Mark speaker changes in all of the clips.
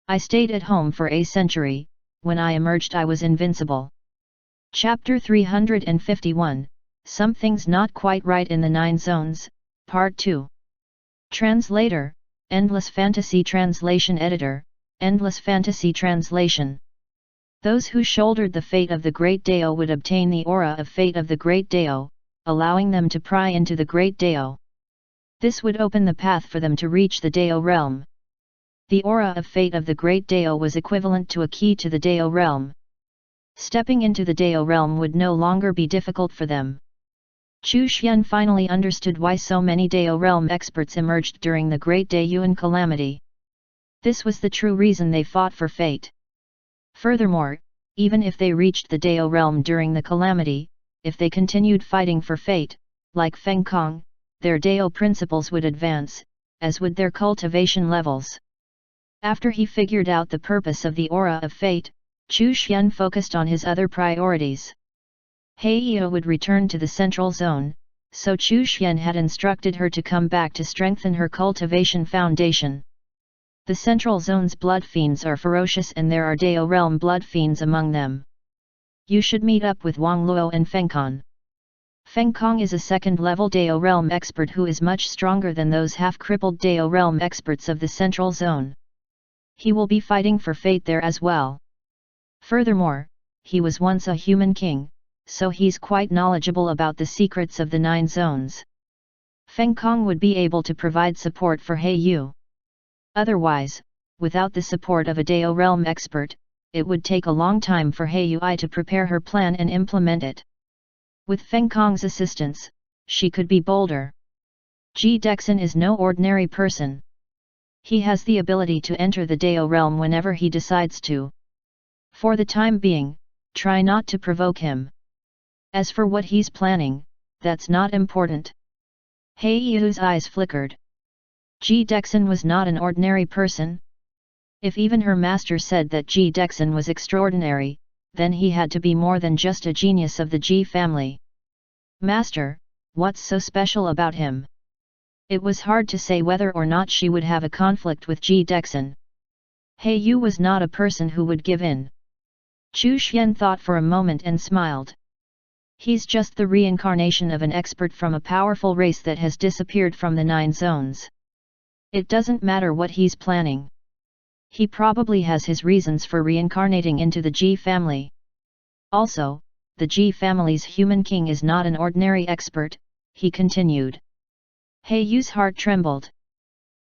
Speaker 1: I stayed at home for a century, when I emerged I was invincible. Chapter 351, Something's Not Quite Right in the Nine Zones, Part 2. Translator, Endless Fantasy Translation Editor, Endless Fantasy Translation. Those who shouldered the fate of the Great Dao would obtain the aura of fate of the Great Dao, allowing them to pry into the Great Dao. This would open the path for them to reach the Dao realm. The aura of fate of the Great Dao was equivalent to a key to the Dao realm. Stepping into the Dao realm would no longer be difficult for them. Chu Xian finally understood why so many Dao realm experts emerged during the Great Dayuan calamity. This was the true reason they fought for fate. Furthermore, even if they reached the Dao realm during the calamity, if they continued fighting for fate, like Feng Kong, their Dao principles would advance, as would their cultivation levels. After he figured out the purpose of the aura of fate, Chu Xian focused on his other priorities. Heiyu would return to the central zone, so Chu Xian had instructed her to come back to strengthen her cultivation foundation. The central zone's blood fiends are ferocious and there are Dao realm blood fiends among them. You should meet up with Wang Luo and Feng Kong. Feng Kong is a second-level Dao realm expert who is much stronger than those half-crippled Dao realm experts of the central zone. He will be fighting for fate there as well. Furthermore, he was once a human king, so he's quite knowledgeable about the secrets of the nine zones. Feng Kong would be able to provide support for Heiyu. Otherwise, without the support of a Dao realm expert, it would take a long time for Heiyu to prepare her plan and implement it. With Feng Kong's assistance, she could be bolder. Ji Dexin is no ordinary person. He has the ability to enter the Dao realm whenever he decides to. For the time being, try not to provoke him. As for what he's planning, that's not important. Heiyu's eyes flickered. Ji Dexin was not an ordinary person. If even her master said that Ji Dexin was extraordinary, then he had to be more than just a genius of the Ji family. Master, what's so special about him? It was hard to say whether or not she would have a conflict with Ji Dexin. Heiyu was not a person who would give in. Chu Xian thought for a moment and smiled. He's just the reincarnation of an expert from a powerful race that has disappeared from the nine zones. It doesn't matter what he's planning. He probably has his reasons for reincarnating into the Ji family. Also, the Ji family's human king is not an ordinary expert, he continued. Heiyu's heart trembled.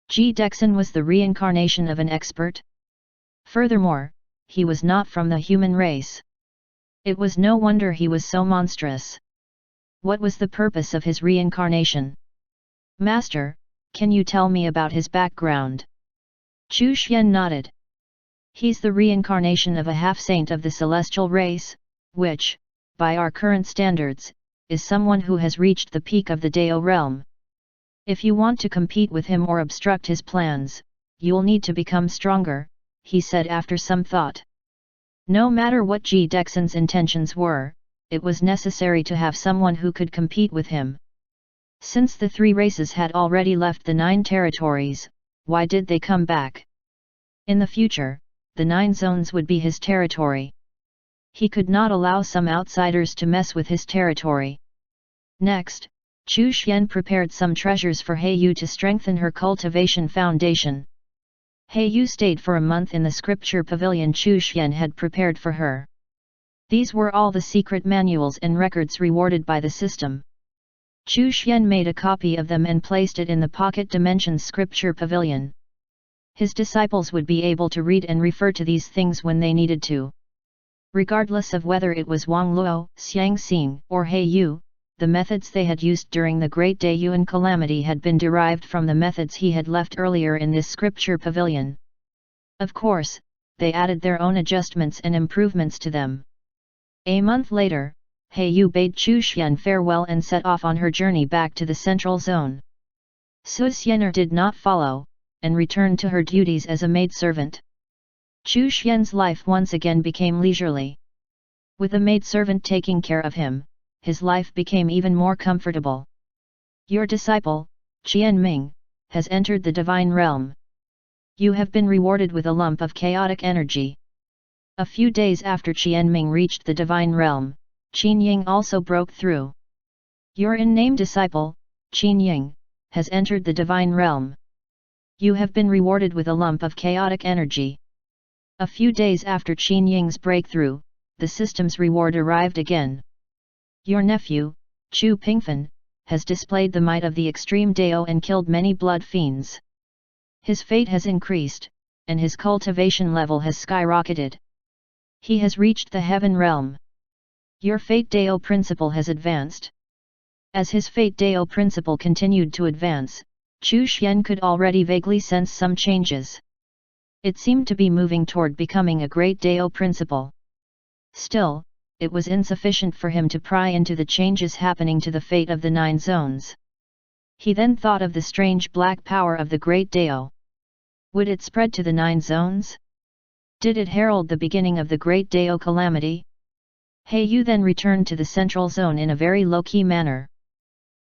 Speaker 1: Ji Dexin was the reincarnation of an expert? Furthermore, he was not from the human race. It was no wonder he was so monstrous. What was the purpose of his reincarnation? Master, can you tell me about his background? Chu Xian nodded. He's the reincarnation of a half-saint of the celestial race, which, by our current standards, is someone who has reached the peak of the Dao realm. If you want to compete with him or obstruct his plans, you'll need to become stronger, he said after some thought. No matter what Ji Dexin's intentions were, it was necessary to have someone who could compete with him. Since the three races had already left the 9 territories, why did they come back? In the future, the 9 zones would be his territory. He could not allow some outsiders to mess with his territory. Next, Chu Xian prepared some treasures for Heiyu to strengthen her cultivation foundation. Heiyu stayed for a month in the scripture pavilion Chu Xian had prepared for her. These were all the secret manuals and records rewarded by the system. Chu Xian made a copy of them and placed it in the pocket dimensions scripture pavilion. His disciples would be able to read and refer to these things when they needed to. Regardless of whether it was Wang Luo, Xiang Xing, or Heiyu, the methods they had used during the Great Dayuan calamity had been derived from the methods he had left earlier in this scripture pavilion. Of course, they added their own adjustments and improvements to them. A month later, Heiyu bade Chu Xian farewell and set off on her journey back to the central zone. Su Xianer did not follow, and returned to her duties as a maidservant. Chu Xian's life once again became leisurely. With a maidservant taking care of him, his life became even more comfortable. Your disciple, Qian Ming, has entered the divine realm. You have been rewarded with a lump of chaotic energy. A few days after Qianming reached the divine realm, Qin Ying also broke through. Your in-name disciple, Qin Ying, has entered the divine realm. You have been rewarded with a lump of chaotic energy. A few days after Qin Ying's breakthrough, the system's reward arrived again. Your nephew, Chu Pingfen, has displayed the might of the extreme Dao and killed many blood fiends. His fate has increased, and his cultivation level has skyrocketed. He has reached the heaven realm. Your fate Dao principle has advanced. As his fate Dao principle continued to advance, Chu Xian could already vaguely sense some changes. It seemed to be moving toward becoming a great Dao principle. Still, it was insufficient for him to pry into the changes happening to the fate of the 9 zones. He then thought of the strange black power of the great Dao. Would it spread to the 9 zones? Did it herald the beginning of the great Dao calamity? He Yu then returned to the central zone in a very low-key manner.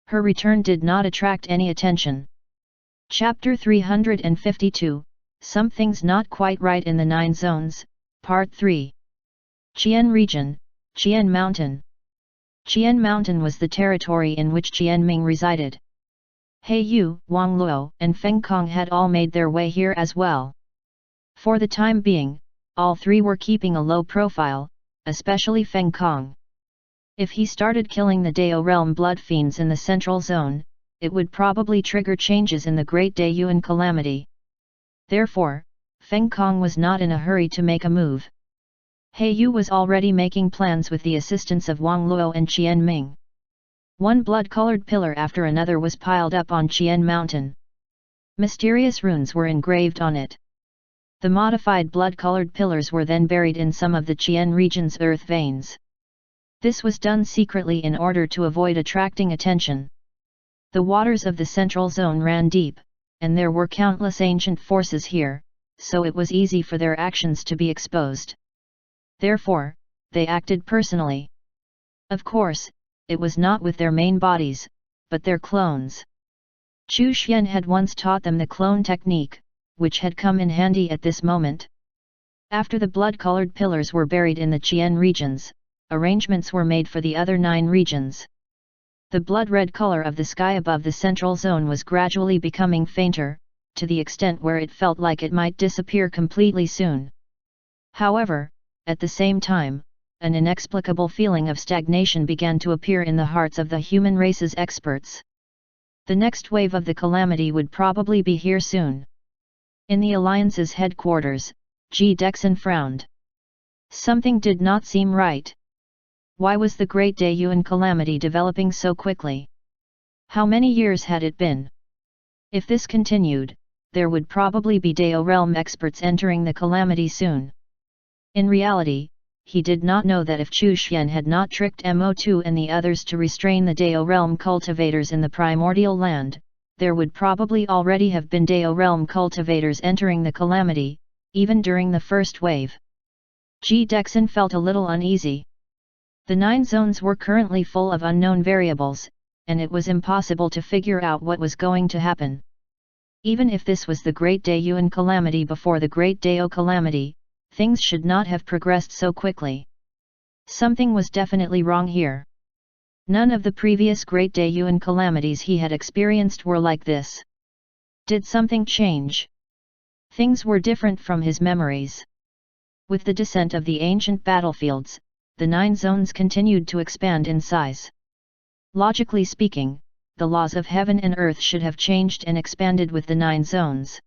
Speaker 1: Her return did not attract any attention. Chapter 352, Something's Not Quite Right in the 9 Zones, Part 3. Qian Region, Qian Mountain. Qian Mountain was the territory in which Qianming resided. He Yu, Wang Luo, and Feng Kong had all made their way here as well. For the time being, all three were keeping a low profile, especially Feng Kong. If he started killing the Dao realm blood fiends in the central zone, it would probably trigger changes in the Great Dayuan calamity. Therefore, Feng Kong was not in a hurry to make a move. He Yu was already making plans with the assistance of Wang Luo and Qianming. One blood-colored pillar after another was piled up on Qian Mountain. Mysterious runes were engraved on it. The modified blood-colored pillars were then buried in some of the Qian region's earth veins. This was done secretly in order to avoid attracting attention. The waters of the central zone ran deep, and there were countless ancient forces here, so it was easy for their actions to be exposed. Therefore, they acted personally. Of course, it was not with their main bodies, but their clones. Chu Xian had once taught them the clone technique, which had come in handy at this moment. After the blood-colored pillars were buried in the Qian regions, arrangements were made for the other 9 regions. The blood-red color of the sky above the central zone was gradually becoming fainter, to the extent where it felt like it might disappear completely soon. However, at the same time, an inexplicable feeling of stagnation began to appear in the hearts of the human race's experts. The next wave of the calamity would probably be here soon. In the Alliance's headquarters, Ji Dexin frowned. Something did not seem right. Why was the Great Dayuan calamity developing so quickly? How many years had it been? If this continued, there would probably be Dao realm experts entering the calamity soon. In reality, he did not know that if Chu Xian had not tricked Mo2 and the others to restrain the Dao realm cultivators in the primordial land, there would probably already have been Dao realm cultivators entering the calamity, even during the first wave. Ji Dexin felt a little uneasy. The 9 zones were currently full of unknown variables, and it was impossible to figure out what was going to happen. Even if this was the Great Dayuan calamity before the Great Dao calamity, things should not have progressed so quickly. Something was definitely wrong here. None of the previous Great Dayuan calamities he had experienced were like this. Did something change? Things were different from his memories. With the descent of the ancient battlefields, the 9 zones continued to expand in size. Logically speaking, the laws of heaven and earth should have changed and expanded with the 9 zones.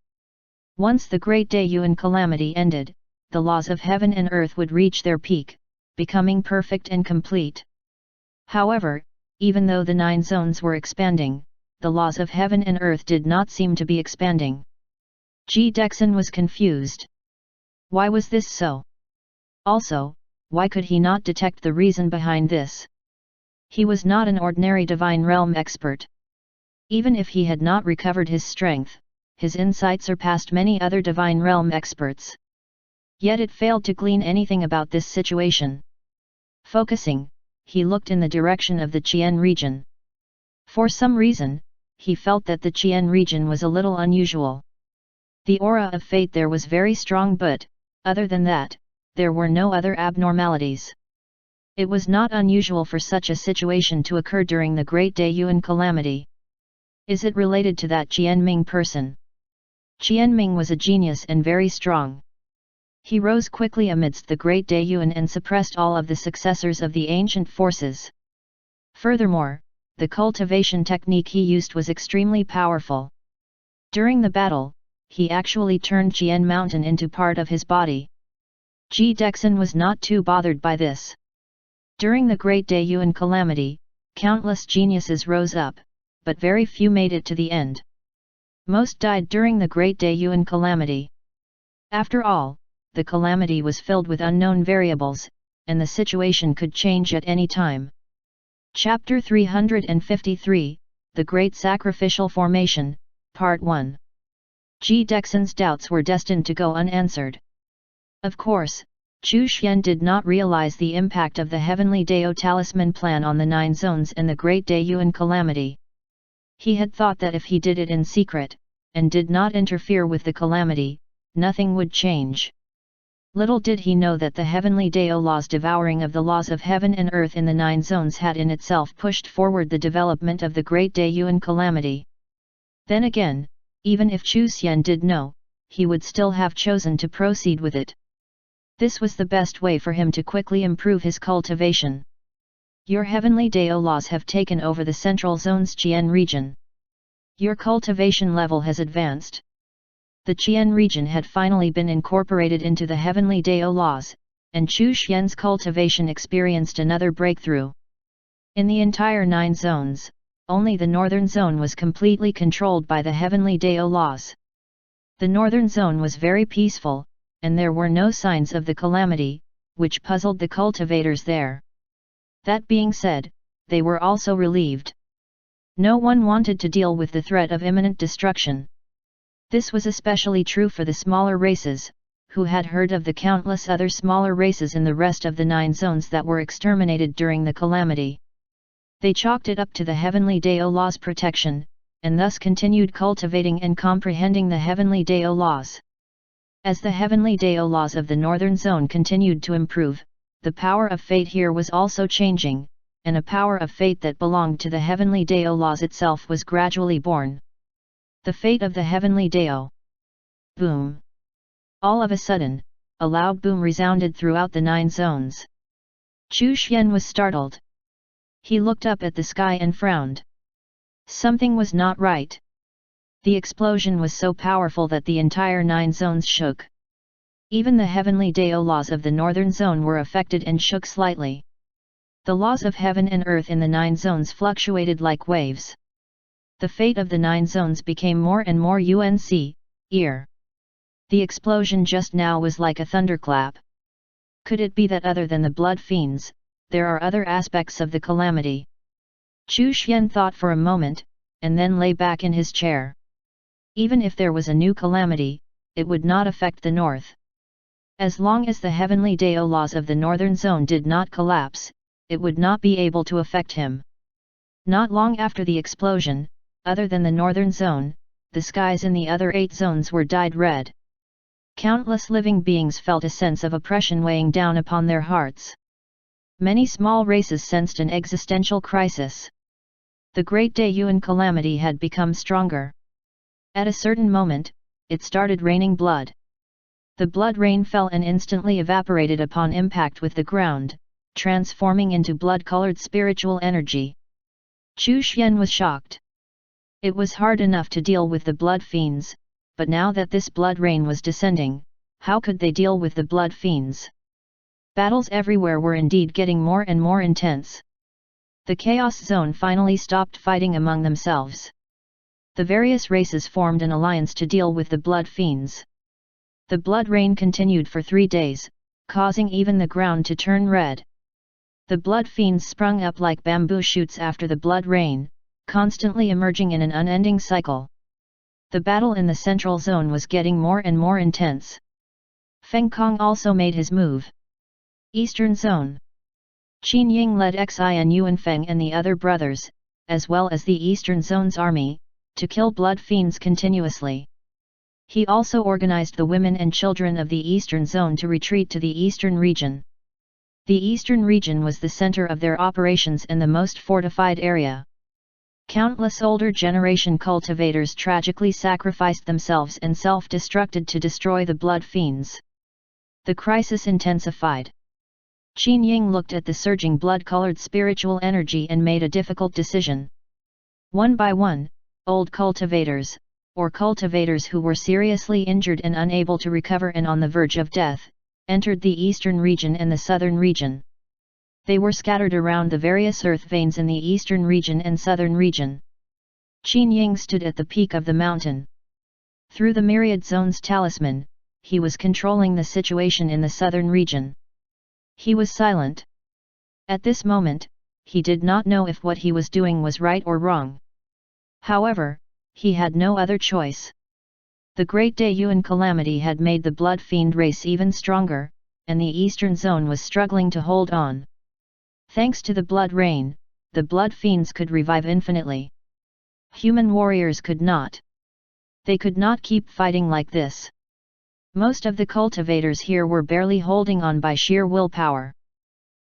Speaker 1: Once the Great Dayuan calamity ended, the laws of heaven and earth would reach their peak, becoming perfect and complete. However, even though the 9 zones were expanding, the laws of heaven and earth did not seem to be expanding. Ji Dexin was confused. Why was this so? Also, why could he not detect the reason behind this? He was not an ordinary divine realm expert. Even if he had not recovered his strength, his insight surpassed many other divine realm experts. Yet it failed to glean anything about this situation. Focusing, he looked in the direction of the Qian region. For some reason, he felt that the Qian region was a little unusual. The aura of fate there was very strong, but, other than that, there were no other abnormalities. It was not unusual for such a situation to occur during the Great Daiyuan calamity. Is it related to that Qianming person? Qianming was a genius and very strong. He rose quickly amidst the Great Daiyuan and suppressed all of the successors of the ancient forces. Furthermore, the cultivation technique he used was extremely powerful. During the battle, he actually turned Qian Mountain into part of his body. Ji Dexin was not too bothered by this. During the Great Daiyuan calamity, countless geniuses rose up, but very few made it to the end. Most died during the Great Daiyuan calamity. After all, the calamity was filled with unknown variables, and the situation could change at any time. Chapter 353, The Great Sacrificial Formation, Part 1. Ji Dexin's doubts were destined to go unanswered. Of course, Chu Xian did not realize the impact of the Heavenly Dao Talisman plan on the 9 zones and the Great Daiyuan calamity. He had thought that if he did it in secret, and did not interfere with the calamity, nothing would change. Little did he know that the Heavenly Dao Law's devouring of the laws of heaven and earth in the 9 zones had in itself pushed forward the development of the Great Daiyuan calamity. Then again, even if Chu Xian did know, he would still have chosen to proceed with it. This was the best way for him to quickly improve his cultivation. Your Heavenly Dao Laws have taken over the Central Zone's Qian region. Your cultivation level has advanced. The Qian region had finally been incorporated into the Heavenly Dao Laws, and Chu Xian's cultivation experienced another breakthrough. In the entire 9 zones, only the Northern Zone was completely controlled by the Heavenly Dao Laws. The Northern Zone was very peaceful, and there were no signs of the calamity, which puzzled the cultivators there. That being said, they were also relieved. No one wanted to deal with the threat of imminent destruction. This was especially true for the smaller races, who had heard of the countless other smaller races in the rest of the 9 zones that were exterminated during the calamity. They chalked it up to the Heavenly Dao Law's protection, and thus continued cultivating and comprehending the Heavenly Dao Laws. As the Heavenly Dao Laws of the Northern Zone continued to improve, the power of fate here was also changing, and a power of fate that belonged to the Heavenly Dao Laws itself was gradually born. The fate of the Heavenly Dao. Boom! All of a sudden, a loud boom resounded throughout the 9 zones. Chu Xian was startled. He looked up at the sky and frowned. Something was not right. The explosion was so powerful that the entire 9 zones shook. Even the Heavenly Dao Laws of the Northern Zone were affected and shook slightly. The laws of heaven and earth in the 9 zones fluctuated like waves. The fate of the 9 zones became more and more ear. The explosion just now was like a thunderclap. Could it be that other than the blood fiends, there are other aspects of the calamity? Chu Xian thought for a moment, and then lay back in his chair. Even if there was a new calamity, it would not affect the north. As long as the Heavenly Dao Laws of the Northern Zone did not collapse, it would not be able to affect him. Not long after the explosion, other than the Northern Zone, the skies in the other 8 zones were dyed red. Countless living beings felt a sense of oppression weighing down upon their hearts. Many small races sensed an existential crisis. The Great Daiyuan calamity had become stronger. At a certain moment, it started raining blood. The blood rain fell and instantly evaporated upon impact with the ground, transforming into blood-colored spiritual energy. Chu Xian was shocked. It was hard enough to deal with the blood fiends, but now that this blood rain was descending, how could they deal with the blood fiends? Battles everywhere were indeed getting more and more intense. The Chaos Zone finally stopped fighting among themselves. The various races formed an alliance to deal with the blood fiends. The blood rain continued for 3 days, causing even the ground to turn red. The blood fiends sprung up like bamboo shoots after the blood rain, constantly emerging in an unending cycle. The battle in the Central Zone was getting more and more intense. Feng Kong also made his move. Eastern Zone. Qin Ying led Xin Yuanfeng and the other brothers, as well as the Eastern Zone's army, to kill blood fiends continuously. He also organized the women and children of the eastern zone to retreat to the eastern region. The eastern region was the center of their operations and the most fortified area. Countless older generation cultivators tragically sacrificed themselves and self-destructed to destroy the blood fiends. The crisis intensified. Qin Ying looked at the surging blood-colored spiritual energy and made a difficult decision. One by one, old cultivators, or cultivators who were seriously injured and unable to recover and on the verge of death, entered the eastern region and the southern region. They were scattered around the various earth veins in the eastern region and southern region. Qin Ying stood at the peak of the mountain. Through the myriad zones talisman, he was controlling the situation in the southern region. He was silent. At this moment, he did not know if what he was doing was right or wrong. However, he had no other choice. The Great Daeyuan calamity had made the blood fiend race even stronger, and the eastern zone was struggling to hold on. Thanks to the blood rain, the blood fiends could revive infinitely. Human warriors could not. They could not keep fighting like this. Most of the cultivators here were barely holding on by sheer willpower.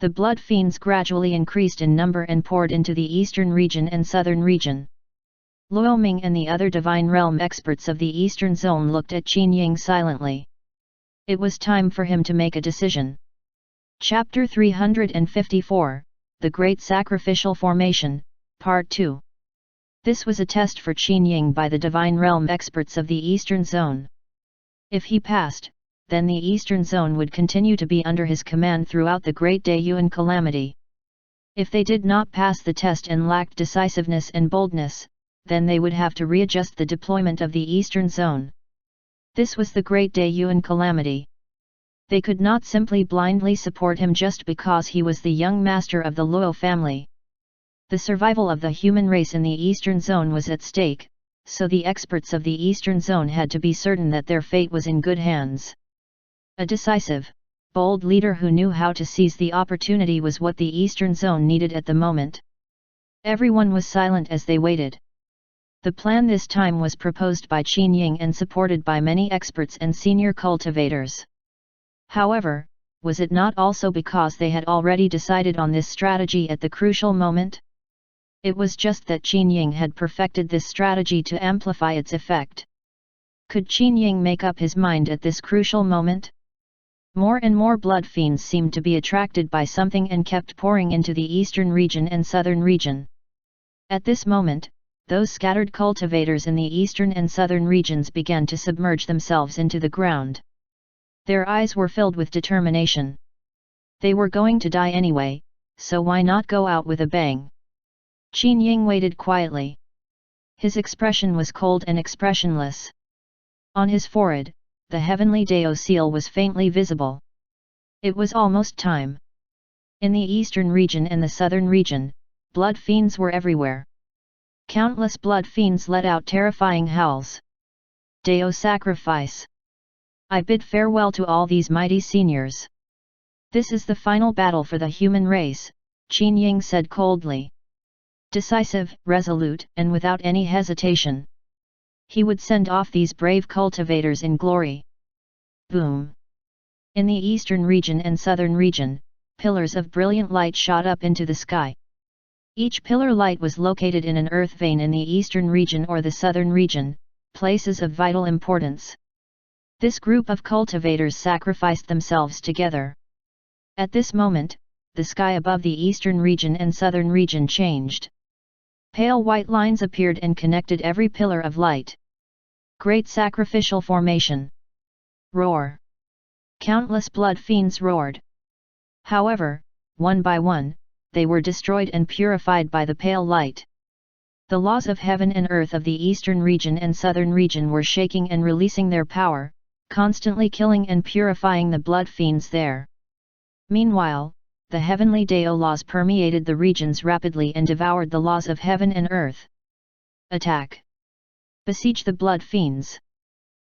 Speaker 1: The blood fiends gradually increased in number and poured into the eastern region and southern region. Luo Ming and the other divine realm experts of the eastern zone looked at Qin Ying silently. It was time for him to make a decision. Chapter 354, The Great Sacrificial Formation, Part 2. This was a test for Qin Ying by the divine realm experts of the eastern zone. If he passed, then the eastern zone would continue to be under his command throughout the Great Daeyuan calamity. If they did not pass the test and lacked decisiveness and boldness, then they would have to readjust the deployment of the eastern zone. This was the Great Daeyuan calamity. They could not simply blindly support him just because he was the young master of the Luo family. The survival of the human race in the eastern zone was at stake, so the experts of the eastern zone had to be certain that their fate was in good hands. A decisive, bold leader who knew how to seize the opportunity was what the eastern zone needed at the moment. Everyone was silent as they waited. The plan this time was proposed by Qin Ying and supported by many experts and senior cultivators. However, was it not also because they had already decided on this strategy at the crucial moment? It was just that Qin Ying had perfected this strategy to amplify its effect. Could Qin Ying make up his mind at this crucial moment? More and more blood fiends seemed to be attracted by something and kept pouring into the eastern region and southern region. At this moment, those scattered cultivators in the eastern and southern regions began to submerge themselves into the ground. Their eyes were filled with determination. They were going to die anyway, so why not go out with a bang? Qin Ying waited quietly. His expression was cold and expressionless. On his forehead, the heavenly Dao seal was faintly visible. It was almost time. In the eastern region and the southern region, blood fiends were everywhere. Countless blood fiends let out terrifying howls. Dao sacrifice. I bid farewell to all these mighty seniors. This is the final battle for the human race, Qin Ying said coldly. Decisive, resolute, and without any hesitation. He would send off these brave cultivators in glory. Boom! In the eastern region and southern region, pillars of brilliant light shot up into the sky. Each pillar light was located in an earth vein in the eastern region or the southern region, places of vital importance. This group of cultivators sacrificed themselves together. At this moment, the sky above the eastern region and southern region changed. Pale white lines appeared and connected every pillar of light. Great sacrificial formation. Roar! Countless blood fiends roared. However, one by one, they were destroyed and purified by the pale light. The laws of heaven and earth of the eastern region and southern region were shaking and releasing their power, constantly killing and purifying the blood fiends there. Meanwhile, the heavenly Dao laws permeated the regions rapidly and devoured the laws of heaven and earth. Attack! Besiege the blood fiends!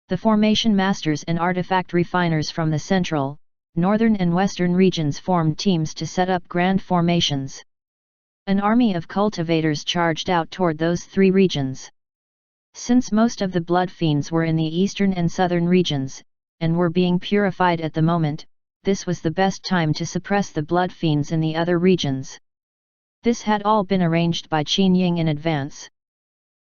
Speaker 1: The formation masters and artifact refiners from the central, northern and western regions formed teams to set up grand formations. An army of cultivators charged out toward those three regions. Since most of the blood fiends were in the eastern and southern regions, and were being purified at the moment, this was the best time to suppress the blood fiends in the other regions. This had all been arranged by Qin Ying in advance.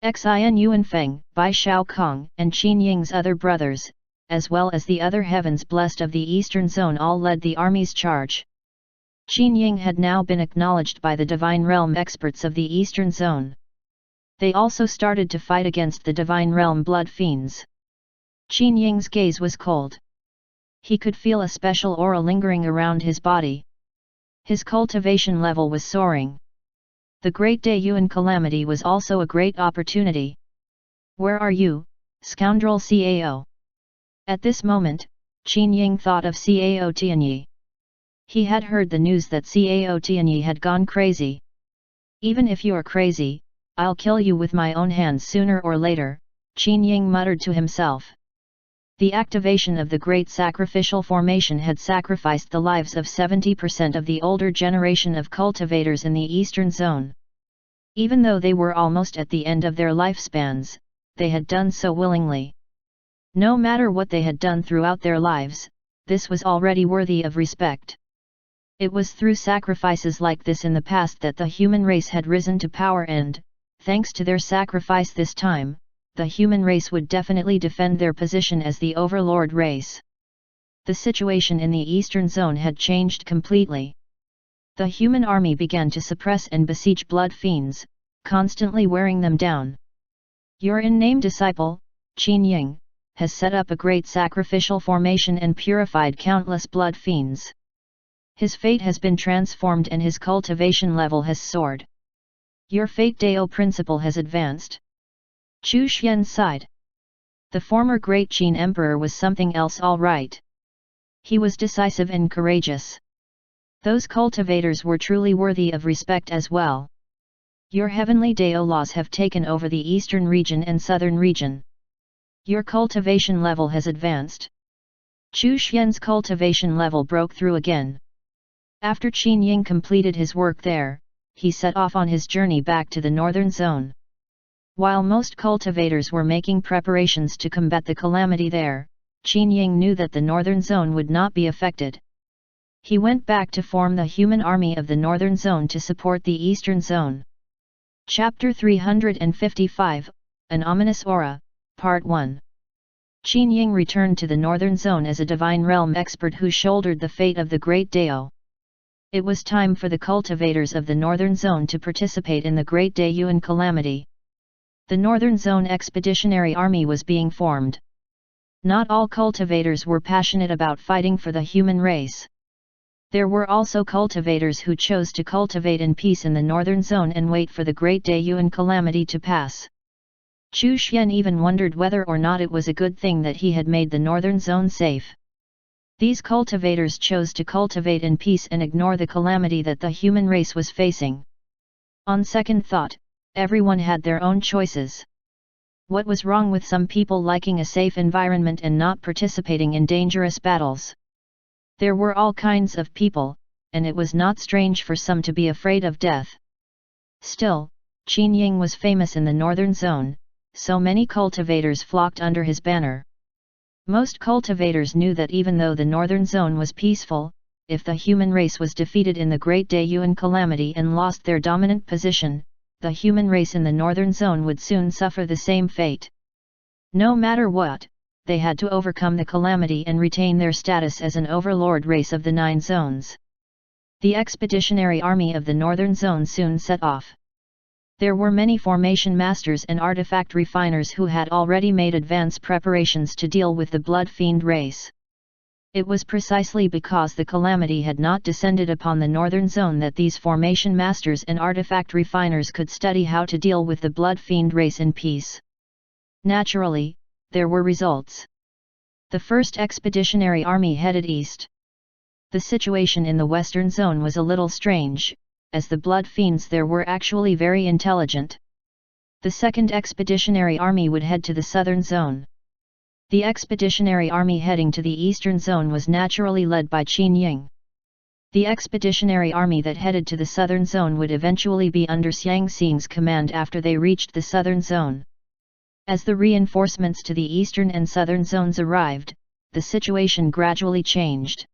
Speaker 1: Xin Yuanfeng, Bai Shao Kong, and Qin Ying's other brothers, as well as the other heavens blessed of the eastern zone, all led the army's charge. Qin Ying had now been acknowledged by the divine realm experts of the eastern zone. They also started to fight against the divine realm blood fiends. Qin Ying's gaze was cold. He could feel a special aura lingering around his body. His cultivation level was soaring. The Great Dayuan calamity was also a great opportunity. Where are you, scoundrel Cao? At this moment, Qin Ying thought of Cao Tianyi. He had heard the news that Cao Tianyi had gone crazy. Even if you're crazy, I'll kill you with my own hands sooner or later, Qin Ying muttered to himself. The activation of the Great Sacrificial Formation had sacrificed the lives of 70% of the older generation of cultivators in the Eastern Zone. Even though they were almost at the end of their lifespans, they had done so willingly. No matter what they had done throughout their lives, this was already worthy of respect. It was through sacrifices like this in the past that the human race had risen to power, and, thanks to their sacrifice this time, the human race would definitely defend their position as the overlord race. The situation in the Eastern Zone had changed completely. The human army began to suppress and besiege blood fiends, constantly wearing them down. Your in-name disciple, Qin Ying, has set up a great sacrificial formation and purified countless blood fiends. His fate has been transformed and his cultivation level has soared. Your Fate Dao principle has advanced. Chu Xian sighed. The former great Qin Emperor was something else all right. He was decisive and courageous. Those cultivators were truly worthy of respect as well. Your heavenly Dao laws have taken over the eastern region and southern region. Your cultivation level has advanced. Chu Xian's cultivation level broke through again. After Qin Ying completed his work there, he set off on his journey back to the northern zone. While most cultivators were making preparations to combat the calamity there, Qin Ying knew that the northern zone would not be affected. He went back to form the human army of the northern zone to support the eastern zone. Chapter 355, An Ominous Aura, Part 1. Qin Ying returned to the northern zone as a divine realm expert who shouldered the fate of the Great Dao. It was time for the cultivators of the northern zone to participate in the Great Dayuan calamity. The Northern Zone Expeditionary Army was being formed. Not all cultivators were passionate about fighting for the human race. There were also cultivators who chose to cultivate in peace in the Northern Zone and wait for the Great Dayuan calamity to pass. Chu Xian even wondered whether or not it was a good thing that he had made the Northern Zone safe. These cultivators chose to cultivate in peace and ignore the calamity that the human race was facing. On second thought, everyone had their own choices. What was wrong with some people liking a safe environment and not participating in dangerous battles? There were all kinds of people, and it was not strange for some to be afraid of death. Still, Qin Ying was famous in the Northern Zone, so many cultivators flocked under his banner. Most cultivators knew that even though the Northern Zone was peaceful, if the human race was defeated in the Great Dayuan calamity and lost their dominant position, the human race in the Northern Zone would soon suffer the same fate. No matter what, they had to overcome the calamity and retain their status as an overlord race of the 9 zones. The Expeditionary Army of the Northern Zone soon set off. There were many formation masters and artifact refiners who had already made advance preparations to deal with the Blood Fiend race. It was precisely because the calamity had not descended upon the Northern Zone that these formation masters and artifact refiners could study how to deal with the Blood Fiend race in peace. Naturally, there were results. The first expeditionary army headed east. The situation in the Western Zone was a little strange, as the Blood Fiends there were actually very intelligent. The second expeditionary army would head to the Southern Zone. The expeditionary army heading to the Eastern Zone was naturally led by Qin Ying. The expeditionary army that headed to the Southern Zone would eventually be under Xiang Xing's command after they reached the Southern Zone. As the reinforcements to the eastern and southern zones arrived, the situation gradually changed.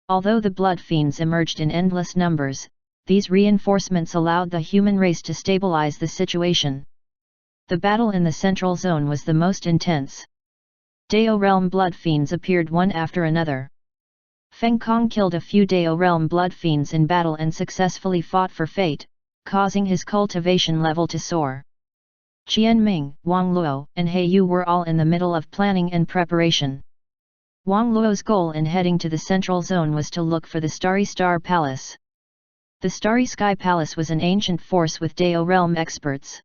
Speaker 1: Although the blood fiends emerged in endless numbers, these reinforcements allowed the human race to stabilize the situation. The battle in the central zone was the most intense. Dao realm blood fiends appeared one after another. Feng Kong killed a few Dao realm blood fiends in battle and successfully fought for fate, causing his cultivation level to soar. Qian Ming, Wang Luo, and He Yu were all in the middle of planning and preparation. Wang Luo's goal in heading to the central zone was to look for the Starry Star Palace. The Starry Sky Palace was an ancient force with Dao realm experts.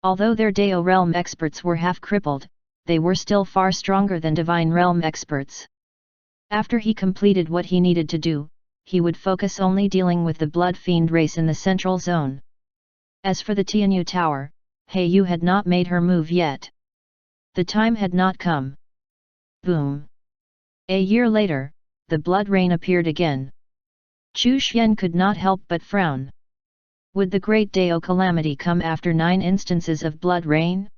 Speaker 1: Although their Dao realm experts were half crippled, they were still far stronger than Divine realm experts. After he completed what he needed to do, he would focus only dealing with the blood fiend race in the central zone. As for the Tianyu Tower, He Yu had not made her move yet. The time had not come. Boom! A year later, the blood rain appeared again. Chu Xian could not help but frown. Would the great Dao calamity come after 9 instances of blood rain?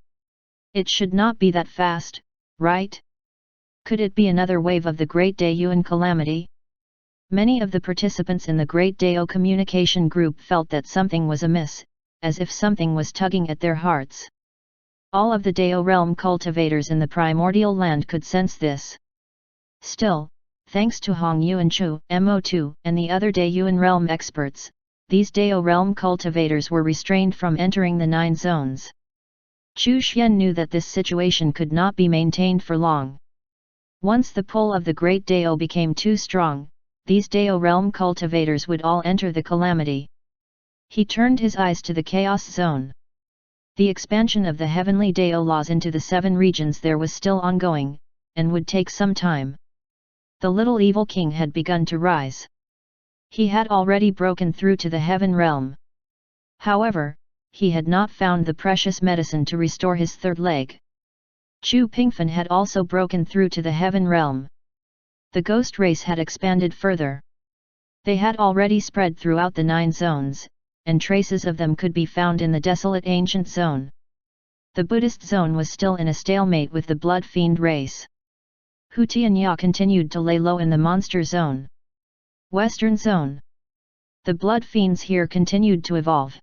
Speaker 1: It should not be that fast, right? Could it be another wave of the Great Daoyuan calamity? Many of the participants in the Great Dao communication group felt that something was amiss, as if something was tugging at their hearts. All of the Dao realm cultivators in the primordial land could sense this. Still, thanks to Hong Yuan Chu, Mo2, and the other Daoyuan realm experts, these Dao realm cultivators were restrained from entering the 9 zones. Chu Xian knew that this situation could not be maintained for long. Once the pull of the Great Dao became too strong, these Dao realm cultivators would all enter the calamity. He turned his eyes to the Chaos Zone. The expansion of the heavenly Dao laws into the 7 regions there was still ongoing, and would take some time. The little evil king had begun to rise. He had already broken through to the heaven realm. However, he had not found the precious medicine to restore his third leg. Chu Pingfen had also broken through to the heaven realm. The ghost race had expanded further. They had already spread throughout the 9 zones, and traces of them could be found in the desolate ancient zone. The Buddhist zone was still in a stalemate with the blood fiend race. Hu Tianya continued to lay low in the monster zone. Western zone. The blood fiends here continued to evolve.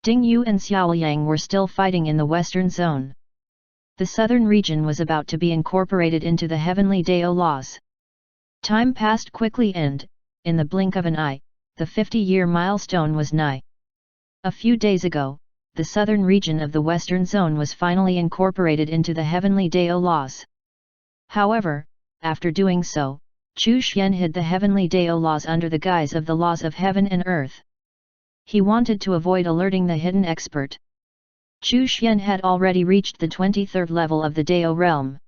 Speaker 1: Ding Yu and Xiaoyang were still fighting in the western zone. The southern region was about to be incorporated into the heavenly Dao laws. Time passed quickly and, in the blink of an eye, the 50-year milestone was nigh. A few days ago, the southern region of the western zone was finally incorporated into the heavenly Dao laws. However, after doing so, Chu Xian hid the heavenly Dao laws under the guise of the laws of heaven and earth. He wanted to avoid alerting the hidden expert. Chu Xian had already reached the 23rd level of the Dao realm.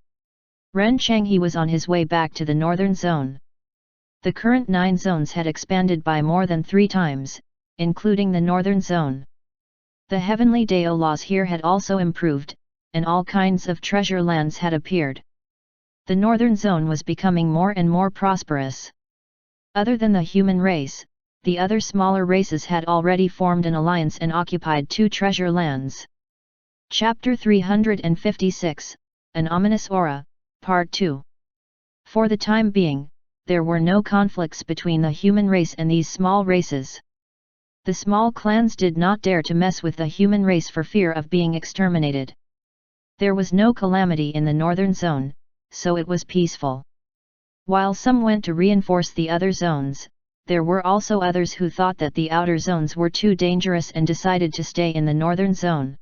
Speaker 1: Ren Changhe was on his way back to the northern zone. The current 9 zones had expanded by more than 3 times, including the northern zone. The heavenly Dao laws here had also improved, and all kinds of treasure lands had appeared. The northern zone was becoming more and more prosperous. Other than the human race, the other smaller races had already formed an alliance and occupied 2 treasure lands. Chapter 356, An Ominous Aura, Part 2. For the time being, there were no conflicts between the human race and these small races. The small clans did not dare to mess with the human race for fear of being exterminated. There was no calamity in the northern zone, so it was peaceful. While some went to reinforce the other zones, there were also others who thought that the outer zones were too dangerous and decided to stay in the northern zone.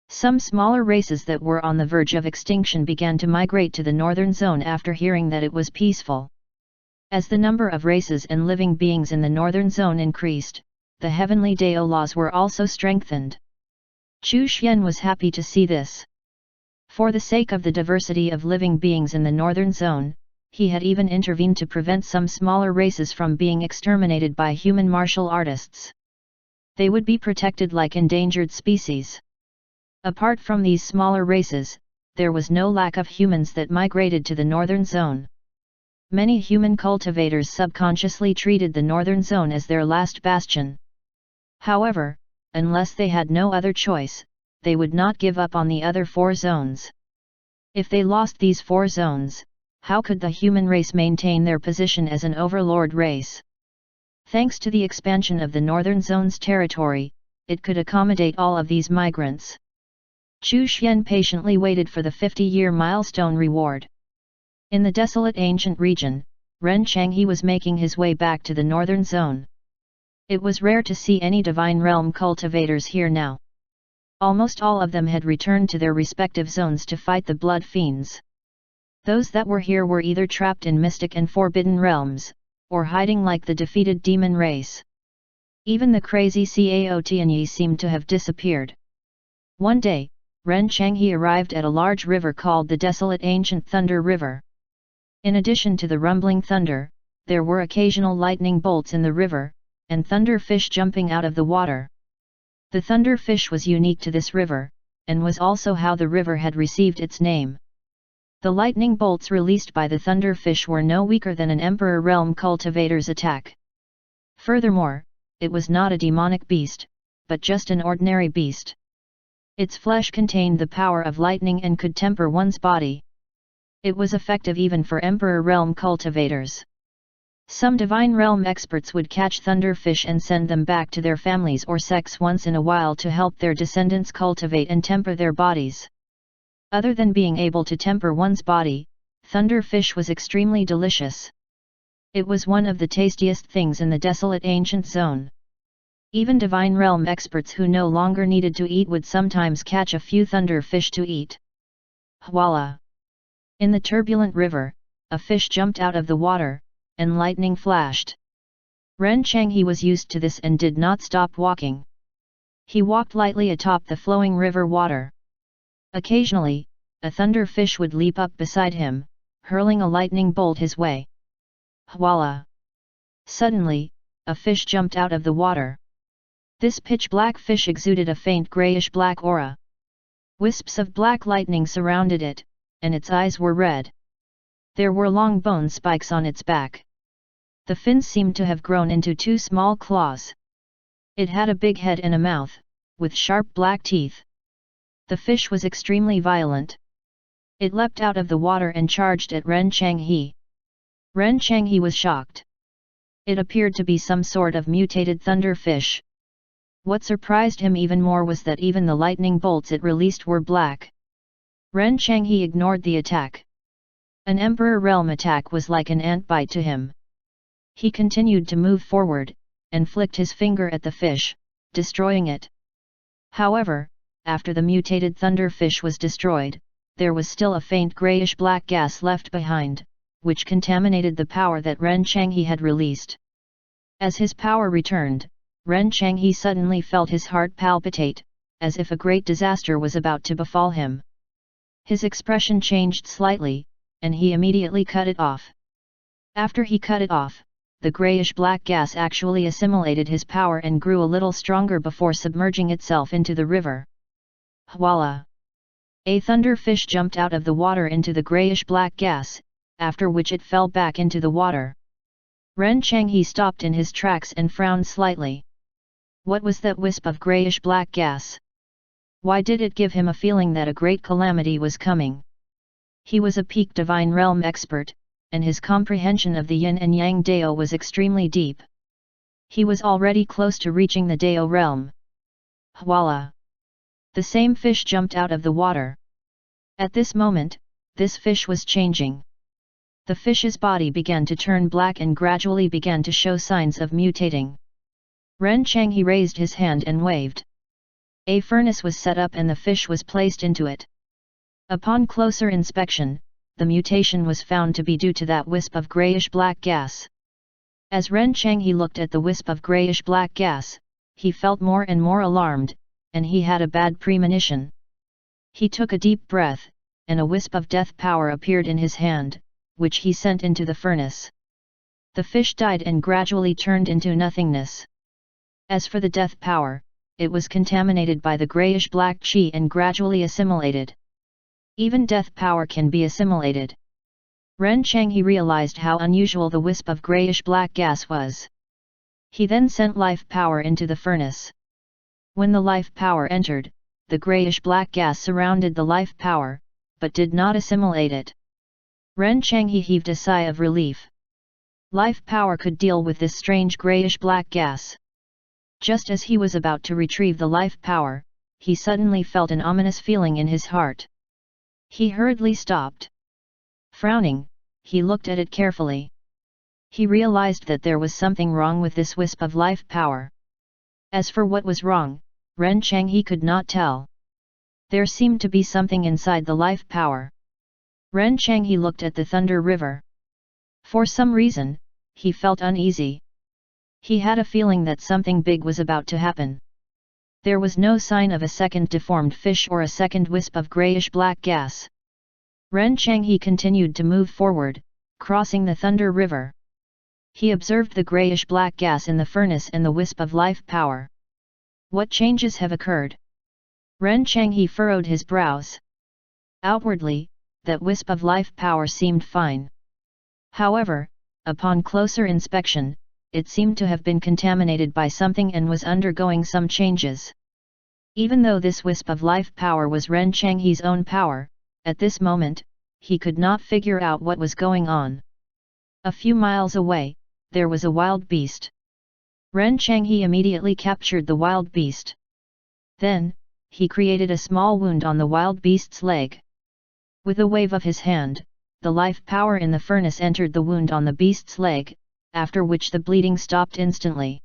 Speaker 1: Some smaller races that were on the verge of extinction began to migrate to the northern zone after hearing that it was peaceful. As the number of races and living beings in the northern zone increased, the heavenly Dao laws were also strengthened. Chu Xian was happy to see this. For the sake of the diversity of living beings in the northern zone, he had even intervened to prevent some smaller races from being exterminated by human martial artists. They would be protected like endangered species. Apart from these smaller races, there was no lack of humans that migrated to the northern zone. Many human cultivators subconsciously treated the northern zone as their last bastion. However, unless they had no other choice, they would not give up on the other 4 zones. If they lost these 4 zones, how could the human race maintain their position as an overlord race? Thanks to the expansion of the northern zone's territory, it could accommodate all of these migrants. Chu Xian patiently waited for the 50-year milestone reward. In the desolate ancient region, Ren Changhe was making his way back to the northern zone. It was rare to see any divine realm cultivators here now. Almost all of them had returned to their respective zones to fight the blood fiends. Those that were here were either trapped in mystic and forbidden realms, or hiding like the defeated demon race. Even the crazy Cao Tianyi seemed to have disappeared. One day, Ren Changhe arrived at a large river called the Desolate Ancient Thunder River. In addition to the rumbling thunder, there were occasional lightning bolts in the river, and thunder fish jumping out of the water. The thunder fish was unique to this river, and was also how the river had received its name. The lightning bolts released by the thunder fish were no weaker than an Emperor Realm cultivator's attack. Furthermore, it was not a demonic beast, but just an ordinary beast. Its flesh contained the power of lightning and could temper one's body. It was effective even for Emperor Realm cultivators. Some Divine Realm experts would catch thunderfish and send them back to their families or sects once in a while to help their descendants cultivate and temper their bodies. Other than being able to temper one's body, thunderfish was extremely delicious. It was one of the tastiest things in the desolate ancient zone. Even Divine Realm experts who no longer needed to eat would sometimes catch a few thunderfish to eat. Voila! In the turbulent river, a fish jumped out of the water, and lightning flashed. Ren Changhe was used to this and did not stop walking. He walked lightly atop the flowing river water. Occasionally, a thunder fish would leap up beside him, hurling a lightning bolt his way. Voila! Suddenly, a fish jumped out of the water. This pitch-black fish exuded a faint grayish-black aura. Wisps of black lightning surrounded it, and its eyes were red. There were long bone spikes on its back. The fins seemed to have grown into 2 small claws. It had a big head and a mouth, with sharp black teeth. The fish was extremely violent. It leapt out of the water and charged at Ren Changhe. Ren Changhe was shocked. It appeared to be some sort of mutated thunder fish. What surprised him even more was that even the lightning bolts it released were black. Ren Changhe ignored the attack. An Emperor Realm attack was like an ant bite to him. He continued to move forward, and flicked his finger at the fish, destroying it. However, after the mutated thunder fish was destroyed, there was still a faint grayish-black gas left behind, which contaminated the power that Ren Changhe had released. As his power returned, Ren Changhe suddenly felt his heart palpitate, as if a great disaster was about to befall him. His expression changed slightly, and he immediately cut it off. After he cut it off, the grayish-black gas actually assimilated his power and grew a little stronger before submerging itself into the river. Voila! A thunder fish jumped out of the water into the grayish-black gas, after which it fell back into the water. Ren Changhe stopped in his tracks and frowned slightly. What was that wisp of grayish-black gas? Why did it give him a feeling that a great calamity was coming? He was a peak Divine Realm expert, and his comprehension of the Yin and Yang Dao was extremely deep. He was already close to reaching the Dao realm. Voila! The same fish jumped out of the water. At this moment, this fish was changing. The fish's body began to turn black and gradually began to show signs of mutating. Ren Changhe raised his hand and waved. A furnace was set up and the fish was placed into it. Upon closer inspection, the mutation was found to be due to that wisp of grayish-black gas. As Ren Changhe looked at the wisp of grayish-black gas, he felt more and more alarmed, and he had a bad premonition. He took a deep breath, and a wisp of death power appeared in his hand, which he sent into the furnace. The fish died and gradually turned into nothingness. As for the death power, it was contaminated by the grayish-black qi and gradually assimilated. Even death power can be assimilated. Ren Changhe realized how unusual the wisp of grayish-black gas was. He then sent life power into the furnace. When the life power entered, the grayish-black gas surrounded the life power, but did not assimilate it. Ren Changhe heaved a sigh of relief. Life power could deal with this strange grayish-black gas. Just as he was about to retrieve the life power, he suddenly felt an ominous feeling in his heart. He hurriedly stopped. Frowning, he looked at it carefully. He realized that there was something wrong with this wisp of life power. As for what was wrong, Ren Changhe could not tell. There seemed to be something inside the life power. Ren Changhe looked at the Thunder River. For some reason, he felt uneasy. He had a feeling that something big was about to happen. There was no sign of a second deformed fish or a second wisp of grayish-black gas. Ren Changhe continued to move forward, crossing the Thunder River. He observed the grayish-black gas in the furnace and the wisp of life power. What changes have occurred? Ren Changhe furrowed his brows. Outwardly, that wisp of life power seemed fine. However, upon closer inspection, it seemed to have been contaminated by something and was undergoing some changes. Even though this wisp of life power was Ren Changhe's own power, at this moment, he could not figure out what was going on. A few miles away, there was a wild beast. Ren Changhe immediately captured the wild beast. Then, he created a small wound on the wild beast's leg. With a wave of his hand, the life power in the furnace entered the wound on the beast's leg, after which the bleeding stopped instantly.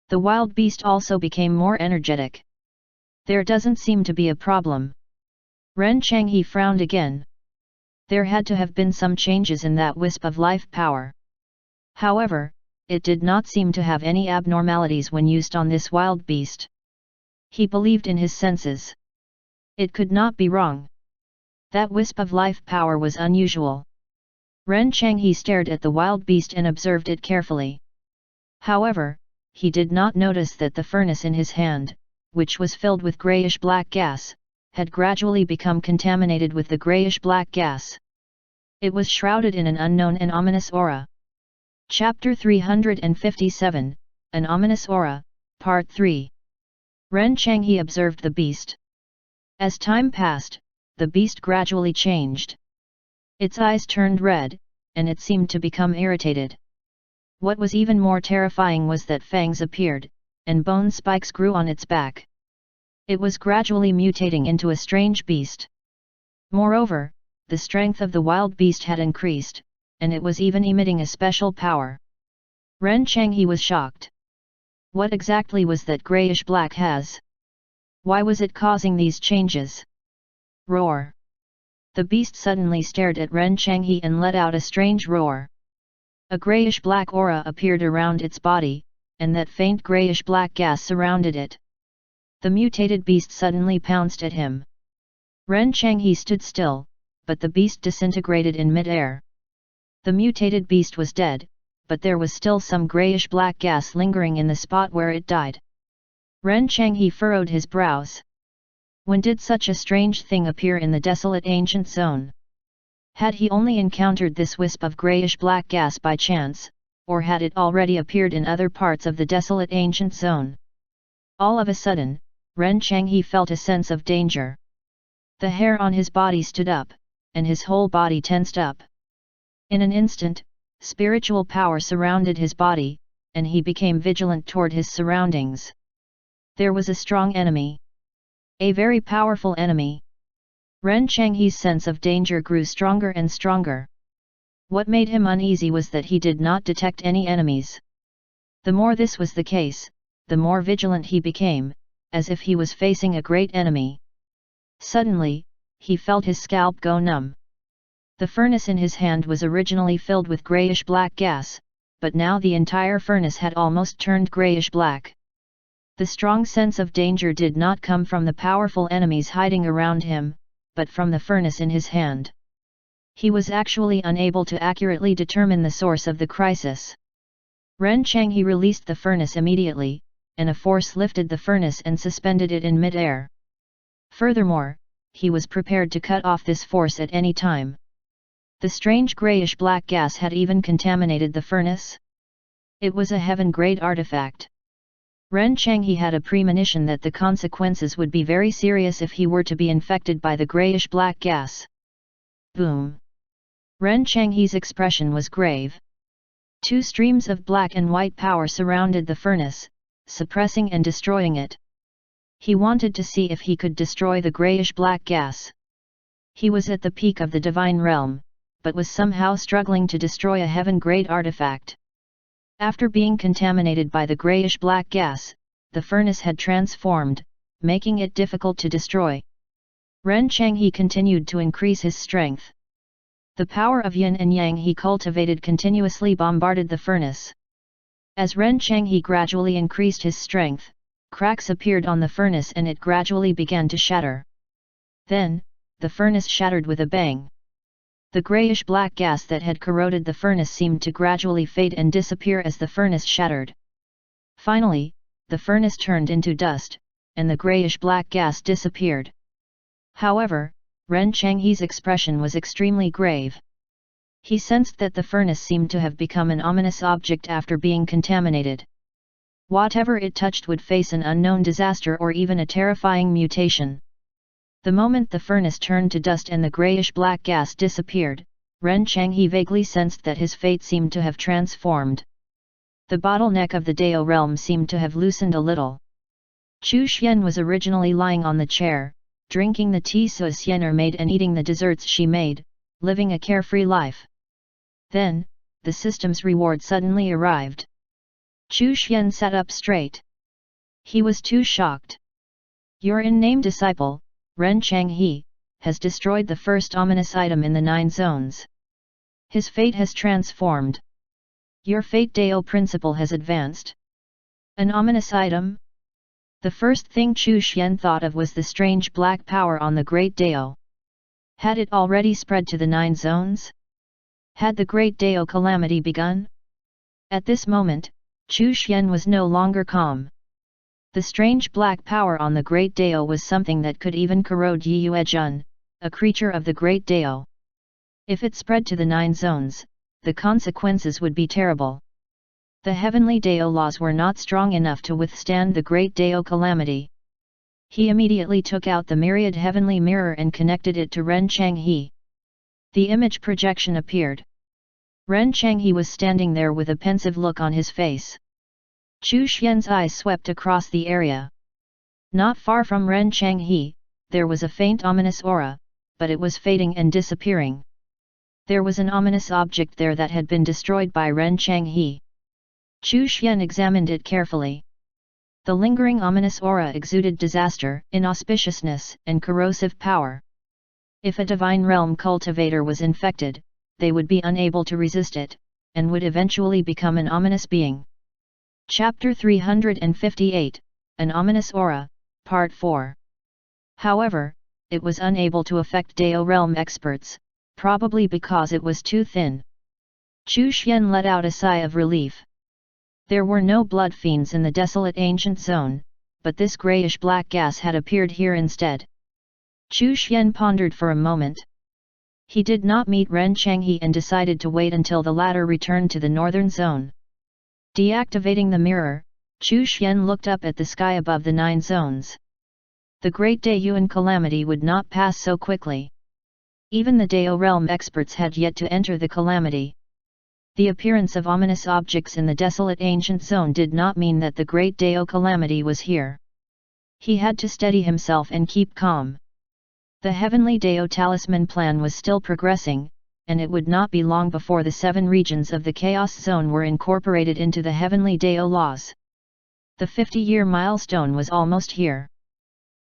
Speaker 1: The wild beast also became more energetic. There doesn't seem to be a problem. Ren Changhe frowned again. There had to have been some changes in that wisp of life power. However, it did not seem to have any abnormalities when used on this wild beast. He believed in his senses. It could not be wrong. That wisp of life power was unusual. Ren Changhe stared at the wild beast and observed it carefully. However, he did not notice that the furnace in his hand, which was filled with grayish-black gas, had gradually become contaminated with the grayish-black gas. It was shrouded in an unknown and ominous aura. Chapter 357, An Ominous Aura, Part 3. Ren Changhe observed the beast. As time passed, the beast gradually changed. Its eyes turned red, and it seemed to become irritated. What was even more terrifying was that fangs appeared, and bone spikes grew on its back. It was gradually mutating into a strange beast. Moreover, the strength of the wild beast had increased, and it was even emitting a special power. Ren Changhe was shocked. What exactly was that grayish-black has? Why was it causing these changes? Roar! The beast suddenly stared at Ren Changhe and let out a strange roar. A grayish-black aura appeared around its body, and that faint grayish-black gas surrounded it. The mutated beast suddenly pounced at him. Ren Changhe stood still, but the beast disintegrated in mid-air. The mutated beast was dead, but there was still some grayish-black gas lingering in the spot where it died. Ren Changhe furrowed his brows. When did such a strange thing appear in the desolate ancient zone? Had he only encountered this wisp of grayish-black gas by chance, or had it already appeared in other parts of the desolate ancient zone? All of a sudden, Ren Changhe felt a sense of danger. The hair on his body stood up, and his whole body tensed up. In an instant, spiritual power surrounded his body, and he became vigilant toward his surroundings. There was a strong enemy. A very powerful enemy. Ren Changhe's sense of danger grew stronger and stronger. What made him uneasy was that he did not detect any enemies. The more this was the case, the more vigilant he became, as if he was facing a great enemy. Suddenly, he felt his scalp go numb. The furnace in his hand was originally filled with grayish-black gas, but now the entire furnace had almost turned grayish-black. The strong sense of danger did not come from the powerful enemies hiding around him, but from the furnace in his hand. He was actually unable to accurately determine the source of the crisis. Ren Changhe released the furnace immediately, and a force lifted the furnace and suspended it in mid-air. Furthermore, he was prepared to cut off this force at any time. The strange grayish-black gas had even contaminated the furnace. It was a heaven-grade artifact. Ren Changhe had a premonition that the consequences would be very serious if he were to be infected by the grayish-black gas. Boom! Ren Changhe's expression was grave. Two streams of black and white power surrounded the furnace, suppressing and destroying it. He wanted to see if he could destroy the grayish-black gas. He was at the peak of the divine realm, but was somehow struggling to destroy a heaven-grade artifact. After being contaminated by the grayish-black gas, the furnace had transformed, making it difficult to destroy. Ren Changhe continued to increase his strength. The power of yin and yang he cultivated continuously bombarded the furnace. As Ren Changhe gradually increased his strength, cracks appeared on the furnace and it gradually began to shatter. Then, the furnace shattered with a bang. The grayish-black gas that had corroded the furnace seemed to gradually fade and disappear as the furnace shattered. Finally, the furnace turned into dust, and the grayish-black gas disappeared. However, Ren Changhe's expression was extremely grave. He sensed that the furnace seemed to have become an ominous object after being contaminated. Whatever it touched would face an unknown disaster or even a terrifying mutation. The moment the furnace turned to dust and the grayish-black gas disappeared, Ren Changhe vaguely sensed that his fate seemed to have transformed. The bottleneck of the Dao realm seemed to have loosened a little. Chu Xian was originally lying on the chair, drinking the tea Su Xianer made and eating the desserts she made, living a carefree life. Then, the system's reward suddenly arrived. Chu Xian sat up straight. He was too shocked. Your in-name disciple, Ren Changhe, has destroyed the first ominous item in the 9 zones. His fate has transformed. Your fate Dao principle has advanced. An ominous item? The first thing Chu Xian thought of was the strange black power on the Great Dao. Had it already spread to the 9 zones? Had the Great Dao calamity begun? At this moment, Chu Xian was no longer calm. The strange black power on the Great Dao was something that could even corrode Yue Jun, a creature of the Great Dao. If it spread to the 9 zones, the consequences would be terrible. The heavenly Dao laws were not strong enough to withstand the Great Dao calamity. He immediately took out the myriad heavenly mirror and connected it to Ren Changhe. The image projection appeared. Ren Changhe was standing there with a pensive look on his face. Chu Xian's eyes swept across the area. Not far from Ren Changhe, there was a faint ominous aura, but it was fading and disappearing. There was an ominous object there that had been destroyed by Ren Changhe. Chu Xian examined it carefully. The lingering ominous aura exuded disaster, inauspiciousness, and corrosive power. If a divine realm cultivator was infected, they would be unable to resist it, and would eventually become an ominous being. Chapter 358, An Ominous Aura, Part 4. However, it was unable to affect Dao realm experts, probably because it was too thin. Chu Xian let out a sigh of relief. There were no blood fiends in the desolate ancient zone, but this grayish-black gas had appeared here instead. Chu Xian pondered for a moment. He did not meet Ren Changhe and decided to wait until the latter returned to the northern zone. Deactivating the mirror, Chu Xian looked up at the sky above the 9 zones. The Great Dayuan calamity would not pass so quickly. Even the Dao realm experts had yet to enter the calamity. The appearance of ominous objects in the desolate ancient zone did not mean that the Great Dao calamity was here. He had to steady himself and keep calm. The heavenly Dao talisman plan was still progressing, and it would not be long before the 7 regions of the Chaos Zone were incorporated into the heavenly Dao laws. The 50-year milestone was almost here.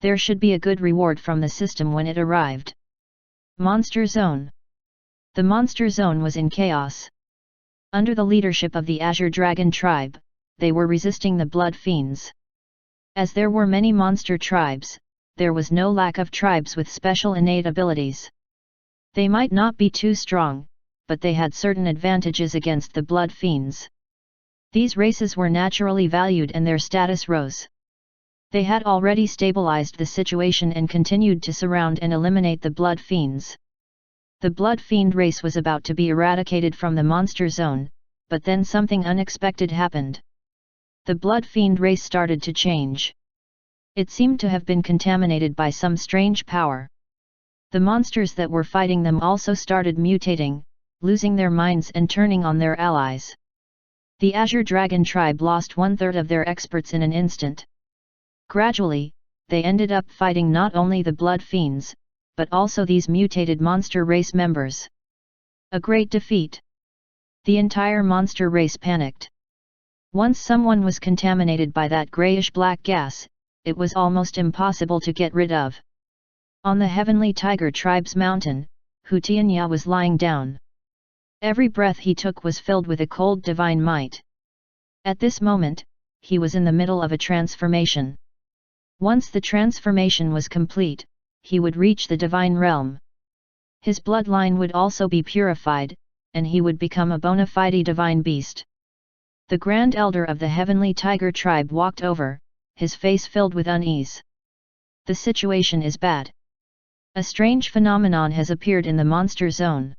Speaker 1: There should be a good reward from the system when it arrived. Monster Zone. The Monster Zone was in chaos. Under the leadership of the Azure Dragon tribe, they were resisting the Blood Fiends. As there were many monster tribes, there was no lack of tribes with special innate abilities. They might not be too strong, but they had certain advantages against the Blood Fiends. These races were naturally valued and their status rose. They had already stabilized the situation and continued to surround and eliminate the Blood Fiends. The Blood Fiend race was about to be eradicated from the Monster Zone, but then something unexpected happened. The blood fiend race started to change. It seemed to have been contaminated by some strange power. The monsters that were fighting them also started mutating, losing their minds and turning on their allies. The Azure Dragon tribe lost 1/3 of their experts in an instant. Gradually, they ended up fighting not only the blood fiends, but also these mutated monster race members. A great defeat. The entire monster race panicked. Once someone was contaminated by that grayish-black gas, it was almost impossible to get rid of. On the Heavenly Tiger Tribe's mountain, Hu Tianya was lying down. Every breath he took was filled with a cold divine might. At this moment, he was in the middle of a transformation. Once the transformation was complete, he would reach the divine realm. His bloodline would also be purified, and he would become a bona fide divine beast. The Grand Elder of the Heavenly Tiger Tribe walked over, his face filled with unease. The situation is bad. A strange phenomenon has appeared in the monster zone.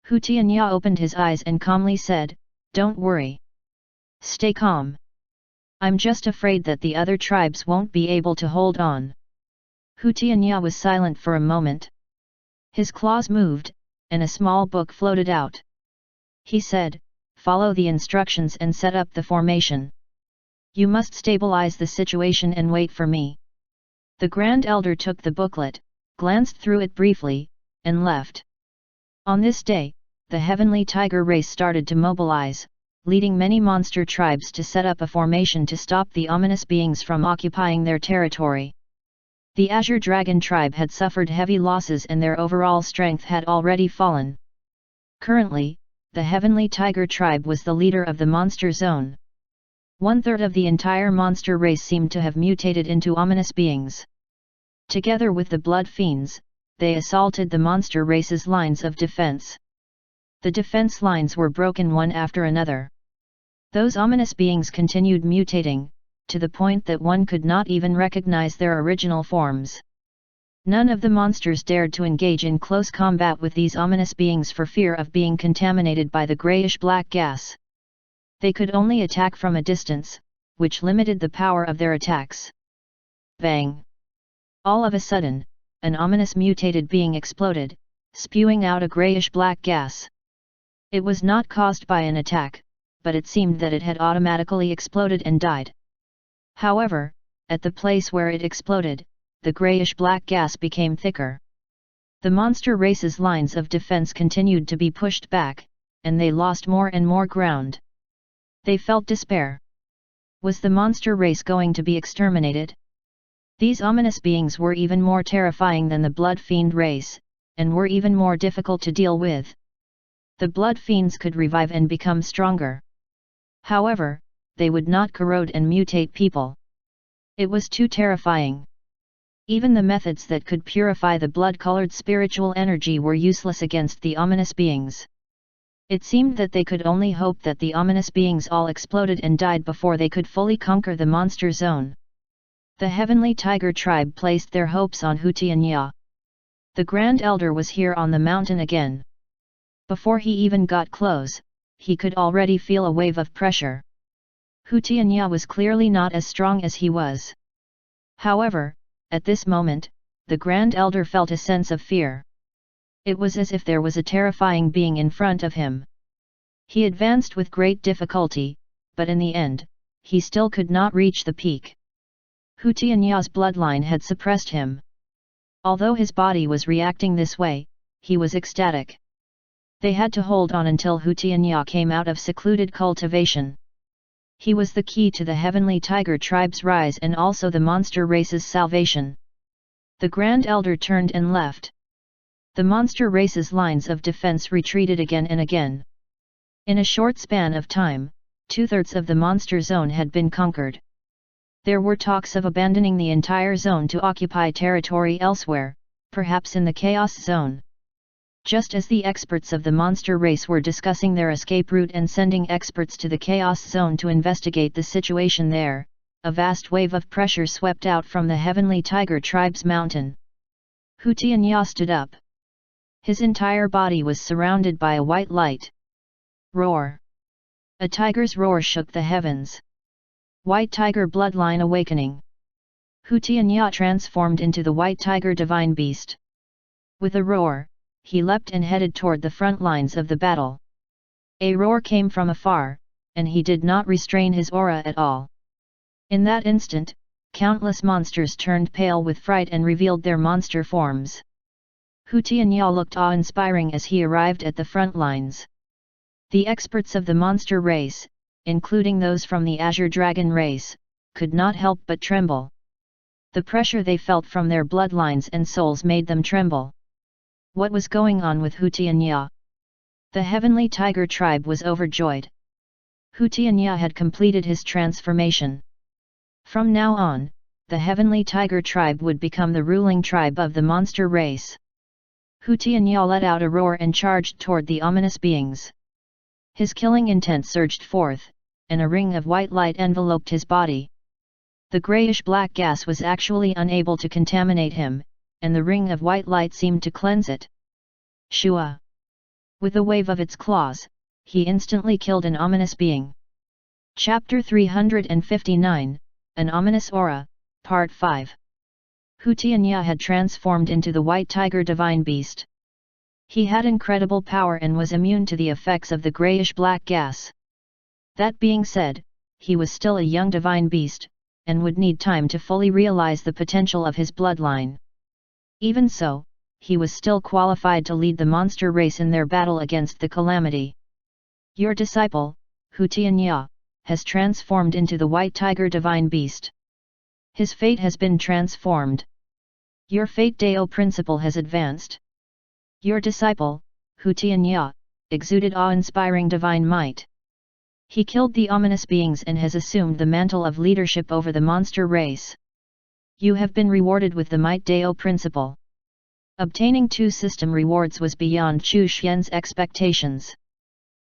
Speaker 1: Hu Tianya opened his eyes and calmly said, "Don't worry. Stay calm. I'm just afraid that the other tribes won't be able to hold on." Hu Tianya was silent for a moment. His claws moved, and a small book floated out. He said, "Follow the instructions and set up the formation. You must stabilize the situation and wait for me." The Grand Elder took the booklet, glanced through it briefly, and left. On this day, the Heavenly Tiger race started to mobilize, leading many monster tribes to set up a formation to stop the ominous beings from occupying their territory. The Azure Dragon tribe had suffered heavy losses and their overall strength had already fallen. Currently, the Heavenly Tiger tribe was the leader of the monster zone. 1/3 of the entire monster race seemed to have mutated into ominous beings. Together with the blood fiends, they assaulted the monster race's lines of defense. The defense lines were broken one after another. Those ominous beings continued mutating, to the point that one could not even recognize their original forms. None of the monsters dared to engage in close combat with these ominous beings for fear of being contaminated by the grayish-black gas. They could only attack from a distance, which limited the power of their attacks. Bang! All of a sudden, an ominous mutated being exploded, spewing out a grayish-black gas. It was not caused by an attack, but it seemed that it had automatically exploded and died. However, at the place where it exploded, the grayish-black gas became thicker. The monster race's lines of defense continued to be pushed back, and they lost more and more ground. They felt despair. Was the monster race going to be exterminated? These ominous beings were even more terrifying than the blood fiend race, and were even more difficult to deal with. The blood fiends could revive and become stronger. However, they would not corrode and mutate people. It was too terrifying. Even the methods that could purify the blood-colored spiritual energy were useless against the ominous beings. It seemed that they could only hope that the ominous beings all exploded and died before they could fully conquer the monster zone. The Heavenly Tiger tribe placed their hopes on Hu Tianya. The Grand Elder was here on the mountain again. Before he even got close, he could already feel a wave of pressure. Hu Tianya was clearly not as strong as he was. However, at this moment, the Grand Elder felt a sense of fear. It was as if there was a terrifying being in front of him. He advanced with great difficulty, but in the end, he still could not reach the peak. Hu Tianya's bloodline had suppressed him. Although his body was reacting this way, he was ecstatic. They had to hold on until Hu Tianya came out of secluded cultivation. He was the key to the Heavenly Tiger tribe's rise and also the monster race's salvation. The Grand Elder turned and left. The monster race's lines of defense retreated again and again. In a short span of time, 2/3 of the monster zone had been conquered. There were talks of abandoning the entire zone to occupy territory elsewhere, perhaps in the Chaos Zone. Just as the experts of the monster race were discussing their escape route and sending experts to the Chaos Zone to investigate the situation there, a vast wave of pressure swept out from the Heavenly Tiger tribe's mountain. Hu Tianya stood up. His entire body was surrounded by a white light. Roar! A tiger's roar shook the heavens. White Tiger Bloodline Awakening. Hu Tianya transformed into the White Tiger Divine Beast. With a roar, he leapt and headed toward the front lines of the battle. A roar came from afar, and he did not restrain his aura at all. In that instant, countless monsters turned pale with fright and revealed their monster forms. Hu Tianya looked awe-inspiring as he arrived at the front lines. The experts of the monster race, including those from the Azure Dragon race, could not help but tremble. The pressure they felt from their bloodlines and souls made them tremble. What was going on with Hu Tianya? The Heavenly Tiger tribe was overjoyed. Hu Tianya had completed his transformation. From now on, the Heavenly Tiger tribe would become the ruling tribe of the monster race. Hu Tianya let out a roar and charged toward the ominous beings. His killing intent surged forth, and a ring of white light enveloped his body. The grayish-black gas was actually unable to contaminate him, and the ring of white light seemed to cleanse it. Shua! With a wave of its claws, he instantly killed an ominous being. Chapter 359, An Ominous Aura, Part 5. Hu Tianya had transformed into the White Tiger Divine Beast. He had incredible power and was immune to the effects of the grayish-black gas. That being said, he was still a young divine beast, and would need time to fully realize the potential of his bloodline. Even so, he was still qualified to lead the monster race in their battle against the calamity. Your disciple, Hu Tianya, has transformed into the White Tiger Divine Beast. His fate has been transformed. Your fate Dao principle has advanced. Your disciple, Hu Tianya, exuded awe-inspiring divine might. He killed the ominous beings and has assumed the mantle of leadership over the monster race. You have been rewarded with the Might Dao principle. Obtaining 2 system rewards was beyond Chu Xian's expectations.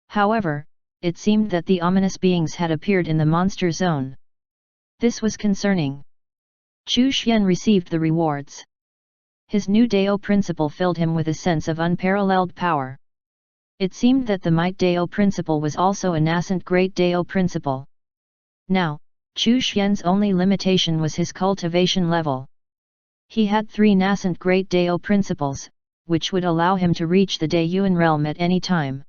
Speaker 1: However, it seemed that the ominous beings had appeared in the monster zone. This was concerning. Chu Xian received the rewards. His new Dao principle filled him with a sense of unparalleled power. It seemed that the Might Dao principle was also a nascent Great Dao principle. Now, Chu Xian's only limitation was his cultivation level. He had 3 nascent Great Dao principles, which would allow him to reach the Daiyuan realm at any time.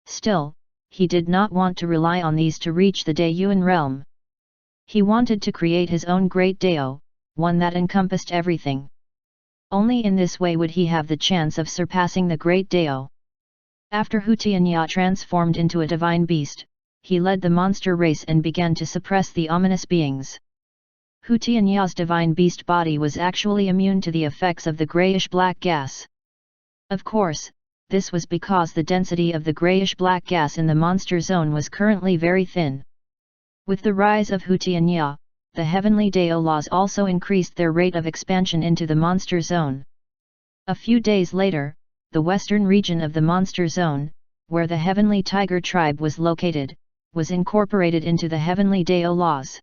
Speaker 1: Still, he did not want to rely on these to reach the Daiyuan realm. He wanted to create his own Great Dao, one that encompassed everything. Only in this way would he have the chance of surpassing the Great Dao. After Hu Tianya transformed into a divine beast, he led the monster race and began to suppress the ominous beings. Hu Tianya's divine beast body was actually immune to the effects of the grayish-black gas. Of course, this was because the density of the grayish-black gas in the monster zone was currently very thin. With the rise of Hu Tianya, the heavenly Dao laws also increased their rate of expansion into the monster zone. A few days later, the western region of the monster zone, where the heavenly tiger tribe was located, was incorporated into the heavenly Dao laws.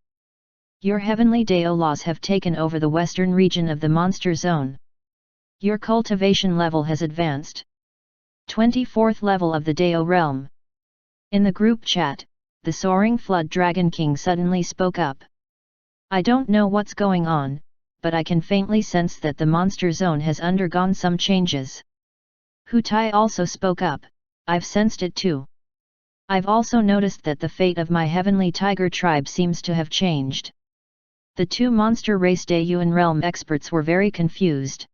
Speaker 1: Your heavenly Dao laws have taken over the western region of the monster zone. Your cultivation level has advanced. 24th level of the Dao realm. In the group chat, the soaring flood dragon king suddenly spoke up. I don't know what's going on, but I can faintly sense that the monster zone has undergone some changes. Hu Tai also spoke up, I've sensed it too. I've also noticed that the fate of my heavenly tiger tribe seems to have changed. The 2 monster race Daiyuan realm experts were very confused.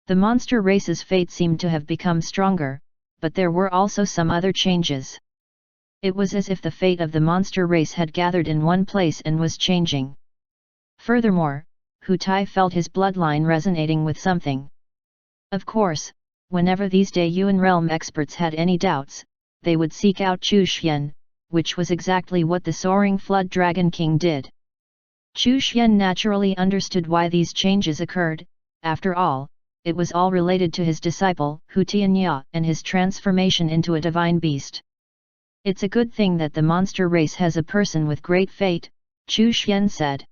Speaker 1: The monster race's fate seemed to have become stronger, but there were also some other changes. It was as if the fate of the monster race had gathered in one place and was changing. Furthermore, Hu Tai felt his bloodline resonating with something. Of course, whenever these Daiyuan realm experts had any doubts, they would seek out Chu Xian, which was exactly what the soaring flood dragon king did. Chu Xian naturally understood why these changes occurred. After all, it was all related to his disciple Hu Tianya and his transformation into a divine beast. It's a good thing that the monster race has a person with great fate, Chu Xian said.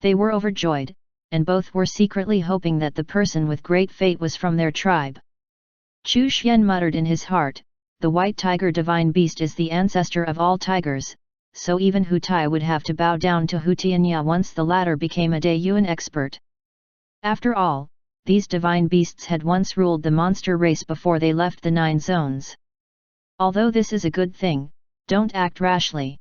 Speaker 1: They were overjoyed, and both were secretly hoping that the person with great fate was from their tribe. Chu Xian muttered in his heart, the white tiger divine beast is the ancestor of all tigers, so even Hu Tai would have to bow down to Hu Tianya once the latter became a Daiyuan expert. After all, these divine beasts had once ruled the monster race before they left the 9 zones. Although this is a good thing, don't act rashly.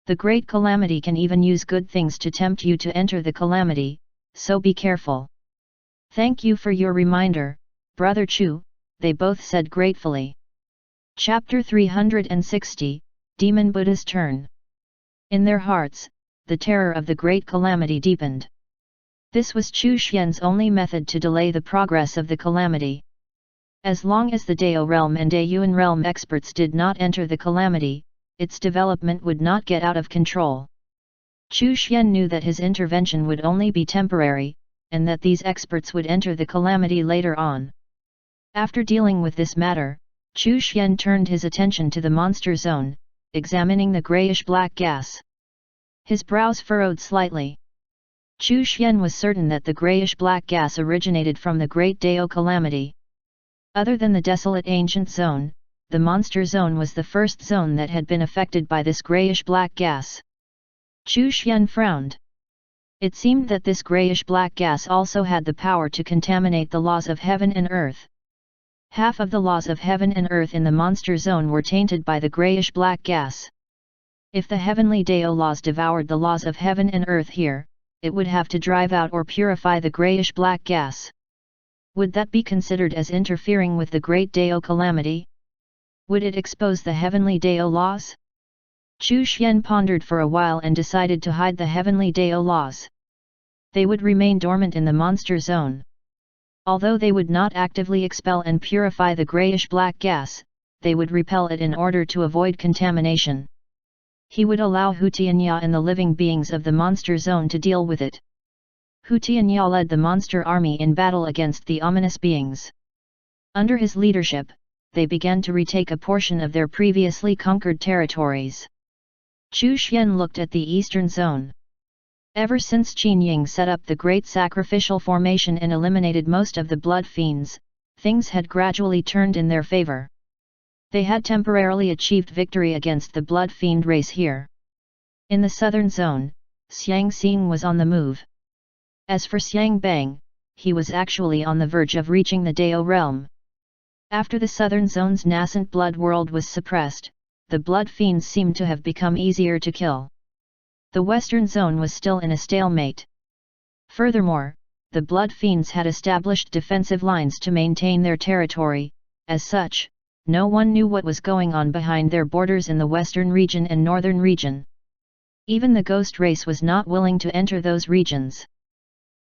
Speaker 1: The great calamity can even use good things to tempt you to enter the calamity, so be careful. Thank you for your reminder, Brother Chu, they both said gratefully. Chapter 360, Demon Buddha's Turn. In their hearts, the terror of the great calamity deepened. This was Chu Xian's only method to delay the progress of the calamity. As long as the Dao realm and Daiyuan realm experts did not enter the calamity, its development would not get out of control. Chu Xian knew that his intervention would only be temporary, and that these experts would enter the calamity later on. After dealing with this matter, Chu Xian turned his attention to the monster zone, examining the grayish-black gas. His brows furrowed slightly. Chu Xian was certain that the grayish-black gas originated from the Great Dao Calamity. Other than the desolate ancient zone, the monster zone was the first zone that had been affected by this grayish-black gas. Chu Xian frowned. It seemed that this grayish-black gas also had the power to contaminate the laws of heaven and earth. Half of the laws of heaven and earth in the monster zone were tainted by the grayish-black gas. If the heavenly Dao laws devoured the laws of heaven and earth here, it would have to drive out or purify the grayish-black gas. Would that be considered as interfering with the Great Dao Calamity? Would it expose the heavenly Dao laws? Chu Xian pondered for a while and decided to hide the heavenly Dao laws. They would remain dormant in the monster zone. Although they would not actively expel and purify the grayish-black gas, they would repel it in order to avoid contamination. He would allow Hu Tianya and the living beings of the monster zone to deal with it. Hu Tianya led the monster army in battle against the ominous beings. Under his leadership, they began to retake a portion of their previously conquered territories. Chu Xian looked at the eastern zone. Ever since Qin Ying set up the great sacrificial formation and eliminated most of the blood fiends, things had gradually turned in their favor. They had temporarily achieved victory against the blood fiend race here. In the southern zone, Xiang Xing was on the move. As for Xiang Bang, he was actually on the verge of reaching the Dao realm. After the southern zone's nascent blood world was suppressed, the blood fiends seemed to have become easier to kill. The western zone was still in a stalemate. Furthermore, the blood fiends had established defensive lines to maintain their territory. As such, no one knew what was going on behind their borders in the western region and northern region. Even the ghost race was not willing to enter those regions.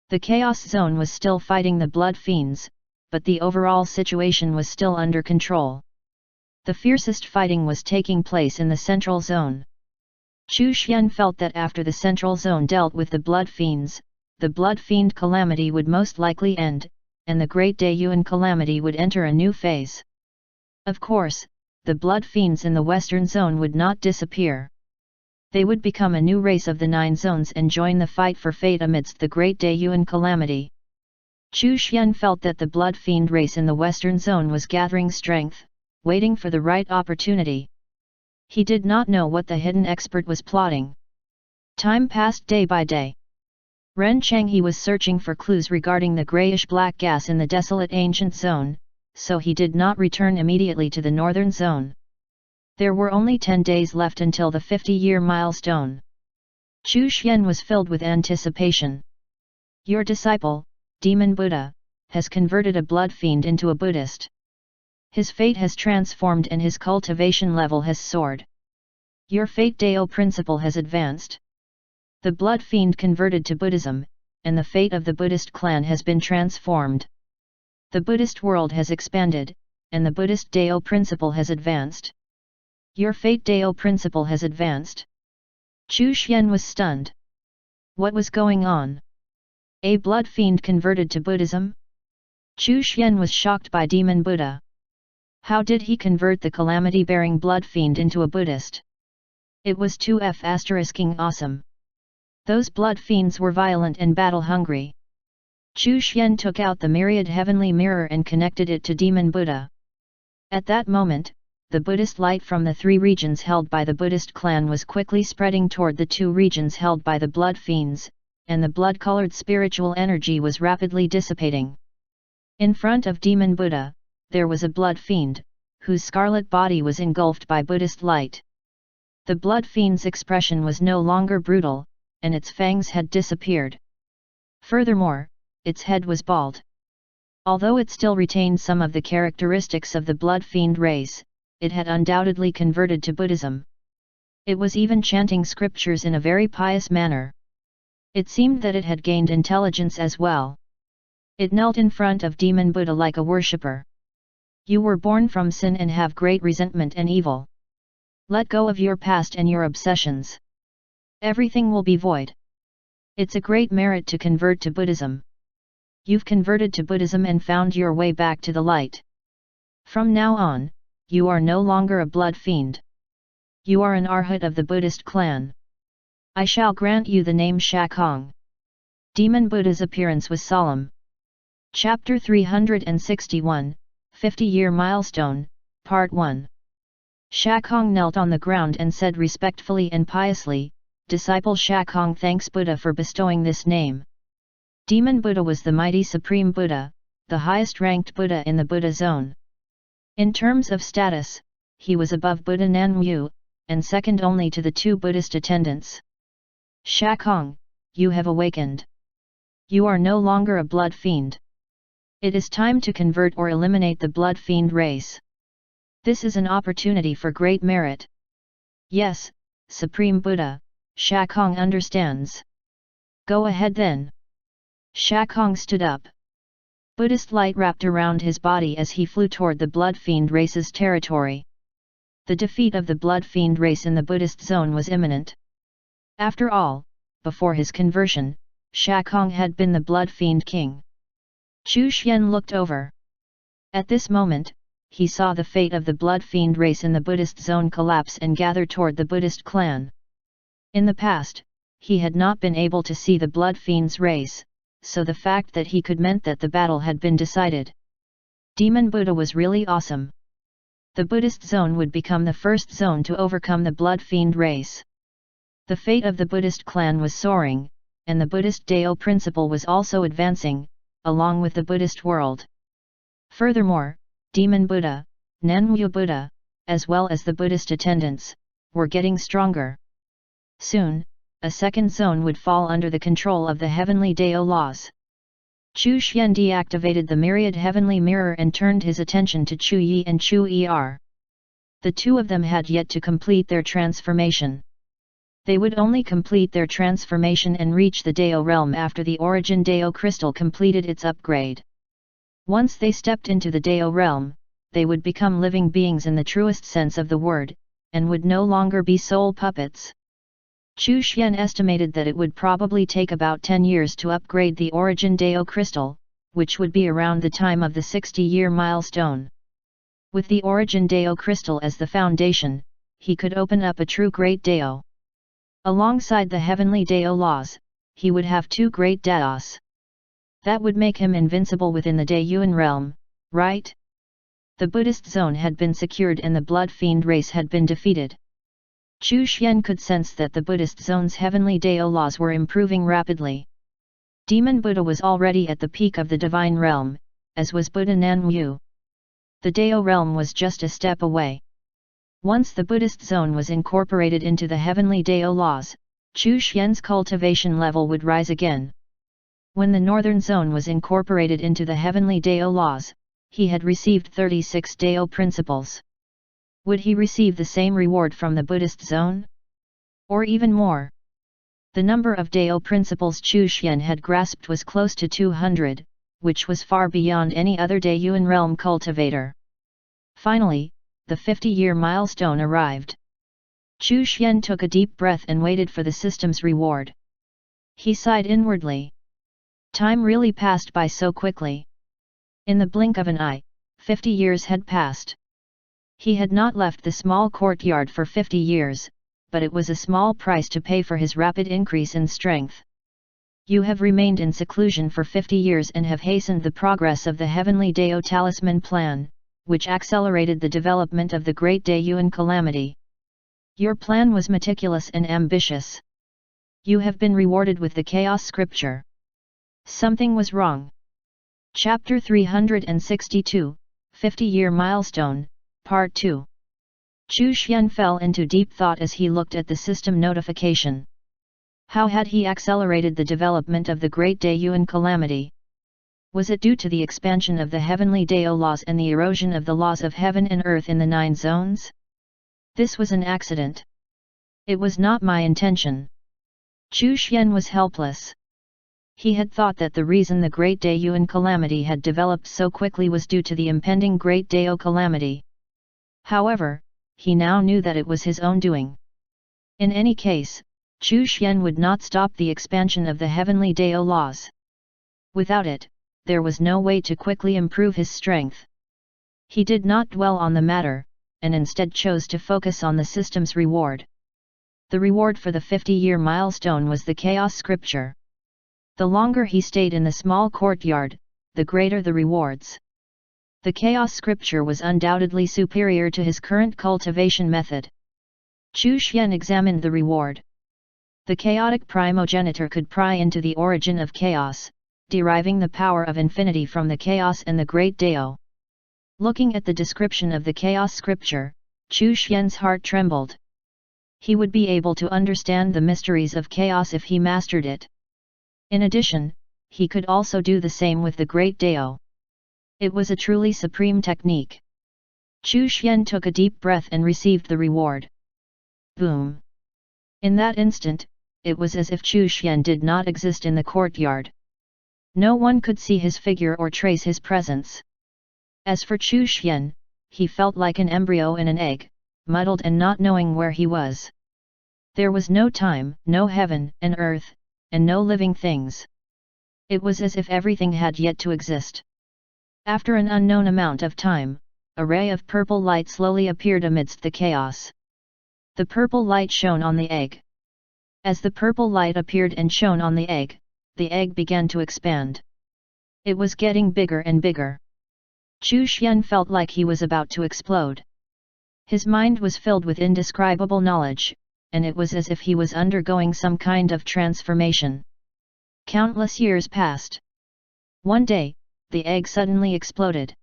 Speaker 1: The chaos zone was still fighting the blood fiends, but the overall situation was still under control. The fiercest fighting was taking place in the central zone. Chu Xian felt that after the central zone dealt with the blood fiends, the blood fiend calamity would most likely end, and the Great Daiyuan calamity would enter a new phase. Of course, the blood fiends in the western zone would not disappear. They would become a new race of the 9 zones and join the fight for fate amidst the Great Daiyuan calamity. Chu Xian felt that the blood fiend race in the western zone was gathering strength, waiting for the right opportunity. He did not know what the hidden expert was plotting. Time passed day by day. Ren Changhe was searching for clues regarding the grayish-black gas in the desolate ancient zone, so he did not return immediately to the northern zone. There were only 10 days left until the 50-year milestone. Chu Xian was filled with anticipation. Your disciple, Demon Buddha, has converted a blood fiend into a Buddhist. His fate has transformed and his cultivation level has soared. Your Fate Dao principle has advanced. The blood fiend converted to Buddhism, and the fate of the Buddhist clan has been transformed. The Buddhist world has expanded, and the Buddhist Dao principle has advanced. Your Fate Dao principle has advanced. Chu Xian was stunned. What was going on? A blood fiend converted to Buddhism? Chu Xian was shocked by Demon Buddha. How did he convert the calamity-bearing blood fiend into a Buddhist? It was too awesome. Those blood fiends were violent and battle-hungry. Chu Xian took out the myriad heavenly mirror and connected it to Demon Buddha. At that moment, the Buddhist light from the 3 regions held by the Buddhist clan was quickly spreading toward the 2 regions held by the blood fiends, and the blood-colored spiritual energy was rapidly dissipating. In front of Demon Buddha, there was a blood fiend, whose scarlet body was engulfed by Buddhist light. The blood fiend's expression was no longer brutal, and its fangs had disappeared. Furthermore, its head was bald. Although it still retained some of the characteristics of the blood fiend race, it had undoubtedly converted to Buddhism. It was even chanting scriptures in a very pious manner. It seemed that it had gained intelligence as well. It knelt in front of Demon Buddha like a worshipper. You were born from sin and have great resentment and evil. Let go of your past and your obsessions. Everything will be void. It's a great merit to convert to Buddhism. You've converted to Buddhism and found your way back to the light. From now on, you are no longer a blood fiend. You are an arhat of the Buddhist clan. I shall grant you the name Shakong. Demon Buddha's appearance was solemn. Chapter 361, 50-Year Milestone, Part 1. Shakong knelt on the ground and said respectfully and piously, Disciple Shakong thanks Buddha for bestowing this name. Demon Buddha was the mighty Supreme Buddha, the highest-ranked Buddha in the Buddha zone. In terms of status, he was above Buddha Nanmu, and second only to the 2 Buddhist attendants. Shakong, you have awakened. You are no longer a blood fiend. It is time to convert or eliminate the blood fiend race. This is an opportunity for great merit. Yes, Supreme Buddha, Shakong understands. Go ahead then. Shakong stood up. Buddhist light wrapped around his body as he flew toward the blood fiend race's territory. The defeat of the blood fiend race in the Buddhist zone was imminent. After all, before his conversion, Shakong had been the blood fiend king. Chu Xian looked over. At this moment, he saw the fate of the blood fiend race in the Buddhist zone collapse and gather toward the Buddhist clan. In the past, he had not been able to see the blood fiend's race, so the fact that he could meant that the battle had been decided. Demon Buddha was really awesome. The Buddhist zone would become the first zone to overcome the blood fiend race. The fate of the Buddhist clan was soaring, and the Buddhist Dao principle was also advancing, along with the Buddhist world. Furthermore, Demon Buddha, Nanmu Buddha, as well as the Buddhist attendants, were getting stronger. Soon, a second zone would fall under the control of the heavenly Dao laws. Chu Xian deactivated the myriad heavenly mirror and turned his attention to Chu Yi and Chu Er. The 2 of them had yet to complete their transformation. They would only complete their transformation and reach the Dao realm after the Origin Dao crystal completed its upgrade. Once they stepped into the Dao realm, they would become living beings in the truest sense of the word, and would no longer be soul puppets. Chu Xian estimated that it would probably take about 10 years to upgrade the Origin Dao crystal, which would be around the time of the 60-year milestone. With the Origin Dao crystal as the foundation, he could open up a true great Dao. Alongside the heavenly Dao laws, he would have 2 great Daos. That would make him invincible within the Daoyuan realm, right? The Buddhist zone had been secured and the blood fiend race had been defeated. Chu Xian could sense that the Buddhist zone's heavenly Dao laws were improving rapidly. Demon Buddha was already at the peak of the divine realm, as was Buddha Nanmu. The Dao realm was just a step away. Once the Buddhist zone was incorporated into the heavenly Dao laws, Chu Xian's cultivation level would rise again. When the northern zone was incorporated into the heavenly Dao laws, he had received 36 Dao principles. Would he receive the same reward from the Buddhist zone? Or even more? The number of Dao principles Chu Xian had grasped was close to 200, which was far beyond any other Daoyuan realm cultivator. Finally, the 50-year milestone arrived. Chu Xian took a deep breath and waited for the system's reward. He sighed inwardly. Time really passed by so quickly. In the blink of an eye, 50 years had passed. He had not left the small courtyard for 50 years, but it was a small price to pay for his rapid increase in strength. You have remained in seclusion for 50 years and have hastened the progress of the heavenly Dao talisman plan, which accelerated the development of the Great Daeyuan calamity. Your plan was meticulous and ambitious. You have been rewarded with the Chaos Scripture. Something was wrong. Chapter 362, 50-Year Milestone, Part 2. Chu Xian fell into deep thought as he looked at the system notification. How had he accelerated the development of the Great Daeyuan calamity? Was it due to the expansion of the heavenly Dao laws and the erosion of the laws of heaven and earth in the 9 zones? This was an accident. It was not my intention. Chu Xian was helpless. He had thought that the reason the Great Daeyuan calamity had developed so quickly was due to the impending Great Dao calamity. However, he now knew that it was his own doing. In any case, Chu Xian would not stop the expansion of the heavenly Dao laws. Without it, there was no way to quickly improve his strength. He did not dwell on the matter, and instead chose to focus on the system's reward. The reward for the 50-year milestone was the Chaos Scripture. The longer he stayed in the small courtyard, the greater the rewards. The Chaos Scripture was undoubtedly superior to his current cultivation method. Chu Xian examined the reward. The chaotic primogenitor could pry into the origin of chaos, deriving the power of infinity from the chaos and the Great Dao. Looking at the description of the Chaos Scripture, Chu Xian's heart trembled. He would be able to understand the mysteries of chaos if he mastered it. In addition, he could also do the same with the Great Dao. It was a truly supreme technique. Chu Xian took a deep breath and received the reward. Boom! In that instant, it was as if Chu Xian did not exist in the courtyard. No one could see his figure or trace his presence. As for Chu Xian, he felt like an embryo in an egg, muddled and not knowing where he was. There was no time, no heaven and earth, and no living things. It was as if everything had yet to exist. After an unknown amount of time, a ray of purple light slowly appeared amidst the chaos. The purple light shone on the egg. As the purple light appeared and shone on the egg began to expand. It was getting bigger and bigger. Chu Xian felt like he was about to explode. His mind was filled with indescribable knowledge, and it was as if he was undergoing some kind of transformation. Countless years passed. One day, the egg suddenly exploded.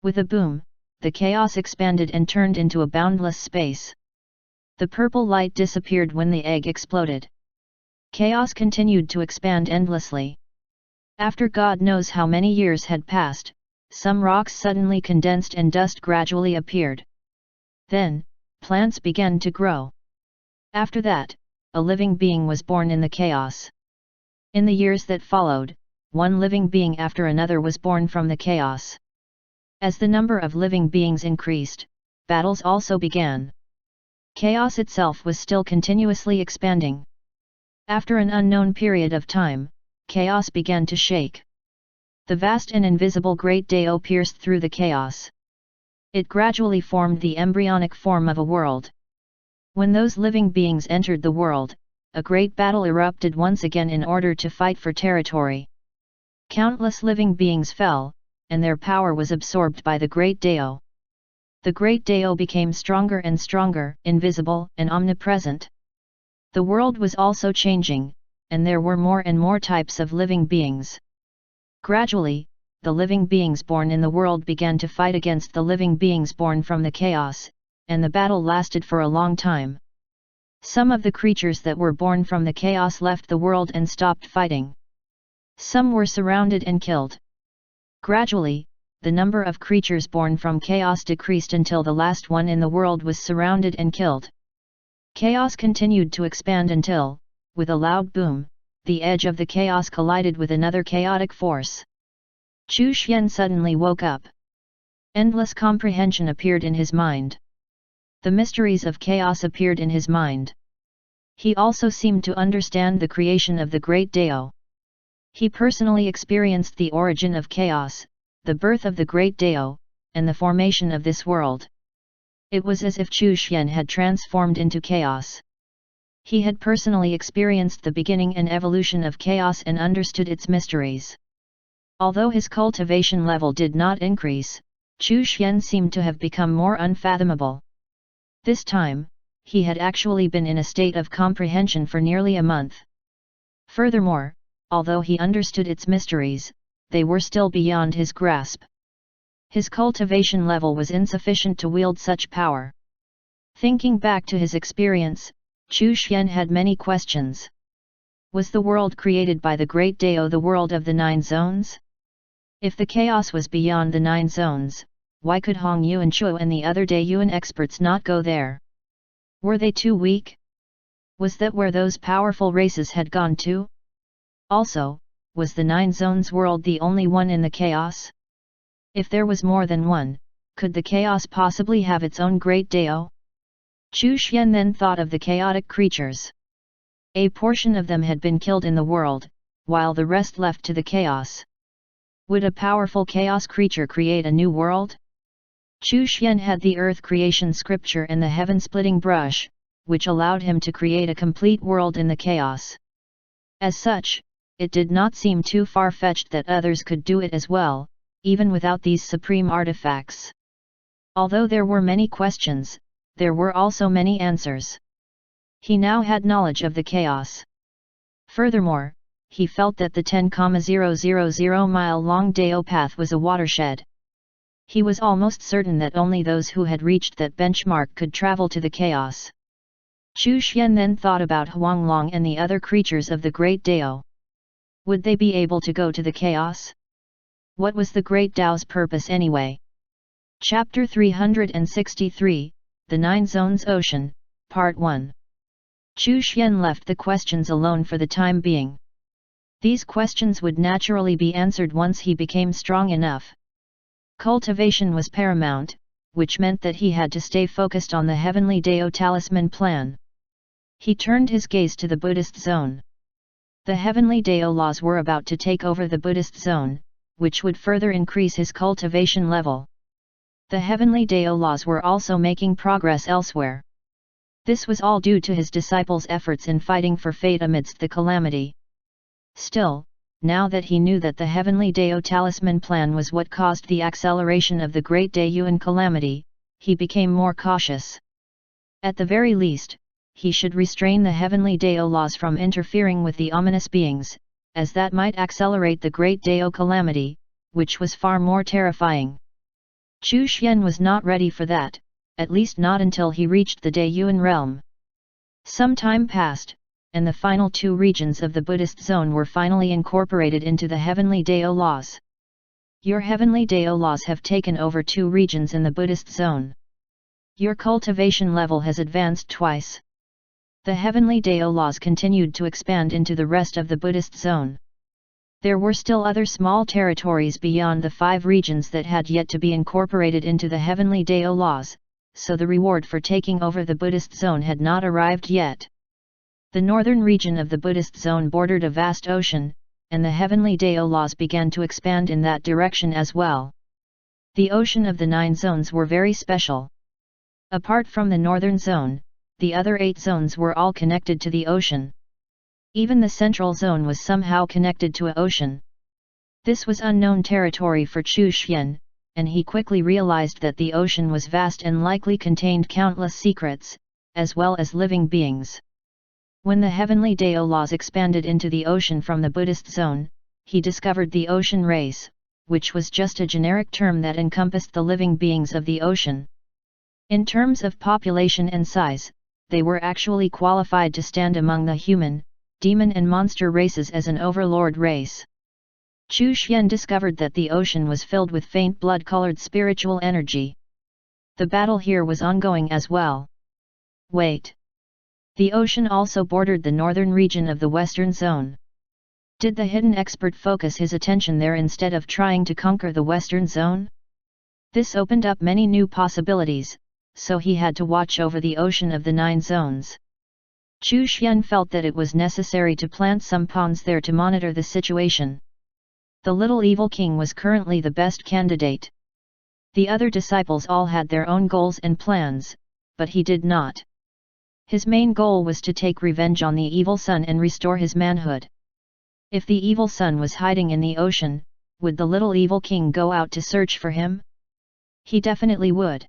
Speaker 1: With a boom, the chaos expanded and turned into a boundless space. The purple light disappeared when the egg exploded. Chaos continued to expand endlessly. After God knows how many years had passed, some rocks suddenly condensed and dust gradually appeared. Then, plants began to grow. After that, a living being was born in the chaos. In the years that followed, one living being after another was born from the chaos. As the number of living beings increased, battles also began. Chaos itself was still continuously expanding. After an unknown period of time, chaos began to shake. The vast and invisible Great Dao pierced through the chaos. It gradually formed the embryonic form of a world. When those living beings entered the world, a great battle erupted once again in order to fight for territory. Countless living beings fell, and their power was absorbed by the Great Dao. The Great Dao became stronger and stronger, invisible and omnipresent. The world was also changing, and there were more and more types of living beings. Gradually, the living beings born in the world began to fight against the living beings born from the chaos, and the battle lasted for a long time. Some of the creatures that were born from the chaos left the world and stopped fighting. Some were surrounded and killed. Gradually, the number of creatures born from chaos decreased until the last one in the world was surrounded and killed. Chaos continued to expand until, with a loud boom, the edge of the chaos collided with another chaotic force. Chu Xian suddenly woke up. Endless comprehension appeared in his mind. The mysteries of chaos appeared in his mind. He also seemed to understand the creation of the Great Dao. He personally experienced the origin of chaos, the birth of the Great Dao, and the formation of this world. It was as if Chu Xian had transformed into chaos. He had personally experienced the beginning and evolution of chaos and understood its mysteries. Although his cultivation level did not increase, Chu Xian seemed to have become more unfathomable. This time, he had actually been in a state of comprehension for nearly a month. Furthermore, although he understood its mysteries, they were still beyond his grasp. His cultivation level was insufficient to wield such power. Thinking back to his experience, Chu Xian had many questions. Was the world created by the Great Dao the world of the 9 zones? If the chaos was beyond the 9 zones, why could Hong Yuan Chuo and the other Daiyuan experts not go there? Were they too weak? Was that where those powerful races had gone to? Also, was the 9 zones world the only one in the chaos? If there was more than one, could the chaos possibly have its own Great Dao? Chu Xian then thought of the chaotic creatures. A portion of them had been killed in the world, while the rest left to the chaos. Would a powerful chaos creature create a new world? Chu Xian had the earth creation scripture and the heaven-splitting brush, which allowed him to create a complete world in the chaos. As such, it did not seem too far-fetched that others could do it as well, even without these supreme artifacts. Although there were many questions, there were also many answers. He now had knowledge of the chaos. Furthermore, he felt that the 10,000-mile-long Dao path was a watershed. He was almost certain that only those who had reached that benchmark could travel to the chaos. Chu Xian then thought about Huanglong and the other creatures of the Great Dao. Would they be able to go to the chaos? What was the Great Dao's purpose anyway? Chapter 363, The 9 Zones Ocean, Part 1. Chu Xian left the questions alone for the time being. These questions would naturally be answered once he became strong enough. Cultivation was paramount, which meant that he had to stay focused on the Heavenly Dao Talisman plan. He turned his gaze to the Buddhist zone. The Heavenly Dao laws were about to take over the Buddhist zone, which would further increase his cultivation level. The Heavenly Dao laws were also making progress elsewhere. This was all due to his disciples' efforts in fighting for fate amidst the calamity. Still, now that he knew that the Heavenly Dao Talisman plan was what caused the acceleration of the Great Daiyuan calamity, he became more cautious. At the very least, he should restrain the Heavenly Dao laws from interfering with the ominous beings, as that might accelerate the Great Dao calamity, which was far more terrifying. Chu Xian was not ready for that, at least not until he reached the Daiyuan realm. Some time passed, and the final 2 regions of the Buddhist zone were finally incorporated into the Heavenly Dao laws. Your Heavenly Dao laws have taken over 2 regions in the Buddhist zone. Your cultivation level has advanced twice. The Heavenly Dao laws continued to expand into the rest of the Buddhist zone. There were still other small territories beyond the 5 regions that had yet to be incorporated into the Heavenly Dao laws, so the reward for taking over the Buddhist zone had not arrived yet. The northern region of the Buddhist zone bordered a vast ocean, and the Heavenly Dao laws began to expand in that direction as well. The ocean of the 9 zones were very special. Apart from the northern zone, the other 8 zones were all connected to the ocean. Even the central zone was somehow connected to an ocean. This was unknown territory for Chu Xian, and he quickly realized that the ocean was vast and likely contained countless secrets, as well as living beings. When the Heavenly Dao laws expanded into the ocean from the Buddhist zone, he discovered the ocean race, which was just a generic term that encompassed the living beings of the ocean. In terms of population and size, they were actually qualified to stand among the human, demon and monster races as an overlord race. Chu Xian discovered that the ocean was filled with faint blood-colored spiritual energy. The battle here was ongoing as well. Wait! The ocean also bordered the northern region of the western zone. Did the hidden expert focus his attention there instead of trying to conquer the western zone? This opened up many new possibilities, so he had to watch over the ocean of the 9 zones. Chu Xian felt that it was necessary to plant some pawns there to monitor the situation. The little evil king was currently the best candidate. The other disciples all had their own goals and plans, but he did not. His main goal was to take revenge on the evil son and restore his manhood. If the evil son was hiding in the ocean, would the little evil king go out to search for him? He definitely would.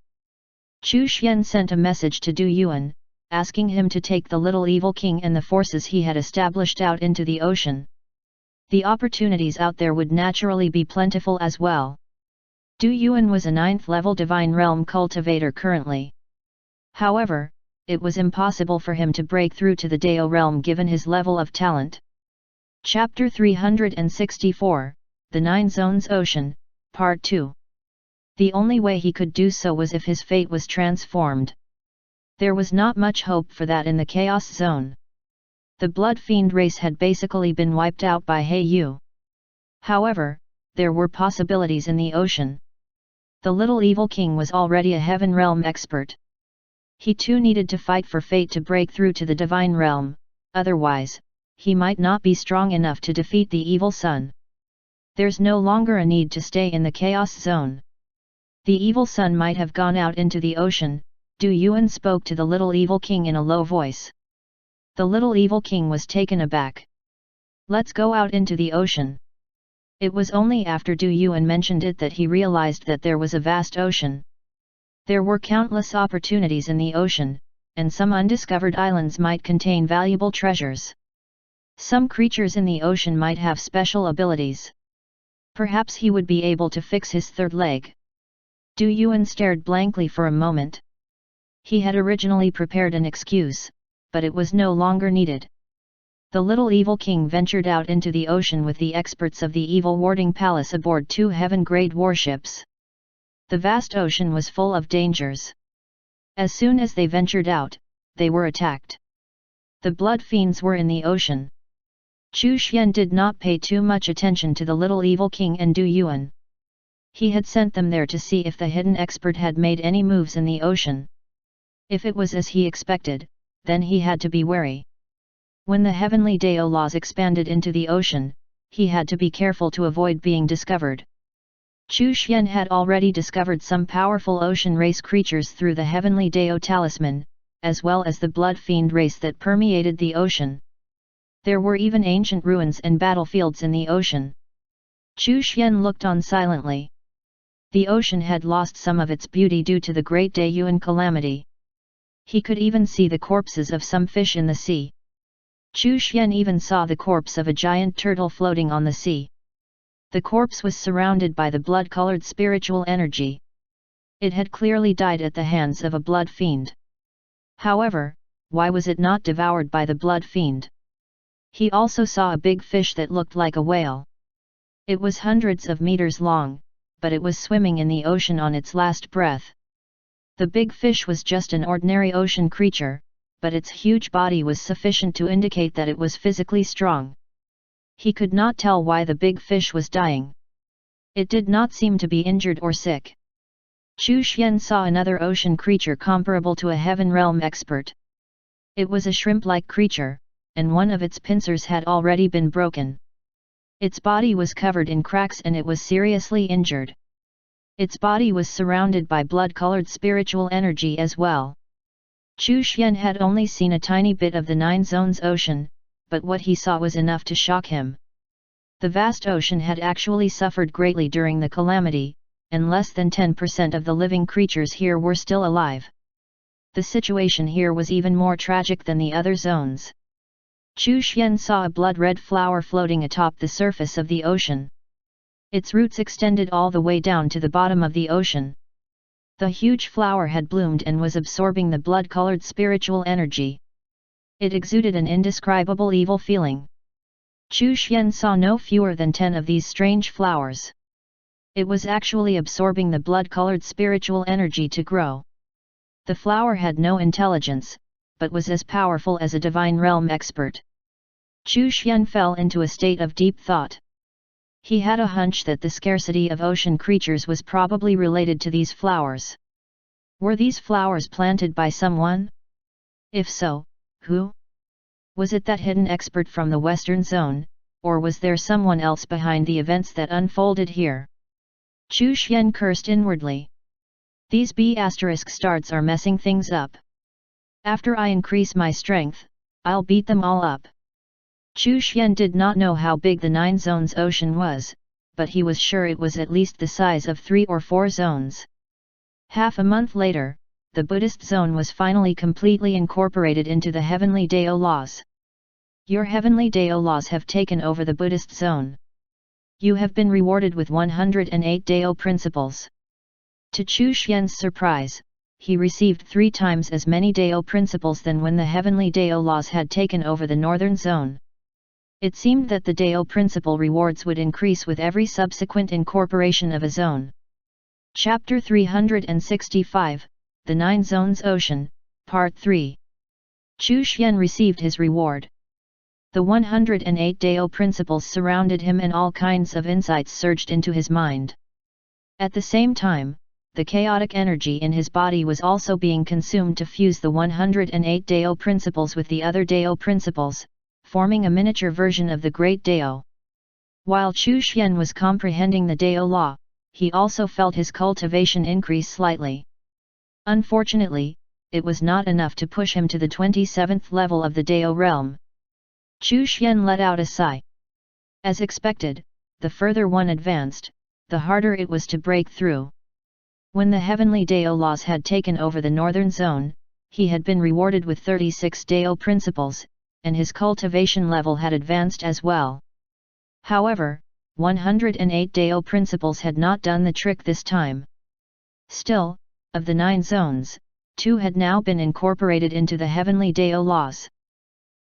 Speaker 1: Chu Xian sent a message to Du Yuan, asking him to take the little evil king and the forces he had established out into the ocean. The opportunities out there would naturally be plentiful as well. Du Yuan was a 9th level Divine Realm cultivator currently. However, it was impossible for him to break through to the Dao realm given his level of talent. Chapter 364, The Nine Zones Ocean, Part 2. The only way he could do so was if his fate was transformed. There was not much hope for that in the Chaos Zone. The Blood Fiend race had basically been wiped out by He Yu. However, there were possibilities in the ocean. The little evil king was already a Heaven Realm expert. He too needed to fight for fate to break through to the Divine Realm, otherwise, he might not be strong enough to defeat the evil sun. There's no longer a need to stay in the Chaos Zone. The evil sun might have gone out into the ocean. Du Yuan spoke to the little evil king in a low voice. The little evil king was taken aback. Let's go out into the ocean. It was only after Du Yuan mentioned it that he realized that there was a vast ocean. There were countless opportunities in the ocean, and some undiscovered islands might contain valuable treasures. Some creatures in the ocean might have special abilities. Perhaps he would be able to fix his third leg. Du Yuan stared blankly for a moment. He had originally prepared an excuse, but it was no longer needed. The little evil king ventured out into the ocean with the experts of the evil warding palace aboard 2 heaven-grade warships. The vast ocean was full of dangers. As soon as they ventured out, they were attacked. The blood fiends were in the ocean. Chu Xian did not pay too much attention to the little evil king and Du Yuan. He had sent them there to see if the hidden expert had made any moves in the ocean. If it was as he expected, then he had to be wary. When the heavenly Dao laws expanded into the ocean, he had to be careful to avoid being discovered. Chu Xian had already discovered some powerful ocean race creatures through the heavenly Dao talisman, as well as the blood fiend race that permeated the ocean. There were even ancient ruins and battlefields in the ocean. Chu Xian looked on silently. The ocean had lost some of its beauty due to the Great Dayuan calamity. He could even see the corpses of some fish in the sea. Chu Xian even saw the corpse of a giant turtle floating on the sea. The corpse was surrounded by the blood-colored spiritual energy. It had clearly died at the hands of a blood fiend. However, why was it not devoured by the blood fiend? He also saw a big fish that looked like a whale. It was hundreds of meters long, but it was swimming in the ocean on its last breath. The big fish was just an ordinary ocean creature, but its huge body was sufficient to indicate that it was physically strong. He could not tell why the big fish was dying. It did not seem to be injured or sick. Chu Xian saw another ocean creature comparable to a heaven realm expert. It was a shrimp-like creature, and one of its pincers had already been broken. Its body was covered in cracks and it was seriously injured. Its body was surrounded by blood-colored spiritual energy as well. Chu Xian had only seen a tiny bit of the Nine Zones ocean, but what he saw was enough to shock him. The vast ocean had actually suffered greatly during the calamity, and less than 10% of the living creatures here were still alive. The situation here was even more tragic than the other zones. Chu Xian saw a blood-red flower floating atop the surface of the ocean. Its roots extended all the way down to the bottom of the ocean. The huge flower had bloomed and was absorbing the blood-colored spiritual energy. It exuded an indescribable evil feeling. Chu Xian saw no fewer than 10 of these strange flowers. It was actually absorbing the blood-colored spiritual energy to grow. The flower had no intelligence, but was as powerful as a divine realm expert. Chu Xian fell into a state of deep thought. He had a hunch that the scarcity of ocean creatures was probably related to these flowers. Were these flowers planted by someone? If so, who? Was it that hidden expert from the Western Zone, or was there someone else behind the events that unfolded here? Chu Xian cursed inwardly. These B** stars are messing things up. After I increase my strength, I'll beat them all up. Chu Xian did not know how big the Nine Zones ocean was, but he was sure it was at least the size of 3 or 4 zones. Half a month later, the Buddhist zone was finally completely incorporated into the heavenly Dao laws. Your heavenly Dao laws have taken over the Buddhist zone. You have been rewarded with 108 Dao principles. To Chu Xian's surprise, he received 3 times as many Dao principles than when the heavenly Dao laws had taken over the northern zone. It seemed that the Dao principle rewards would increase with every subsequent incorporation of a zone. Chapter 365, The 9 Zones Ocean, Part 3. Chu Xian received his reward. The 108 Dao principles surrounded him and all kinds of insights surged into his mind. At the same time, the chaotic energy in his body was also being consumed to fuse the 108 Dao principles with the other Dao principles, forming a miniature version of the Great Dao. While Chu Xian was comprehending the Dao law, he also felt his cultivation increase slightly. Unfortunately, it was not enough to push him to the 27th level of the Dao realm. Chu Xian let out a sigh. As expected, the further one advanced, the harder it was to break through. When the heavenly Dao laws had taken over the northern zone, he had been rewarded with 36 Dao principles, and his cultivation level had advanced as well. However, 108 Dao principles had not done the trick this time. Still, of the 9 zones, 2 had now been incorporated into the heavenly Dao laws.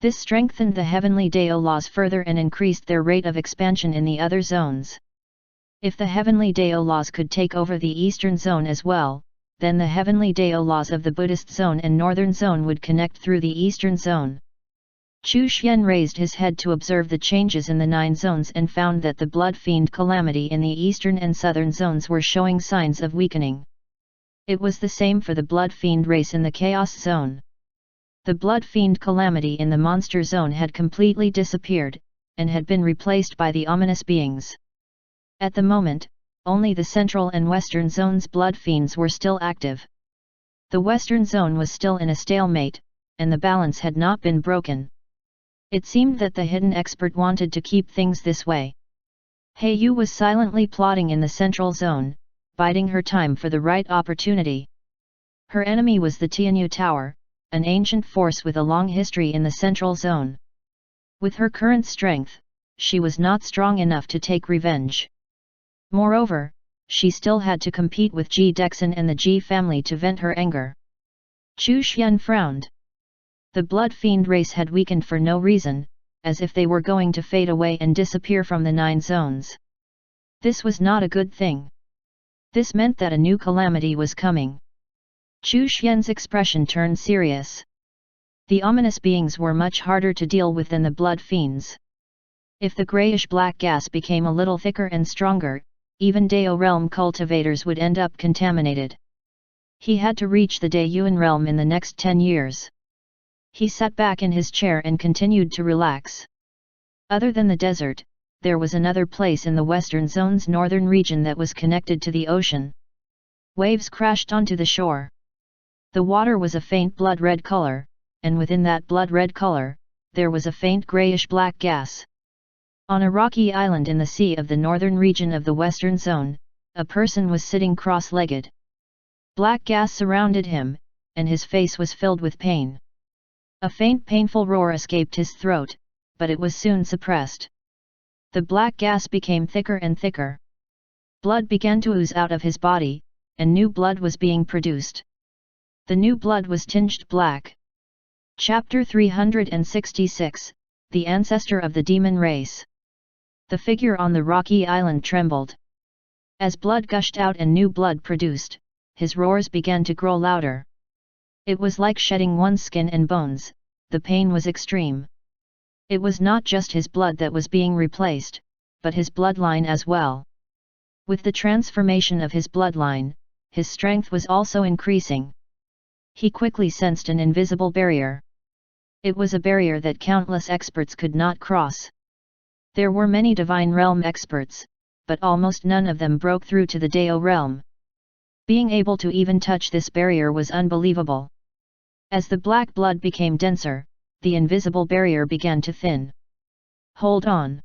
Speaker 1: This strengthened the heavenly Dao laws further and increased their rate of expansion in the other zones. If the heavenly Dao laws could take over the eastern zone as well, then the heavenly Dao laws of the Buddhist zone and northern zone would connect through the eastern zone. Chu Xian raised his head to observe the changes in the 9 zones and found that the blood fiend calamity in the eastern and southern zones were showing signs of weakening. It was the same for the blood fiend race in the chaos zone. The blood fiend calamity in the monster zone had completely disappeared, and had been replaced by the ominous beings. At the moment, only the central and western zones' blood fiends were still active. The western zone was still in a stalemate, and the balance had not been broken. It seemed that the hidden expert wanted to keep things this way. He Yu was silently plotting in the central zone, biding her time for the right opportunity. Her enemy was the Tianyu Tower, an ancient force with a long history in the central zone. With her current strength, she was not strong enough to take revenge. Moreover, she still had to compete with Ji Dexin and the Ji family to vent her anger. Chu Xian frowned. The blood fiend race had weakened for no reason, as if they were going to fade away and disappear from the 9 zones. This was not a good thing. This meant that a new calamity was coming. Chu Xian's expression turned serious. The ominous beings were much harder to deal with than the blood fiends. If the grayish-black gas became a little thicker and stronger, even Dao realm cultivators would end up contaminated. He had to reach the Dayuan realm in the next 10 years. He sat back in his chair and continued to relax. Other than the desert, there was another place in the western zone's northern region that was connected to the ocean. Waves crashed onto the shore. The water was a faint blood-red color, and within that blood-red color, there was a faint grayish-black gas. On a rocky island in the sea of the northern region of the western zone, a person was sitting cross-legged. Black gas surrounded him, and his face was filled with pain. A faint painful roar escaped his throat, but it was soon suppressed. The black gas became thicker and thicker. Blood began to ooze out of his body, and new blood was being produced. The new blood was tinged black. Chapter 366, The Ancestor of the Demon Race. The figure on the rocky island trembled. As blood gushed out and new blood produced, his roars began to grow louder. It was like shedding one's skin and bones, the pain was extreme. It was not just his blood that was being replaced, but his bloodline as well. With the transformation of his bloodline, his strength was also increasing. He quickly sensed an invisible barrier. It was a barrier that countless experts could not cross. There were many divine realm experts, but almost none of them broke through to the Dao realm. Being able to even touch this barrier was unbelievable. As the black blood became denser, the invisible barrier began to thin. Hold on.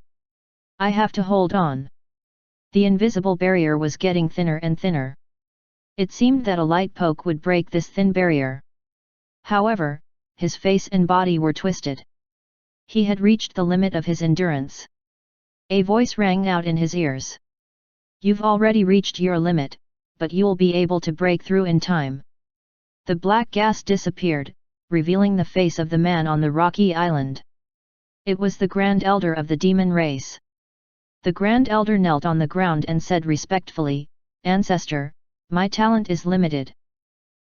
Speaker 1: I have to hold on. The invisible barrier was getting thinner and thinner. It seemed that a light poke would break this thin barrier. However, his face and body were twisted. He had reached the limit of his endurance. A voice rang out in his ears. You've already reached your limit, but you'll be able to break through in time. The black gas disappeared, revealing the face of the man on the rocky island. It was the Grand Elder of the demon race. The Grand Elder knelt on the ground and said respectfully, Ancestor, my talent is limited.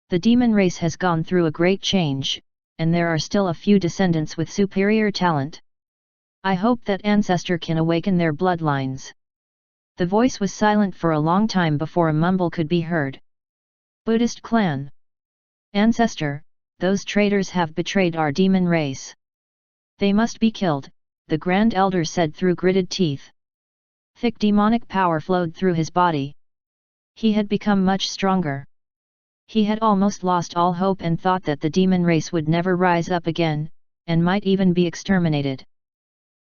Speaker 1: The demon race has gone through a great change, and there are still a few descendants with superior talent. I hope that Ancestor can awaken their bloodlines. The voice was silent for a long time before a mumble could be heard. Buddhist clan. Ancestor, those traitors have betrayed our demon race. They must be killed, the Grand Elder said through gritted teeth. Thick demonic power flowed through his body. He had become much stronger. He had almost lost all hope and thought that the demon race would never rise up again, and might even be exterminated.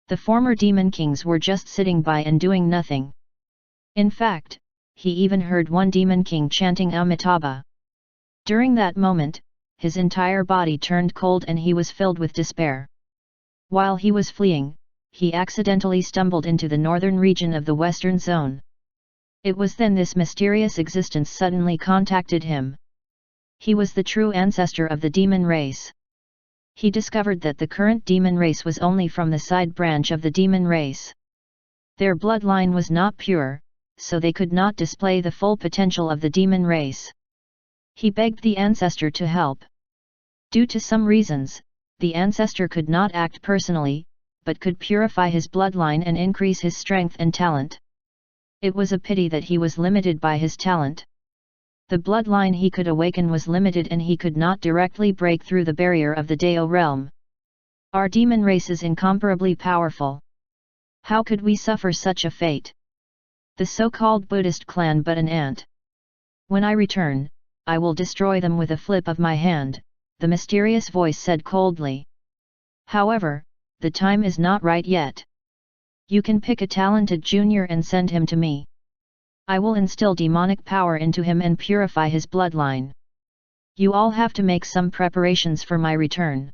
Speaker 1: The former demon kings were just sitting by and doing nothing. In fact, he even heard one demon king chanting Amitabha. During that moment, his entire body turned cold and he was filled with despair. While he was fleeing, he accidentally stumbled into the northern region of the western zone. It was then this mysterious existence suddenly contacted him. He was the true ancestor of the demon race. He discovered that the current demon race was only from the side branch of the demon race. Their bloodline was not pure, so they could not display the full potential of the demon race. He begged the ancestor to help. Due to some reasons, the ancestor could not act personally, but could purify his bloodline and increase his strength and talent. It was a pity that he was limited by his talent. The bloodline he could awaken was limited and he could not directly break through the barrier of the Dao realm. Our demon race is incomparably powerful. How could we suffer such a fate? The so-called Buddhist clan but an ant. When I return, I will destroy them with a flip of my hand, the mysterious voice said coldly. However, the time is not right yet. You can pick a talented junior and send him to me. I will instill demonic power into him and purify his bloodline. You all have to make some preparations for my return.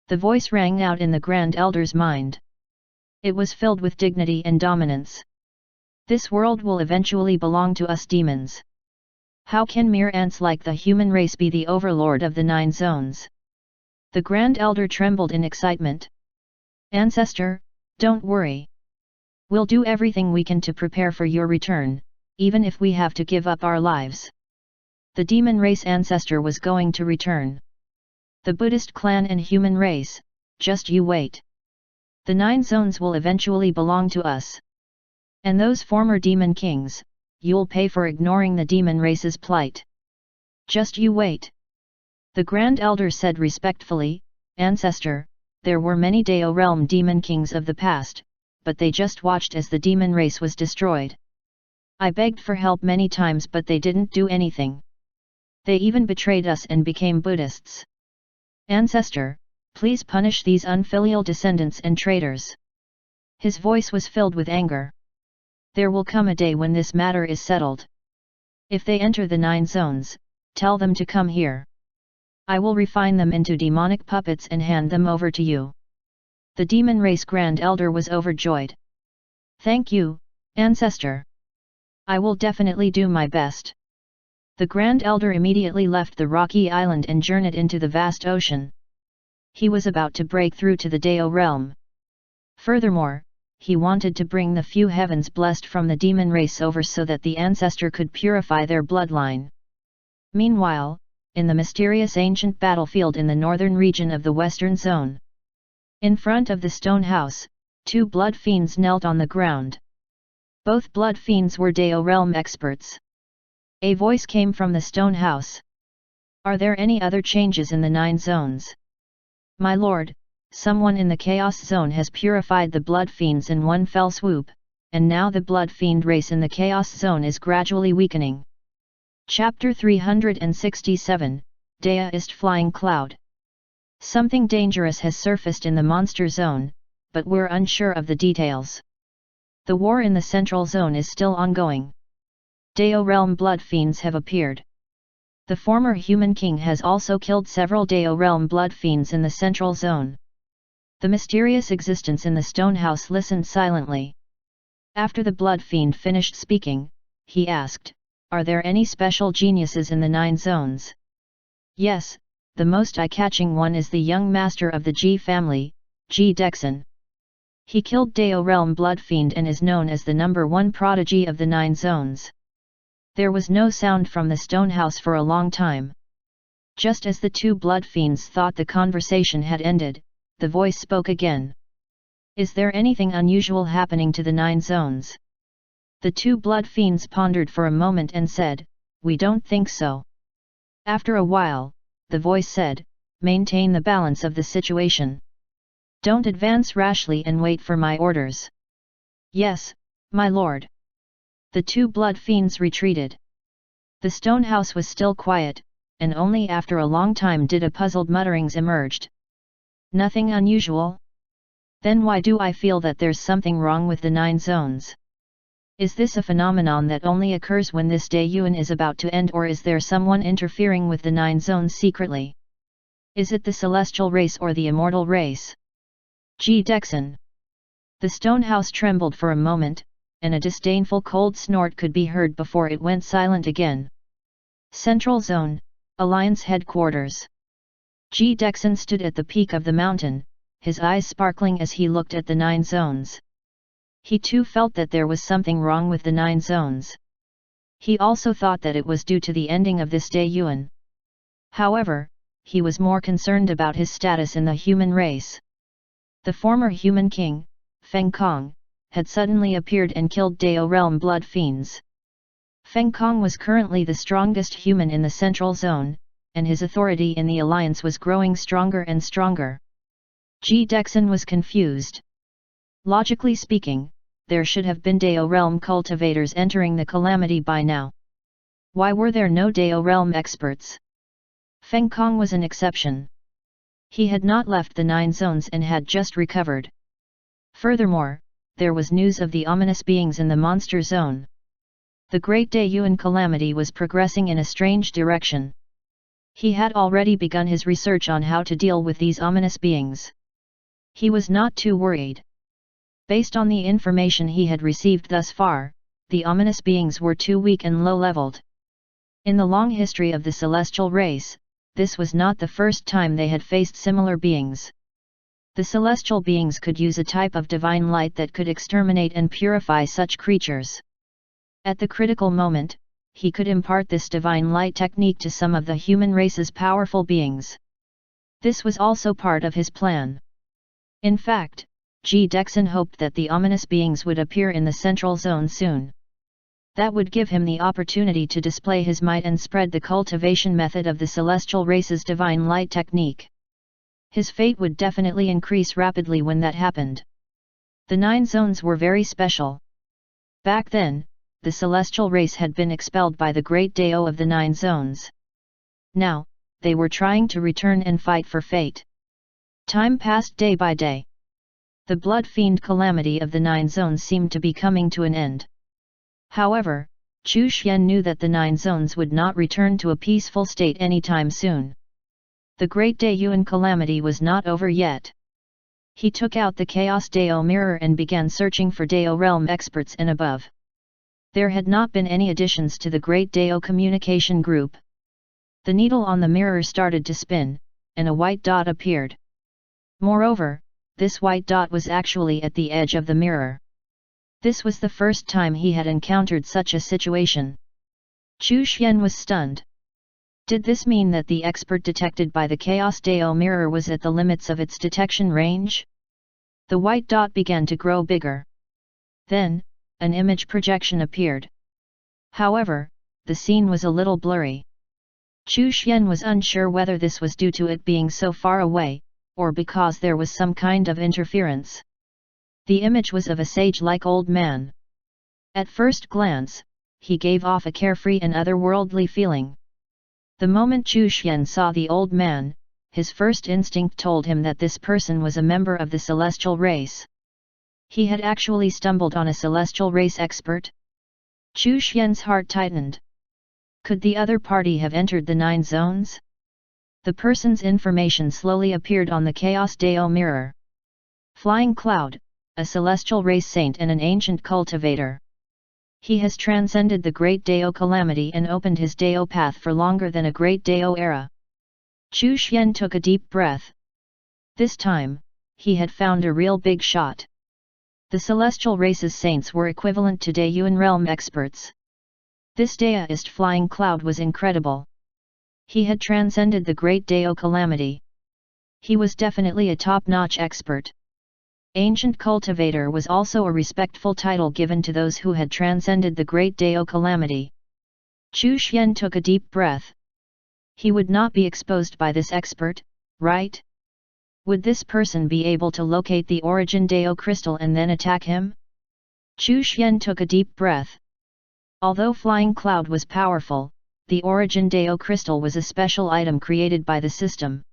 Speaker 1: The voice rang out in the Grand Elder's mind. It was filled with dignity and dominance. This world will eventually belong to us demons. How can mere ants like the human race be the overlord of the 9 zones? The Grand Elder trembled in excitement. Ancestor, don't worry. We'll do everything we can to prepare for your return, even if we have to give up our lives. The demon race ancestor was going to return. The Buddhist clan and human race, just you wait. The 9 zones will eventually belong to us. And those former demon kings, you'll pay for ignoring the demon race's plight. Just you wait. The Grand Elder said respectfully, Ancestor, there were many Dao realm demon kings of the past, but they just watched as the demon race was destroyed. I begged for help many times but they didn't do anything. They even betrayed us and became Buddhists. Ancestor, please punish these unfilial descendants and traitors. His voice was filled with anger. There will come a day when this matter is settled. If they enter the 9 zones, tell them to come here. I will refine them into demonic puppets and hand them over to you. The demon race Grand Elder was overjoyed. Thank you, Ancestor. I will definitely do my best. The Grand Elder immediately left the rocky island and journeyed into the vast ocean. He was about to break through to the Dao realm. Furthermore, he wanted to bring the few heavens blessed from the demon race over so that the ancestor could purify their bloodline. Meanwhile, in the mysterious ancient battlefield in the northern region of the western zone. In front of the stone house, 2 blood fiends knelt on the ground. Both blood fiends were Dao realm experts. A voice came from the stone house. Are there any other changes in the 9 zones? My lord, someone in the Chaos Zone has purified the blood fiends in one fell swoop, and now the blood fiend race in the Chaos Zone is gradually weakening. Chapter 367, Daoist Flying Cloud. Something dangerous has surfaced in the Monster Zone, but we're unsure of the details. The war in the Central Zone is still ongoing. Dao realm blood fiends have appeared. The former human king has also killed several Dao realm blood fiends in the central zone. The mysterious existence in the stone house listened silently. After the blood fiend finished speaking, he asked, "Are there any special geniuses in the 9 zones?" "Yes, the most eye-catching one is the young master of the Ji family, Ji Dexin. He killed Dao realm blood fiend and is known as the #1 prodigy of the 9 zones." There was no sound from the stone house for a long time. Just as the 2 blood fiends thought the conversation had ended, the voice spoke again. "Is there anything unusual happening to the 9 zones?" The 2 blood fiends pondered for a moment and said, "We don't think so." After a while, the voice said, "Maintain the balance of the situation. Don't advance rashly and wait for my orders." "Yes, my lord." The 2 blood fiends retreated. The stone house was still quiet, and only after a long time did a puzzled mutterings emerged. "Nothing unusual? Then why do I feel that there's something wrong with the 9 zones? Is this a phenomenon that only occurs when this day Yuan is about to end, or is there someone interfering with the 9 zones secretly? Is it the celestial race or the immortal race?" Ji Dexin. The stone house trembled for a moment, and a disdainful cold snort could be heard before it went silent again. Central Zone, Alliance Headquarters. Ji Dexin stood at the peak of the mountain, his eyes sparkling as he looked at the 9 zones. He too felt that there was something wrong with the 9 zones. He also thought that it was due to the ending of this day Yuan. However, he was more concerned about his status in the human race. The former human king, Feng Kong, had suddenly appeared and killed Dao realm blood fiends. Feng Kong was currently the strongest human in the central zone, and his authority in the alliance was growing stronger and stronger. Ji Dexin was confused. Logically speaking, there should have been Dao realm cultivators entering the calamity by now. Why were there no Dao realm experts? Feng Kong was an exception. He had not left the 9 zones and had just recovered. Furthermore, there was news of the ominous beings in the monster zone. The Great Day Yuan calamity was progressing in a strange direction. He had already begun his research on how to deal with these ominous beings. He was not too worried. Based on the information he had received thus far, the ominous beings were too weak and low-leveled. In the long history of the celestial race, this was not the first time they had faced similar beings. The celestial beings could use a type of divine light that could exterminate and purify such creatures. At the critical moment, he could impart this divine light technique to some of the human race's powerful beings. This was also part of his plan. In fact, Ji Dexin hoped that the ominous beings would appear in the central zone soon. That would give him the opportunity to display his might and spread the cultivation method of the celestial race's divine light technique. His fate would definitely increase rapidly when that happened. The 9 zones were very special. Back then, the celestial race had been expelled by the great Dao of the 9 zones. Now, they were trying to return and fight for fate. Time passed day by day. The blood fiend calamity of the 9 zones seemed to be coming to an end. However, Chu Xian knew that the 9 zones would not return to a peaceful state anytime soon. The Great Day Yuan calamity was not over yet. He took out the Chaos Dao mirror and began searching for Dao realm experts and above. There had not been any additions to the Great Dao communication group. The needle on the mirror started to spin, and a white dot appeared. Moreover, this white dot was actually at the edge of the mirror. This was the first time he had encountered such a situation. Chu Xian was stunned. Did this mean that the expert detected by the Chaos Dao mirror was at the limits of its detection range? The white dot began to grow bigger. Then, an image projection appeared. However, the scene was a little blurry. Chu Xian was unsure whether this was due to it being so far away, or because there was some kind of interference. The image was of a sage-like old man. At first glance, he gave off a carefree and otherworldly feeling. The moment Chu Xian saw the old man, his first instinct told him that this person was a member of the celestial race. He had actually stumbled on a celestial race expert. Chu Xian's heart tightened. Could the other party have entered the 9 zones? The person's information slowly appeared on the Chaos Deo mirror. Flying Cloud, a celestial race saint and an ancient cultivator. He has transcended the Great Deo calamity and opened his Deo path for longer than a Great Deo era. Chu Xian took a deep breath. This time, he had found a real big shot. The celestial race's saints were equivalent to Daeyuan realm experts. This Daeist Flying Cloud was incredible. He had transcended the Great Deo calamity. He was definitely a top-notch expert. Ancient Cultivator was also a respectful title given to those who had transcended the Great Deo calamity. Chu Xian took a deep breath. He would not be exposed by this expert, right? Would this person be able to locate the Origin Deo crystal and then attack him? Chu Xian took a deep breath. Although Flying Cloud was powerful, the Origin Deo crystal was a special item created by the system.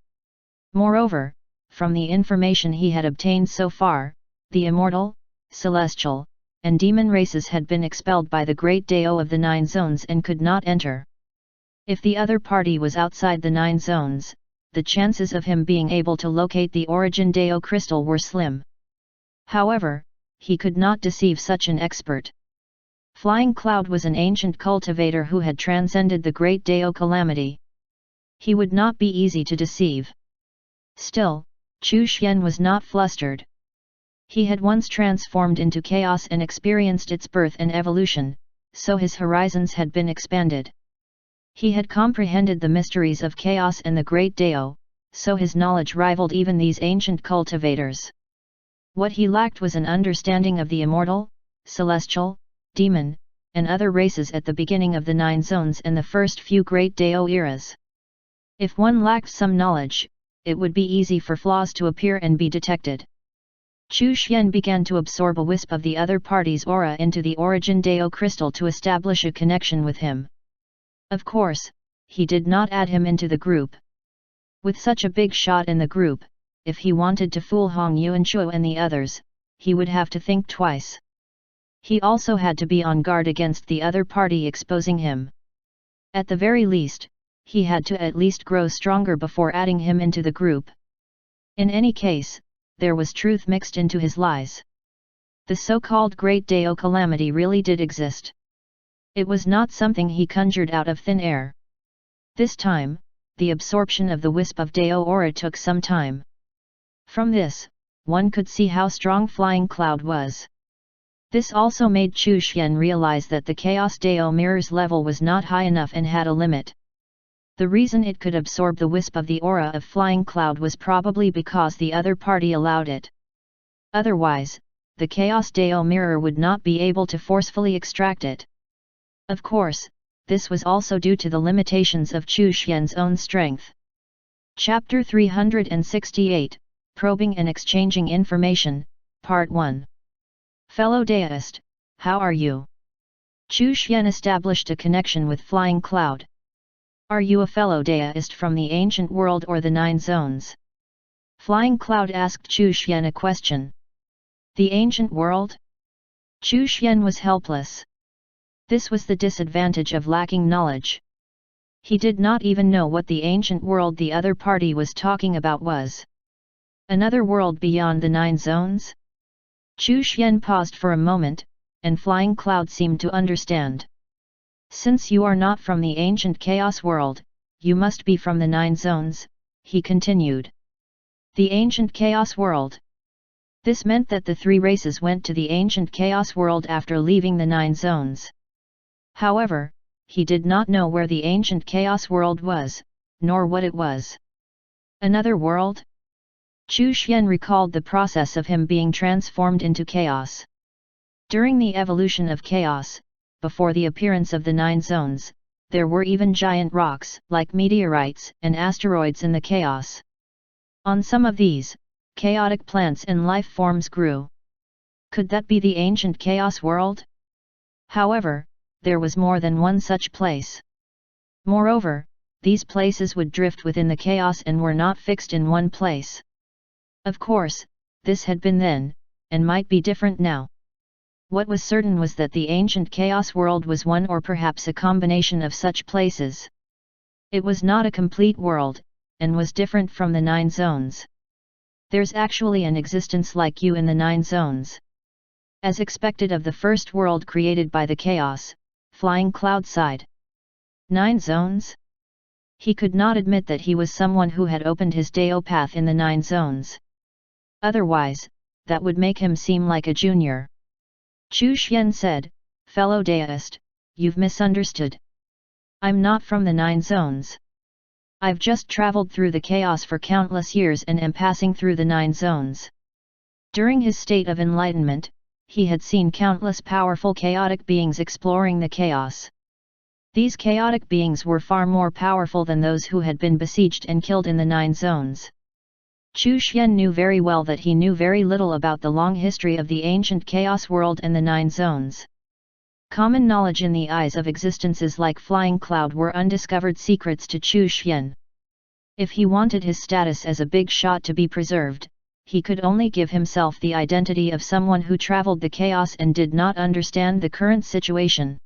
Speaker 1: Moreover, from the information he had obtained so far, the immortal, celestial, and demon races had been expelled by the Great Deo of the 9 zones and could not enter. If the other party was outside the 9 zones, the chances of him being able to locate the Origin Deo crystal were slim. However, he could not deceive such an expert. Flying Cloud was an ancient cultivator who had transcended the Great Deo calamity. He would not be easy to deceive. Still, Chu Xian was not flustered. He had once transformed into chaos and experienced its birth and evolution, so his horizons had been expanded. He had comprehended the mysteries of chaos and the Great Deo, so his knowledge rivaled even these ancient cultivators. What he lacked was an understanding of the immortal, celestial, demon, and other races at the beginning of the 9 zones and the first few Great Deo eras. If one lacked some knowledge, it would be easy for flaws to appear and be detected. Chu Xian began to absorb a wisp of the other party's aura into the Origin Deo crystal to establish a connection with him. Of course, he did not add him into the group. With such a big shot in the group, if he wanted to fool Hong Yuanchuo and the others, he would have to think twice. He also had to be on guard against the other party exposing him. At the very least, he had to at least grow stronger before adding him into the group. In any case, there was truth mixed into his lies. The so-called Great Deo calamity really did exist. It was not something he conjured out of thin air. This time, the absorption of the wisp of Deo aura took some time. From this, one could see how strong Flying Cloud was. This also made Chu Xian realize that the Chaos Deo mirror's level was not high enough and had a limit. The reason it could absorb the wisp of the aura of Flying Cloud was probably because the other party allowed it. Otherwise, the Chaos Deo mirror would not be able to forcefully extract it. Of course, this was also due to the limitations of Chu Xian's own strength. Chapter 368, Probing and Exchanging Information, Part 1. Fellow Daeist, how are you? Chu Xian established a connection with Flying Cloud. Are you a fellow Daeist from the ancient world or the 9 zones? Flying Cloud asked Chu Xian a question. The ancient world? Chu Xian was helpless. This was the disadvantage of lacking knowledge. He did not even know what the ancient world the other party was talking about was. Another world beyond the 9 zones? Chu Xian paused for a moment, and Flying Cloud seemed to understand. Since you are not from the ancient chaos world, you must be from the 9 zones, he continued. The ancient chaos world. This meant that the 3 races went to the ancient chaos world after leaving the 9 zones. However, he did not know where the ancient chaos world was, nor what it was. Another world? Chu Xian recalled the process of him being transformed into chaos. During the evolution of chaos, before the appearance of the 9 zones, there were even giant rocks, like meteorites and asteroids in the chaos. On some of these, chaotic plants and life forms grew. Could that be the ancient chaos world? However, there was more than one such place. Moreover, these places would drift within the chaos and were not fixed in one place. Of course, this had been then, and might be different now. What was certain was that the ancient chaos world was one or perhaps a combination of such places. It was not a complete world, and was different from the 9 zones. There's actually an existence like you in the 9 zones. As expected of the first world created by the chaos, Flying Cloud sighed. 9 zones? He could not admit that he was someone who had opened his Dao path in the 9 zones. Otherwise, that would make him seem like a junior. Chu Xian said, "Fellow Daoist, you've misunderstood. I'm not from the 9 zones. I've just traveled through the chaos for countless years and am passing through the 9 zones." During his state of enlightenment, he had seen countless powerful chaotic beings exploring the chaos. These chaotic beings were far more powerful than those who had been besieged and killed in the 9 zones. Chu Xian knew very well that he knew very little about the long history of the ancient chaos world and the 9 zones. Common knowledge in the eyes of existences like Flying Cloud were undiscovered secrets to Chu Xian. If he wanted his status as a big shot to be preserved, he could only give himself the identity of someone who traveled the chaos and did not understand the current situation.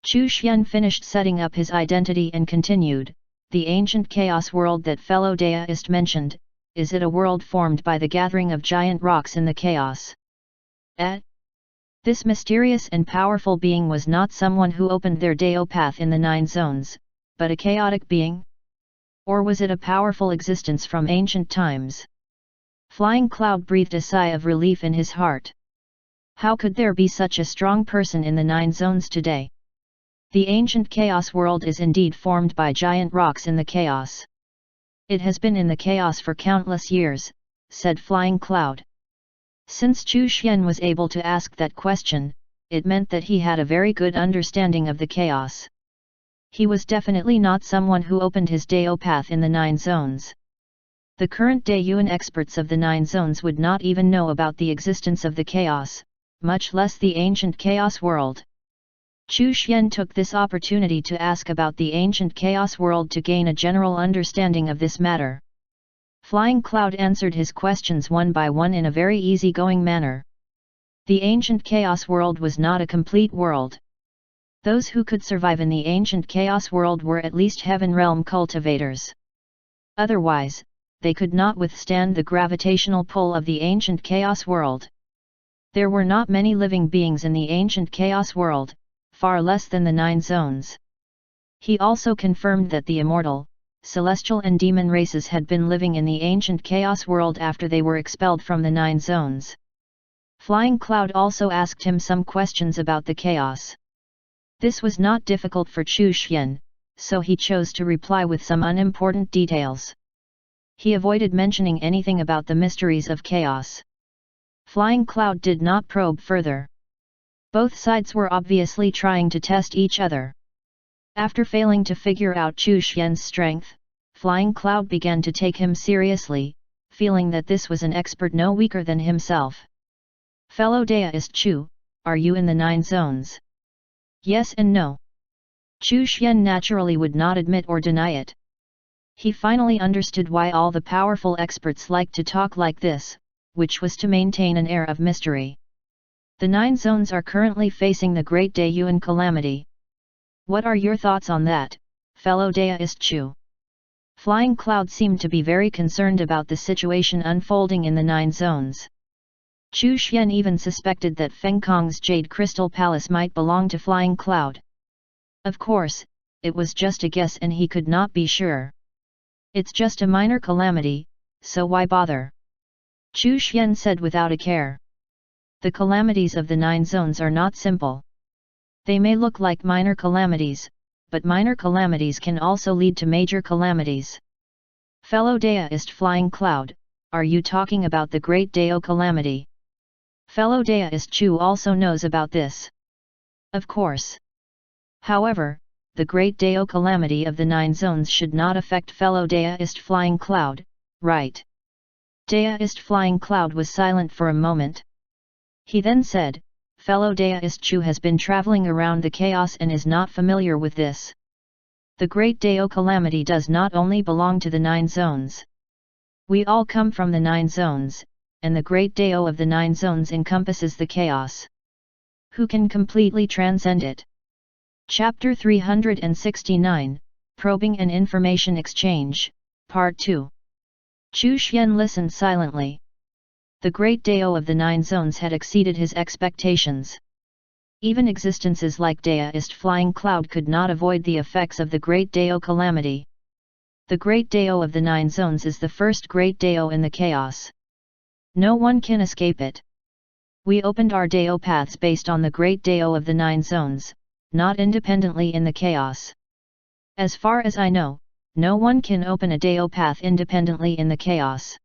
Speaker 1: Chu Xian finished setting up his identity and continued, "The ancient chaos world that fellow Daoist mentioned, is it a world formed by the gathering of giant rocks in the chaos?" This mysterious and powerful being was not someone who opened their Dao path in the 9 zones, but a chaotic being? Or was it a powerful existence from ancient times? Flying Cloud breathed a sigh of relief in his heart. How could there be such a strong person in the 9 zones today? The ancient chaos world is indeed formed by giant rocks in the chaos. It has been in the chaos for countless years, said Flying Cloud. Since Chu Xian was able to ask that question, it meant that he had a very good understanding of the chaos. He was definitely not someone who opened his Dao path in the 9 zones. The current Daoyuan experts of the 9 zones would not even know about the existence of the chaos, much less the ancient chaos world. Chu Xian took this opportunity to ask about the ancient chaos world to gain a general understanding of this matter. Flying Cloud answered his questions one by one in a very easy-going manner. The ancient chaos world was not a complete world. Those who could survive in the ancient chaos world were at least heaven realm cultivators. Otherwise, they could not withstand the gravitational pull of the ancient chaos world. There were not many living beings in the ancient chaos world, far less than the 9 zones. He also confirmed that the immortal, celestial and demon races had been living in the ancient chaos world after they were expelled from the 9 zones. Flying Cloud also asked him some questions about the chaos. This was not difficult for Chu Xian, so he chose to reply with some unimportant details. He avoided mentioning anything about the mysteries of chaos. Flying Cloud did not probe further. Both sides were obviously trying to test each other. After failing to figure out Chu Xian's strength, Flying Cloud began to take him seriously, feeling that this was an expert no weaker than himself. "Fellow Daoist Chu, are you in the 9 zones?" Yes and no. Chu Xian naturally would not admit or deny it. He finally understood why all the powerful experts liked to talk like this, which was to maintain an air of mystery. The 9 zones are currently facing the Great Daoyuan calamity. What are your thoughts on that, fellow Daoist Chu? Flying Cloud seemed to be very concerned about the situation unfolding in the 9 zones. Chu Xian even suspected that Feng Kong's Jade Crystal Palace might belong to Flying Cloud. Of course, it was just a guess and he could not be sure. It's just a minor calamity, so why bother? Chu Xian said without a care. The calamities of the 9 zones are not simple. They may look like minor calamities, but minor calamities can also lead to major calamities. Fellow Daoist Flying Cloud, are you talking about the Great Dao calamity? Fellow Daoist Chu also knows about this. Of course. However, the Great Dao calamity of the 9 zones should not affect fellow Daoist Flying Cloud, right? Daoist Flying Cloud was silent for a moment. He then said, "Fellow Daoist Chu has been traveling around the chaos and is not familiar with this. The Great Dao calamity does not only belong to the 9 zones. We all come from the 9 zones, and the Great Dao of the 9 zones encompasses the chaos. Who can completely transcend it? Chapter 369, Probing and Information Exchange, Part 2. Chu Xian listened silently. The great Dao of the Nine Zones had exceeded his expectations. Even existences like Daoist Flying Cloud could not avoid the effects of the great Dao calamity. The great Dao of the Nine Zones is the first great Dao in the chaos. No one can escape it. We opened our Dao paths based on the great Dao of the Nine Zones, not independently in the chaos. As far as I know, no one can open a Dao path independently in the chaos.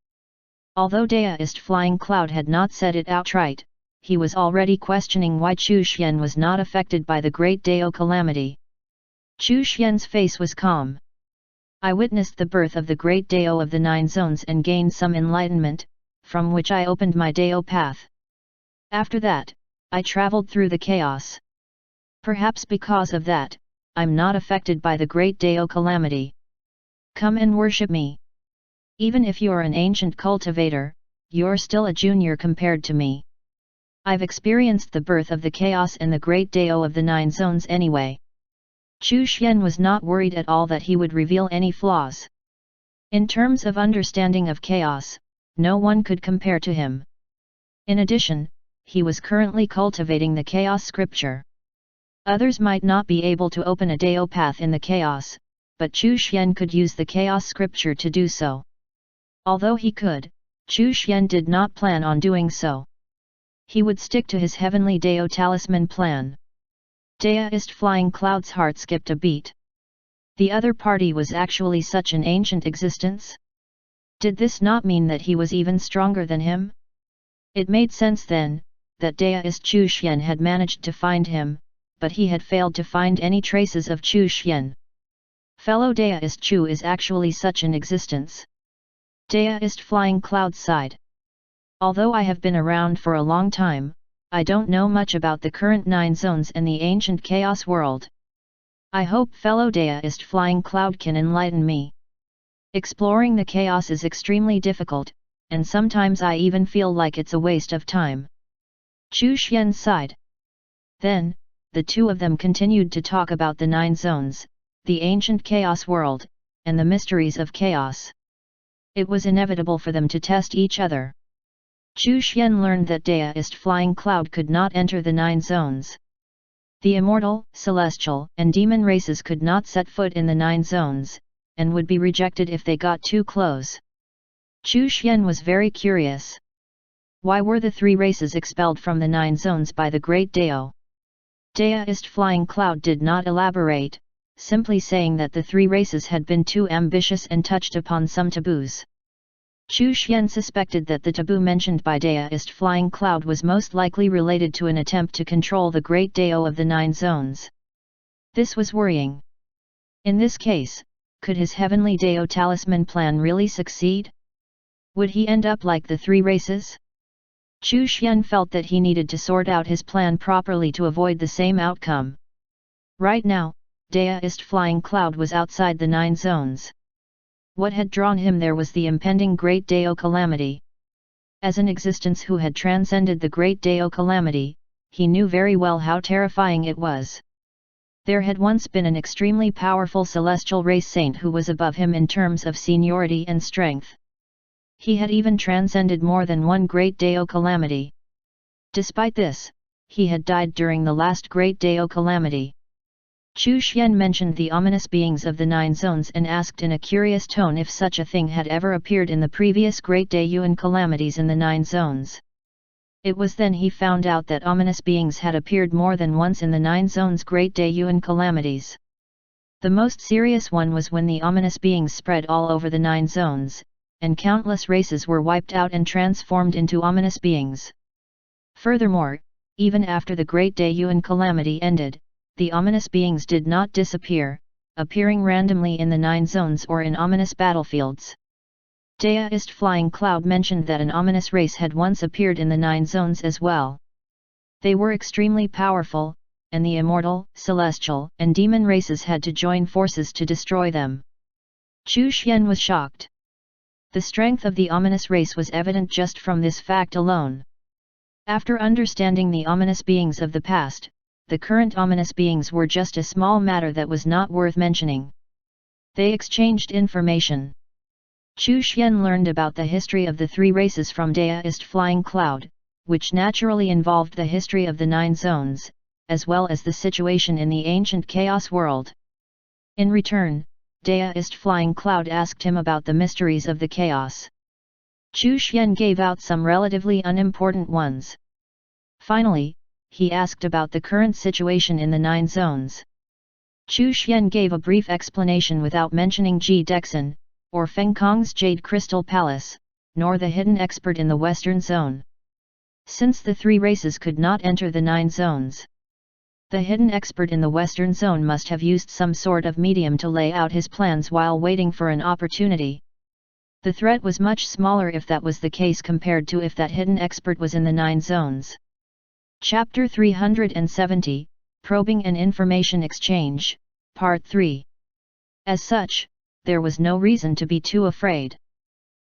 Speaker 1: Although Daoist Flying Cloud had not said it outright, he was already questioning why Chu Xian was not affected by the great Dao calamity. Chu Xian's face was calm. I witnessed the birth of the great Dao of the Nine Zones and gained some enlightenment, from which I opened my Dao path. After that, I traveled through the chaos. Perhaps because of that, I'm not affected by the great Dao calamity. Come and worship me. Even if you're an ancient cultivator, you're still a junior compared to me. I've experienced the birth of the chaos and the great Dao of the Nine Zones anyway. Chu Xian was not worried at all that he would reveal any flaws. In terms of understanding of chaos, no one could compare to him. In addition, he was currently cultivating the chaos scripture. Others might not be able to open a Dao path in the chaos, but Chu Xian could use the chaos scripture to do so. Although he could, Chu Xian did not plan on doing so. He would stick to his heavenly Dao talisman plan. Daoist Flying Cloud's heart skipped a beat. The other party was actually such an ancient existence? Did this not mean that he was even stronger than him? It made sense then, that Daoist Chu Xian had managed to find him, but he had failed to find any traces of Chu Xian. Fellow Daoist Chu is actually such an existence. Daoist Flying Cloud sighed. Although I have been around for a long time, I don't know much about the current Nine Zones and the ancient chaos world. I hope fellow Daoist Flying Cloud can enlighten me. Exploring the chaos is extremely difficult, and sometimes I even feel like it's a waste of time. Chu Xian sighed. Then, the two of them continued to talk about the Nine Zones, the ancient chaos world, and the mysteries of chaos. It was inevitable for them to test each other. Chu Xian learned that Daoist Flying Cloud could not enter the Nine Zones. The immortal, celestial, and demon races could not set foot in the Nine Zones, and would be rejected if they got too close. Chu Xian was very curious. Why were the three races expelled from the Nine Zones by the Great Dao? Daoist Flying Cloud did not elaborate, simply saying that the three races had been too ambitious and touched upon some taboos. Chu Xian suspected that the taboo mentioned by Daoist Flying Cloud was most likely related to an attempt to control the Great Dao of the Nine Zones. This was worrying. In this case, could his heavenly Dao talisman plan really succeed? Would he end up like the three races? Chu Xian felt that he needed to sort out his plan properly to avoid the same outcome. Right now, Daoist Flying Cloud was outside the Nine Zones. What had drawn him there was the impending Great Dao calamity. As an existence who had transcended the Great Dao calamity, he knew very well how terrifying it was. There had once been an extremely powerful celestial race saint who was above him in terms of seniority and strength. He had even transcended more than one Great Dao calamity. Despite this, he had died during the last Great Dao calamity. Chu Xian mentioned the ominous beings of the Nine Zones and asked in a curious tone if such a thing had ever appeared in the previous Great Dayuan calamities in the Nine Zones. It was then he found out that ominous beings had appeared more than once in the Nine Zones' Great Dayuan calamities. The most serious one was when the ominous beings spread all over the Nine Zones, and countless races were wiped out and transformed into ominous beings. Furthermore, even after the Great Dayuan calamity ended, the ominous beings did not disappear, appearing randomly in the Nine Zones or in ominous battlefields. Daoist Flying Cloud mentioned that an ominous race had once appeared in the Nine Zones as well. They were extremely powerful, and the immortal, celestial, and demon races had to join forces to destroy them. Chu Xian was shocked. The strength of the ominous race was evident just from this fact alone. After understanding the ominous beings of the past, the current ominous beings were just a small matter that was not worth mentioning. They exchanged information. Chu Xian learned about the history of the three races from Daoist Flying Cloud, which naturally involved the history of the 9 zones, as well as the situation in the ancient chaos world. In return, Daoist Flying Cloud asked him about the mysteries of the chaos. Chu Xian gave out some relatively unimportant ones. Finally, he asked about the current situation in the 9 zones. Chu Xian gave a brief explanation without mentioning Ji Dexin, or Feng Kong's Jade Crystal Palace, nor the hidden expert in the Western Zone. Since the three races could not enter the 9 zones, the hidden expert in the Western Zone must have used some sort of medium to lay out his plans while waiting for an opportunity. The threat was much smaller if that was the case compared to if that hidden expert was in the 9 zones. Chapter 370, Probing and Information Exchange, Part 3. As such, there was no reason to be too afraid.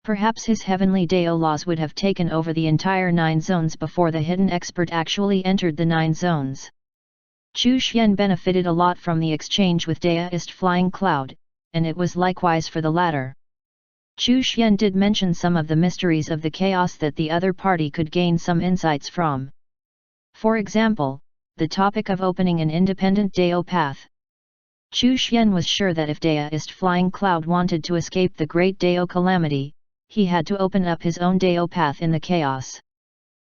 Speaker 1: Perhaps his heavenly Dao laws would have taken over the entire 9 zones before the hidden expert actually entered the 9 zones. Chu Xian benefited a lot from the exchange with Daoist Flying Cloud, and it was likewise for the latter. Chu Xian did mention some of the mysteries of the chaos that the other party could gain some insights from. For example, the topic of opening an independent Dao path. Chu Xian was sure that if Daoist Flying Cloud wanted to escape the Great Dao Calamity, he had to open up his own Dao path in the chaos.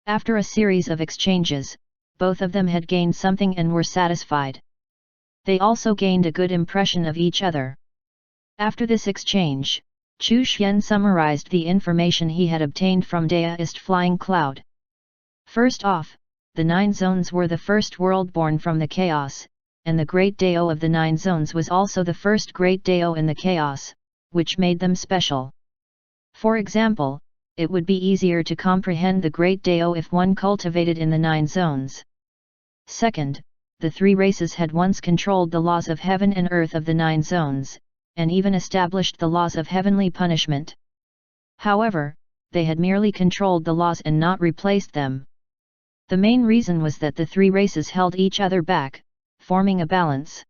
Speaker 1: After a series of exchanges, both of them had gained something and were satisfied. They also gained a good impression of each other. After this exchange, Chu Xian summarized the information he had obtained from Daoist Flying Cloud. First off, the 9 zones were the first world born from the chaos, and the Great Dao of the 9 zones was also the first Great Dao in the chaos, which made them special. For example, it would be easier to comprehend the Great Dao if one cultivated in the 9 zones. Second, the three races had once controlled the laws of heaven and earth of the 9 zones, and even established the laws of heavenly punishment. However, they had merely controlled the laws and not replaced them. The main reason was that the three races held each other back, forming a balance.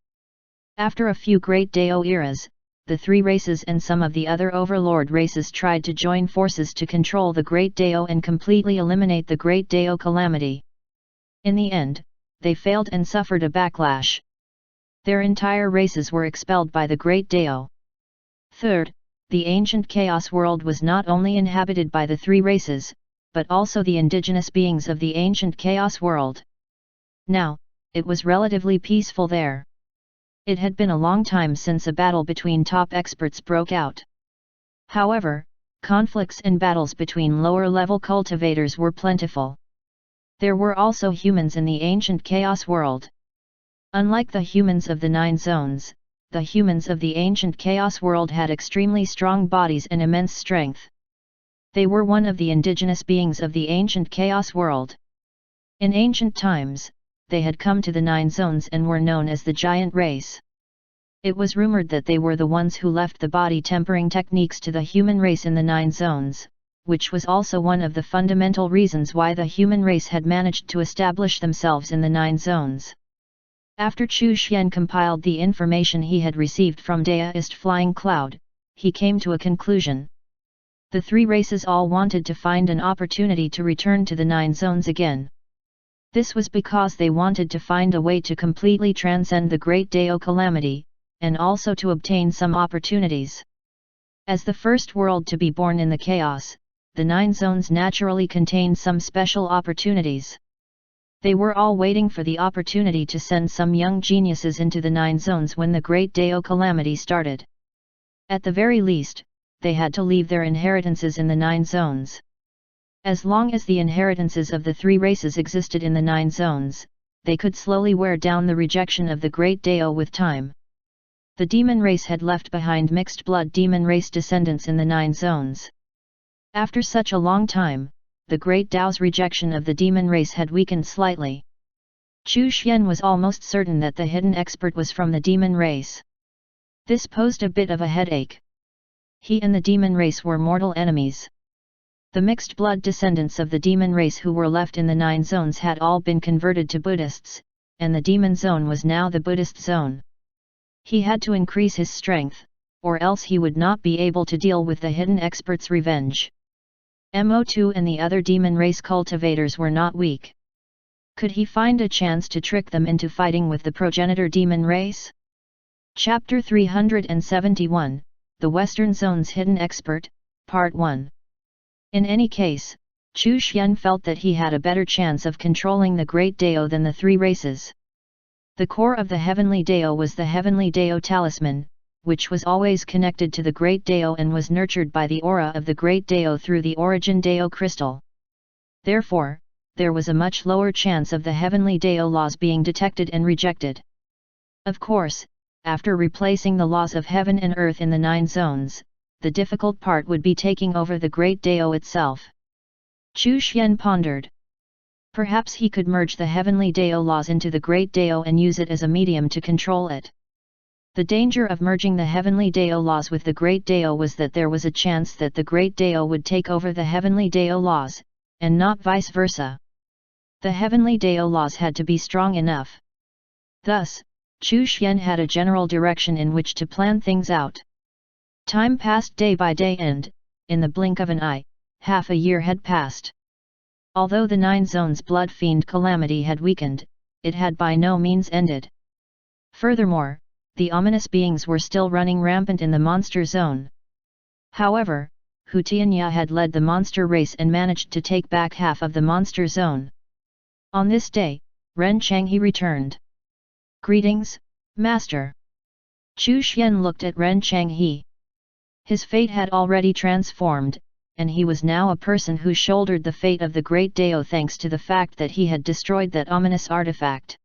Speaker 1: After a few Great Dao eras, the three races and some of the other overlord races tried to join forces to control the Great Dao and completely eliminate the Great Dao Calamity. In the end, they failed and suffered a backlash. Their entire races were expelled by the Great Dao. Third, the ancient chaos world was not only inhabited by the three races, but also the indigenous beings of the ancient chaos world. Now, it was relatively peaceful there. It had been a long time since a battle between top experts broke out. However, conflicts and battles between lower-level cultivators were plentiful. There were also humans in the ancient chaos world. Unlike the humans of the 9 zones, the humans of the ancient chaos world had extremely strong bodies and immense strength. They were one of the indigenous beings of the ancient chaos world. In ancient times, they had come to the 9 zones and were known as the giant race. It was rumored that they were the ones who left the body tempering techniques to the human race in the 9 zones, which was also one of the fundamental reasons why the human race had managed to establish themselves in the 9 zones. After Chu Xian compiled the information he had received from Daoist Flying Cloud, he came to a conclusion. The three races all wanted to find an opportunity to return to the 9 zones again. This was because they wanted to find a way to completely transcend the Great Dao Calamity, and also to obtain some opportunities. As the first world to be born in the chaos, the 9 zones naturally contained some special opportunities. They were all waiting for the opportunity to send some young geniuses into the 9 zones when the Great Dao Calamity started. At the very least, they had to leave their inheritances in the 9 zones. As long as the inheritances of the three races existed in the 9 zones, they could slowly wear down the rejection of the Great Dao with time. The demon race had left behind mixed-blood demon race descendants in the 9 zones. After such a long time, the Great Dao's rejection of the demon race had weakened slightly. Chu Xian was almost certain that the hidden expert was from the demon race. This posed a bit of a headache. He and the demon race were mortal enemies. The mixed blood descendants of the demon race who were left in the 9 zones had all been converted to Buddhists, and the demon zone was now the Buddhist zone. He had to increase his strength, or else he would not be able to deal with the hidden expert's revenge. Mo2 and the other demon race cultivators were not weak. Could he find a chance to trick them into fighting with the progenitor demon race? Chapter 371, The Western Zone's Hidden Expert, Part 1. In any case, Chu Xian felt that he had a better chance of controlling the Great Dao than the 3 races. The core of the Heavenly Dao was the Heavenly Dao Talisman, which was always connected to the Great Dao and was nurtured by the aura of the Great Dao through the Origin Dao crystal. Therefore, there was a much lower chance of the Heavenly Dao laws being detected and rejected. Of course, after replacing the laws of heaven and earth in the 9 zones, the difficult part would be taking over the Great Dao itself. Chu Xian pondered. Perhaps he could merge the Heavenly Dao laws into the Great Dao and use it as a medium to control it. The danger of merging the Heavenly Dao laws with the Great Dao was that there was a chance that the Great Dao would take over the Heavenly Dao laws, and not vice versa. The Heavenly Dao laws had to be strong enough. Thus, Chu Xian had a general direction in which to plan things out. Time passed day by day and, in the blink of an eye, half a year had passed. Although the 9 zones blood fiend calamity had weakened, it had by no means ended. Furthermore, the ominous beings were still running rampant in the monster zone. However, Hu Tianya had led the monster race and managed to take back half of the monster zone. On this day, Ren Changhe returned. "Greetings, Master." Chu Xian looked at Ren Changhe. His fate had already transformed, and he was now a person who shouldered the fate of the Great Dao thanks to the fact that he had destroyed that ominous artifact.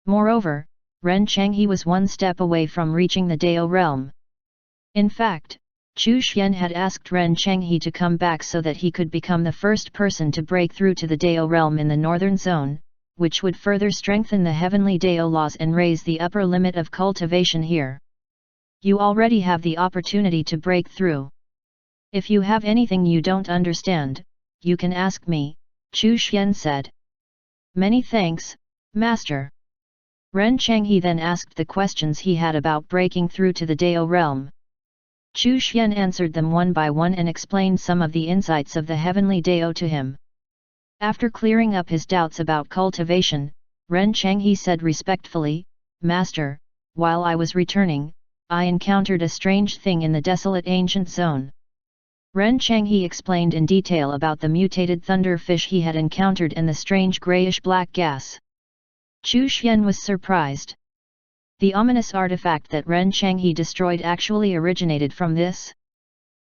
Speaker 1: Moreover, Ren Changhe was one step away from reaching the Dao realm. In fact, Chu Xian had asked Ren Changhe to come back so that he could become the first person to break through to the Dao realm in the northern zone, which would further strengthen the Heavenly Dao laws and raise the upper limit of cultivation here. You already have the opportunity to break through. If you have anything you don't understand, you can ask me, Chu Xian said. Many thanks, Master. Ren Changhe then asked the questions he had about breaking through to the Dao realm. Chu Xian answered them one by one and explained some of the insights of the Heavenly Dao to him. After clearing up his doubts about cultivation, Ren Changhe said respectfully, Master, while I was returning, I encountered a strange thing in the desolate ancient zone. Ren Changhe explained in detail about the mutated thunderfish he had encountered and the strange grayish-black gas. Chu Xian was surprised. The ominous artifact that Ren Changhe destroyed actually originated from this.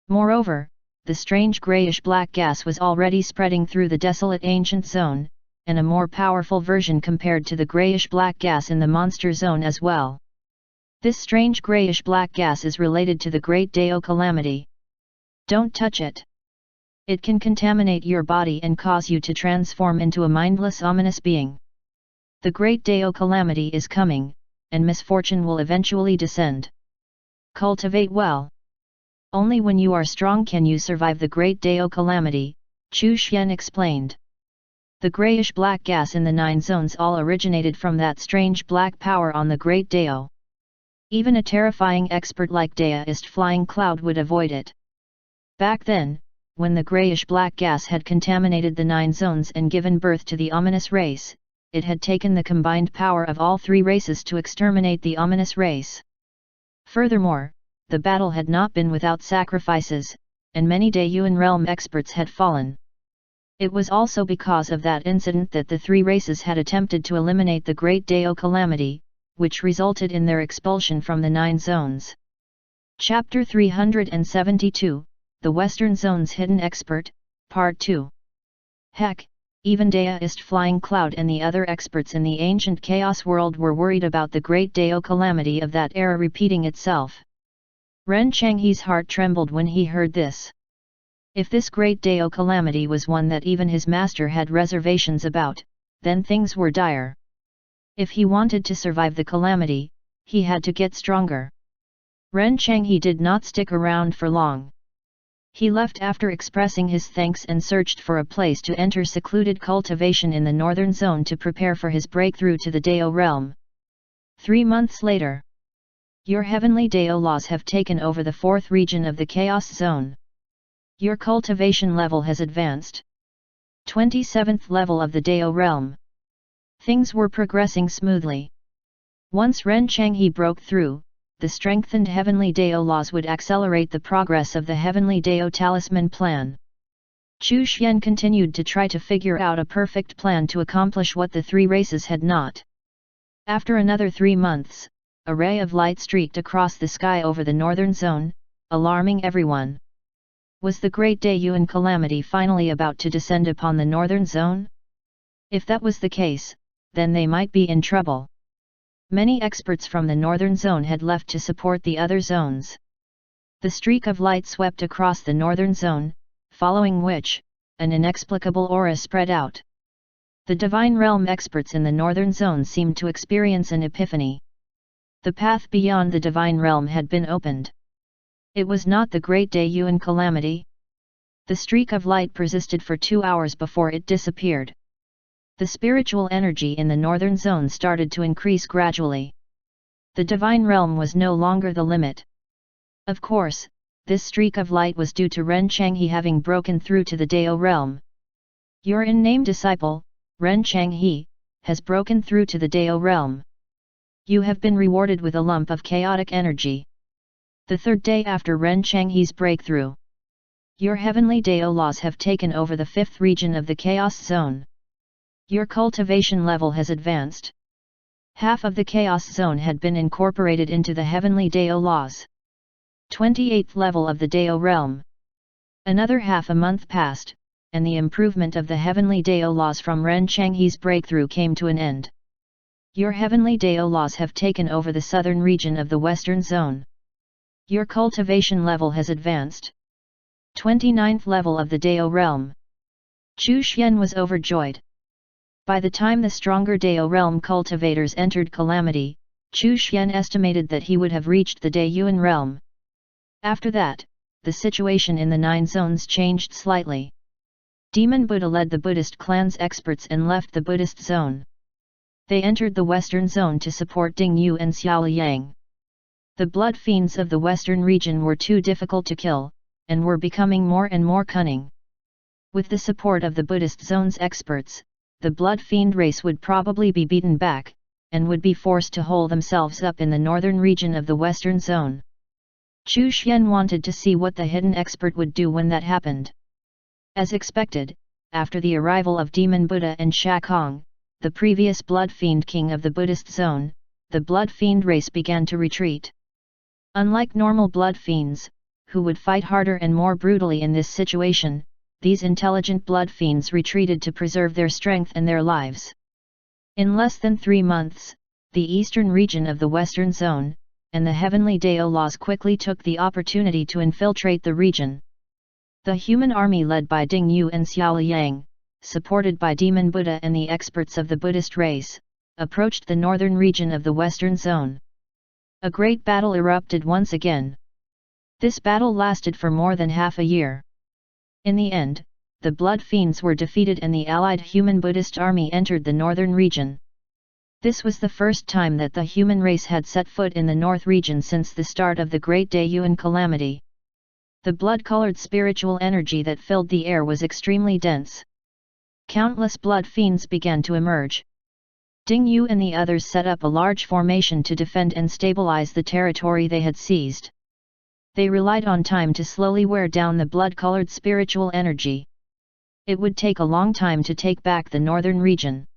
Speaker 1: Moreover, the strange grayish-black gas was already spreading through the desolate ancient zone, and a more powerful version compared to the grayish-black gas in the monster zone as well. This strange grayish-black gas is related to the Great Dao Calamity. Don't touch it. It can contaminate your body and cause you to transform into a mindless ominous being. The Great Dao Calamity is coming, and misfortune will eventually descend. Cultivate well. Only when you are strong can you survive the Great Dao Calamity, Chu Xian explained. The grayish-black gas in the 9 zones all originated from that strange black power on the Great Dao. Even a terrifying expert like Daoist Flying Cloud would avoid it. Back then, when the grayish-black gas had contaminated the 9 zones and given birth to the ominous race, it had taken the combined power of all 3 races to exterminate the ominous race. Furthermore, the battle had not been without sacrifices, and many Daoyuan realm experts had fallen. It was also because of that incident that the 3 races had attempted to eliminate the Great Dao Calamity, which resulted in their expulsion from the 9 zones. Chapter 372, The Western Zone's Hidden Expert, Part 2. Heck, even Daoist Flying Cloud and the other experts in the ancient chaos world were worried about the Great Dao Calamity of that era repeating itself. Ren Changhe's heart trembled when he heard this. If this Great Dao Calamity was one that even his master had reservations about, then things were dire. If he wanted to survive the calamity, he had to get stronger. Ren Changhe did not stick around for long. He left after expressing his thanks and searched for a place to enter secluded cultivation in the northern zone to prepare for his breakthrough to the Dao realm. 3 months later. Your heavenly Dao laws have taken over the 4th region of the Chaos Zone. Your cultivation level has advanced. 27th level of the Dao realm. Things were progressing smoothly. Once Ren Changhe broke through, the strengthened heavenly Dao laws would accelerate the progress of the heavenly Dao talisman plan. Chu Xian continued to try to figure out a perfect plan to accomplish what the 3 races had not. After another 3 months, a ray of light streaked across the sky over the northern zone, alarming everyone. Was the Great Dayuan calamity finally about to descend upon the northern zone? If that was the case, then they might be in trouble. Many experts from the northern zone had left to support the other zones. The streak of light swept across the northern zone, following which, an inexplicable aura spread out. The Divine Realm experts in the northern zone seemed to experience an epiphany. The path beyond the Divine Realm had been opened. It was not the Great Dayuan calamity. The streak of light persisted for 2 hours before it disappeared. The spiritual energy in the northern zone started to increase gradually. The Divine Realm was no longer the limit. Of course, this streak of light was due to Ren Changhe having broken through to the Dao realm. Your unnamed disciple, Ren Changhe, has broken through to the Dao realm. You have been rewarded with a lump of chaotic energy. The 3rd day after Ren Changhe's breakthrough. Your heavenly Dao laws have taken over the 5th region of the Chaos Zone. Your cultivation level has advanced. Half of the Chaos Zone had been incorporated into the heavenly Dao laws. 28th level of the Dao realm. Another half a month passed, and the improvement of the heavenly Dao laws from Ren Changhe's breakthrough came to an end. Your heavenly Dao laws have taken over the southern region of the Western Zone. Your cultivation level has advanced. 29th level of the Dao realm. Chu Xian was overjoyed. By the time the stronger Dao realm cultivators entered Calamity, Chu Xian estimated that he would have reached the Dayuan realm. After that, the situation in the 9 zones changed slightly. Demon Buddha led the Buddhist clan's experts and left the Buddhist zone. They entered the Western zone to support Ding Yu and Xiao Yang. The blood fiends of the Western region were too difficult to kill, and were becoming more and more cunning. With the support of the Buddhist zone's experts, the blood fiend race would probably be beaten back, and would be forced to hole themselves up in the northern region of the Western zone. Chu Xian wanted to see what the hidden expert would do when that happened. As expected, after the arrival of Demon Buddha and Shakong, the previous blood fiend king of the Buddhist zone, the blood fiend race began to retreat. Unlike normal blood fiends, who would fight harder and more brutally in this situation, these intelligent blood fiends retreated to preserve their strength and their lives. In less than 3 months, the eastern region of the Western Zone, and the heavenly Dao laws quickly took the opportunity to infiltrate the region. The human army led by Ding Yu and Xiao Yang, supported by Demon Buddha and the experts of the Buddhist race, approached the northern region of the Western Zone. A great battle erupted once again. This battle lasted for more than half a year. In the end, the blood fiends were defeated and the allied human Buddhist army entered the northern region. This was the first time that the human race had set foot in the north region since the start of the Great Dayuan calamity. The blood-colored spiritual energy that filled the air was extremely dense. Countless blood fiends began to emerge. Ding Yu and the others set up a large formation to defend and stabilize the territory they had seized. They relied on time to slowly wear down the blood-colored spiritual energy. It would take a long time to take back the northern region.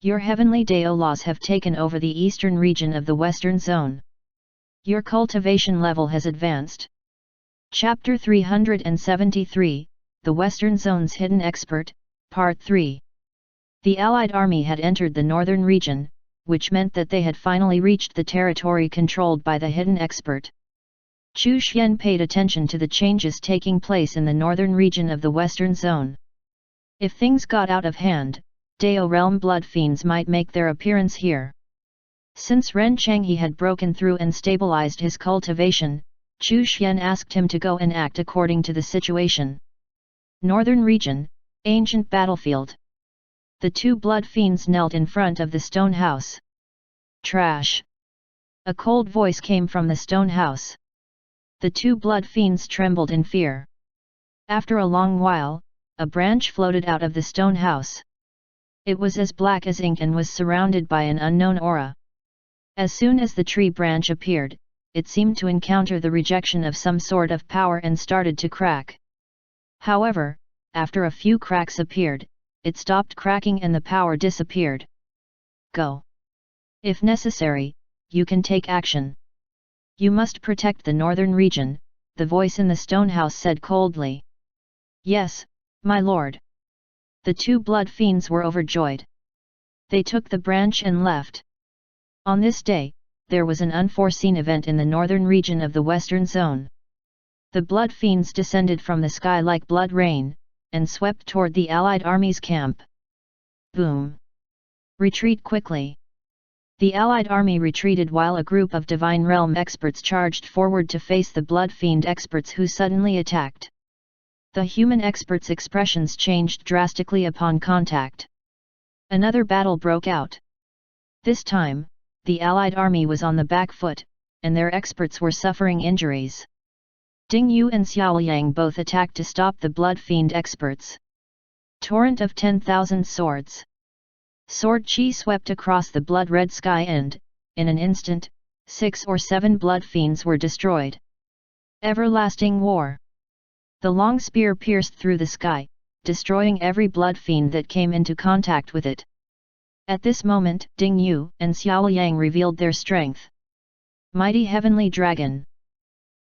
Speaker 1: Your heavenly Dao laws have taken over the eastern region of the Western Zone. Your cultivation level has advanced. Chapter 373, The Western Zone's Hidden Expert, Part 3. The Allied army had entered the northern region, which meant that they had finally reached the territory controlled by the hidden expert. Chu Xian paid attention to the changes taking place in the northern region of the Western Zone. If things got out of hand, Dao realm blood fiends might make their appearance here. Since Ren Changhe had broken through and stabilized his cultivation, Chu Xian asked him to go and act according to the situation. Northern region, ancient battlefield. The two blood fiends knelt in front of the stone house. Trash! A cold voice came from the stone house. The two blood fiends trembled in fear. After a long while, a branch floated out of the stone house. It was as black as ink and was surrounded by an unknown aura. As soon as the tree branch appeared, it seemed to encounter the rejection of some sort of power and started to crack. However, after a few cracks appeared, it stopped cracking and the power disappeared. Go. If necessary, you can take action. You must protect the northern region, the voice in the stone house said coldly. Yes, my lord. The two blood fiends were overjoyed. They took the branch and left. On this day, there was an unforeseen event in the northern region of the western zone. The blood fiends descended from the sky like blood rain, and swept toward the allied army's camp. Boom! Retreat quickly! The allied army retreated while a group of Divine Realm experts charged forward to face the blood fiend experts who suddenly attacked. The human experts' expressions changed drastically upon contact. Another battle broke out. This time, the allied army was on the back foot, and their experts were suffering injuries. Ding Yu and Xiao Yang both attacked to stop the blood fiend experts. Torrent of 10,000 swords. Sword chi swept across the blood-red sky and, in an instant, 6 or 7 blood fiends were destroyed. Everlasting war. The long spear pierced through the sky, destroying every blood fiend that came into contact with it. At this moment, Ding Yu and Xiao Yang revealed their strength. Mighty Heavenly Dragon.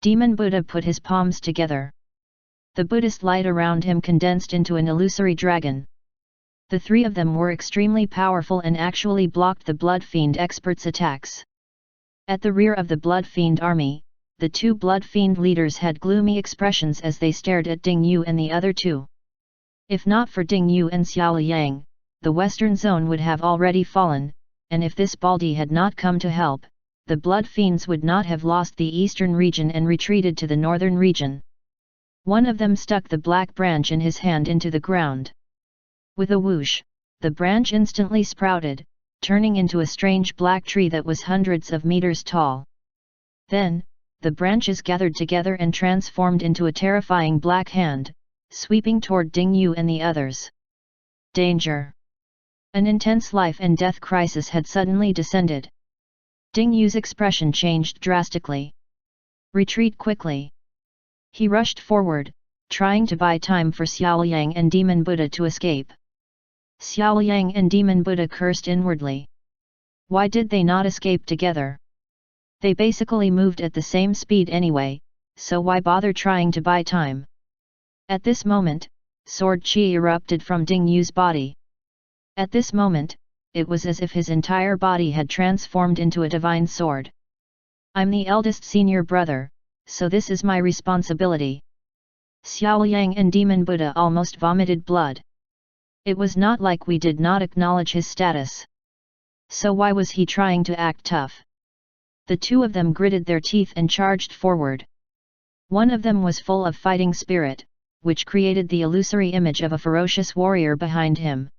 Speaker 1: Demon Buddha put his palms together. The Buddhist light around him condensed into an illusory dragon. The three of them were extremely powerful and actually blocked the Blood Fiend experts' attacks. At the rear of the Blood Fiend army, the two Blood Fiend leaders had gloomy expressions as they stared at Ding Yu and the other two. If not for Ding Yu and Xiao Yang, the western zone would have already fallen, and if this Baldi had not come to help, the Blood Fiends would not have lost the eastern region and retreated to the northern region. One of them stuck the black branch in his hand into the ground. With a whoosh, the branch instantly sprouted, turning into a strange black tree that was hundreds of meters tall. Then, the branches gathered together and transformed into a terrifying black hand, sweeping toward Ding Yu and the others. Danger! An intense life and death crisis had suddenly descended. Ding Yu's expression changed drastically. Retreat quickly! He rushed forward, trying to buy time for Xiao Yang and Demon Buddha to escape. Xiao Yang and Demon Buddha cursed inwardly. Why did they not escape together? They basically moved at the same speed anyway, so why bother trying to buy time? At this moment, sword chi erupted from Ding Yu's body. At this moment, it was as if his entire body had transformed into a divine sword. I'm the eldest senior brother, so this is my responsibility. Xiao Yang and Demon Buddha almost vomited blood. It was not like we did not acknowledge his status. So why was he trying to act tough? The two of them gritted their teeth and charged forward. One of them was full of fighting spirit, which created the illusory image of a ferocious warrior behind him.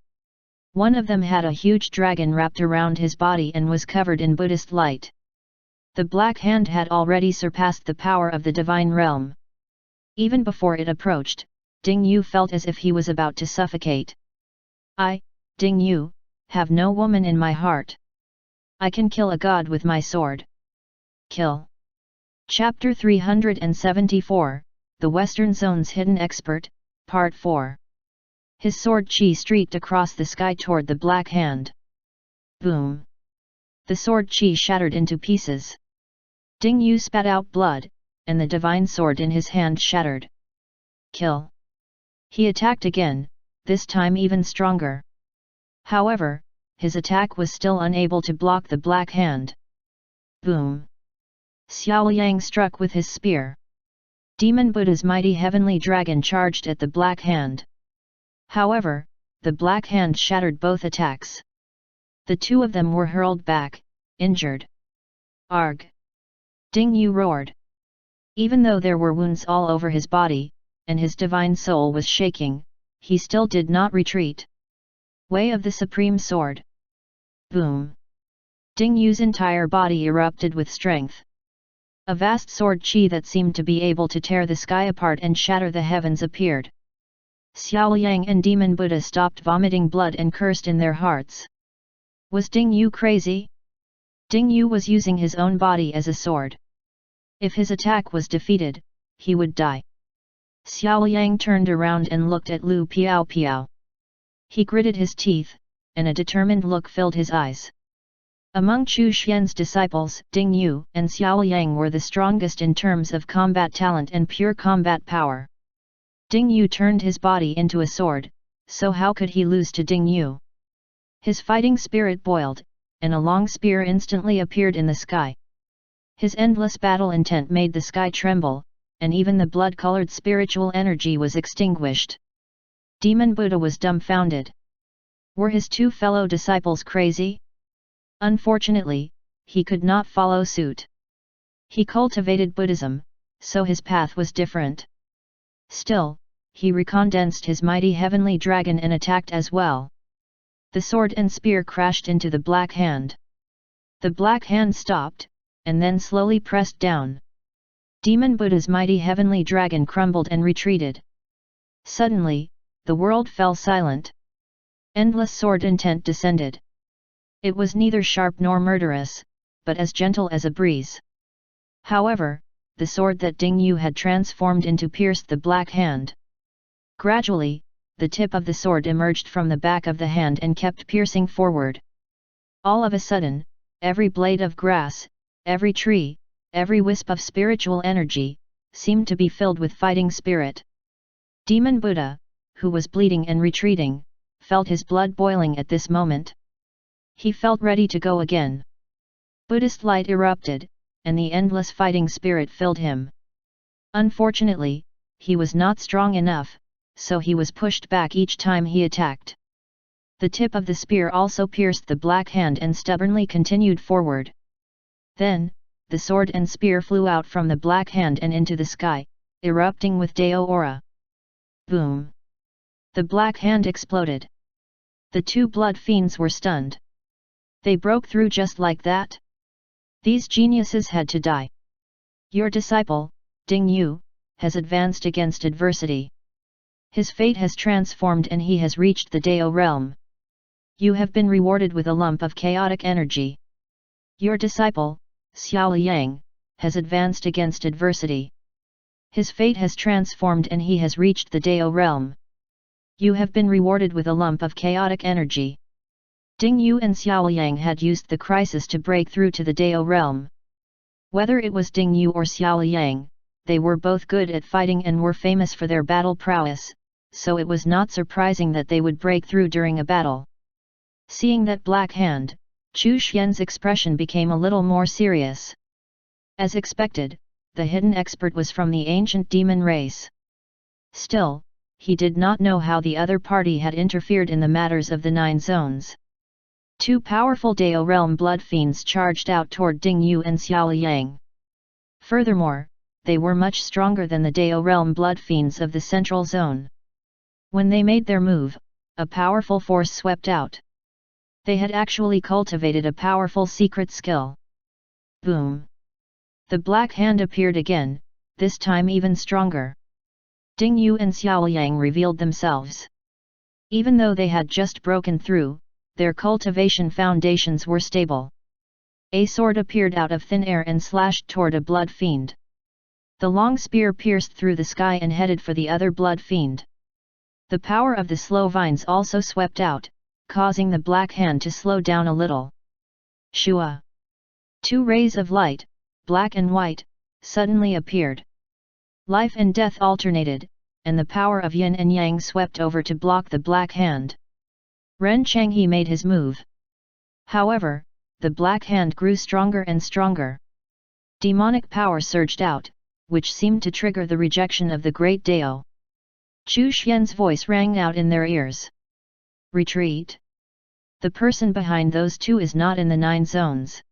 Speaker 1: One of them had a huge dragon wrapped around his body and was covered in Buddhist light. The black hand had already surpassed the power of the divine realm. Even before it approached, Ding Yu felt as if he was about to suffocate. I, Ding Yu, have no woman in my heart. I can kill a god with my sword. Kill. Chapter 374, The Western Zone's Hidden Expert, Part 4. His sword chi streaked across the sky toward the black hand. Boom! The sword chi shattered into pieces. Ding Yu spat out blood, and the divine sword in his hand shattered. Kill! He attacked again, this time even stronger. However, his attack was still unable to block the black hand. Boom! Xiao Yang struck with his spear. Demon Buddha's mighty heavenly dragon charged at the black hand. However, the black hand shattered both attacks. The two of them were hurled back, injured. Arg! Ding Yu roared. Even though there were wounds all over his body, and his divine soul was shaking, he still did not retreat. Way of the Supreme Sword. Boom! Ding Yu's entire body erupted with strength. A vast sword chi that seemed to be able to tear the sky apart and shatter the heavens appeared. Xiao Yang and Demon Buddha stopped vomiting blood and cursed in their hearts. Was Ding Yu crazy? Ding Yu was using his own body as a sword. If his attack was defeated, he would die. Xiao Yang turned around and looked at Lu Piao Piao. He gritted his teeth, and a determined look filled his eyes. Among Chu Xian's disciples, Ding Yu and Xiao Yang were the strongest in terms of combat talent and pure combat power. Ding Yu turned his body into a sword, so how could he lose to Ding Yu? His fighting spirit boiled, and a long spear instantly appeared in the sky. His endless battle intent made the sky tremble, and even the blood-colored spiritual energy was extinguished. Demon Buddha was dumbfounded. Were his two fellow disciples crazy? Unfortunately, he could not follow suit. He cultivated Buddhism, so his path was different. Still, he recondensed his mighty heavenly dragon and attacked as well. The sword and spear crashed into the black hand. The black hand stopped, and then slowly pressed down. Demon Buddha's mighty heavenly dragon crumbled and retreated. Suddenly, the world fell silent. Endless sword intent descended. It was neither sharp nor murderous, but as gentle as a breeze. However, the sword that Ding Yu had transformed into pierced the black hand. Gradually, the tip of the sword emerged from the back of the hand and kept piercing forward. All of a sudden, every blade of grass, every tree, every wisp of spiritual energy, seemed to be filled with fighting spirit. Demon Buddha, who was bleeding and retreating, felt his blood boiling at this moment. He felt ready to go again. Buddhist light erupted, and the endless fighting spirit filled him. Unfortunately, he was not strong enough, so he was pushed back each time he attacked. The tip of the spear also pierced the black hand and stubbornly continued forward. Then, the sword and spear flew out from the black hand and into the sky, erupting with Deo aura. Boom! The black hand exploded. The two blood fiends were stunned. They broke through just like that? These geniuses had to die. Your disciple, Ding Yu, has advanced against adversity. His fate has transformed and he has reached the Dao realm. You have been rewarded with a lump of chaotic energy. Your disciple, Xiao Yang, has advanced against adversity. His fate has transformed and he has reached the Dao realm. You have been rewarded with a lump of chaotic energy. Ding Yu and Xiao Yang had used the crisis to break through to the Dao realm. Whether it was Ding Yu or Xiao Yang, they were both good at fighting and were famous for their battle prowess, so it was not surprising that they would break through during a battle. Seeing that black hand, Chu Xian's expression became a little more serious. As expected, the hidden expert was from the ancient demon race. Still, he did not know how the other party had interfered in the matters of the 9 zones. Two powerful Dao realm blood fiends charged out toward Ding Yu and Xiao Yang. Furthermore, they were much stronger than the Dao realm blood fiends of the central zone. When they made their move, a powerful force swept out. They had actually cultivated a powerful secret skill. Boom! The black hand appeared again, this time even stronger. Ding Yu and Xiao Yang revealed themselves. Even though they had just broken through, their cultivation foundations were stable. A sword appeared out of thin air and slashed toward a blood fiend. The long spear pierced through the sky and headed for the other blood fiend. The power of the slow vines also swept out, causing the black hand to slow down a little. Shua! 2 rays of light, black and white, suddenly appeared. Life and death alternated, and the power of yin and yang swept over to block the black hand. Ren Changhe made his move. However, the black hand grew stronger and stronger. Demonic power surged out, which seemed to trigger the rejection of the great Dao. Chu Xian's voice rang out in their ears. Retreat! The person behind those two is not in the 9 zones.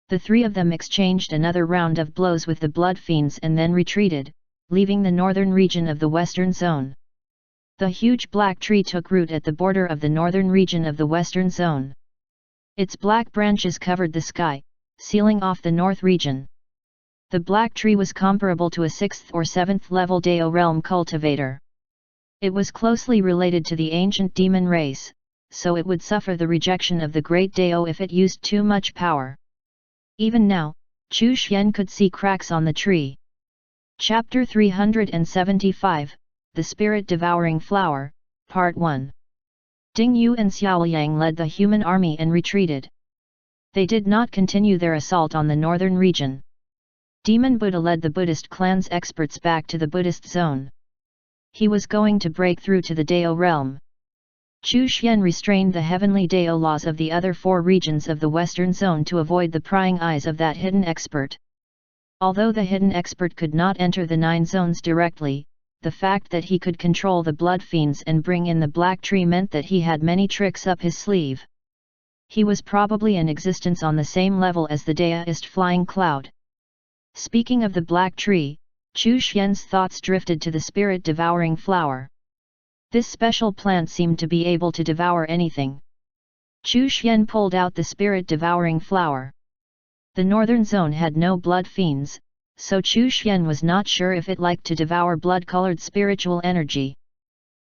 Speaker 1: The three of them exchanged another round of blows with the blood fiends and then retreated, leaving the northern region of the western zone. The huge black tree took root at the border of the northern region of the western zone. Its black branches covered the sky, sealing off the north region. The black tree was comparable to a 6th or 7th level Dao realm cultivator. It was closely related to the ancient demon race, so it would suffer the rejection of the great Dao if it used too much power. Even now, Chu Xian could see cracks on the tree. Chapter 375, The Spirit-Devouring Flower, Part 1. Ding Yu and Xiaoyang led the human army and retreated. They did not continue their assault on the northern region. Demon Buddha led the Buddhist clan's experts back to the Buddhist zone. He was going to break through to the Dao realm. Chu Xian restrained the heavenly Dao laws of the other 4 regions of the western zone to avoid the prying eyes of that hidden expert. Although the hidden expert could not enter the 9 zones directly, the fact that he could control the blood fiends and bring in the black tree meant that he had many tricks up his sleeve. He was probably in existence on the same level as the Daoist flying cloud. Speaking of the black tree, Chu Xian's thoughts drifted to the spirit-devouring flower. This special plant seemed to be able to devour anything. Chu Xian pulled out the spirit-devouring flower. The northern zone had no blood fiends, so Chu Xian was not sure if it liked to devour blood-colored spiritual energy.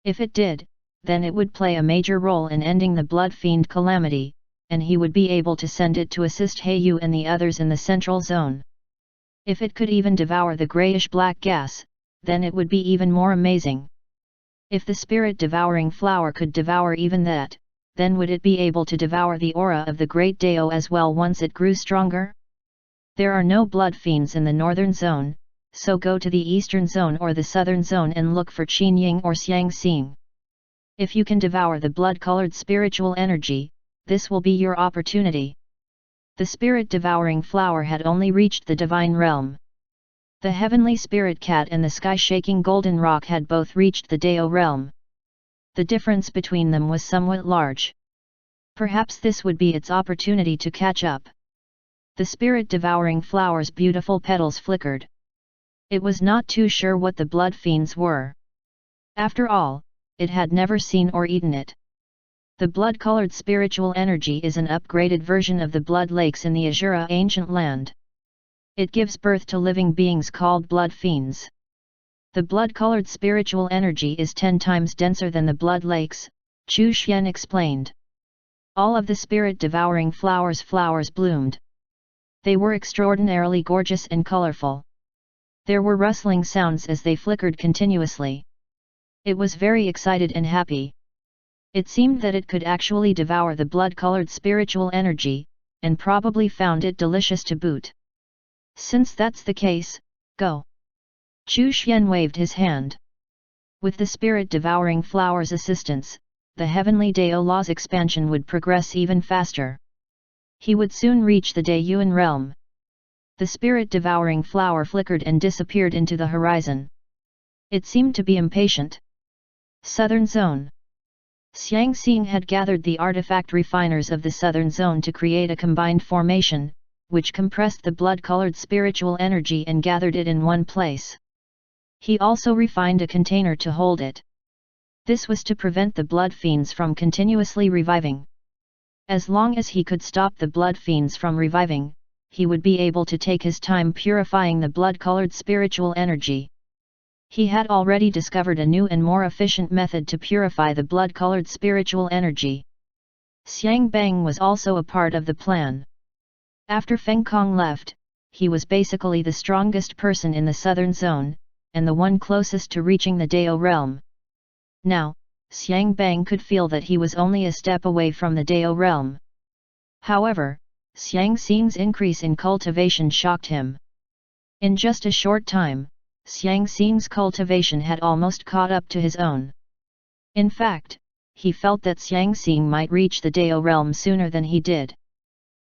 Speaker 1: If it did, then it would play a major role in ending the blood fiend calamity, and he would be able to send it to assist Heiyu and the others in the central zone. If it could even devour the grayish-black gas, then it would be even more amazing. If the spirit-devouring flower could devour even that, then would it be able to devour the aura of the great Dao as well once it grew stronger? There are no blood fiends in the northern zone, so go to the eastern zone or the southern zone and look for Qingying or Xiangxing. If you can devour the blood-colored spiritual energy, this will be your opportunity. The spirit-devouring flower had only reached the divine realm. The heavenly spirit cat and the sky-shaking golden rock had both reached the Dao realm. The difference between them was somewhat large. Perhaps this would be its opportunity to catch up. The spirit-devouring flower's beautiful petals flickered. It was not too sure what the blood fiends were. After all, it had never seen or eaten it. The blood-colored spiritual energy is an upgraded version of the blood lakes in the Azura ancient land. It gives birth to living beings called blood fiends. The blood-colored spiritual energy is 10 times denser than the blood lakes, Chu Xian explained. All of the spirit-devouring flowers bloomed. They were extraordinarily gorgeous and colorful. There were rustling sounds as they flickered continuously. It was very excited and happy. It seemed that it could actually devour the blood-colored spiritual energy, and probably found it delicious to boot. Since that's the case, go. Chu Xian waved his hand. With the spirit-devouring flower's assistance, the heavenly Dao law's expansion would progress even faster. He would soon reach the Daiyuan realm. The spirit-devouring flower flickered and disappeared into the horizon. It seemed to be impatient. Southern Zone. Xiangxing had gathered the artifact refiners of the southern zone to create a combined formation, which compressed the blood-colored spiritual energy and gathered it in one place. He also refined a container to hold it. This was to prevent the blood fiends from continuously reviving. As long as he could stop the blood fiends from reviving, he would be able to take his time purifying the blood-colored spiritual energy. He had already discovered a new and more efficient method to purify the blood-colored spiritual energy. Xiang Bang was also a part of the plan. After Feng Kong left, he was basically the strongest person in the southern zone, and the one closest to reaching the Dao realm. Now, Xiang Bang could feel that he was only a step away from the Dao realm. However, Xiangxing's increase in cultivation shocked him. In just a short time, Xiangxing's cultivation had almost caught up to his own. In fact, he felt that Xiangxing might reach the Dao realm sooner than he did.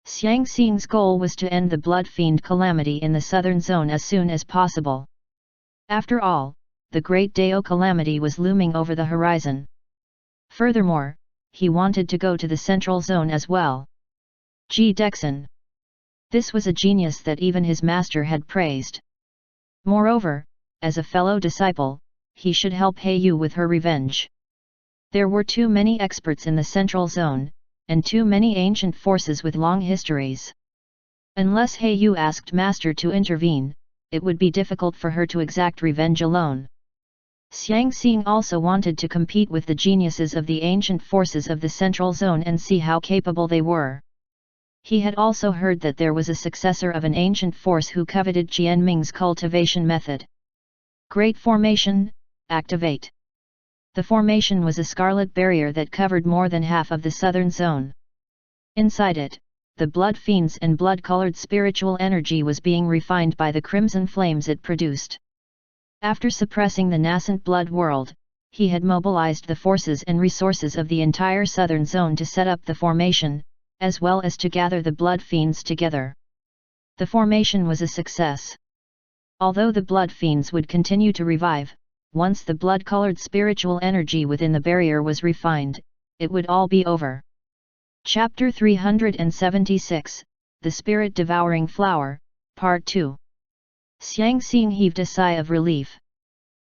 Speaker 1: Xiangxing's goal was to end the blood fiend calamity in the southern zone as soon as possible. After all, the great Dao calamity was looming over the horizon. Furthermore, he wanted to go to the central zone as well. Ji Dexin. This was a genius that even his master had praised. Moreover, as a fellow disciple, he should help Heiyu with her revenge. There were too many experts in the central zone, and too many ancient forces with long histories. Unless Heiyu asked master to intervene, it would be difficult for her to exact revenge alone. Xiang Xing also wanted to compete with the geniuses of the ancient forces of the central zone and see how capable they were. He had also heard that there was a successor of an ancient force who coveted Jianming's cultivation method. Great Formation, activate. The formation was a scarlet barrier that covered more than half of the southern zone. Inside it, the blood fiends and blood-colored spiritual energy was being refined by the crimson flames it produced. After suppressing the nascent blood world, he had mobilized the forces and resources of the entire southern zone to set up the formation, as well as to gather the blood fiends together. The formation was a success. Although the blood fiends would continue to revive, once the blood-colored spiritual energy within the barrier was refined, it would all be over. Chapter 376, The Spirit-Devouring Flower, Part 2. Xiang Xing heaved a sigh of relief.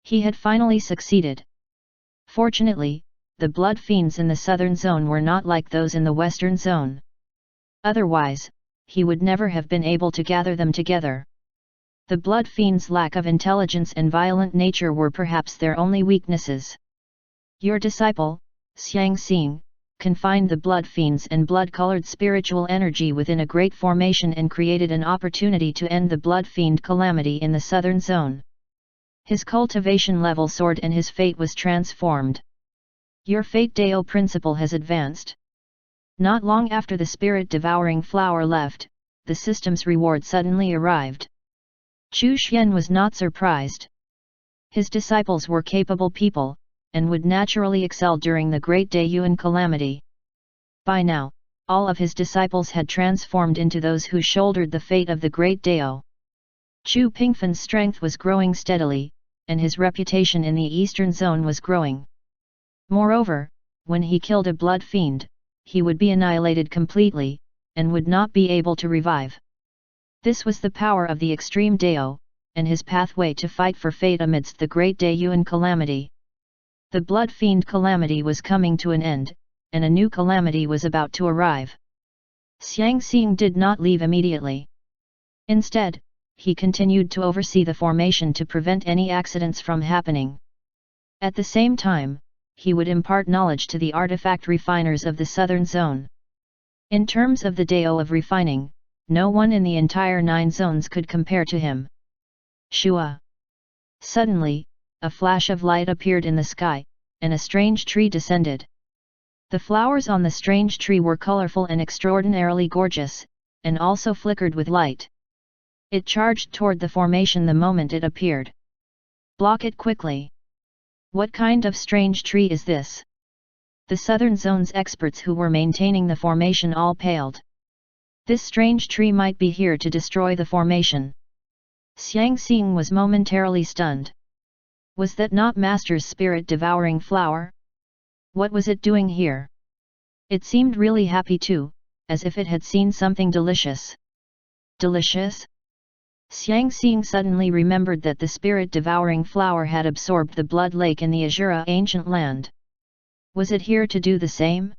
Speaker 1: He had finally succeeded. Fortunately, the blood fiends in the southern zone were not like those in the western zone. Otherwise, he would never have been able to gather them together. The blood fiends' lack of intelligence and violent nature were perhaps their only weaknesses. Your disciple, Xiang Xing, confined the blood fiends and blood-colored spiritual energy within a great formation and created an opportunity to end the blood fiend calamity in the southern zone. His cultivation level soared and his fate was transformed. Your Fate Deo principle has advanced. Not long after the spirit-devouring flower left, the system's reward suddenly arrived. Chu Xian was not surprised. His disciples were capable people, and would naturally excel during the Great Daeyuan calamity. By now, all of his disciples had transformed into those who shouldered the fate of the Great Dao. Chu Pingfan's strength was growing steadily, and his reputation in the eastern zone was growing. Moreover, when he killed a blood fiend, he would be annihilated completely, and would not be able to revive. This was the power of the extreme Dao, and his pathway to fight for fate amidst the Great Daeyuan calamity. The blood fiend calamity was coming to an end, and a new calamity was about to arrive. Xiang Xing did not leave immediately. Instead, he continued to oversee the formation to prevent any accidents from happening. At the same time, he would impart knowledge to the artifact refiners of the southern zone. In terms of the Dao of refining, no one in the entire 9 zones could compare to him. Shua! Suddenly, a flash of light appeared in the sky, and a strange tree descended. The flowers on the strange tree were colorful and extraordinarily gorgeous, and also flickered with light. It charged toward the formation the moment it appeared. Block it quickly! What kind of strange tree is this? The southern zone's experts who were maintaining the formation all paled. This strange tree might be here to destroy the formation. Xiang Xing was momentarily stunned. Was that not Master's spirit-devouring flower? What was it doing here? It seemed really happy too, as if it had seen something delicious. Delicious? Xiang Xing suddenly remembered that the spirit-devouring flower had absorbed the blood lake in the Azura ancient land. Was it here to do the same?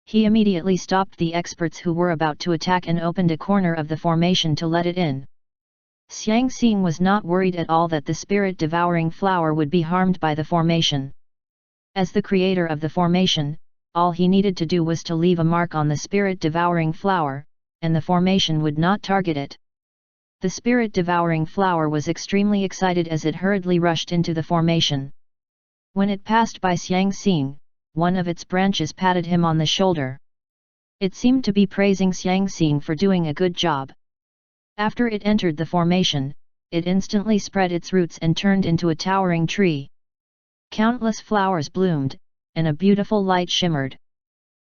Speaker 1: He immediately stopped the experts who were about to attack and opened a corner of the formation to let it in. Xiang Xing was not worried at all that the spirit-devouring flower would be harmed by the formation. As the creator of the formation, all he needed to do was to leave a mark on the spirit-devouring flower, and the formation would not target it. The spirit-devouring flower was extremely excited as it hurriedly rushed into the formation. When it passed by Xiang Xing, one of its branches patted him on the shoulder. It seemed to be praising Xiang Xing for doing a good job. After it entered the formation, it instantly spread its roots and turned into a towering tree. Countless flowers bloomed, and a beautiful light shimmered.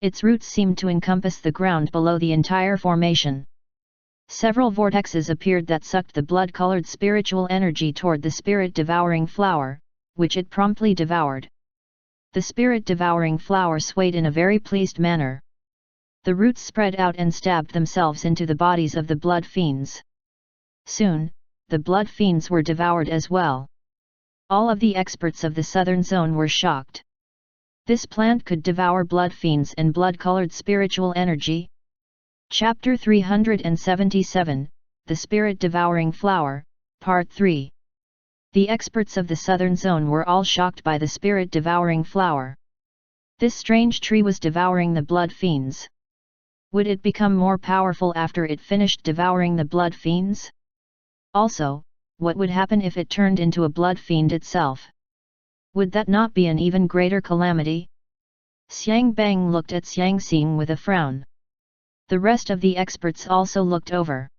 Speaker 1: Its roots seemed to encompass the ground below the entire formation. Several vortexes appeared that sucked the blood-colored spiritual energy toward the spirit-devouring flower, which it promptly devoured. The spirit-devouring flower swayed in a very pleased manner. The roots spread out and stabbed themselves into the bodies of the blood fiends. Soon, the blood fiends were devoured as well. All of the experts of the southern zone were shocked. This plant could devour blood fiends and blood-colored spiritual energy? Chapter 377, The Spirit-Devouring Flower, Part 3. The experts of the southern zone were all shocked by the spirit-devouring flower. This strange tree was devouring the blood fiends. Would it become more powerful after it finished devouring the blood fiends? Also, what would happen if it turned into a blood fiend itself? Would that not be an even greater calamity? Xiang Bang looked at Xiang Xing with a frown. The rest of the experts also looked over.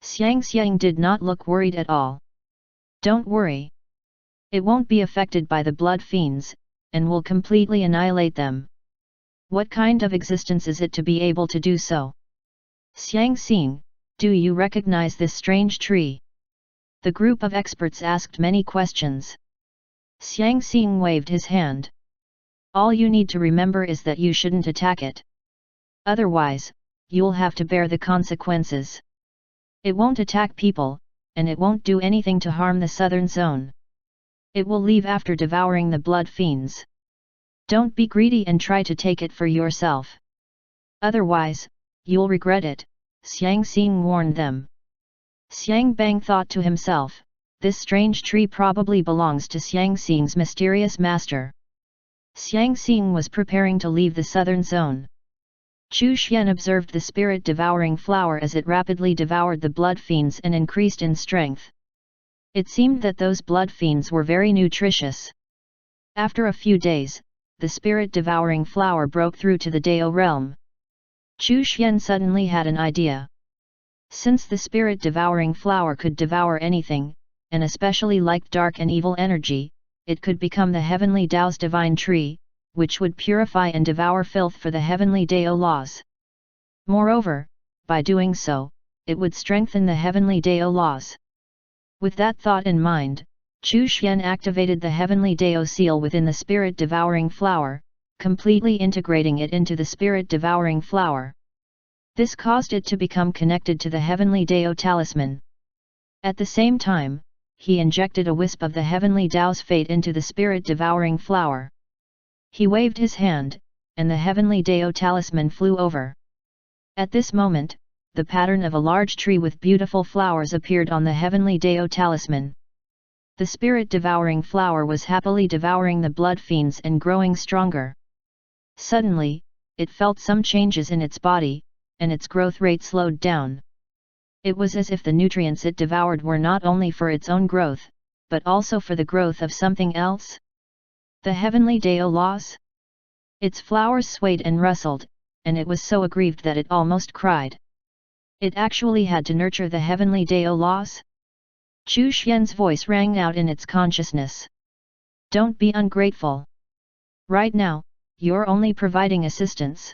Speaker 1: Xiang Xiang did not look worried at all. Don't worry. It won't be affected by the blood fiends, and will completely annihilate them. What kind of existence is it to be able to do so? Xiang Xing, do you recognize this strange tree? The group of experts asked many questions. Xiang Xing waved his hand. All you need to remember is that you shouldn't attack it. Otherwise, you'll have to bear the consequences. It won't attack people, and it won't do anything to harm the southern zone. It will leave after devouring the blood fiends. Don't be greedy and try to take it for yourself. Otherwise, you'll regret it, Xiang Xing warned them. Xiang Bang thought to himself, this strange tree probably belongs to Xiang Xing's mysterious master. Xiang Xing was preparing to leave the southern zone. Chu Xian observed the spirit-devouring flower as it rapidly devoured the blood fiends and increased in strength. It seemed that those blood fiends were very nutritious. After a few days, the spirit-devouring flower broke through to the Dao realm. Chu Xian suddenly had an idea. Since the spirit-devouring flower could devour anything, and especially liked dark and evil energy, it could become the heavenly Dao's divine tree, which would purify and devour filth for the heavenly Dao laws. Moreover, by doing so, it would strengthen the heavenly Dao laws. With that thought in mind, Chu Xian activated the heavenly Dao seal within the spirit-devouring flower, completely integrating it into the spirit-devouring flower. This caused it to become connected to the heavenly Dao talisman. At the same time, he injected a wisp of the heavenly Dao's fate into the spirit-devouring flower. He waved his hand, and the heavenly Dao talisman flew over. At this moment, the pattern of a large tree with beautiful flowers appeared on the heavenly Dao talisman. The spirit-devouring flower was happily devouring the blood fiends and growing stronger. Suddenly, it felt some changes in its body, and its growth rate slowed down. It was as if the nutrients it devoured were not only for its own growth, but also for the growth of something else. The heavenly Dao laws? Its flowers swayed and rustled, and it was so aggrieved that it almost cried. It actually had to nurture the heavenly Dao laws? Chu Xian's voice rang out in its consciousness. Don't be ungrateful. Right now, you're only providing assistance.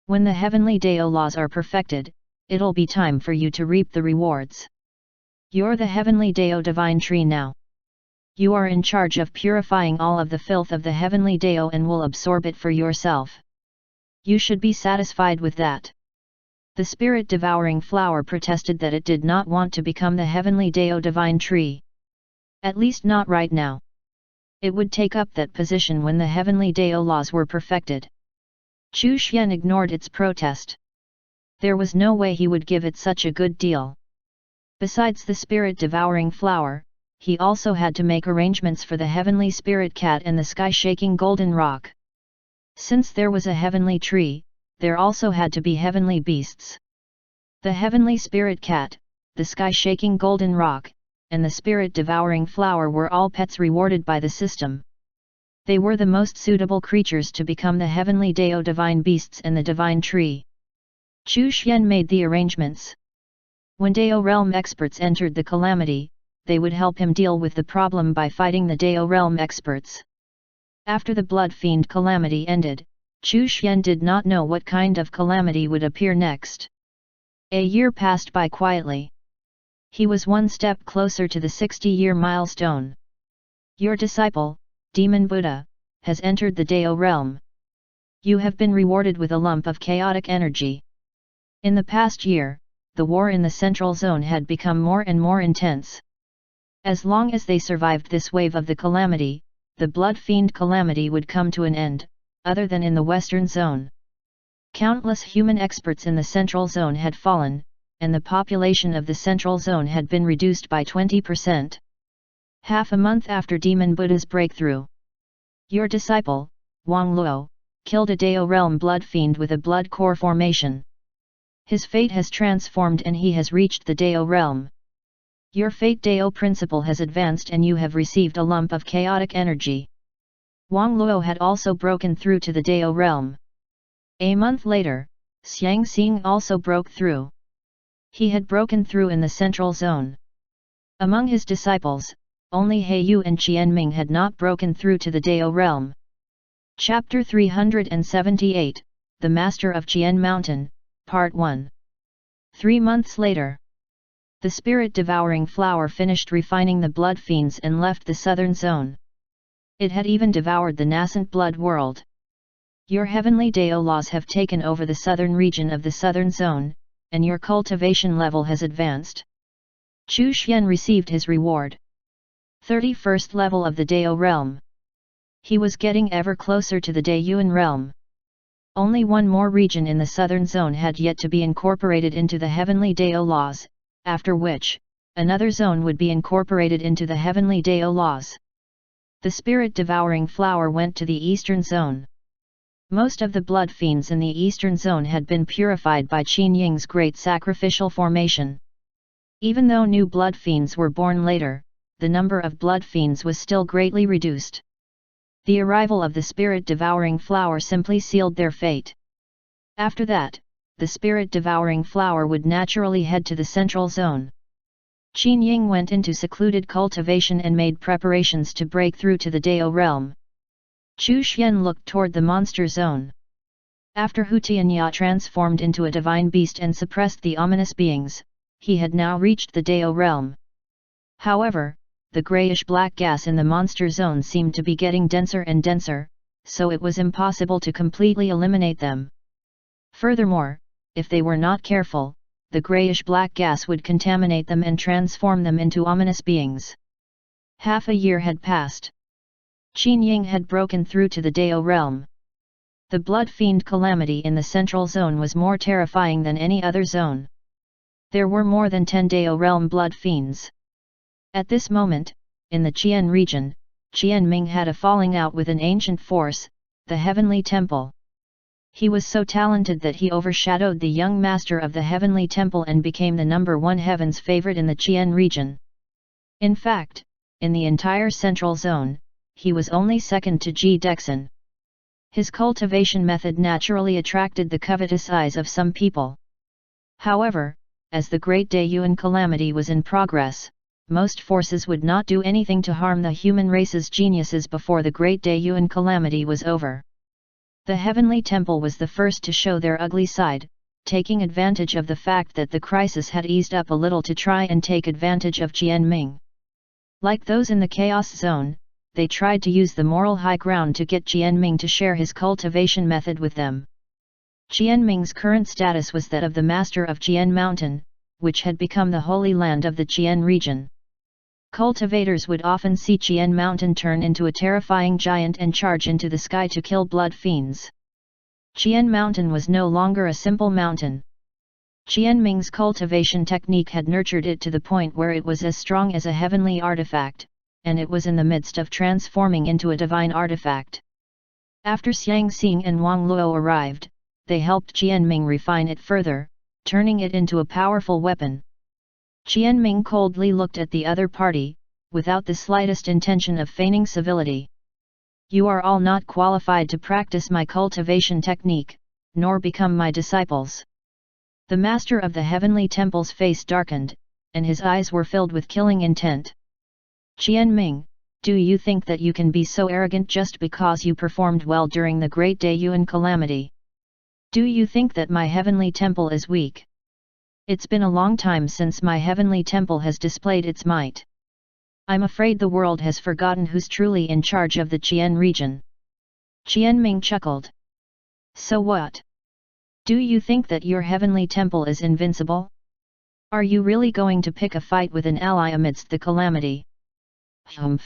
Speaker 1: When the heavenly Dao laws are perfected, it'll be time for you to reap the rewards. You're the heavenly Dao divine tree now. You are in charge of purifying all of the filth of the heavenly Dao and will absorb it for yourself. You should be satisfied with that. The spirit-devouring flower protested that it did not want to become the heavenly Dao divine tree. At least not right now. It would take up that position when the heavenly Dao laws were perfected. Chu Xian ignored its protest. There was no way he would give it such a good deal. Besides the spirit-devouring flower, he also had to make arrangements for the heavenly spirit cat and the sky-shaking golden rock. Since there was a heavenly tree, there also had to be heavenly beasts. The heavenly spirit cat, the sky-shaking golden rock, and the spirit-devouring flower were all pets rewarded by the system. They were the most suitable creatures to become the heavenly Dao divine beasts and the divine tree. Chu Xian made the arrangements. When Dao realm experts entered the calamity, they would help him deal with the problem by fighting the Dao realm experts. After the blood fiend calamity ended, Chu Xian did not know what kind of calamity would appear next. A year passed by quietly. He was one step closer to the 60-year milestone. Your disciple, Demon Buddha, has entered the Dao realm. You have been rewarded with a lump of chaotic energy. In the past year, the war in the central zone had become more and more intense. As long as they survived this wave of the calamity, the Blood Fiend calamity would come to an end, other than in the western zone. Countless human experts in the central zone had fallen, and the population of the central zone had been reduced by 20%. Half a month after Demon Buddha's breakthrough, your disciple, Wang Luo, killed a Dao realm blood fiend with a blood core formation. His fate has transformed and he has reached the Dao realm. Your fate Dao principle has advanced and you have received a lump of chaotic energy. Wang Luo had also broken through to the Dao realm. A month later, Xiang Xing also broke through. He had broken through in the central zone. Among his disciples, only He Yu and Qianming had not broken through to the Dao realm. Chapter 378, The Master of Qian Mountain, Part 1. 3 months later, the spirit-devouring flower finished refining the blood fiends and left the southern zone. It had even devoured the nascent blood world. Your heavenly Dao laws have taken over the southern region of the southern zone, and your cultivation level has advanced. Chu Xian received his reward. 31st level of the Dao realm. He was getting ever closer to the Dayuan realm. Only one more region in the southern zone had yet to be incorporated into the heavenly Dao laws, after which, another zone would be incorporated into the heavenly Dao laws. The spirit-devouring flower went to the eastern zone. Most of the blood fiends in the eastern zone had been purified by Qin Ying's great sacrificial formation. Even though new blood fiends were born later, the number of blood fiends was still greatly reduced. The arrival of the spirit-devouring flower simply sealed their fate. After that, the spirit-devouring flower would naturally head to the central zone. Qin Ying went into secluded cultivation and made preparations to break through to the Dao realm. Chu Xian looked toward the monster zone. After Hu Tianya transformed into a divine beast and suppressed the ominous beings, he had now reached the Dao realm. However, the grayish-black gas in the monster zone seemed to be getting denser and denser, so it was impossible to completely eliminate them. Furthermore, if they were not careful, the grayish-black gas would contaminate them and transform them into ominous beings. Half a year had passed. Qin Ying had broken through to the Dao realm. The blood fiend calamity in the central zone was more terrifying than any other zone. There were more than 10 Dao realm blood fiends. At this moment, in the Qian region, Qianming had a falling out with an ancient force, the Heavenly Temple. He was so talented that he overshadowed the young master of the Heavenly Temple and became the #1 heaven's favorite in the Qian region. In fact, in the entire central zone, he was only second to Ji Dexin. His cultivation method naturally attracted the covetous eyes of some people. However, as the Great Dayuan calamity was in progress, most forces would not do anything to harm the human race's geniuses before the Great Dayuan calamity was over. The Heavenly Temple was the first to show their ugly side, taking advantage of the fact that the crisis had eased up a little to try and take advantage of Qianming. Like those in the Chaos Zone, they tried to use the moral high ground to get Qianming to share his cultivation method with them. Qianming's current status was that of the master of Qian Mountain, which had become the holy land of the Qian region. Cultivators would often see Qian Mountain turn into a terrifying giant and charge into the sky to kill blood fiends. Qian Mountain was no longer a simple mountain. Qianming's cultivation technique had nurtured it to the point where it was as strong as a heavenly artifact, and it was in the midst of transforming into a divine artifact. After Xiang Xing and Wang Luo arrived, they helped Qianming refine it further, turning it into a powerful weapon. Qianming coldly looked at the other party, without the slightest intention of feigning civility. You are all not qualified to practice my cultivation technique, nor become my disciples. The master of the Heavenly Temple's face darkened, and his eyes were filled with killing intent. Qianming, do you think that you can be so arrogant just because you performed well during the Great Dayuan calamity? Do you think that my Heavenly Temple is weak? It's been a long time since my Heavenly Temple has displayed its might. I'm afraid the world has forgotten who's truly in charge of the Qian region. Qianming chuckled. So what? Do you think that your heavenly temple is invincible? Are you really going to pick a fight with an ally amidst the calamity? Humph.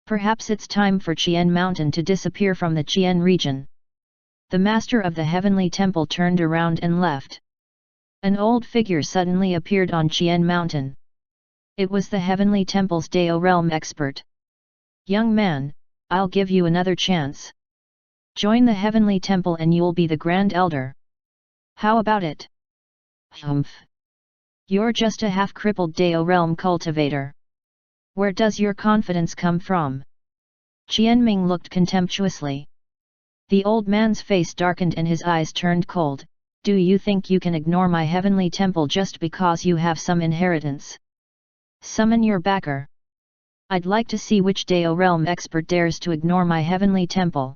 Speaker 1: Perhaps it's time for Qian Mountain to disappear from the Qian region. The master of the heavenly temple turned around and left. An old figure suddenly appeared on Qian Mountain. It was the heavenly temple's Dao realm expert. Young man, I'll give you another chance. Join the heavenly temple and you'll be the grand elder. How about it? Humph. You're just a half-crippled Dao realm cultivator. Where does your confidence come from? Qianming looked contemptuously. The old man's face darkened and his eyes turned cold. Do you think you can ignore my heavenly temple just because you have some inheritance? Summon your backer. I'd like to see which Dao realm expert dares to ignore my heavenly temple.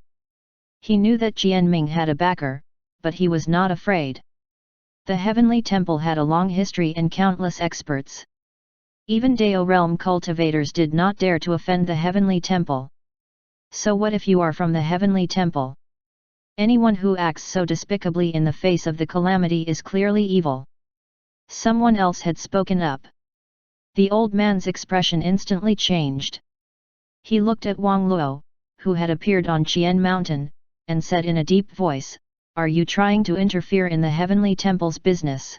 Speaker 1: He knew that Qianming had a backer, but he was not afraid. The heavenly temple had a long history and countless experts. Even Dao realm cultivators did not dare to offend the heavenly temple. So what if you are from the heavenly temple? Anyone who acts so despicably in the face of the calamity is clearly evil. Someone else had spoken up. The old man's expression instantly changed. He looked at Wang Luo, who had appeared on Qian Mountain, and said in a deep voice, "Are you trying to interfere in the heavenly temple's business?"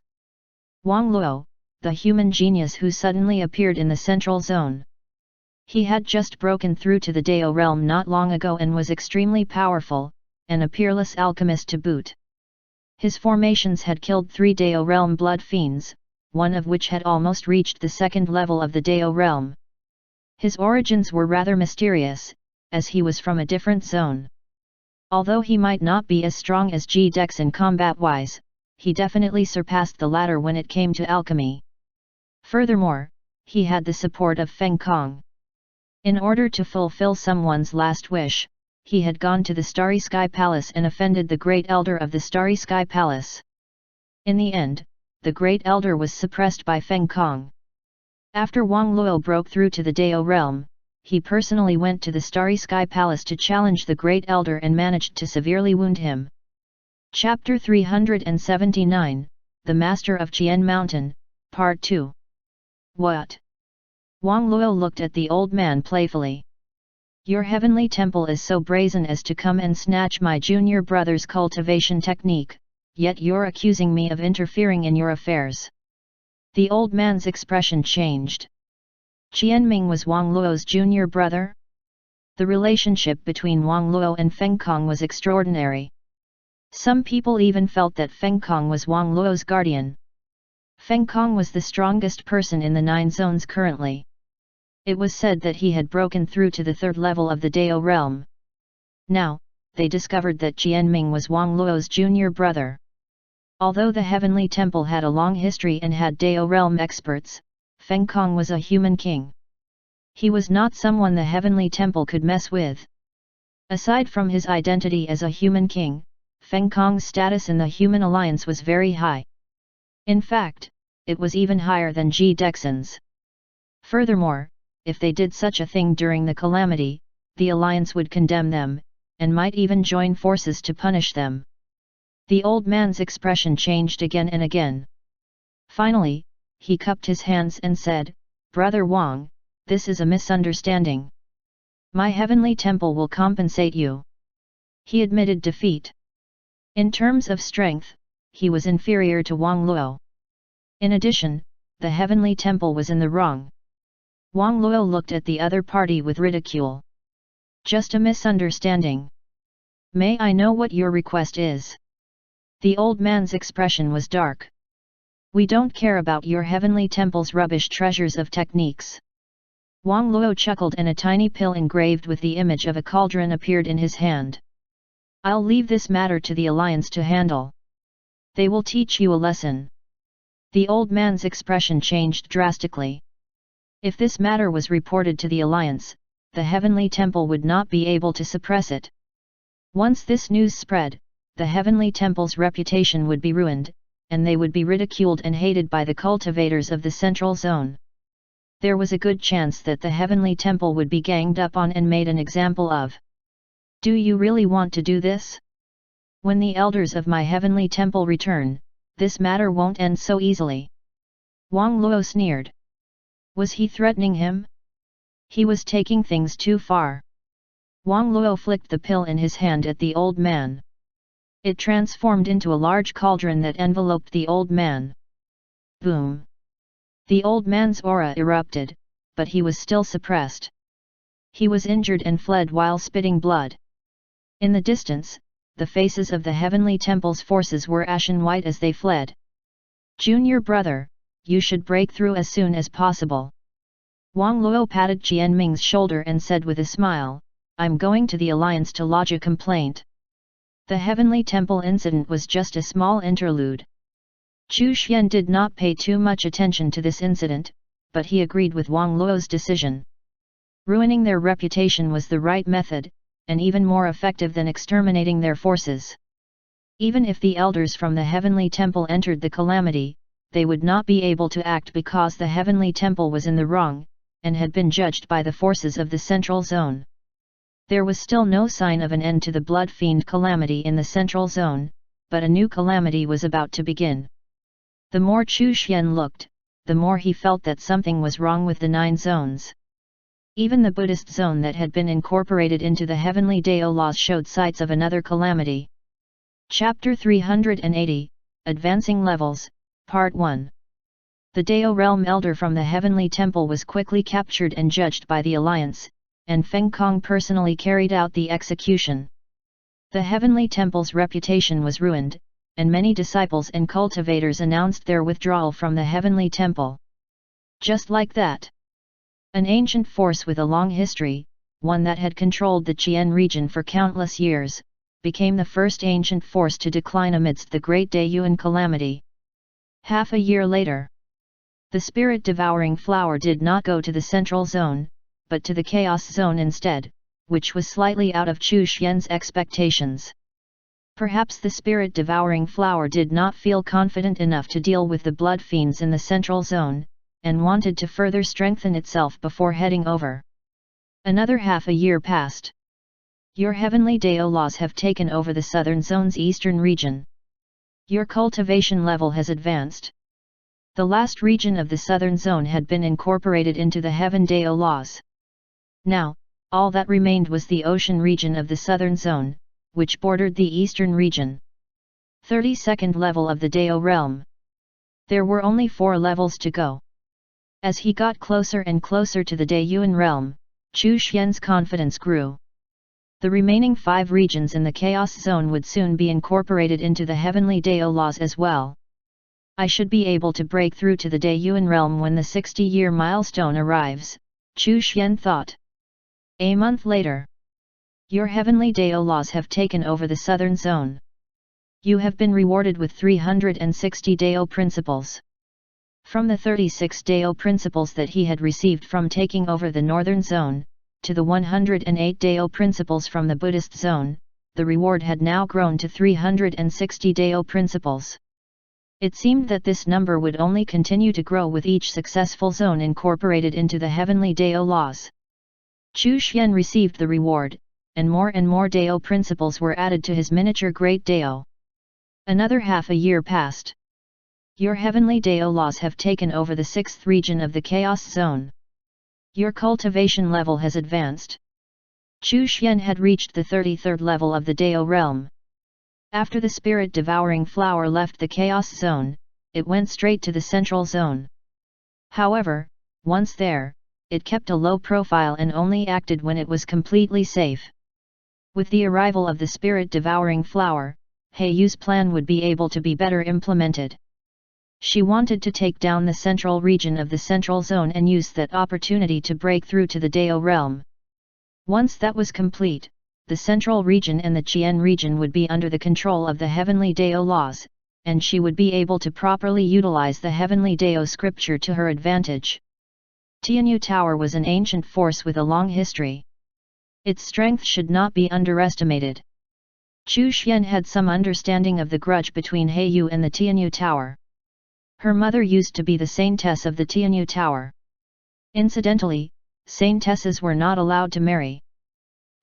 Speaker 1: Wang Luo, the human genius who suddenly appeared in the central zone. He had just broken through to the Dao realm not long ago and was extremely powerful, and a peerless alchemist to boot. His formations had killed 3 Dao realm blood fiends, one of which had almost reached the 2nd level of the Dao realm. His origins were rather mysterious, as he was from a different zone. Although he might not be as strong as Ji Dexin combat-wise, he definitely surpassed the latter when it came to alchemy. Furthermore, he had the support of Feng Kong. In order to fulfill someone's last wish, he had gone to the Starry Sky Palace and offended the Great Elder of the Starry Sky Palace. In the end, the Great Elder was suppressed by Feng Kong. After Wang Luo broke through to the Dao realm, he personally went to the Starry Sky Palace to challenge the Great Elder and managed to severely wound him. Chapter 379, The Master of Qian Mountain, Part 2. What? Wang Luo looked at the old man playfully. Your heavenly temple is so brazen as to come and snatch my junior brother's cultivation technique, yet you're accusing me of interfering in your affairs. The old man's expression changed. Qianming was Wang Luo's junior brother? The relationship between Wang Luo and Feng Kong was extraordinary. Some people even felt that Feng Kong was Wang Luo's guardian. Feng Kong was the strongest person in the 9 zones currently. It was said that he had broken through to the 3rd level of the Dao realm. Now, they discovered that Qianming was Wang Luo's junior brother. Although the heavenly temple had a long history and had Dao realm experts, Feng Kong was a human king. He was not someone the heavenly temple could mess with. Aside from his identity as a human king, Feng Kong's status in the human alliance was very high. In fact, it was even higher than Ji Dexin's. Furthermore, if they did such a thing during the calamity, the alliance would condemn them, and might even join forces to punish them. The old man's expression changed again and again. Finally, he cupped his hands and said, "Brother Wang, this is a misunderstanding. My heavenly temple will compensate you." He admitted defeat. In terms of strength, he was inferior to Wang Luo. In addition, the heavenly temple was in the wrong. Wang Luo looked at the other party with ridicule. Just a misunderstanding. May I know what your request is? The old man's expression was dark. We don't care about your heavenly temple's rubbish treasures of techniques. Wang Luo chuckled and a tiny pill engraved with the image of a cauldron appeared in his hand. I'll leave this matter to the alliance to handle. They will teach you a lesson. The old man's expression changed drastically. If this matter was reported to the alliance, the heavenly temple would not be able to suppress it. Once this news spread, the heavenly temple's reputation would be ruined, and they would be ridiculed and hated by the cultivators of the central zone. There was a good chance that the heavenly temple would be ganged up on and made an example of. Do you really want to do this? When the elders of my heavenly temple return, this matter won't end so easily. Wang Luo sneered. Was he threatening him? He was taking things too far. Wang Luo flicked the pill in his hand at the old man. It transformed into a large cauldron that enveloped the old man. Boom! The old man's aura erupted, but he was still suppressed. He was injured and fled while spitting blood. In the distance, the faces of the heavenly temple's forces were ashen white as they fled. Junior brother, you should break through as soon as possible. Wang Luo patted Qian Ming's shoulder and said with a smile, I'm going to the alliance to lodge a complaint. The heavenly temple incident was just a small interlude. Chu Xian did not pay too much attention to this incident, but he agreed with Wang Luo's decision. Ruining their reputation was the right method, and even more effective than exterminating their forces. Even if the elders from the heavenly temple entered the calamity, they would not be able to act because the heavenly temple was in the wrong, and had been judged by the forces of the central zone. There was still no sign of an end to the blood fiend calamity in the central zone, but a new calamity was about to begin. The more Chu Xian looked, the more he felt that something was wrong with the 9 zones. Even the Buddhist zone that had been incorporated into the heavenly Dao laws showed signs of another calamity. Chapter 380, Advancing Levels, Part 1. The Dao realm elder from the heavenly temple was quickly captured and judged by the alliance, and Feng Kong personally carried out the execution. The heavenly temple's reputation was ruined, and many disciples and cultivators announced their withdrawal from the heavenly temple. Just like that. An ancient force with a long history, one that had controlled the Qian region for countless years, became the first ancient force to decline amidst the Great Dayuan calamity. Half a year later, the spirit-devouring flower did not go to the central zone, but to the chaos zone instead, which was slightly out of Chu Xian's expectations. Perhaps the spirit-devouring flower did not feel confident enough to deal with the blood fiends in the central zone, and wanted to further strengthen itself before heading over. Another half a year passed. Your heavenly Dao laws have taken over the southern zone's eastern region. Your cultivation level has advanced. The last region of the southern zone had been incorporated into the heaven Dao laws. Now, all that remained was the ocean region of the southern zone, which bordered the eastern region. 32nd level of the Dao realm. There were only 4 levels to go. As he got closer and closer to the Dayuan realm, Chu Xian's confidence grew. The remaining 5 regions in the Chaos Zone would soon be incorporated into the heavenly Dao laws as well. I should be able to break through to the Dayuan realm when the 60-year milestone arrives, Chu Xian thought. A month later. Your heavenly Dao laws have taken over the southern zone. You have been rewarded with 360 Dao principles. From the 36 Dao principles that he had received from taking over the northern zone, to the 108 Dao principles from the Buddhist zone, the reward had now grown to 360 Dao principles. It seemed that this number would only continue to grow with each successful zone incorporated into the heavenly Dao laws. Chu Xian received the reward, and more Dao principles were added to his miniature Great Dao. Another half a year passed. Your heavenly Dao laws have taken over the 6th region of the Chaos Zone. Your cultivation level has advanced. Chu Xian had reached the 33rd level of the Dao realm. After the spirit-devouring flower left the Chaos Zone, it went straight to the Central Zone. However, once there, it kept a low profile and only acted when it was completely safe. With the arrival of the spirit-devouring flower, Heiyu's plan would be able to be better implemented. She wanted to take down the central region of the Central Zone and use that opportunity to break through to the Dao realm. Once that was complete, the central region and the Qian region would be under the control of the heavenly Dao laws, and she would be able to properly utilize the heavenly Dao scripture to her advantage. Tianyu Tower was an ancient force with a long history. Its strength should not be underestimated. Chu Xian had some understanding of the grudge between Heiyu and the Tianyu Tower. Her mother used to be the saintess of the Tianyu Tower. Incidentally, saintesses were not allowed to marry.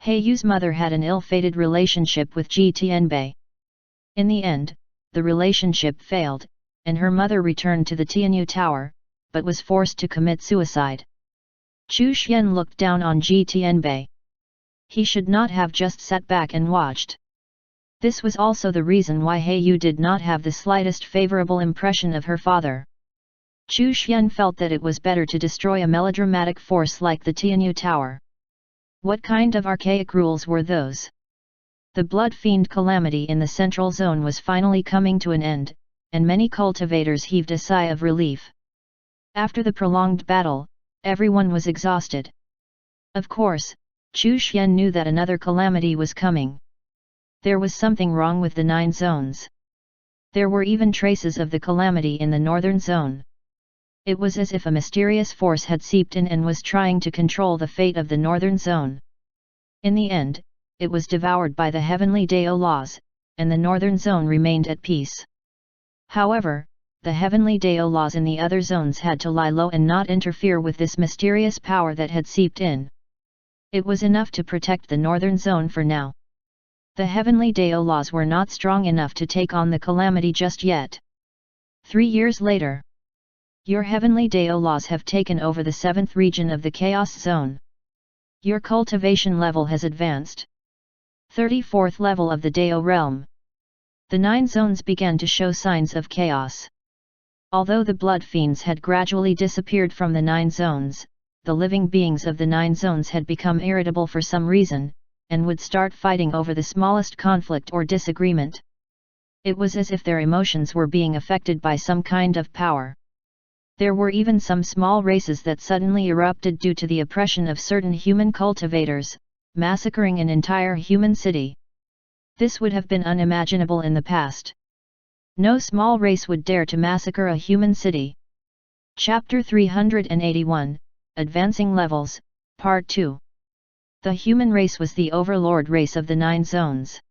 Speaker 1: Heiyu's mother had an ill-fated relationship with Ji Tianbei. In the end, the relationship failed, and her mother returned to the Tianyu Tower, but was forced to commit suicide. Chu Xian looked down on Ji Tianbei. He should not have just sat back and watched. This was also the reason why He Yu did not have the slightest favorable impression of her father. Chu Xian felt that it was better to destroy a melodramatic force like the Tianyu Tower. What kind of archaic rules were those? The blood fiend calamity in the central zone was finally coming to an end, and many cultivators heaved a sigh of relief. After the prolonged battle, everyone was exhausted. Of course, Chu Xian knew that another calamity was coming. There was something wrong with the 9 zones. There were even traces of the calamity in the northern zone. It was as if a mysterious force had seeped in and was trying to control the fate of the northern zone. In the end, it was devoured by the heavenly Dao laws, and the northern zone remained at peace. However, the heavenly Dao laws in the other zones had to lie low and not interfere with this mysterious power that had seeped in. It was enough to protect the northern zone for now. The heavenly Dao laws were not strong enough to take on the calamity just yet. 3 years later, your heavenly Dao laws have taken over the 7th region of the Chaos Zone. Your cultivation level has advanced. 34th level of the Dao realm. The 9 zones began to show signs of chaos. Although the blood fiends had gradually disappeared from the 9 zones, the living beings of the 9 zones had become irritable for some reason, and would start fighting over the smallest conflict or disagreement. It was as if their emotions were being affected by some kind of power. There were even some small races that suddenly erupted due to the oppression of certain human cultivators, massacring an entire human city. This would have been unimaginable in the past. No small race would dare to massacre a human city. Chapter 381, Advancing Levels, Part 2. The human race was the overlord race of the 9 zones.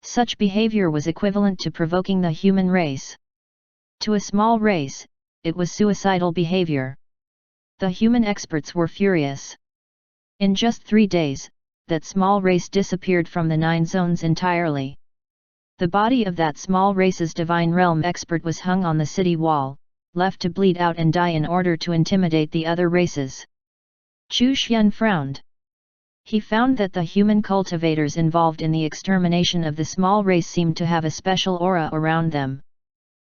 Speaker 1: Such behavior was equivalent to provoking the human race. To a small race, it was suicidal behavior. The human experts were furious. In just 3 days, that small race disappeared from the 9 zones entirely. The body of that small race's divine realm expert was hung on the city wall, left to bleed out and die in order to intimidate the other races. Chu Xian frowned. He found that the human cultivators involved in the extermination of the small race seemed to have a special aura around them.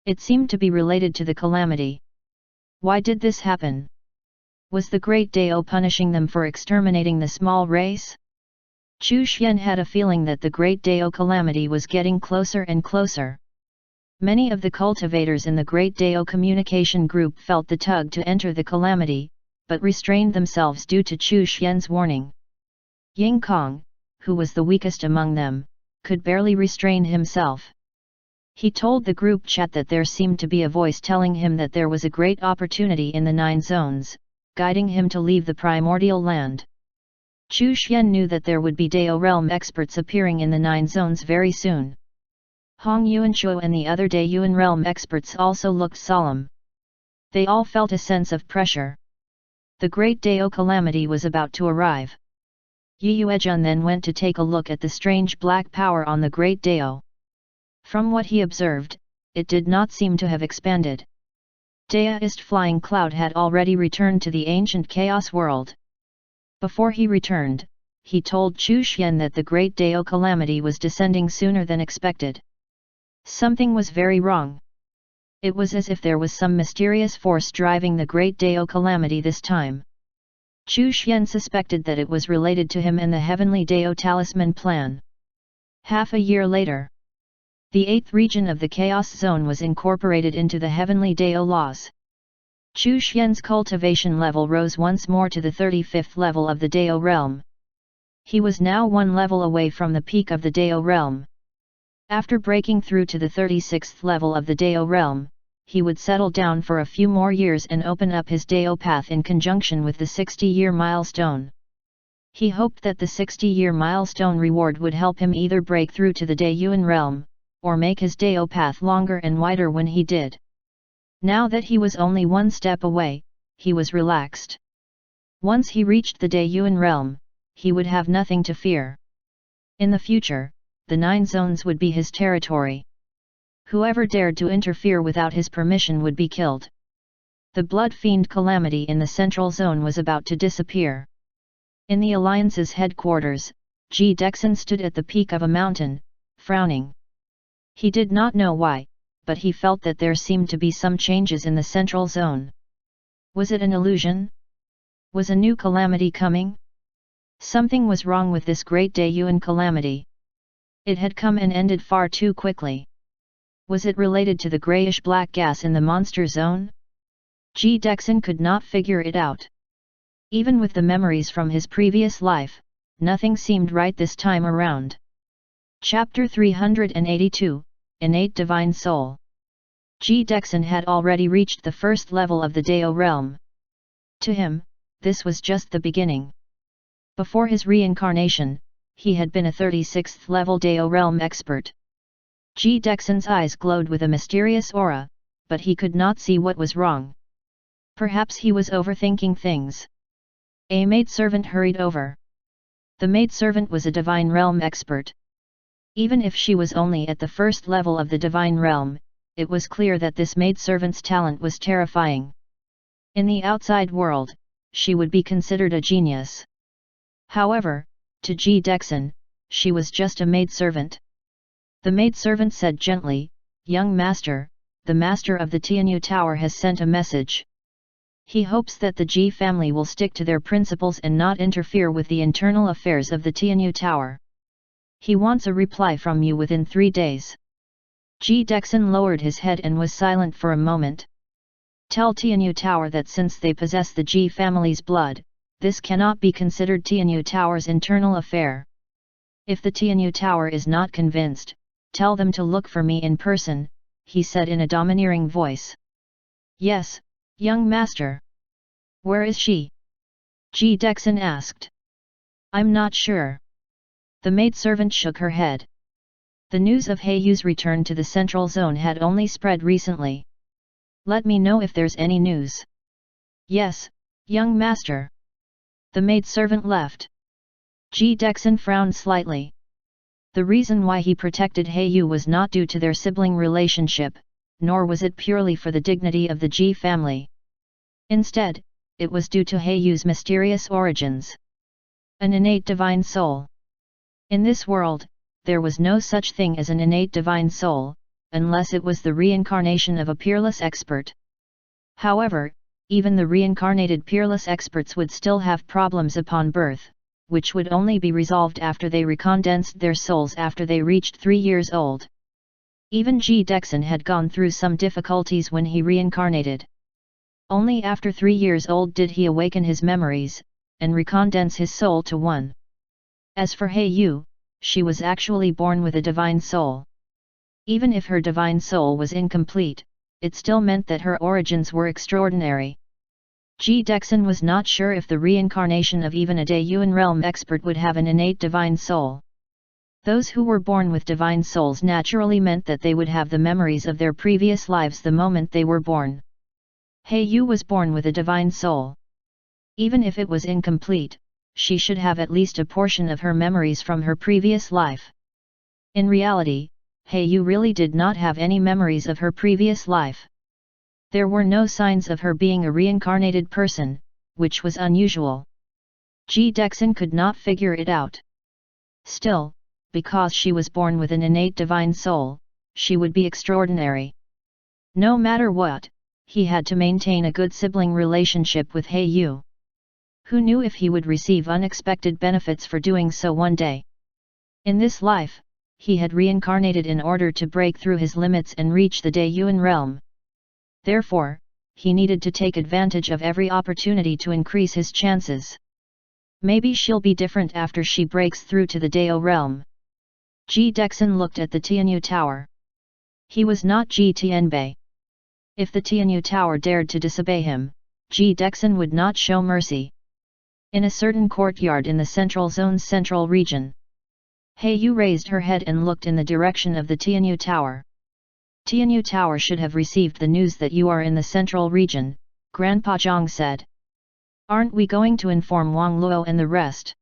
Speaker 1: It seemed to be related to the calamity. Why did this happen? Was the great Dao punishing them for exterminating the small race? Chu Xian had a feeling that the great Dao calamity was getting closer and closer. Many of the cultivators in the great Dao communication group felt the tug to enter the calamity, but restrained themselves due to Chu Xian's warning. Ying Kong, who was the weakest among them, could barely restrain himself. He told the group chat that there seemed to be a voice telling him that there was a great opportunity in the 9 zones, guiding him to leave the primordial land. Chu Xian knew that there would be Dao realm experts appearing in the 9 zones very soon. Hong Yuanchuo and the other Dayuan realm experts also looked solemn. They all felt a sense of pressure. The great Dao calamity was about to arrive. Yi Yuejun then went to take a look at the strange black power on the great Dao. From what he observed, it did not seem to have expanded. Daoist flying cloud had already returned to the ancient chaos world. Before he returned, he told Chu Xian that the great Dao calamity was descending sooner than expected. Something was very wrong. It was as if there was some mysterious force driving the great Dao calamity this time. Chu Xian suspected that it was related to him and the heavenly Dao talisman plan. Half a year later, the 8th region of the Chaos Zone was incorporated into the heavenly Dao laws. Chu Xian's cultivation level rose once more to the 35th level of the Dao realm. He was now 1 level away from the peak of the Dao realm. After breaking through to the 36th level of the Dao realm, he would settle down for a few more years and open up his Dao path in conjunction with the 60-year milestone. He hoped that the 60-year milestone reward would help him either break through to the Dayuan realm, or make his Dao path longer and wider when he did. Now that he was only 1 step away, he was relaxed. Once he reached the Dayuan realm, he would have nothing to fear. In the future, the 9 zones would be his territory. Whoever dared to interfere without his permission would be killed. The blood fiend calamity in the central zone was about to disappear. In the Alliance's headquarters, Ji Dexin stood at the peak of a mountain, frowning. He did not know why, but he felt that there seemed to be some changes in the central zone. Was it an illusion? Was a new calamity coming? Something was wrong with this great Daeyuan calamity. It had come and ended far too quickly. Was it related to the grayish-black gas in the monster zone? Ji Dexin could not figure it out. Even with the memories from his previous life, nothing seemed right this time around. Chapter 382, Innate Divine Soul. Ji Dexin had already reached the first level of the Dao realm. To him, this was just the beginning. Before his reincarnation, he had been a 36th level Dao realm expert. Ji Dexin's eyes glowed with a mysterious aura, but he could not see what was wrong. Perhaps he was overthinking things. A maidservant hurried over. The maidservant was a divine realm expert. Even if she was only at the first level of the divine realm, it was clear that this maidservant's talent was terrifying. In the outside world, she would be considered a genius. However, to Ji Dexin, she was just a maidservant. The maidservant said gently, "Young master, the master of the Tianyu Tower has sent a message. He hopes that the Ji family will stick to their principles and not interfere with the internal affairs of the Tianyu Tower. He wants a reply from you within 3 days." Ji Dexin lowered his head and was silent for a moment. Tell Tianyu Tower that since they possess the Ji family's blood, this cannot be considered Tianyu Tower's internal affair. If the Tianyu Tower is not convinced, tell them to look for me in person, he said in a domineering voice. Yes, young master. Where is she? Ji Dexin asked. I'm not sure. The maidservant shook her head. The news of Heiyu's return to the central zone had only spread recently. Let me know if there's any news. Yes, young master. The maidservant left. Ji Dexin frowned slightly. The reason why he protected Heiyu was not due to their sibling relationship, nor was it purely for the dignity of the Ji family. Instead, it was due to Heiyu's mysterious origins. An innate divine soul. In this world, there was no such thing as an innate divine soul, unless it was the reincarnation of a peerless expert. However, even the reincarnated peerless experts would still have problems upon birth, which would only be resolved after they recondensed their souls after they reached 3 years old. Even Ji Dexin had gone through some difficulties when he reincarnated. Only after 3 years old did he awaken his memories, and recondense his soul to one. As for Heiyu, she was actually born with a divine soul. Even if her divine soul was incomplete, it still meant that her origins were extraordinary. Ji Dexin was not sure if the reincarnation of even a Daeyuan realm expert would have an innate divine soul. Those who were born with divine souls naturally meant that they would have the memories of their previous lives the moment they were born. Heiyu was born with a divine soul. Even if it was incomplete, she should have at least a portion of her memories from her previous life. In reality, Heiyu really did not have any memories of her previous life. There were no signs of her being a reincarnated person, which was unusual. Ji Dexin could not figure it out. Still, because she was born with an innate divine soul, she would be extraordinary. No matter what, he had to maintain a good sibling relationship with Heiyu. Who knew if he would receive unexpected benefits for doing so one day? In this life, he had reincarnated in order to break through his limits and reach the Daeyuan realm. Therefore, he needed to take advantage of every opportunity to increase his chances. Maybe she'll be different after she breaks through to the Dao realm. Ji Dexin looked at the Tianyu Tower. He was not Ji Tianbei. If the Tianyu Tower dared to disobey him, Ji Dexin would not show mercy. In a certain courtyard in the Central Zone's central region, Heiyu raised her head and looked in the direction of the Tianyu Tower. Tianyu Tower should have received the news that you are in the central region, Grandpa Zhang said. Aren't we going to inform Wang Luo and the rest?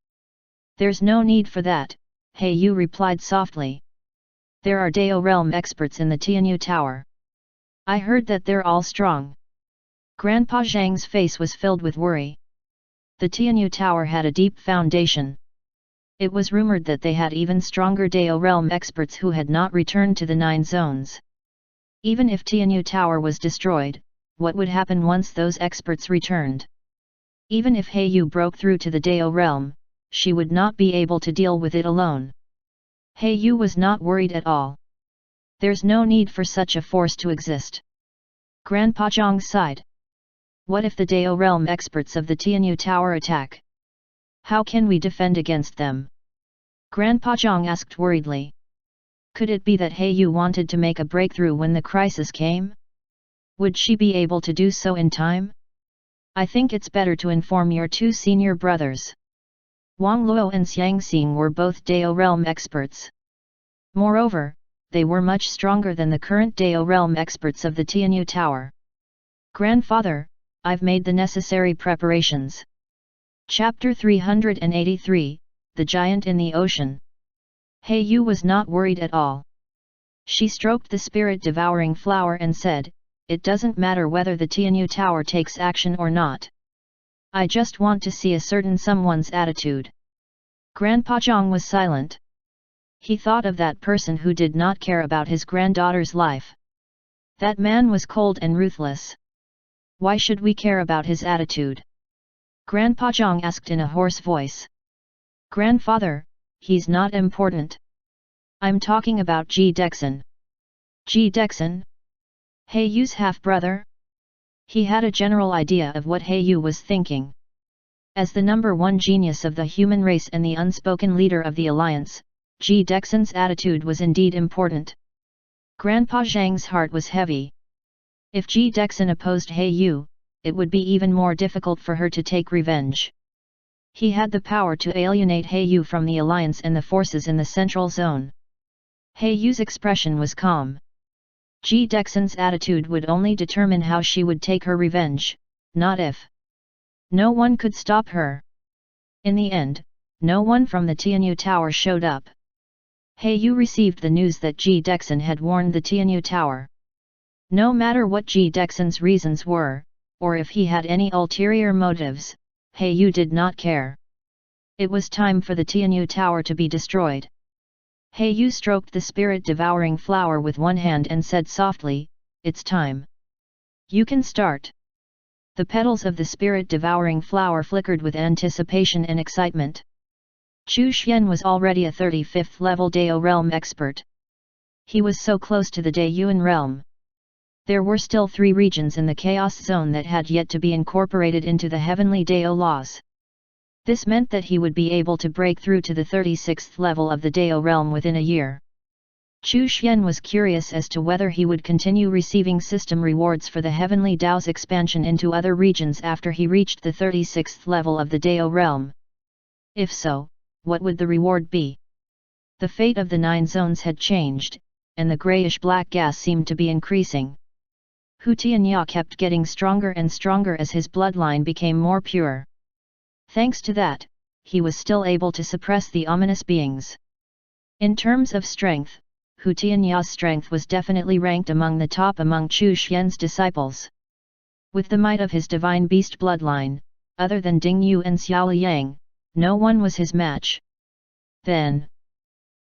Speaker 1: There's no need for that, Heiyu replied softly. There are Dao realm experts in the Tianyu Tower. I heard that they're all strong. Grandpa Zhang's face was filled with worry. The Tianyu Tower had a deep foundation. It was rumored that they had even stronger Dao realm experts who had not returned to the 9 zones. Even if Tianyu Tower was destroyed, what would happen once those experts returned? Even if Heiyu broke through to the Dao realm, she would not be able to deal with it alone. Heiyu was not worried at all. There's no need for such a force to exist. Grandpa Zhang sighed. What if the Dao realm experts of the Tianyu Tower attack? How can we defend against them? Grandpa Zhang asked worriedly. Could it be that Heiyu wanted to make a breakthrough when the crisis came? Would she be able to do so in time? I think it's better to inform your 2 senior brothers. Wang Luo and Xiang Xing were both Dao realm experts. Moreover, they were much stronger than the current Dao realm experts of the Tianyu Tower. Grandfather, I've made the necessary preparations. Chapter 383, The Giant in the Ocean. Heiyu was not worried at all. She stroked the spirit-devouring flower and said, "It doesn't matter whether the Tianyu Tower takes action or not. I just want to see a certain someone's attitude." Grandpa Zhang was silent. He thought of that person who did not care about his granddaughter's life. That man was cold and ruthless. Why should we care about his attitude? Grandpa Zhang asked in a hoarse voice. Grandfather, he's not important. I'm talking about Ji Dexin. Ji Dexin? Heiyu's half-brother? He had a general idea of what Heiyu was thinking. As the number 1 genius of the human race and the unspoken leader of the alliance, Ji Dexin's attitude was indeed important. Grandpa Zhang's heart was heavy. If Ji Dexin opposed Heiyu, it would be even more difficult for her to take revenge. He had the power to alienate Heiyu from the alliance and the forces in the central zone. Heiyu's expression was calm. Ji Dexin's attitude would only determine how she would take her revenge, not if. No one could stop her. In the end, no one from the Tianyu Tower showed up. Heiyu received the news that Ji Dexin had warned the Tianyu Tower. No matter what Ji Dexin's reasons were, or if he had any ulterior motives, Heiyu did not care. It was time for the Tianyu Tower to be destroyed. Heiyu stroked the spirit-devouring flower with one hand and said softly, "It's time. You can start." The petals of the spirit-devouring flower flickered with anticipation and excitement. Chu Xian was already a 35th level Dao realm expert. He was so close to the Daiyuan realm. There were still 3 regions in the Chaos Zone that had yet to be incorporated into the heavenly Dao laws. This meant that he would be able to break through to the 36th level of the Dao realm within a year. Chu Xian was curious as to whether he would continue receiving system rewards for the heavenly Dao's expansion into other regions after he reached the 36th level of the Dao realm. If so, what would the reward be? The fate of the 9 zones had changed, and the grayish-black gas seemed to be increasing. Hu Tianya kept getting stronger and stronger as his bloodline became more pure. Thanks to that, he was still able to suppress the ominous beings. In terms of strength, Hu Tianya's strength was definitely ranked among the top among Chu Xian's disciples. With the might of his divine beast bloodline, other than Ding Yu and Xiao Yang, no one was his match. Then,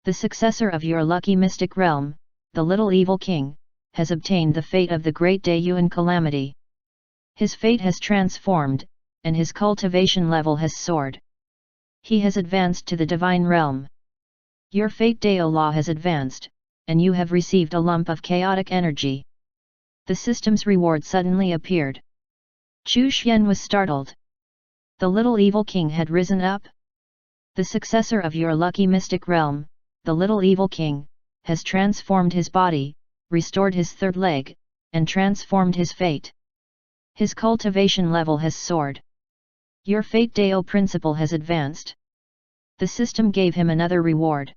Speaker 1: the successor of your lucky mystic realm, the little evil king, has obtained the fate of the great Daiyuan calamity. His fate has transformed, and his cultivation level has soared. He has advanced to the divine realm. Your fate Dao law has advanced, and you have received a lump of chaotic energy. The system's reward suddenly appeared. Chu Xian was startled. The little evil king had risen up? The successor of your lucky mystic realm, the little evil king, has transformed his body, restored his 3rd leg, and transformed his fate. His cultivation level has soared. Your fate Dao principle has advanced. The system gave him another reward.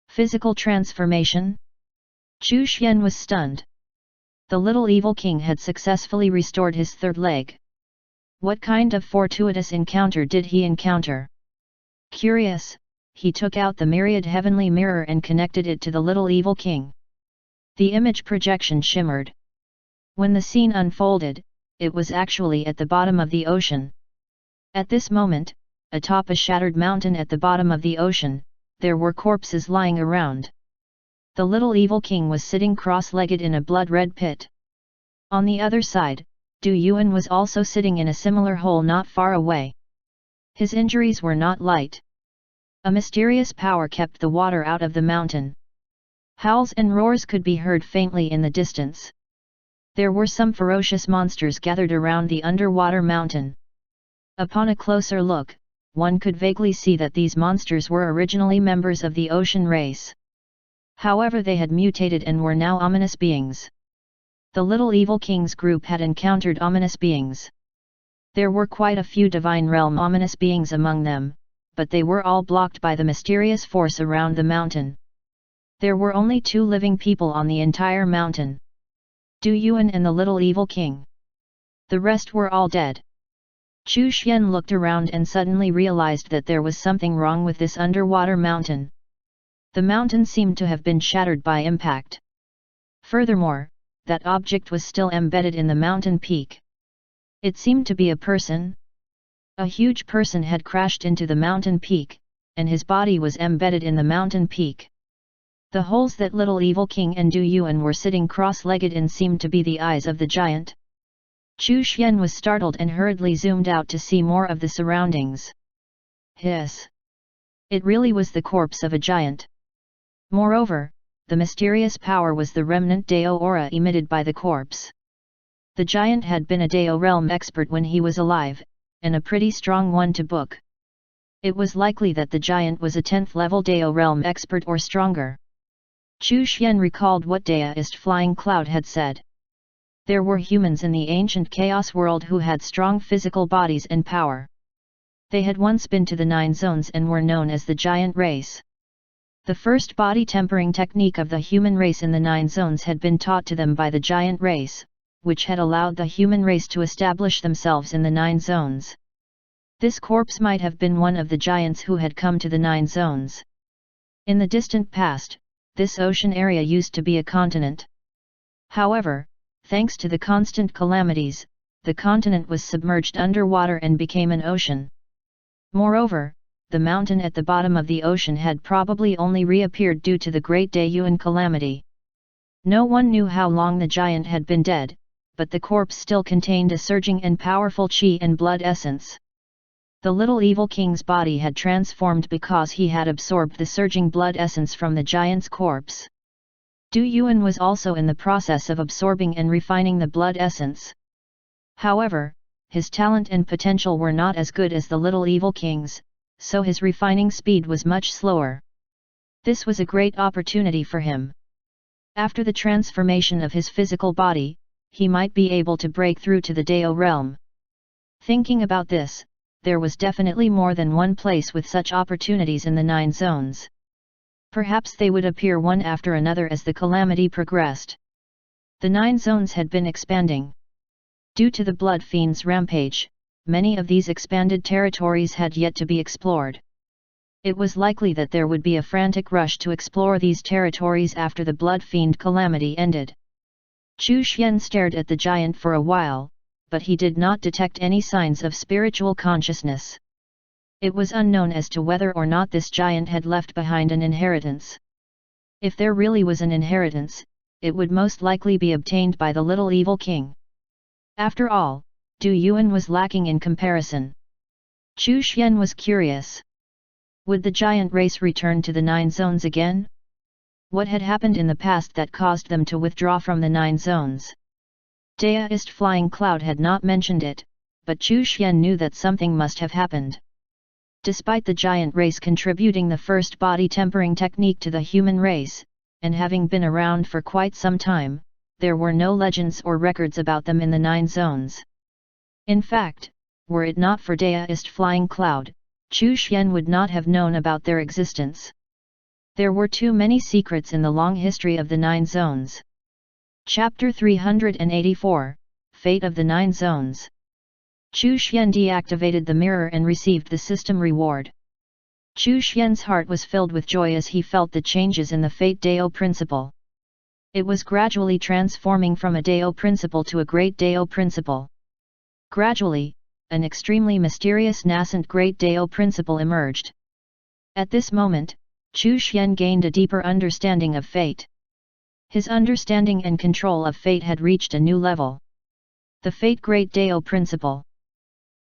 Speaker 1: Physical transformation? Chu Xian was stunned. The little evil king had successfully restored his 3rd leg. What kind of fortuitous encounter did he encounter? Curious, he took out the myriad heavenly mirror and connected it to the little evil king. The image projection shimmered. When the scene unfolded, it was actually at the bottom of the ocean. At this moment, atop a shattered mountain at the bottom of the ocean, there were corpses lying around. The little evil king was sitting cross-legged in a blood-red pit. On the other side, Du Yuan was also sitting in a similar hole not far away. His injuries were not light. A mysterious power kept the water out of the mountain. Howls and roars could be heard faintly in the distance. There were some ferocious monsters gathered around the underwater mountain. Upon a closer look, one could vaguely see that these monsters were originally members of the ocean race. However, they had mutated and were now ominous beings. The little evil king's group had encountered ominous beings. There were quite a few divine realm ominous beings among them, but they were all blocked by the mysterious force around the mountain. There were only 2 living people on the entire mountain: Du Yuan and the little evil king. The rest were all dead. Chu Xian looked around and suddenly realized that there was something wrong with this underwater mountain. The mountain seemed to have been shattered by impact. Furthermore, that object was still embedded in the mountain peak. It seemed to be a person. A huge person had crashed into the mountain peak, and his body was embedded in the mountain peak. The holes that little evil king and Du Yuan were sitting cross-legged in seemed to be the eyes of the giant. Chu Xian was startled and hurriedly zoomed out to see more of the surroundings. Hiss! It really was the corpse of a giant. Moreover, the mysterious power was the remnant Dao aura emitted by the corpse. The giant had been a Dao realm expert when he was alive, and a pretty strong one to book. It was likely that the giant was a 10th level Dao realm expert or stronger. Chu Xian recalled what Daoist Flying Cloud had said. There were humans in the ancient chaos world who had strong physical bodies and power. They had once been to the 9 zones and were known as the giant race. The first body tempering technique of the human race in the 9 zones had been taught to them by the giant race, which had allowed the human race to establish themselves in the 9 zones. This corpse might have been one of the giants who had come to the 9 zones. In the distant past, this ocean area used to be a continent. However, thanks to the constant calamities, the continent was submerged underwater and became an ocean. Moreover, the mountain at the bottom of the ocean had probably only reappeared due to the Great Dayuan calamity. No one knew how long the giant had been dead, but the corpse still contained a surging and powerful qi and blood essence. The little evil king's body had transformed because he had absorbed the surging blood essence from the giant's corpse. Du Yuan was also in the process of absorbing and refining the blood essence. However, his talent and potential were not as good as the little evil king's, so his refining speed was much slower. This was a great opportunity for him. After the transformation of his physical body, he might be able to break through to the Dao realm. Thinking about this, there was definitely more than one place with such opportunities in the 9 zones. Perhaps they would appear one after another as the calamity progressed. The 9 zones had been expanding. Due to the Blood Fiend's rampage, many of these expanded territories had yet to be explored. It was likely that there would be a frantic rush to explore these territories after the Blood Fiend calamity ended. Chu Xian stared at the giant for a while, but he did not detect any signs of spiritual consciousness. It was unknown as to whether or not this giant had left behind an inheritance. If there really was an inheritance, it would most likely be obtained by the little evil king. After all, Du Yuan was lacking in comparison. Chu Xian was curious. Would the giant race return to the 9 zones again? What had happened in the past that caused them to withdraw from the 9 zones? Daoist Flying Cloud had not mentioned it, but Chu Xian knew that something must have happened. Despite the giant race contributing the first body tempering technique to the human race, and having been around for quite some time, there were no legends or records about them in the 9 zones. In fact, were it not for Daoist Flying Cloud, Chu Xian would not have known about their existence. There were too many secrets in the long history of the 9 zones. Chapter 384, Fate of the 9 Zones. Chu Xian deactivated the mirror and received the system reward. Chu Xian's heart was filled with joy as he felt the changes in the Fate Dao principle. It was gradually transforming from a Dao principle to a Great Dao principle. Gradually, an extremely mysterious nascent Great Dao principle emerged. At this moment, Chu Xian gained a deeper understanding of fate. His understanding and control of fate had reached a new level. The Fate Great Dao principle.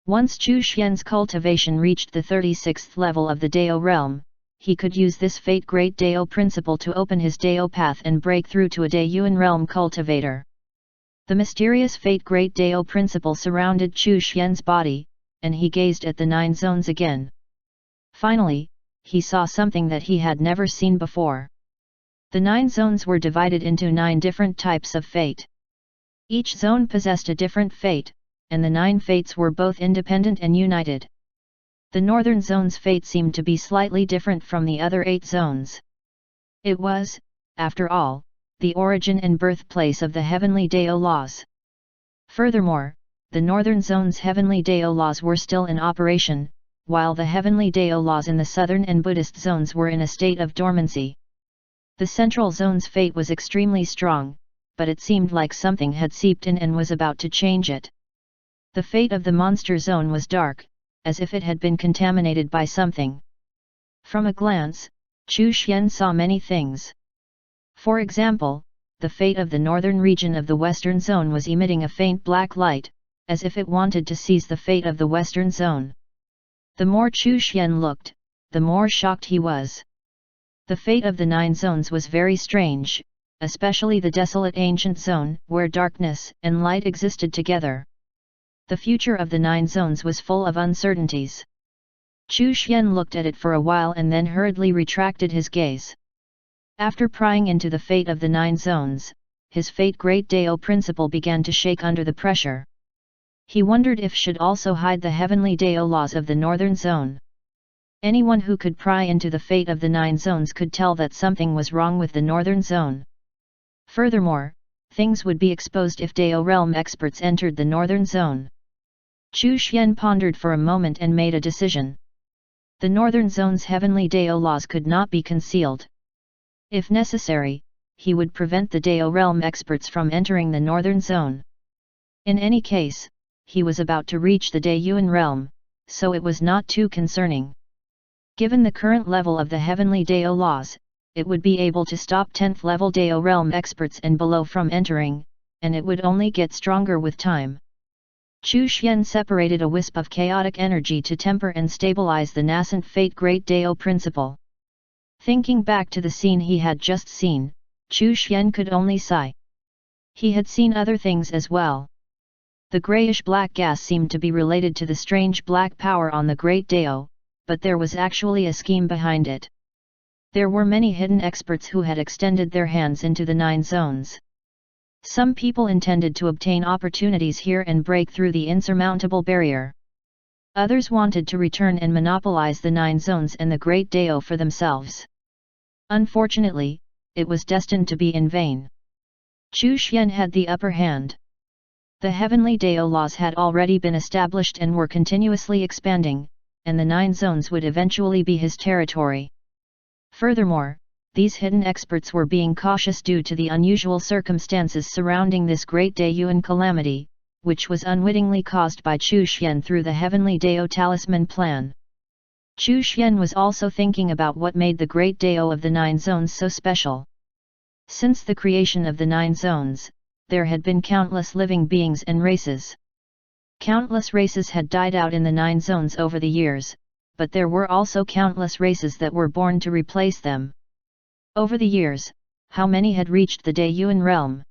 Speaker 1: Once Chu Xian's cultivation reached the 36th level of the Dao realm, he could use this Fate Great Dao principle to open his Dao path and break through to a Daoyuan realm cultivator. The mysterious Fate Great Dao principle surrounded Chu Xian's body, and he gazed at the 9 zones again. Finally, he saw something that he had never seen before. The 9 zones were divided into 9 different types of fate. Each zone possessed a different fate, and the 9 fates were both independent and united. The northern zone's fate seemed to be slightly different from the other 8 zones. It was, after all, the origin and birthplace of the heavenly Dao laws. Furthermore, the northern zone's heavenly Dao laws were still in operation, while the heavenly Dao laws in the southern and Buddhist zones were in a state of dormancy. The central zone's fate was extremely strong, but it seemed like something had seeped in and was about to change it. The fate of the monster zone was dark, as if it had been contaminated by something. From a glance, Chu Xian saw many things. For example, the fate of the northern region of the western zone was emitting a faint black light, as if it wanted to seize the fate of the western zone. The more Chu Xian looked, the more shocked he was. The fate of the 9 zones was very strange, especially the desolate ancient zone, where darkness and light existed together. The future of the 9 zones was full of uncertainties. Chu Xian looked at it for a while and then hurriedly retracted his gaze. After prying into the fate of the 9 zones, his Fate Great Dao principle began to shake under the pressure. He wondered if should also hide the heavenly Dao laws of the northern zone. Anyone who could pry into the fate of the 9 zones could tell that something was wrong with the northern zone. Furthermore, things would be exposed if Dao realm experts entered the northern zone. Chu Xian pondered for a moment and made a decision. The northern zone's heavenly Dao laws could not be concealed. If necessary, he would prevent the Dao realm experts from entering the northern zone. In any case, he was about to reach the Daoyuan realm, so it was not too concerning. Given the current level of the heavenly Dao laws, it would be able to stop 10th level Dao realm experts and below from entering, and it would only get stronger with time. Chu Xian separated a wisp of chaotic energy to temper and stabilize the nascent Fate Great Dao principle. Thinking back to the scene he had just seen, Chu Xian could only sigh. He had seen other things as well. The grayish-black gas seemed to be related to the strange black power on the Great Dao, but there was actually a scheme behind it. There were many hidden experts who had extended their hands into the 9 zones. Some people intended to obtain opportunities here and break through the insurmountable barrier. Others wanted to return and monopolize the 9 zones and the Great Dao for themselves. Unfortunately, it was destined to be in vain. Chu Xian had the upper hand. The heavenly Dao laws had already been established and were continuously expanding, and the 9 zones would eventually be his territory. Furthermore, these hidden experts were being cautious due to the unusual circumstances surrounding this great Daoyuan calamity, which was unwittingly caused by Chu Xian through the heavenly Dao talisman plan. Chu Xian was also thinking about what made the great Dao of the 9 zones so special. Since the creation of the 9 zones, there had been countless living beings and races. Countless races had died out in the 9 zones over the years, but there were also countless races that were born to replace them. Over the years, how many had reached the Daoyuan realm?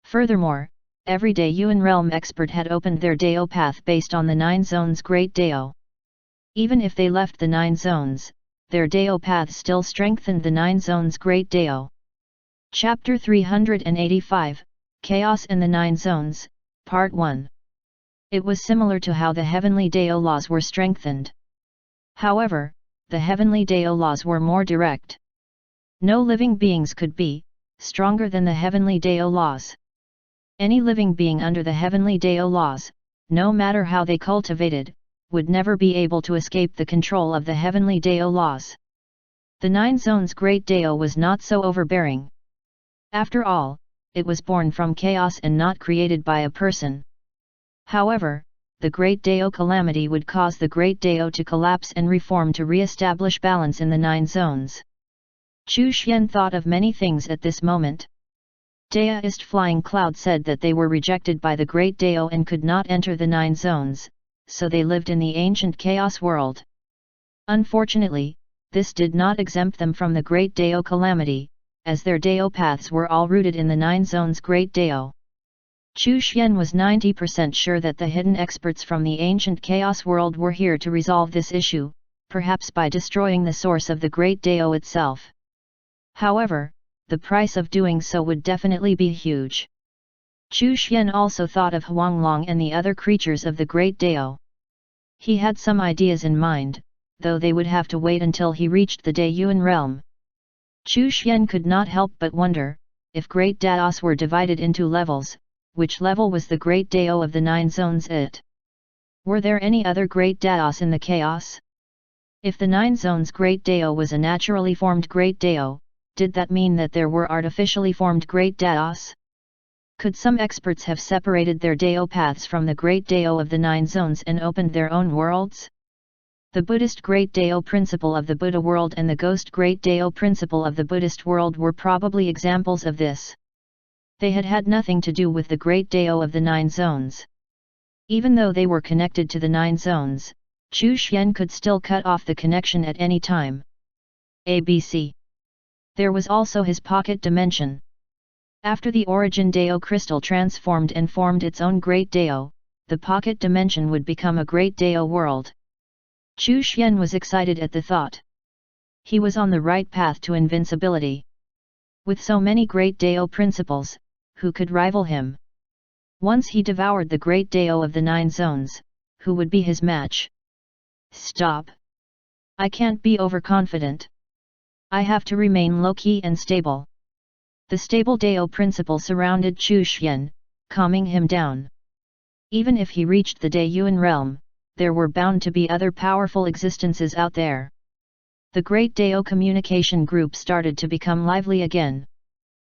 Speaker 1: Furthermore, every Daoyuan realm expert had opened their Dao path based on the 9 zones Great Dao. Even if they left the 9 zones, their Dao path still strengthened the 9 zones Great Dao. Chapter 385, Chaos and the 9 Zones, Part 1. It was similar to how the heavenly Dao laws were strengthened. However, the heavenly Dao laws were more direct. No living beings could be stronger than the heavenly Dao laws. Any living being under the heavenly Dao laws, no matter how they cultivated, would never be able to escape the control of the heavenly Dao laws. The Nine Zones' great Dao was not so overbearing. After all, it was born from chaos and not created by a person. However, the great Dao calamity would cause the great Dao to collapse and reform to re-establish balance in the Nine Zones. Chu Xian thought of many things at this moment. Daoist Flying Cloud said that they were rejected by the great Dao and could not enter the Nine Zones, so they lived in the ancient chaos world. Unfortunately, this did not exempt them from the great Dao calamity, as their Dao paths were all rooted in the Nine Zones' great Dao. Chu Xian was 90% sure that the hidden experts from the ancient chaos world were here to resolve this issue, perhaps by destroying the source of the great Dao itself. However, the price of doing so would definitely be huge. Chu Xian also thought of Huanglong and the other creatures of the great Dao. He had some ideas in mind, though they would have to wait until he reached the Daoyuan realm. Chu Xian could not help but wonder, if great Daos were divided into levels, which level was the great Dao of the Nine Zones it? Were there any other great Daos in the chaos? If the Nine Zones' great Dao was a naturally formed great Dao, did that mean that there were artificially formed great Daos? Could some experts have separated their Dao paths from the great Dao of the Nine Zones and opened their own worlds? The Buddhist Great Dao principle of the Buddha world and the Ghost Great Dao principle of the Buddhist world were probably examples of this. They had had nothing to do with the Great Dao of the Nine Zones. Even though they were connected to the Nine Zones, Chu Xian could still cut off the connection at any time. ABC. There was also his pocket dimension. After the origin Dao crystal transformed and formed its own Great Dao, the pocket dimension would become a Great Dao world. Chu Xian was excited at the thought. He was on the right path to invincibility. With so many great Dao principles, who could rival him? Once he devoured the great Dao of the Nine Zones, who would be his match? Stop! I can't be overconfident. I have to remain low-key and stable. The stable Dao principle surrounded Chu Xian, calming him down. Even if he reached the Daoyuan realm, there were bound to be other powerful existences out there. The great Dao communication group started to become lively again.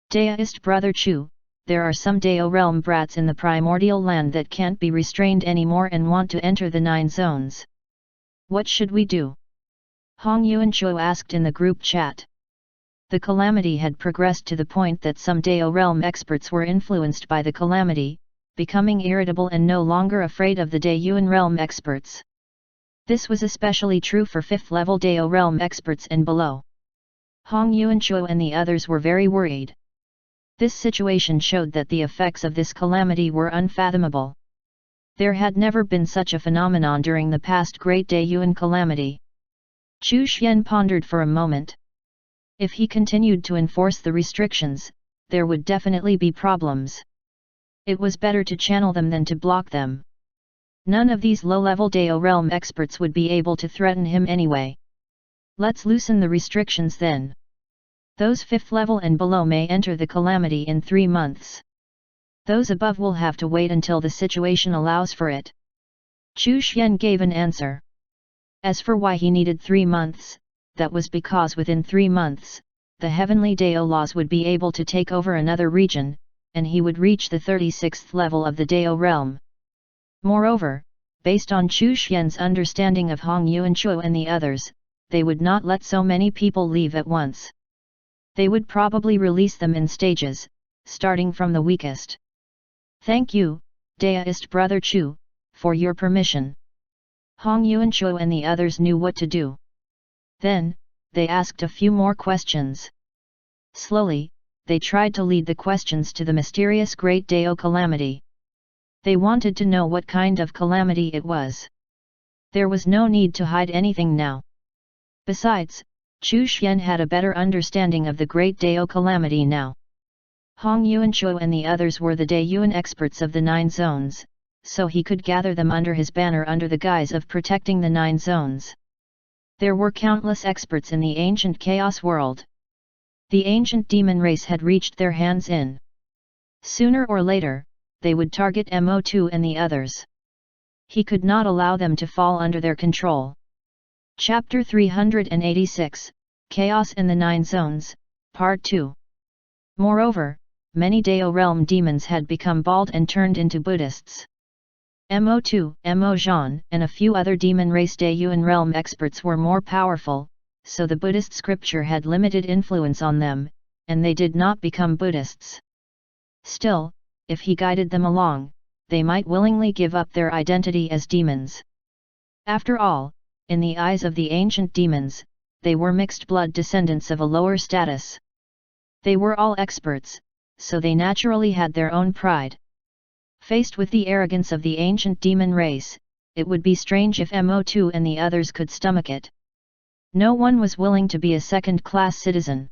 Speaker 1: Daoist Brother Chu, there are some Dao realm brats in the primordial land that can't be restrained anymore and want to enter the Nine Zones. What should we do? Hong Yuanchuo asked in the group chat. The calamity had progressed to the point that some Dao realm experts were influenced by the calamity, becoming irritable and no longer afraid of the Daoyuan realm experts. This was especially true for 5th level Dao realm experts and below. Hong Yuanchuo and the others were very worried. This situation showed that the effects of this calamity were unfathomable. There had never been such a phenomenon during the past Great Daoyuan calamity. Chu Xian pondered for a moment. If he continued to enforce the restrictions, there would definitely be problems. It was better to channel them than to block them. None of these low-level Dao realm experts would be able to threaten him anyway. Let's loosen the restrictions then. Those 5th level and below may enter the calamity in 3 months. Those above will have to wait until the situation allows for it. Chu Xian gave an answer. As for why he needed 3 months, that was because within 3 months, the heavenly Dao laws would be able to take over another region, and he would reach the 36th level of the Dao realm. Moreover, based on Chu Xian's understanding of Hong Yuanchuo and the others, they would not let so many people leave at once. They would probably release them in stages, starting from the weakest. Thank you, Daoist Brother Chu, for your permission. Hong Yuanchuo and the others knew what to do. Then, they asked a few more questions. Slowly, they tried to lead the questions to the mysterious Great Dao calamity. They wanted to know what kind of calamity it was. There was no need to hide anything now. Besides, Chu Xian had a better understanding of the Great Dao calamity now. Hong Yuanchuo and the others were the Daoyuan experts of the 9 zones, so he could gather them under his banner under the guise of protecting the 9 zones. There were countless experts in the ancient chaos world. The ancient demon race had reached their hands in. Sooner or later, they would target Mo2 and the others. He could not allow them to fall under their control. Chapter 386, Chaos in the Nine Zones, Part 2. Moreover, many Dao realm demons had become bald and turned into Buddhists. Mo2, Mo Zhan, and a few other demon race Dayuan realm experts were more powerful, so the Buddhist scripture had limited influence on them, and they did not become Buddhists. Still, if he guided them along, they might willingly give up their identity as demons. After all, in the eyes of the ancient demons, they were mixed-blood descendants of a lower status. They were all experts, so they naturally had their own pride. Faced with the arrogance of the ancient demon race, it would be strange if Mo2 and the others could stomach it. No one was willing to be a second-class citizen.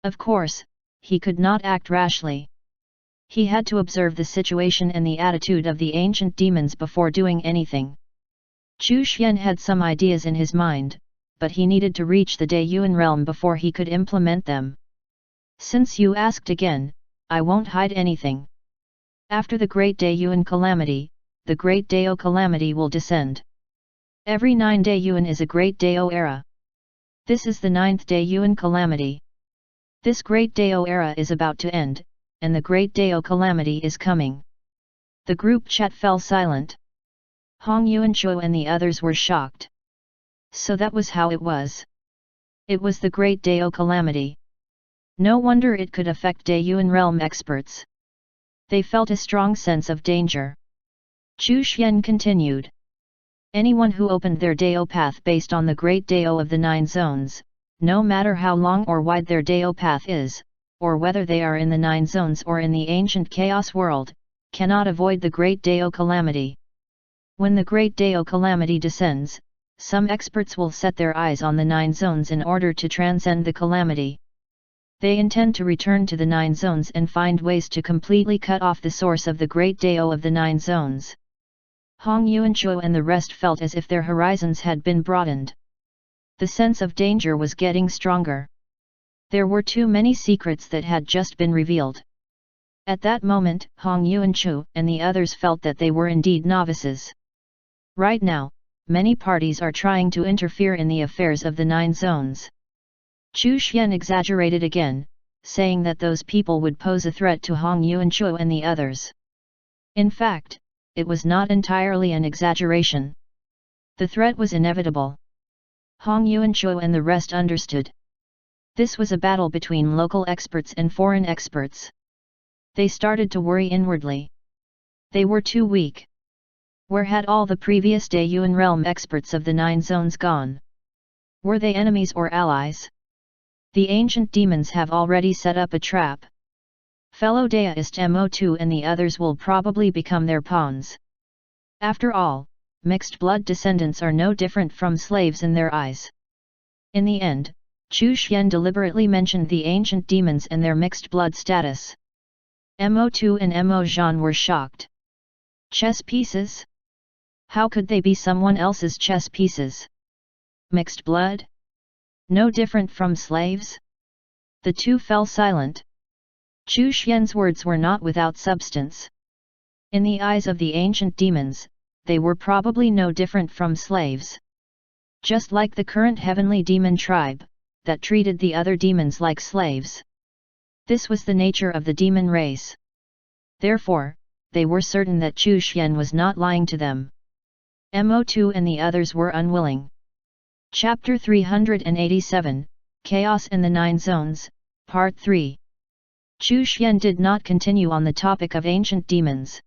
Speaker 1: Of course, he could not act rashly. He had to observe the situation and the attitude of the ancient demons before doing anything. Chu Xian had some ideas in his mind, but he needed to reach the Dayuan realm before he could implement them. Since you asked again, I won't hide anything. After the Great Dayuan Calamity, the Great Dao Calamity will descend. Every 9 Dayuan is a Great Dao era. This is the 9th Dayuan Calamity. This Great Dao era is about to end, and the Great Dao Calamity is coming. The group chat fell silent. Hong Yuanchuo and the others were shocked. So that was how it was. It was the Great Dao Calamity. No wonder it could affect Dayuan realm experts. They felt a strong sense of danger. Chu Xian continued. Anyone who opened their Dao path based on the Great Dao of the 9 zones, no matter how long or wide their Dao path is, or whether they are in the 9 zones or in the ancient chaos world, cannot avoid the Great Dao Calamity. When the Great Dao Calamity descends, some experts will set their eyes on the 9 zones in order to transcend the calamity. They intend to return to the 9 zones and find ways to completely cut off the source of the Great Dao of the 9 zones. Hong Yuanchuo and the rest felt as if their horizons had been broadened. The sense of danger was getting stronger. There were too many secrets that had just been revealed. At that moment, Hong Yuanchuo and the others felt that they were indeed novices. Right now, many parties are trying to interfere in the affairs of the 9 zones. Chu Xian exaggerated again, saying that those people would pose a threat to Hong Yuanchuo and the others. In fact, it was not entirely an exaggeration. The threat was inevitable. Hong Yuanchuo and the rest understood. This was a battle between local experts and foreign experts. They started to worry inwardly. They were too weak. Where had all the previous Dayuan realm experts of the 9 zones gone? Were they enemies or allies? The ancient demons have already set up a trap. Fellow Daoist Mo2 and the others will probably become their pawns. After all, mixed-blood descendants are no different from slaves in their eyes. In the end, Chu Xian deliberately mentioned the ancient demons and their mixed-blood status. Mo2 and Mo Zhan were shocked. Chess pieces? How could they be someone else's chess pieces? Mixed blood? No different from slaves? The two fell silent. Chu Xian's words were not without substance. In the eyes of the ancient demons, they were probably no different from slaves. Just like the current heavenly demon tribe, that treated the other demons like slaves. This was the nature of the demon race. Therefore, they were certain that Chu Xian was not lying to them. Mo2 and the others were unwilling. Chapter 387, Chaos in the 9 Zones, Part 3. Chu Xian did not continue on the topic of ancient demons.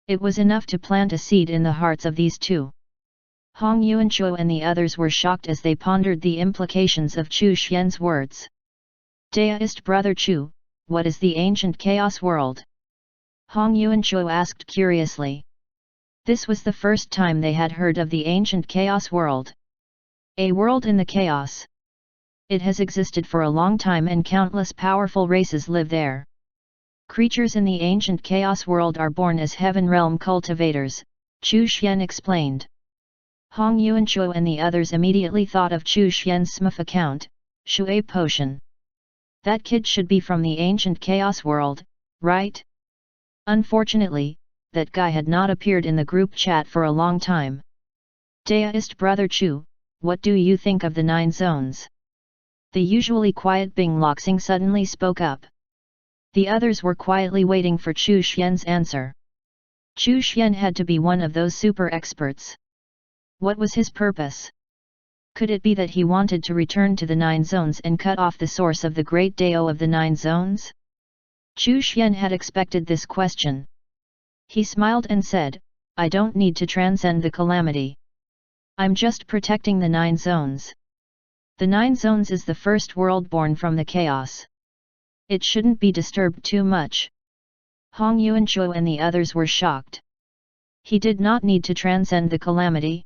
Speaker 1: It was enough to plant a seed in the hearts of these two. Hong Yuanchuo and the others were shocked as they pondered the implications of Chu Xian's words. Daoist brother Chu, what is the ancient chaos world? Hong Yuanchuo asked curiously. This was the first time they had heard of the ancient chaos world. A world in the chaos. It has existed for a long time and countless powerful races live there. Creatures in the ancient chaos world are born as heaven realm cultivators, Chu Xian explained. Hong Yuanchuo and the others immediately thought of Chu Xian's SMF account, Shui Potion. That kid should be from the ancient chaos world, right? Unfortunately, that guy had not appeared in the group chat for a long time. Deist Brother Chu, what do you think of the 9 zones? The usually quiet Bing Loxing suddenly spoke up. The others were quietly waiting for Chu Xian's answer. Chu Xian had to be one of those super experts. What was his purpose? Could it be that he wanted to return to the 9 zones and cut off the source of the great Dao of the 9 zones? Chu Xian had expected this question. He smiled and said, I don't need to transcend the calamity. I'm just protecting the 9 zones. The 9 zones is the first world born from the chaos. It shouldn't be disturbed too much. Hong Yuanchuo and the others were shocked. He did not need to transcend the calamity.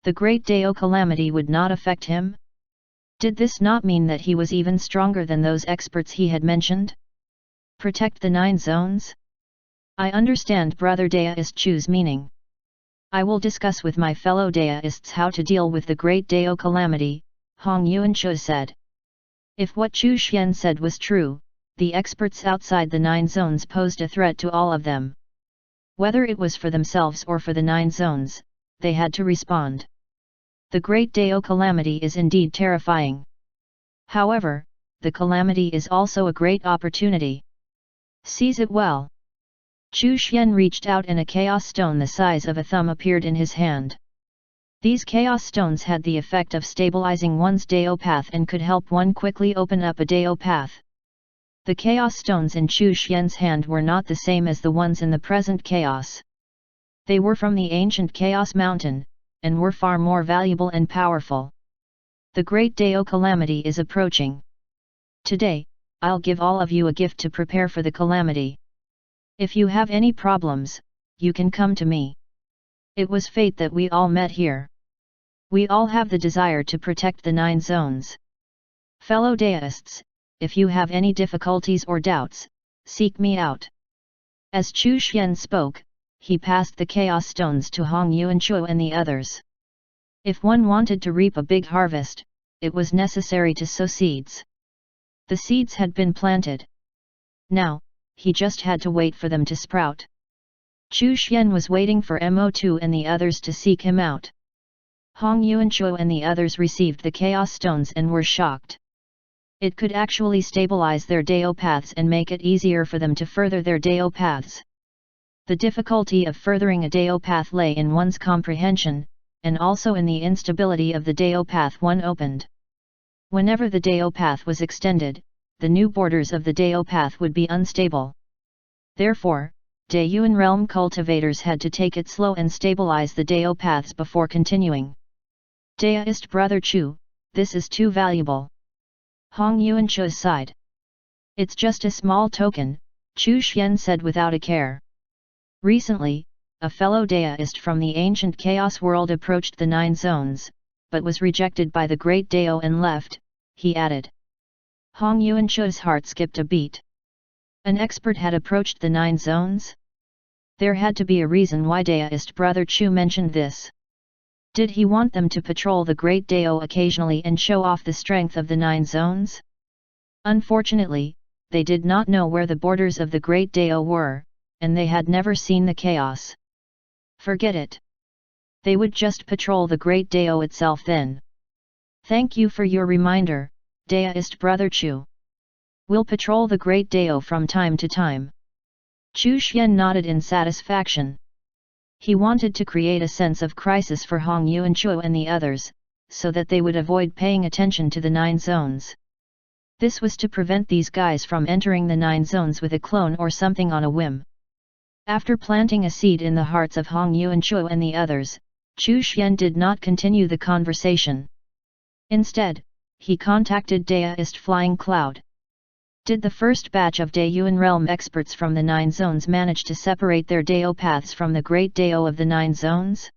Speaker 1: The great Dao calamity would not affect him? Did this not mean that he was even stronger than those experts he had mentioned? Protect the 9 zones? I understand Brother Daoist Chu's meaning. I will discuss with my fellow Daoists how to deal with the great Dao calamity, Hong Yuanchuo said. If what Chu Xian said was true, the experts outside the 9 zones posed a threat to all of them. Whether it was for themselves or for the 9 zones, they had to respond. The great Dao calamity is indeed terrifying. However, the calamity is also a great opportunity. Seize it well. Chu Xian reached out and a chaos stone the size of a thumb appeared in his hand. These chaos stones had the effect of stabilizing one's Dao path and could help one quickly open up a Dao path. The chaos stones in Chu Xian's hand were not the same as the ones in the present chaos. They were from the ancient Chaos Mountain, and were far more valuable and powerful. The great Dao calamity is approaching. Today, I'll give all of you a gift to prepare for the calamity. If you have any problems, you can come to me. It was fate that we all met here. We all have the desire to protect the 9 zones. Fellow Daoists, if you have any difficulties or doubts, seek me out. As Chu Xian spoke, he passed the chaos stones to Hong Yuanchuo and the others. If one wanted to reap a big harvest, it was necessary to sow seeds. The seeds had been planted. Now, he just had to wait for them to sprout. Chu Xian was waiting for Mo2 and the others to seek him out. Hong Yuanchuo and the others received the chaos stones and were shocked. It could actually stabilize their Dao paths and make it easier for them to further their Dao paths. The difficulty of furthering a Dao path lay in one's comprehension, and also in the instability of the Dao path one opened. Whenever the Dao path was extended, the new borders of the Dao path would be unstable. Therefore, Daoyuan realm cultivators had to take it slow and stabilize the Dao paths before continuing. Daoist Brother Chu, this is too valuable. Hong Yuanchuo sighed. It's just a small token, Chu Xian said without a care. Recently, a fellow Daoist from the ancient chaos world approached the 9 zones, but was rejected by the great Dao and left, he added. Hong Yuanchuo's heart skipped a beat. An expert had approached the 9 zones? There had to be a reason why Daoist Brother Chu mentioned this. Did he want them to patrol the great Dao occasionally and show off the strength of the 9 zones? Unfortunately, they did not know where the borders of the great Dao were, and they had never seen the chaos. Forget it. They would just patrol the great Dao itself then. Thank you for your reminder, Daoist Brother Chu. We'll patrol the great Dao from time to time. Chu Xian nodded in satisfaction. He wanted to create a sense of crisis for Hong Yuanchuo and the others, so that they would avoid paying attention to the 9 zones. This was to prevent these guys from entering the 9 zones with a clone or something on a whim. After planting a seed in the hearts of Hong Yuanchuo and the others, Chu Xian did not continue the conversation. Instead, he contacted Daoist Flying Cloud. Did the first batch of Daoyuan realm experts from the 9 zones manage to separate their Dao paths from the great Dao of the 9 zones?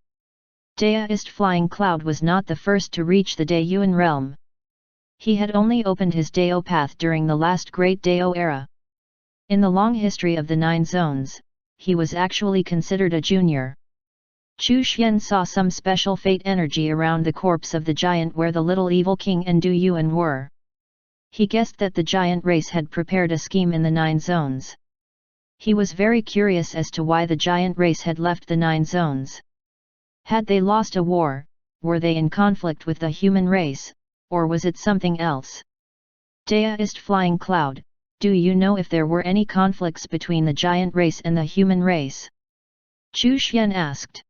Speaker 1: Daoist Flying Cloud was not the first to reach the Daoyuan realm. He had only opened his Dao path during the last great Dao era. In the long history of the 9 zones, he was actually considered a junior. Chu Xian saw some special fate energy around the corpse of the giant where the little evil king and Du Yuan were. He guessed that the giant race had prepared a scheme in the 9 zones. He was very curious as to why the giant race had left the 9 zones. Had they lost a war, were they in conflict with the human race, or was it something else? Deist Flying Cloud, do you know if there were any conflicts between the giant race and the human race? Chu Xian asked.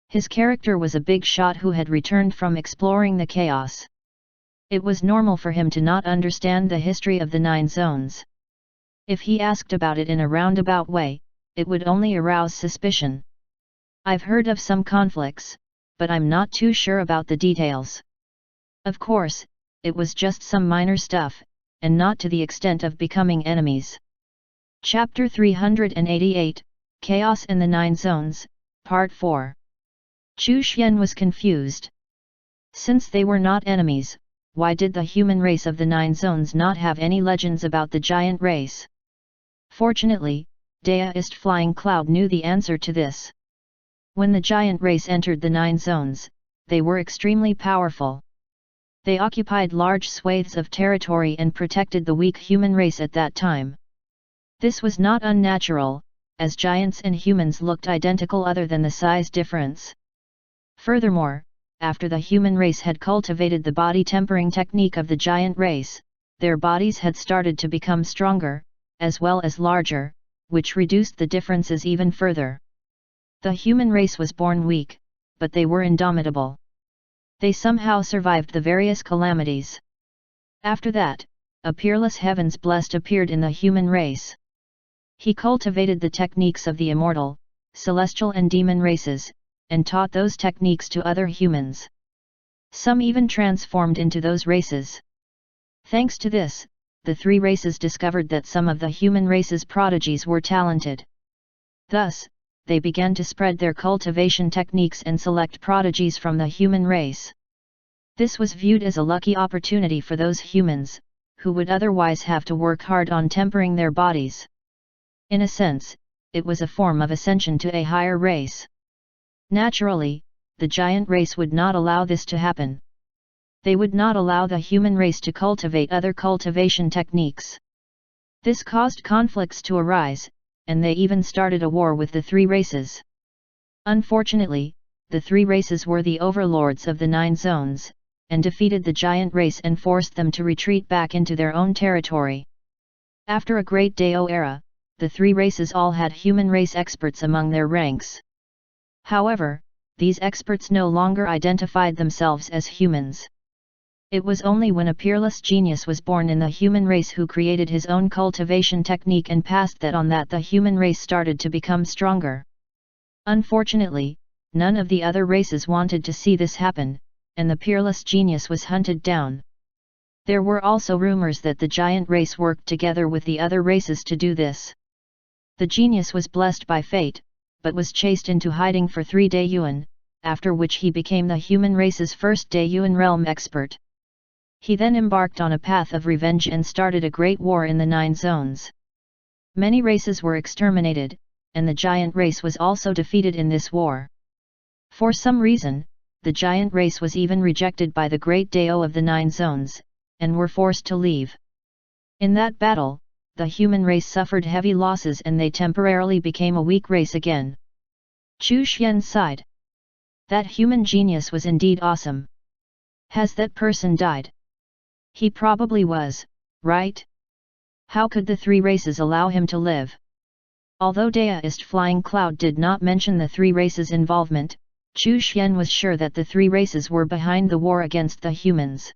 Speaker 1: His character was a big shot who had returned from exploring the chaos. It was normal for him to not understand the history of the 9 zones. If he asked about it in a roundabout way, it would only arouse suspicion. I've heard of some conflicts, but I'm not too sure about the details. Of course, it was just some minor stuff, and not to the extent of becoming enemies. Chapter 388, Chaos in the 9 Zones, Part 4. Chu Xian was confused. Since they were not enemies, why did the human race of the 9 Zones not have any legends about the giant race? Fortunately, Deist Flying Cloud knew the answer to this. When the giant race entered the 9 Zones, they were extremely powerful. They occupied large swathes of territory and protected the weak human race at that time. This was not unnatural, as giants and humans looked identical other than the size difference. Furthermore, after the human race had cultivated the body tempering technique of the giant race, their bodies had started to become stronger, as well as larger, which reduced the differences even further. The human race was born weak, but they were indomitable. They somehow survived the various calamities. After that, a peerless heavens blessed appeared in the human race. He cultivated the techniques of the immortal, celestial and demon races, and taught those techniques to other humans. Some even transformed into those races. Thanks to this, the 3 races discovered that some of the human race's prodigies were talented. Thus, they began to spread their cultivation techniques and select prodigies from the human race. This was viewed as a lucky opportunity for those humans, who would otherwise have to work hard on tempering their bodies. In a sense, it was a form of ascension to a higher race. Naturally, the giant race would not allow this to happen. They would not allow the human race to cultivate other cultivation techniques. This caused conflicts to arise, and they even started a war with the 3 races. Unfortunately, the 3 races were the overlords of the 9 zones, and defeated the giant race and forced them to retreat back into their own territory. After a great Dao era, the 3 races all had human race experts among their ranks. However, these experts no longer identified themselves as humans. It was only when a peerless genius was born in the human race who created his own cultivation technique and passed that on that the human race started to become stronger. Unfortunately, none of the other races wanted to see this happen, and the peerless genius was hunted down. There were also rumors that the giant race worked together with the other races to do this. The genius was blessed by fate, but was chased into hiding for 3 Daiyuan, after which he became the human race's first Daiyuan realm expert. He then embarked on a path of revenge and started a great war in the 9 zones. Many races were exterminated, and the giant race was also defeated in this war. For some reason, the giant race was even rejected by the great Dao of the 9 zones, and were forced to leave. In that battle, the human race suffered heavy losses and they temporarily became a weak race again. Chu Xian sighed. That human genius was indeed awesome. Has that person died? He probably was, right? How could the 3 races allow him to live? Although Deist Flying Cloud did not mention the 3 races' involvement, Chu Xian was sure that the 3 races were behind the war against the humans.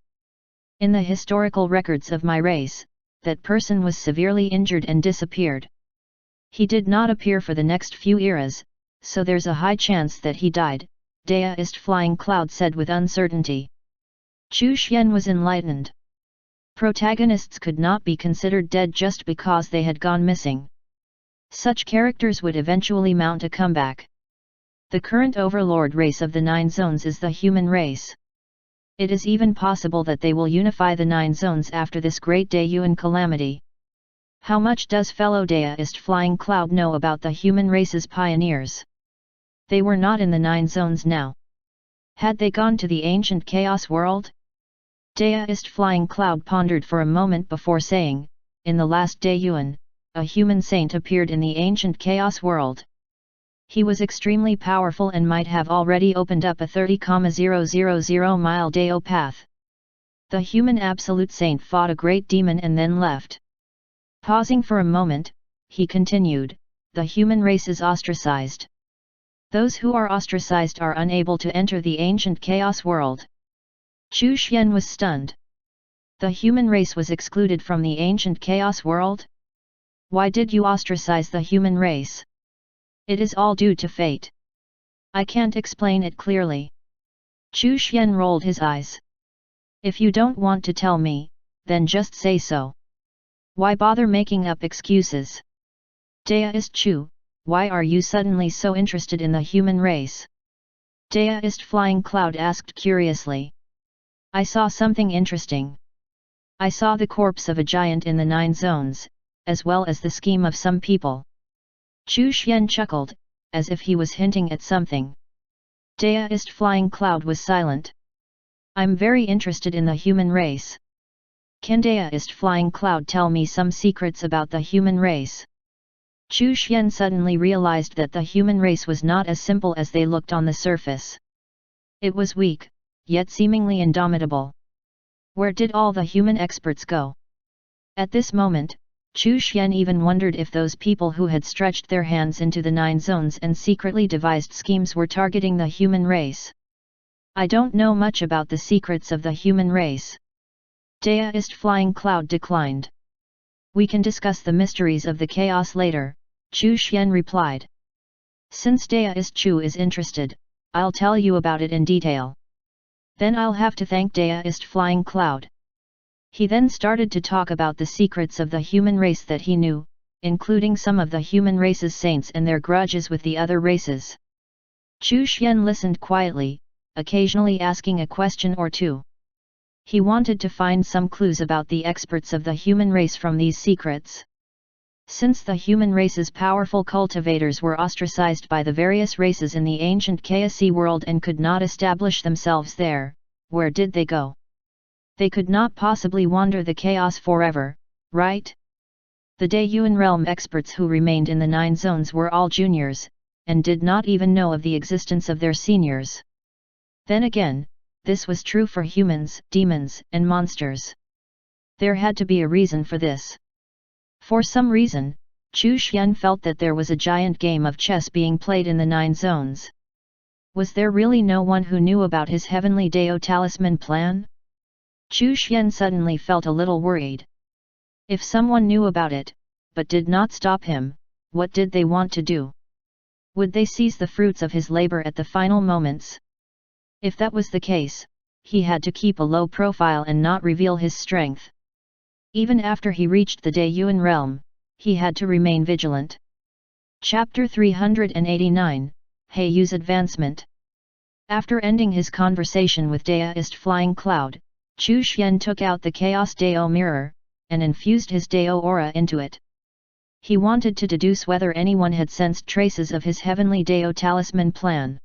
Speaker 1: In the historical records of my race, that person was severely injured and disappeared. He did not appear for the next few eras, so there's a high chance that he died, Deist Flying Cloud said with uncertainty. Chu Xian was enlightened. Protagonists could not be considered dead just because they had gone missing. Such characters would eventually mount a comeback. The current overlord race of the 9 zones is the human race. It is even possible that they will unify the 9 zones after this great Daiyuan calamity. How much does fellow Deist Flying Cloud know about the human race's pioneers? They were not in the 9 zones now. Had they gone to the ancient chaos world? Deist Flying Cloud pondered for a moment before saying, in the last Daiyuan, a human saint appeared in the ancient chaos world. He was extremely powerful and might have already opened up a 30,000-mile Dao path. The human absolute saint fought a great demon and then left. Pausing for a moment, he continued, the human race is ostracized. Those who are ostracized are unable to enter the ancient chaos world. Chu Xian was stunned. The human race was excluded from the ancient chaos world? Why did you ostracize the human race? It is all due to fate. I can't explain it clearly. Chu Xian rolled his eyes. If you don't want to tell me, then just say so. Why bother making up excuses? Daoist Chu, why are you suddenly so interested in the human race? Daoist Flying Cloud asked curiously. I saw something interesting. I saw the corpse of a giant in the 9 zones, as well as the scheme of some people. Chu Xian chuckled, as if he was hinting at something. Daoist Flying Cloud was silent. I'm very interested in the human race. Can Daoist Flying Cloud tell me some secrets about the human race? Chu Xian suddenly realized that the human race was not as simple as they looked on the surface. It was weak, yet seemingly indomitable. Where did all the human experts go? At this moment, Chu Xian even wondered if those people who had stretched their hands into the 9 zones and secretly devised schemes were targeting the human race. I don't know much about the secrets of the human race. Daoist Flying Cloud declined. We can discuss the mysteries of the chaos later, Chu Xian replied. Since Daoist Chu is interested, I'll tell you about it in detail. Then I'll have to thank Daoist Flying Cloud. He then started to talk about the secrets of the human race that he knew, including some of the human race's saints and their grudges with the other races. Chu Xian listened quietly, occasionally asking a question or two. He wanted to find some clues about the experts of the human race from these secrets. Since the human race's powerful cultivators were ostracized by the various races in the ancient Chaos world and could not establish themselves there, where did they go? They could not possibly wander the chaos forever, right? The Daeyuan realm experts who remained in the 9 zones were all juniors, and did not even know of the existence of their seniors. Then again, this was true for humans, demons, and monsters. There had to be a reason for this. For some reason, Chu Xian felt that there was a giant game of chess being played in the 9 zones. Was there really no one who knew about his heavenly Dao talisman plan? Chu Xian suddenly felt a little worried. If someone knew about it, but did not stop him, what did they want to do? Would they seize the fruits of his labor at the final moments? If that was the case, he had to keep a low profile and not reveal his strength. Even after he reached the Daeyuan realm, he had to remain vigilant. Chapter 389, Heiyu's Advancement. After ending his conversation with Daoist Flying Cloud, Chu Xian took out the Chaos Dao mirror, and infused his Dao aura into it. He wanted to deduce whether anyone had sensed traces of his heavenly Dao talisman plan.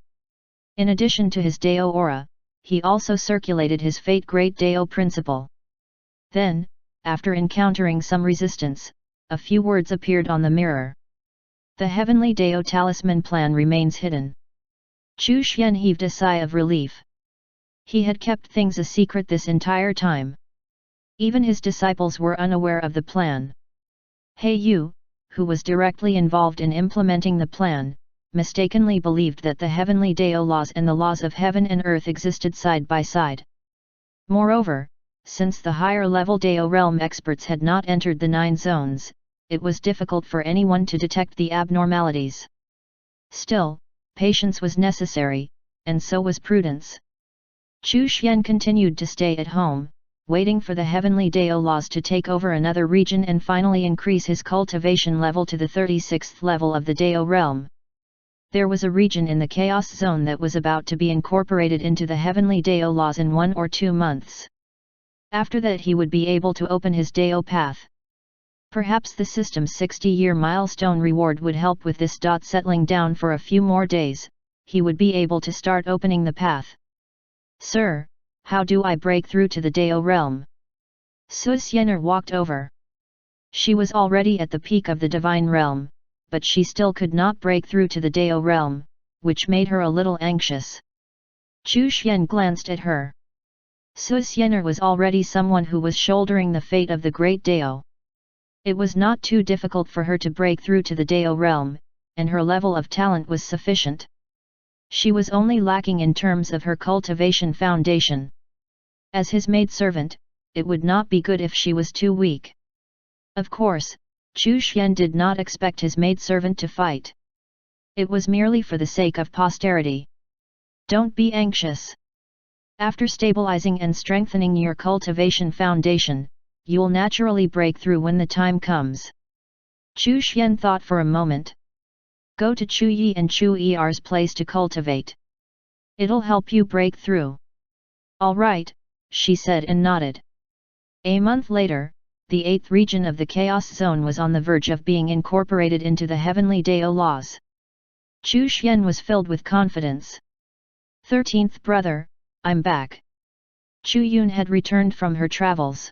Speaker 1: In addition to his Dao aura, he also circulated his Fate Great Dao principle. Then, after encountering some resistance, a few words appeared on the mirror. The heavenly Dao talisman plan remains hidden. Chu Xian heaved a sigh of relief. He had kept things a secret this entire time. Even his disciples were unaware of the plan. Heiyu, who was directly involved in implementing the plan, mistakenly believed that the heavenly Dao laws and the laws of heaven and earth existed side by side. Moreover, since the higher-level Dao realm experts had not entered the 9 zones, it was difficult for anyone to detect the abnormalities. Still, patience was necessary, and so was prudence. Chu Xian continued to stay at home, waiting for the heavenly Dao laws to take over another region and finally increase his cultivation level to the 36th level of the Dao realm. There was a region in the Chaos Zone that was about to be incorporated into the heavenly Dao laws in 1 or 2 months. After that he would be able to open his Dao path. Perhaps the system's 60-year milestone reward would help with this. Settling down for a few more days, he would be able to start opening the path. Sir, how do I break through to the Dao realm? Su Xianer walked over. She was already at the peak of the divine realm, but she still could not break through to the Dao realm, which made her a little anxious. Chu Xian glanced at her. Su Xianer was already someone who was shouldering the fate of the great Dao. It was not too difficult for her to break through to the Dao realm, and her level of talent was sufficient. She was only lacking in terms of her cultivation foundation. As his maidservant, it would not be good if she was too weak. Of course, Chu Xian did not expect his maidservant to fight. It was merely for the sake of posterity. Don't be anxious. After stabilizing and strengthening your cultivation foundation, you'll naturally break through when the time comes. Chu Xian thought for a moment. Go to Chu Yi and Chu Er's place to cultivate. It'll help you break through. All right, she said and nodded. A month later, the 8th region of the Chaos Zone was on the verge of being incorporated into the Heavenly Dao laws. Chu Xian was filled with confidence. 13th brother, I'm back. Chu Yun had returned from her travels.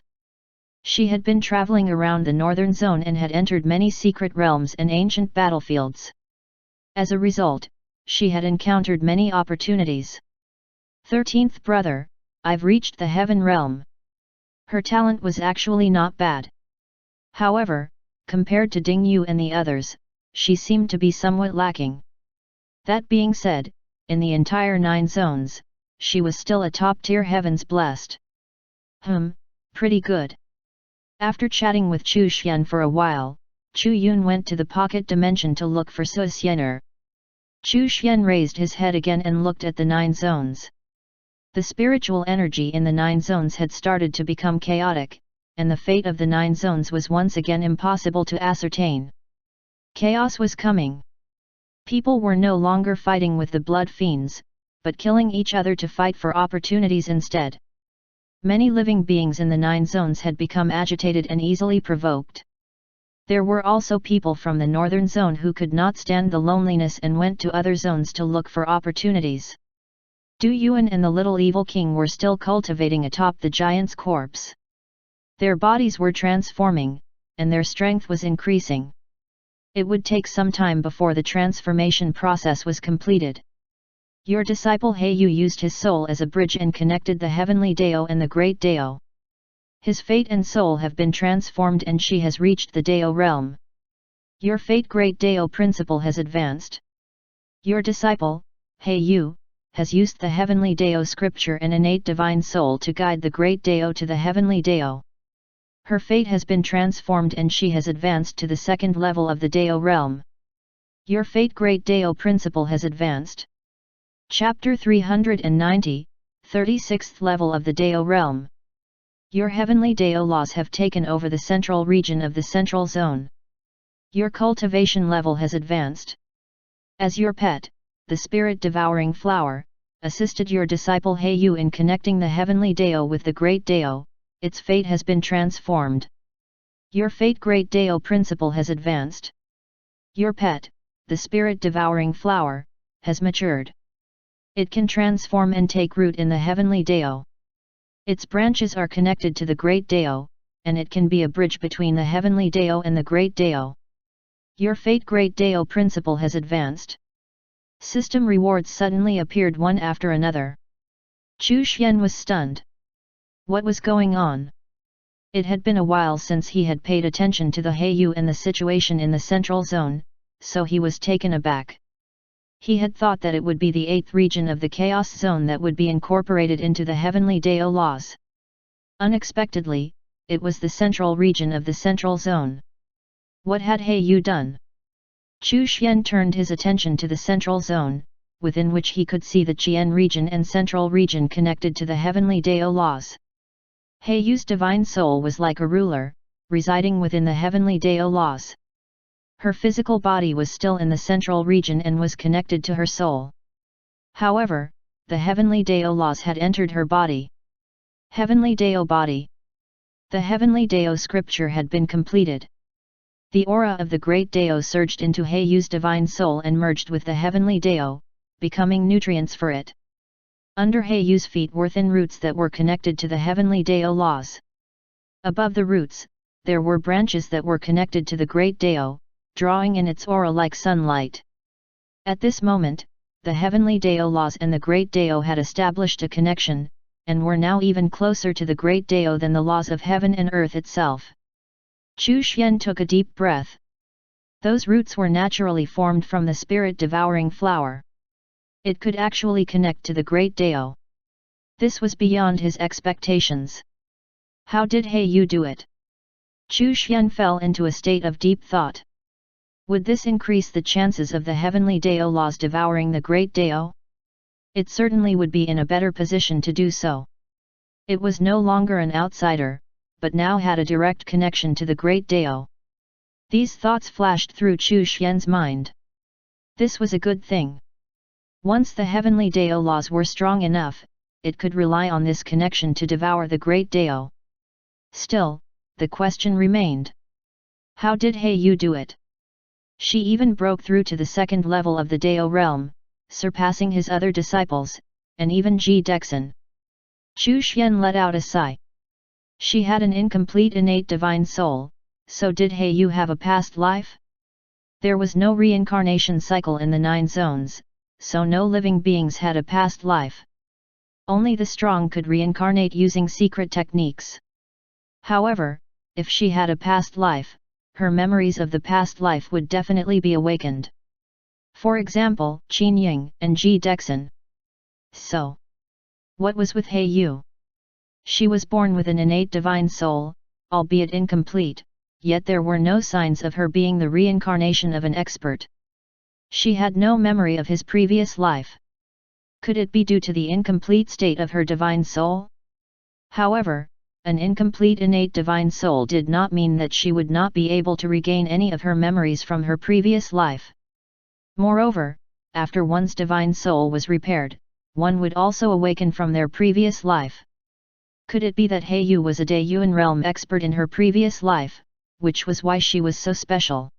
Speaker 1: She had been traveling around the northern zone and had entered many secret realms and ancient battlefields. As a result, she had encountered many opportunities. 13th brother, I've reached the heaven realm. Her talent was actually not bad. However, compared to Ding Yu and the others, she seemed to be somewhat lacking. That being said, in the entire 9 zones, she was still a top-tier heavens blessed. Pretty good. After chatting with Chu Xian for a while, Chu Yun went to the pocket dimension to look for Su Xianer. Chu Xian raised his head again and looked at the 9 zones. The spiritual energy in the 9 zones had started to become chaotic, and the fate of the 9 zones was once again impossible to ascertain. Chaos was coming. People were no longer fighting with the blood fiends, but killing each other to fight for opportunities instead. Many living beings in the 9 zones had become agitated and easily provoked. There were also people from the northern zone who could not stand the loneliness and went to other zones to look for opportunities. Du Yuan and the little evil king were still cultivating atop the giant's corpse. Their bodies were transforming, and their strength was increasing. It would take some time before the transformation process was completed. Your disciple Heyu used his soul as a bridge and connected the heavenly Dao and the great Dao. His fate and soul have been transformed and she has reached the Dao realm. Your fate great Dao principle has advanced. Your disciple, Heyu, has used the heavenly Dao scripture and innate divine soul to guide the great Dao to the heavenly Dao. Her fate has been transformed and she has advanced to the 2nd level of the Dao realm. Your fate great Dao principle has advanced. Chapter 390, 36th level of the Dao realm. Your heavenly Dao laws have taken over the central region of the central zone. Your cultivation level has advanced. As your pet, the spirit-devouring flower, assisted your disciple Heyu in connecting the heavenly Dao with the great Dao, its fate has been transformed. Your fate great Dao principle has advanced. Your pet, the spirit-devouring flower, has matured. It can transform and take root in the heavenly Dao. Its branches are connected to the great Dao, and it can be a bridge between the heavenly Dao and the great Dao. Your fate great Dao principle has advanced. System rewards suddenly appeared one after another. Chu Xian was stunned. What was going on? It had been a while since he had paid attention to the Heyu and the situation in the central zone, so he was taken aback. He had thought that it would be the 8th region of the Chaos Zone that would be incorporated into the heavenly Dao laws. Unexpectedly, it was the central region of the central zone. What had Heyu done? Chu Xian turned his attention to the central zone, within which he could see the Qian region and central region connected to the heavenly Dao laws. Heiyu's divine soul was like a ruler, residing within the heavenly Dao laws. Her physical body was still in the central region and was connected to her soul. However, the heavenly Dao laws had entered her body. Heavenly Dao body. The heavenly Dao scripture had been completed. The aura of the great Dao surged into Heiyu's divine soul and merged with the heavenly Dao, becoming nutrients for it. Under Heiyu's feet were thin roots that were connected to the heavenly Dao laws. Above the roots, there were branches that were connected to the great Dao, drawing in its aura like sunlight. At this moment, the heavenly Dao laws and the great Dao had established a connection, and were now even closer to the great Dao than the laws of heaven and earth itself. Chu Xian took a deep breath. Those roots were naturally formed from the spirit-devouring flower. It could actually connect to the great Dao. This was beyond his expectations. How did He Yu do it? Chu Xian fell into a state of deep thought. Would this increase the chances of the heavenly Dao laws devouring the great Dao? It certainly would be in a better position to do so. It was no longer an outsider, but now had a direct connection to the great Dao. These thoughts flashed through Chu Xian's mind. This was a good thing. Once the heavenly Dao laws were strong enough, it could rely on this connection to devour the great Dao. Still, the question remained. How did He Yu do it? She even broke through to the second level of the Dao realm, surpassing his other disciples, and even Ji Dexin. Chu Xian let out a sigh. She had an incomplete innate divine soul, so did He Yu have a past life? There was no reincarnation cycle in the 9 zones, so no living beings had a past life. Only the strong could reincarnate using secret techniques. However, if she had a past life, her memories of the past life would definitely be awakened. For example, Qin Ying and Ji Dexin. So, what was with He Yu? She was born with an innate divine soul, albeit incomplete, yet there were no signs of her being the reincarnation of an expert. She had no memory of his previous life. Could it be due to the incomplete state of her divine soul? However, an incomplete innate divine soul did not mean that she would not be able to regain any of her memories from her previous life. Moreover, after one's divine soul was repaired, one would also awaken from their previous life. Could it be that He Yu was a Dayuan realm expert in her previous life, which was why she was so special?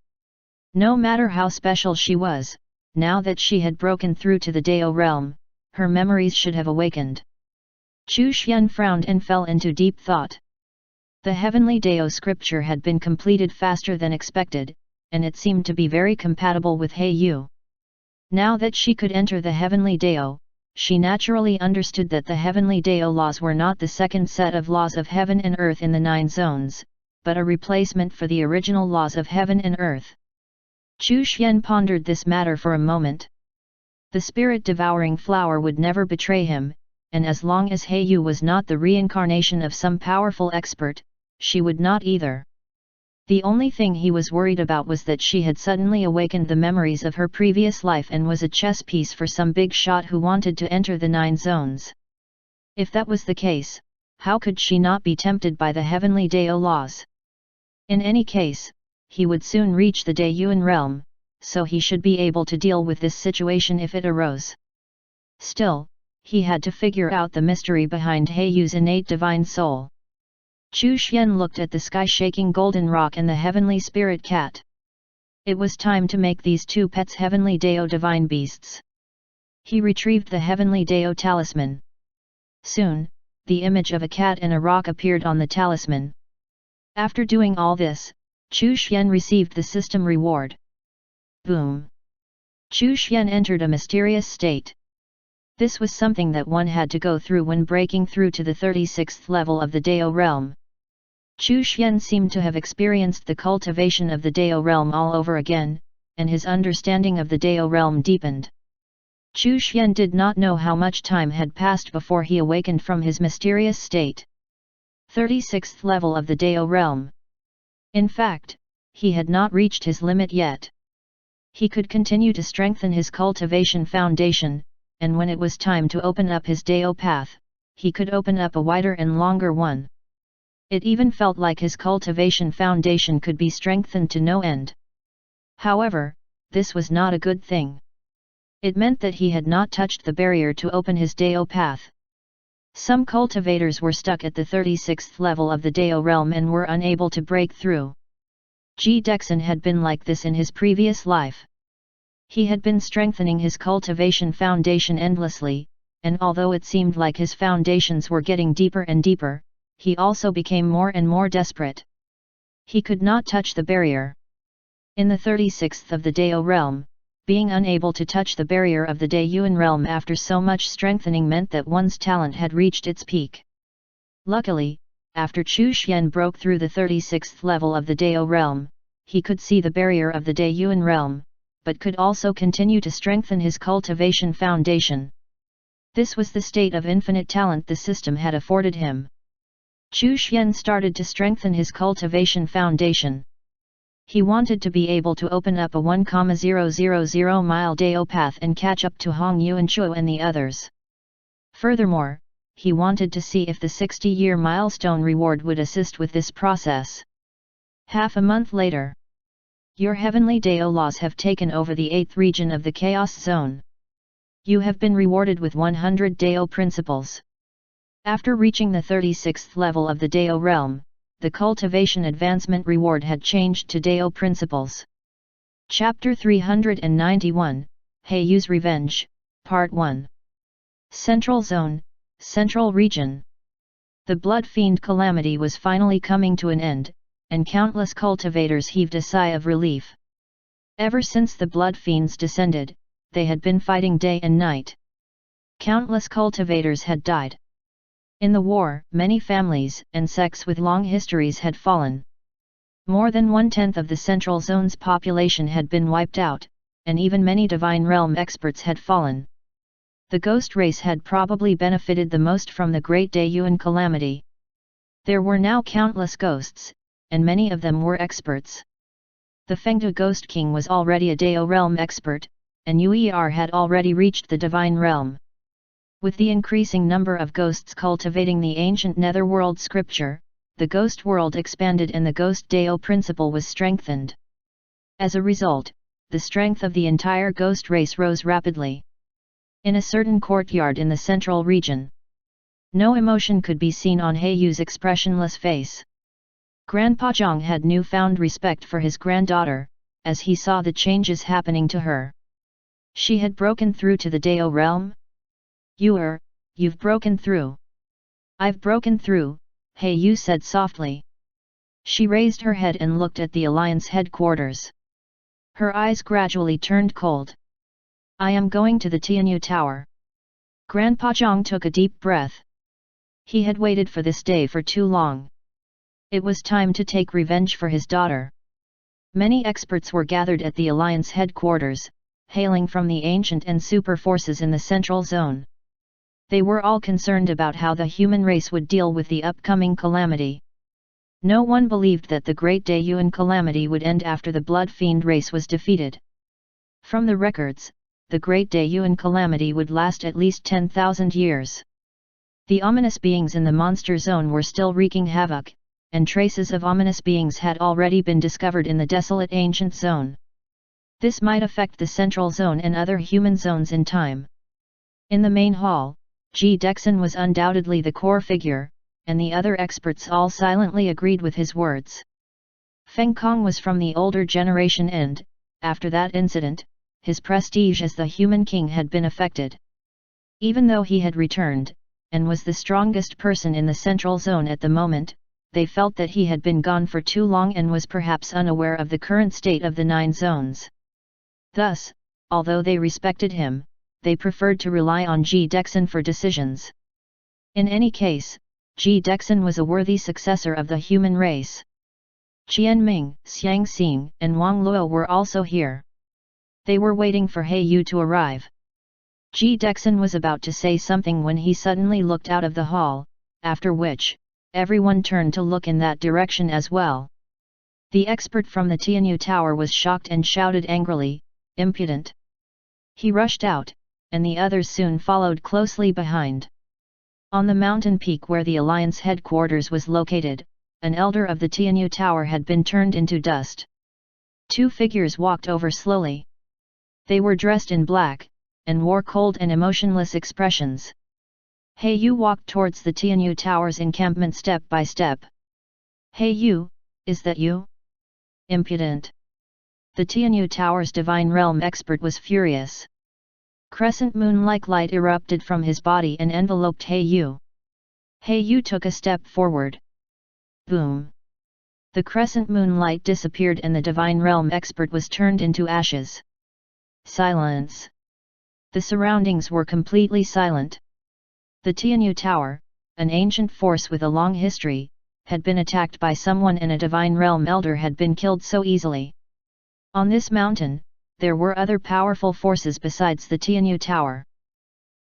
Speaker 1: No matter how special she was, now that she had broken through to the Dao realm, her memories should have awakened. Chu Xian frowned and fell into deep thought. The heavenly Dao scripture had been completed faster than expected, and it seemed to be very compatible with He Yu. Now that she could enter the heavenly Dao, she naturally understood that the heavenly Dao laws were not the second set of laws of heaven and earth in the 9 zones, but a replacement for the original laws of heaven and earth. Chu Xian pondered this matter for a moment. The spirit-devouring flower would never betray him, and as long as He Yu was not the reincarnation of some powerful expert, she would not either. The only thing he was worried about was that she had suddenly awakened the memories of her previous life and was a chess piece for some big shot who wanted to enter the 9 zones. If that was the case, how could she not be tempted by the heavenly Dao laws? In any case, he would soon reach the Dayuan realm, so he should be able to deal with this situation if it arose. Still, he had to figure out the mystery behind He Yu's innate divine soul. Chu Xian looked at the sky-shaking golden rock and the heavenly spirit cat. It was time to make these 2 pets heavenly Dao divine beasts. He retrieved the heavenly Dao talisman. Soon, the image of a cat and a rock appeared on the talisman. After doing all this, Chu Xian received the system reward. Boom! Chu Xian entered a mysterious state. This was something that one had to go through when breaking through to the 36th level of the Dao realm. Chu Xian seemed to have experienced the cultivation of the Dao realm all over again, and his understanding of the Dao realm deepened. Chu Xian did not know how much time had passed before he awakened from his mysterious state. 36th level of the Dao realm. In fact, he had not reached his limit yet. He could continue to strengthen his cultivation foundation, and when it was time to open up his Dao path, he could open up a wider and longer one. It even felt like his cultivation foundation could be strengthened to no end. However, this was not a good thing. It meant that he had not touched the barrier to open his Dao path. Some cultivators were stuck at the 36th level of the Dao realm and were unable to break through. Ji Dexin had been like this in his previous life. He had been strengthening his cultivation foundation endlessly, and although it seemed like his foundations were getting deeper and deeper, he also became more and more desperate. He could not touch the barrier. In the 36th of the Dao realm, being unable to touch the barrier of the Dayuan realm after so much strengthening meant that one's talent had reached its peak. Luckily, after Chu Xian broke through the 36th level of the Dao realm, he could see the barrier of the Dayuan realm, but could also continue to strengthen his cultivation foundation. This was the state of infinite talent the system had afforded him. Chu Xian started to strengthen his cultivation foundation. He wanted to be able to open up a 1,000 mile Dao path and catch up to Hong Yuanchuo and the others. Furthermore, he wanted to see if the 60-year milestone reward would assist with this process. Half a month later, your heavenly Dao laws have taken over the 8th region of the Chaos Zone. You have been rewarded with 100 Dao principles. After reaching the 36th level of the Dao realm, the cultivation advancement reward had changed to Dao principles. Chapter 391, Heiyu's Revenge, Part 1. Central Zone, Central Region. The Blood Fiend calamity was finally coming to an end, and countless cultivators heaved a sigh of relief. Ever since the Blood Fiends descended, they had been fighting day and night. Countless cultivators had died. In the war, many families and sects with long histories had fallen. More than 1/10 of the Central Zone's population had been wiped out, and even many Divine Realm experts had fallen. The ghost race had probably benefited the most from the Great Dayuan calamity. There were now countless ghosts, and many of them were experts. The Fengdu Ghost King was already a Dao Realm expert, and Uer had already reached the Divine Realm. With the increasing number of ghosts cultivating the ancient netherworld scripture, the ghost world expanded and the ghost Dao principle was strengthened. As a result, the strength of the entire ghost race rose rapidly. In a certain courtyard in the central region, no emotion could be seen on Heiyu's expressionless face. Grandpa Zhang had newfound respect for his granddaughter, as he saw the changes happening to her. She had broken through to the Dao realm? You've broken through. I've broken through, Heiyu said softly. She raised her head and looked at the Alliance headquarters. Her eyes gradually turned cold. I am going to the Tianyu Tower. Grandpa Zhang took a deep breath. He had waited for this day for too long. It was time to take revenge for his daughter. Many experts were gathered at the Alliance headquarters, hailing from the ancient and super forces in the Central Zone. They were all concerned about how the human race would deal with the upcoming calamity. No one believed that the Great Dayuan calamity would end after the Blood Fiend race was defeated. From the records, the Great Dayuan calamity would last at least 10,000 years. The ominous beings in the Monster Zone were still wreaking havoc, and traces of ominous beings had already been discovered in the desolate ancient zone. This might affect the Central Zone and other human zones in time. In the main hall, Ji Dexin was undoubtedly the core figure, and the other experts all silently agreed with his words. Feng Kong was from the older generation and, after that incident, his prestige as the human king had been affected. Even though he had returned, and was the strongest person in the Central Zone at the moment, they felt that he had been gone for too long and was perhaps unaware of the current state of the 9 zones. Thus, although they respected him, they preferred to rely on Ji Dexin for decisions. In any case, Ji Dexin was a worthy successor of the human race. Qian Ming, Xiang Xing, and Wang Luo were also here. They were waiting for Heiyu to arrive. Ji Dexin was about to say something when he suddenly looked out of the hall, after which, everyone turned to look in that direction as well. The expert from the Tianyu Tower was shocked and shouted angrily, "Impudent!" He rushed out, and the others soon followed closely behind. On the mountain peak where the Alliance headquarters was located, an elder of the Tianyu Tower had been turned into dust. 2 figures walked over slowly. They were dressed in black, and wore cold and emotionless expressions. Heiyu walked towards the Tianyu Tower's encampment step by step. "Heiyu, is that you? Impudent!" The Tianyu Tower's Divine Realm expert was furious. Crescent moon-like light erupted from his body and enveloped Heiyu. Heiyu took a step forward. Boom! The crescent moonlight disappeared and the divine realm expert was turned into ashes. Silence. The surroundings were completely silent. The Tianyu Tower, an ancient force with a long history, had been attacked by someone and a divine realm elder had been killed so easily. On this mountain, there were other powerful forces besides the Tianyu Tower.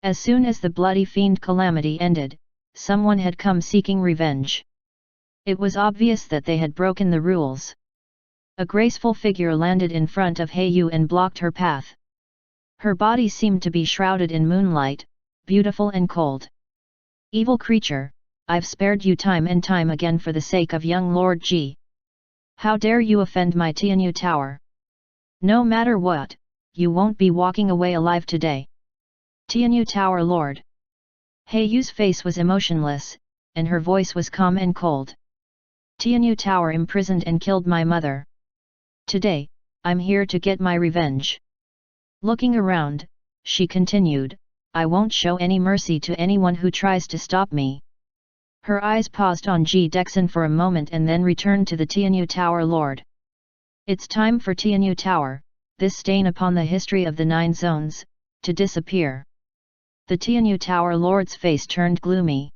Speaker 1: As soon as the bloody fiend calamity ended, someone had come seeking revenge. It was obvious that they had broken the rules. A graceful figure landed in front of Heiyu and blocked her path. Her body seemed to be shrouded in moonlight, beautiful and cold. Evil creature, I've spared you time and time again for the sake of young Lord Ji. How dare you offend my Tianyu Tower? No matter what, you won't be walking away alive today. Tianyu Tower Lord. Heiyu's face was emotionless, and her voice was calm and cold. Tianyu Tower imprisoned and killed my mother. Today, I'm here to get my revenge. Looking around, she continued, I won't show any mercy to anyone who tries to stop me. Her eyes paused on Ji Dexin for a moment and then returned to the Tianyu Tower Lord. It's time for Tianyu Tower, this stain upon the history of the 9 zones, to disappear. The Tianyu Tower Lord's face turned gloomy.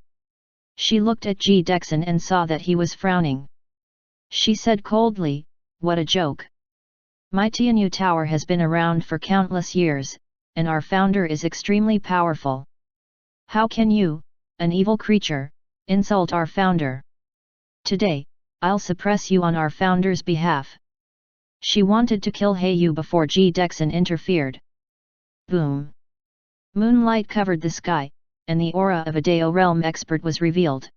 Speaker 1: She looked at Ji Dexin and saw that he was frowning. She said coldly, what a joke. My Tianyu Tower has been around for countless years, and our founder is extremely powerful. How can you, an evil creature, insult our founder? Today, I'll suppress you on our founder's behalf. She wanted to kill Heiyu before Ji Dexin interfered. Boom! Moonlight covered the sky, and the aura of a Dao realm expert was revealed.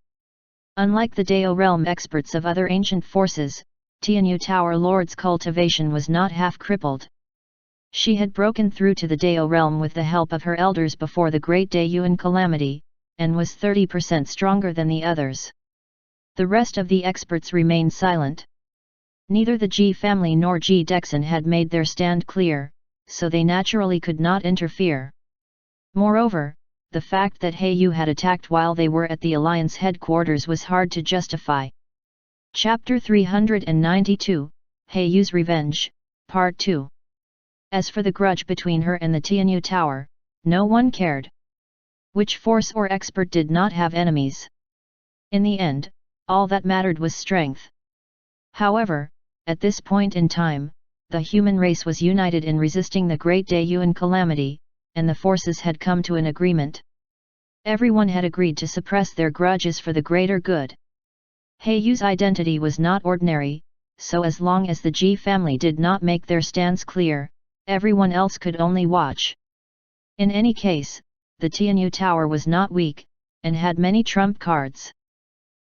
Speaker 1: Unlike the Dao realm experts of other ancient forces, Tianyu Tower Lord's cultivation was not half crippled. She had broken through to the Dao realm with the help of her elders before the Great Daiyuan calamity, and was 30% stronger than the others. The rest of the experts remained silent. Neither the Ji family nor Ji Dexin had made their stand clear, so they naturally could not interfere. Moreover, the fact that Heiyu had attacked while they were at the Alliance headquarters was hard to justify. Chapter 392, Heiyu's Revenge, Part 2. As for the grudge between her and the Tianyu Tower, no one cared. Which force or expert did not have enemies? In the end, all that mattered was strength. However, at this point in time, the human race was united in resisting the Great Daiyuan calamity, and the forces had come to an agreement. Everyone had agreed to suppress their grudges for the greater good. Heiyu's identity was not ordinary, so as long as the Ji family did not make their stance clear, everyone else could only watch. In any case, the Tianyu Tower was not weak, and had many trump cards.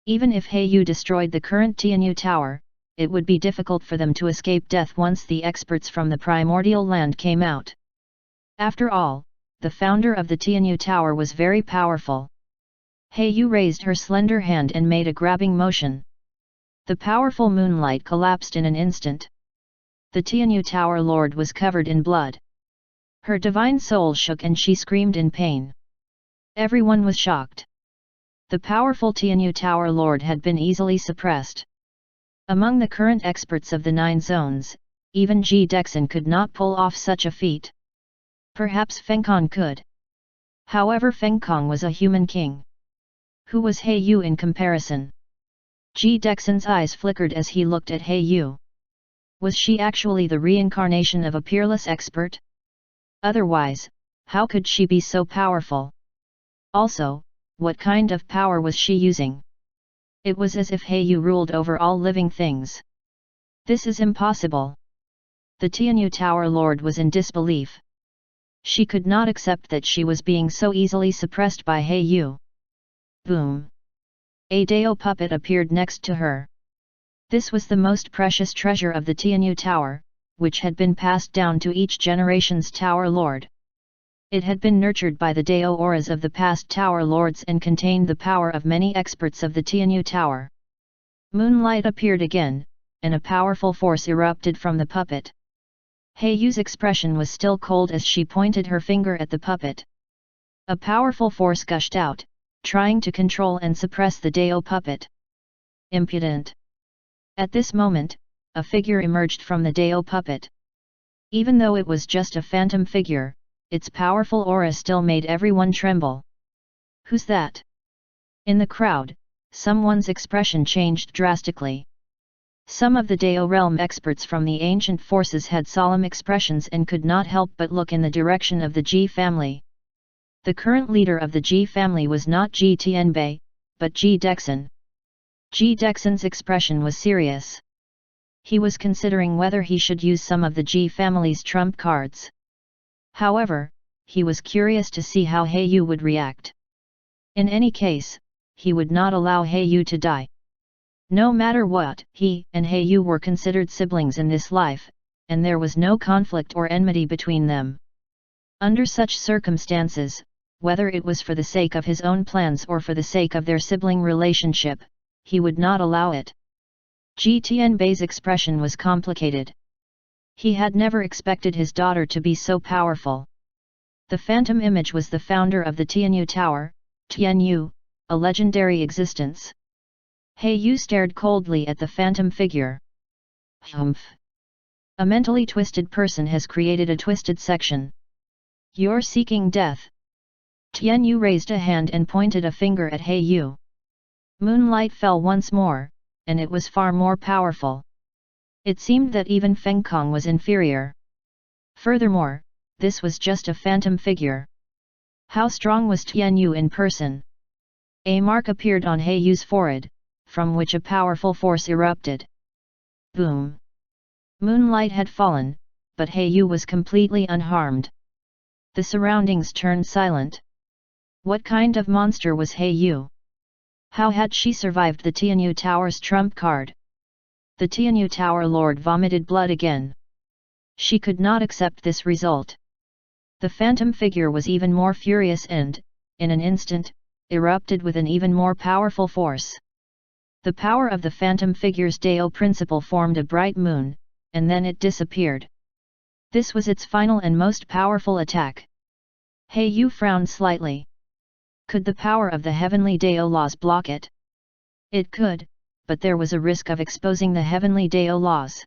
Speaker 1: Even if Heiyu destroyed the current Tianyu Tower, it would be difficult for them to escape death once the experts from the primordial land came out. After all, the founder of the Tianyu Tower was very powerful. Heiyu raised her slender hand and made a grabbing motion. The powerful moonlight collapsed in an instant. The Tianyu Tower Lord was covered in blood. Her divine soul shook and she screamed in pain. Everyone was shocked. The powerful Tianyu Tower Lord had been easily suppressed. Among the current experts of the 9 zones, even Ji Dexin could not pull off such a feat. Perhaps Feng Kong could. However, Feng Kong was a human king. Who was Heiyu in comparison? Ji Dexin's eyes flickered as he looked at Heiyu. Was she actually the reincarnation of a peerless expert? Otherwise, how could she be so powerful? Also, what kind of power was she using? It was as if Heiyu ruled over all living things. This is impossible. The Tianyu Tower Lord was in disbelief. She could not accept that she was being so easily suppressed by Heiyu. Boom! A Dao puppet appeared next to her. This was the most precious treasure of the Tianyu Tower, which had been passed down to each generation's Tower Lord. It had been nurtured by the Dao auras of the past Tower Lords and contained the power of many experts of the Tianyu Tower. Moonlight appeared again, and a powerful force erupted from the puppet. Heiyu's expression was still cold as she pointed her finger at the puppet. A powerful force gushed out, trying to control and suppress the Dao puppet. Impudent! At this moment, a figure emerged from the Dao puppet. Even though it was just a phantom figure, its powerful aura still made everyone tremble. Who's that? In the crowd, someone's expression changed drastically. Some of the Dao realm experts from the ancient forces had solemn expressions and could not help but look in the direction of the Ji family. The current leader of the Ji family was not Ji Tianbei, but Ji Dexin. Ji Dexin's expression was serious. He was considering whether he should use some of the Ji family's trump cards. However, he was curious to see how He Yu would react. In any case, he would not allow He Yu to die. No matter what, he and He Yu were considered siblings in this life, and there was no conflict or enmity between them. Under such circumstances, whether it was for the sake of his own plans or for the sake of their sibling relationship, he would not allow it. Ji Tianbei's expression was complicated. He had never expected his daughter to be so powerful. The phantom image was the founder of the Tianyu Tower, Tianyu, a legendary existence. He Yu stared coldly at the phantom figure. Humph! A mentally twisted person has created a twisted section. You're seeking death. Tianyu raised a hand and pointed a finger at He Yu. Moonlight fell once more, and it was far more powerful. It seemed that even Feng Kong was inferior. Furthermore, this was just a phantom figure. How strong was Tianyu in person? A mark appeared on He Yu's forehead, from which a powerful force erupted. Boom! Moonlight had fallen, but He Yu was completely unharmed. The surroundings turned silent. What kind of monster was He Yu? How had she survived the Tianyu Tower's trump card? The Tianyu Tower Lord vomited blood again. She could not accept this result. The phantom figure was even more furious and, in an instant, erupted with an even more powerful force. The power of the phantom figure's Dao principle formed a bright moon, and then it disappeared. This was its final and most powerful attack. He Yu frowned slightly. Could the power of the heavenly Dao laws block it? It could, but there was a risk of exposing the heavenly Dao laws.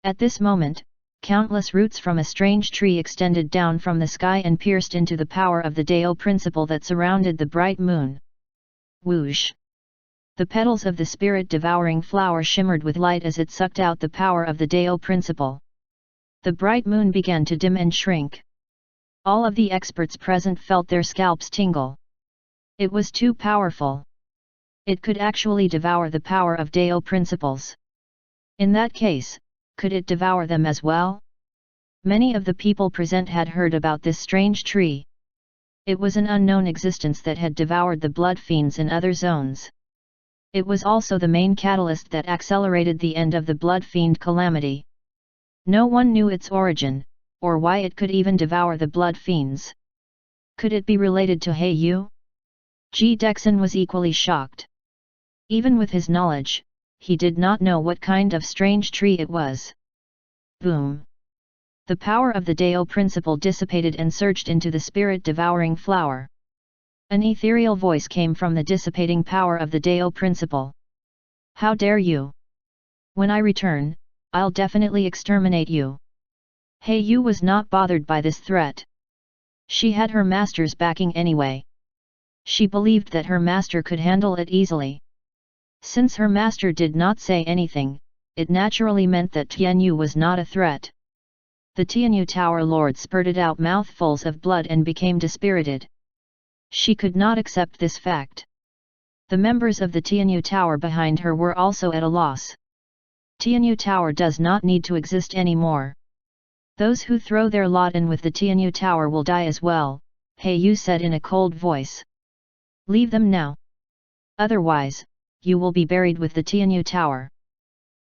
Speaker 1: At this moment, countless roots from a strange tree extended down from the sky and pierced into the power of the Dao principle that surrounded the bright moon. Whoosh! The petals of the spirit-devouring flower shimmered with light as it sucked out the power of the Dao principle. The bright moon began to dim and shrink. All of the experts present felt their scalps tingle. It was too powerful. It could actually devour the power of Dao principles. In that case, could it devour them as well? Many of the people present had heard about this strange tree. It was an unknown existence that had devoured the blood fiends in other zones. It was also the main catalyst that accelerated the end of the blood fiend calamity. No one knew its origin, or why it could even devour the blood fiends. Could it be related to He Yu? Ji Dexin was equally shocked. Even with his knowledge, he did not know what kind of strange tree it was. Boom! The power of the Dao principle dissipated and surged into the spirit-devouring flower. An ethereal voice came from the dissipating power of the Dao principle. How dare you? When I return, I'll definitely exterminate you. He Yu was not bothered by this threat. She had her master's backing anyway. She believed that her master could handle it easily. Since her master did not say anything, it naturally meant that Tianyu was not a threat. The Tianyu Tower Lord spurted out mouthfuls of blood and became dispirited. She could not accept this fact. The members of the Tianyu Tower behind her were also at a loss. Tianyu Tower does not need to exist anymore. Those who throw their lot in with the Tianyu Tower will die as well, He Yu said in a cold voice. Leave them now. Otherwise, you will be buried with the Tianyu Tower.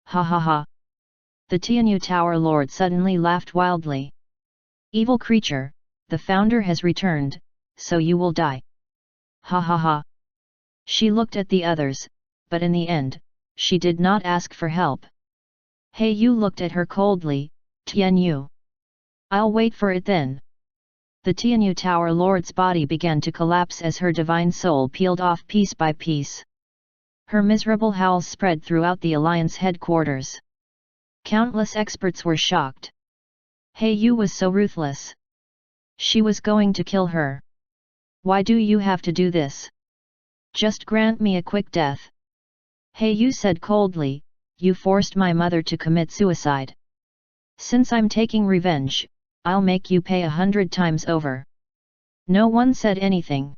Speaker 1: Ha ha ha. The Tianyu Tower Lord suddenly laughed wildly. Evil creature, the founder has returned, so you will die. Ha ha ha. She looked at the others, but in the end, she did not ask for help. He Yu looked at her coldly. Tianyu. I'll wait for it then. The Tianyu Tower Lord's body began to collapse as her divine soul peeled off piece by piece. Her miserable howls spread throughout the Alliance headquarters. Countless experts were shocked. He Yu was so ruthless. She was going to kill her. Why do you have to do this? Just grant me a quick death. He Yu said coldly, you forced my mother to commit suicide. Since I'm taking revenge, I'll make you pay 100 times over. No one said anything.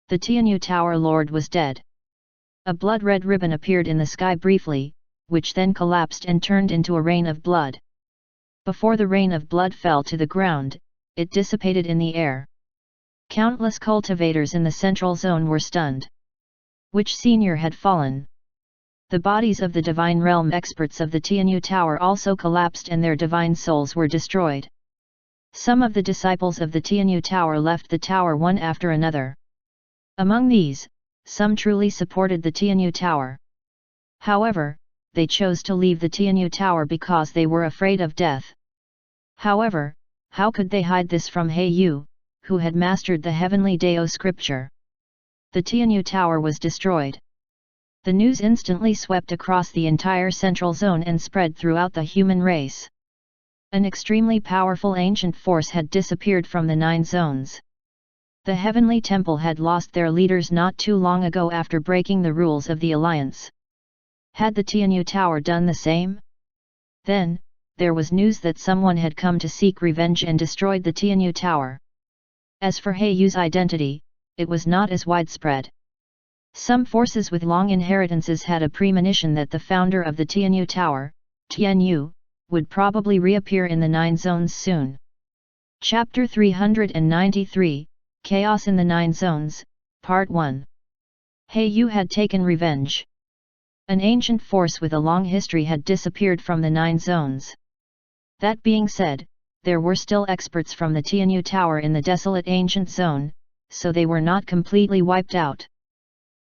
Speaker 1: The Tianyu Tower Lord was dead. A blood-red ribbon appeared in the sky briefly, which then collapsed and turned into a rain of blood. Before the rain of blood fell to the ground, it dissipated in the air. Countless cultivators in the central zone were stunned. Which senior had fallen? The bodies of the Divine Realm experts of the Tianyu Tower also collapsed and their divine souls were destroyed. Some of the disciples of the Tianyu Tower left the tower one after another. Among these, some truly supported the Tianyu Tower. However, they chose to leave the Tianyu Tower because they were afraid of death. However, how could they hide this from He Yu, who had mastered the heavenly Dao scripture? The Tianyu Tower was destroyed. The news instantly swept across the entire central zone and spread throughout the human race. An extremely powerful ancient force had disappeared from the 9 zones. The Heavenly Temple had lost their leaders not too long ago after breaking the rules of the Alliance. Had the Tianyu Tower done the same? Then, there was news that someone had come to seek revenge and destroyed the Tianyu Tower. As for He Yu's identity, it was not as widespread. Some forces with long inheritances had a premonition that the founder of the Tianyu Tower, Tianyu, would probably reappear in the 9 zones soon. Chapter 393, Chaos in the 9 Zones, Part 1. He Yu had taken revenge. An ancient force with a long history had disappeared from the 9 zones. That being said, there were still experts from the Tianyu Tower in the desolate ancient zone, so they were not completely wiped out.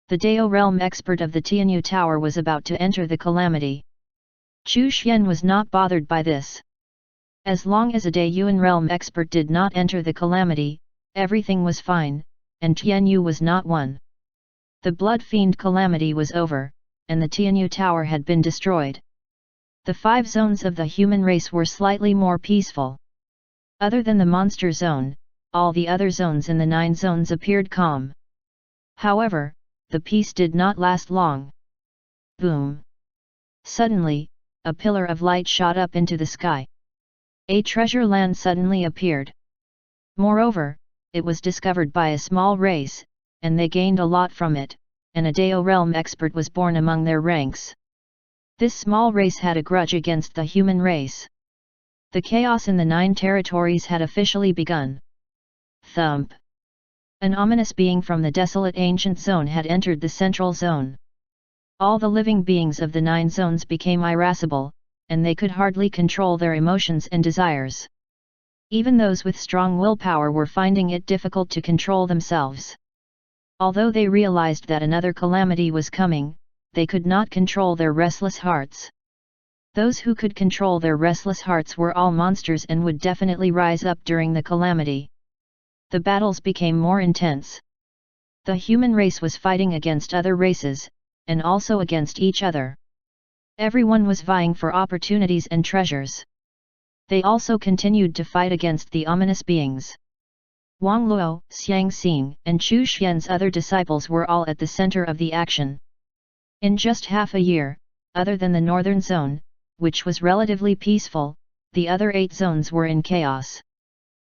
Speaker 1: The Dao realm expert of the Tianyu Tower was about to enter the calamity. Chu Xian was not bothered by this. As long as a Daoyuan realm expert did not enter the calamity, everything was fine, and Tianyu was not one. The Blood Fiend calamity was over, and the Tianyu Tower had been destroyed. The 5 zones of the human race were slightly more peaceful. Other than the monster zone, all the other zones in the 9 zones appeared calm. However, the peace did not last long. Boom! Suddenly, a pillar of light shot up into the sky. A treasure land suddenly appeared. Moreover, it was discovered by a small race, and they gained a lot from it, and a Dao realm expert was born among their ranks. This small race had a grudge against the human race. The chaos in the 9 territories had officially begun. Thump! An ominous being from the desolate ancient zone had entered the central zone. All the living beings of the 9 zones became irascible, and they could hardly control their emotions and desires. Even those with strong willpower were finding it difficult to control themselves. Although they realized that another calamity was coming, they could not control their restless hearts. Those who could control their restless hearts were all monsters and would definitely rise up during the calamity. The battles became more intense. The human race was fighting against other races, and also against each other. Everyone was vying for opportunities and treasures. They also continued to fight against the ominous beings. Wang Luo, Xiang Xing, and Chu Xian's other disciples were all at the center of the action. In just half a year, other than the northern zone, which was relatively peaceful, the other 8 zones were in chaos.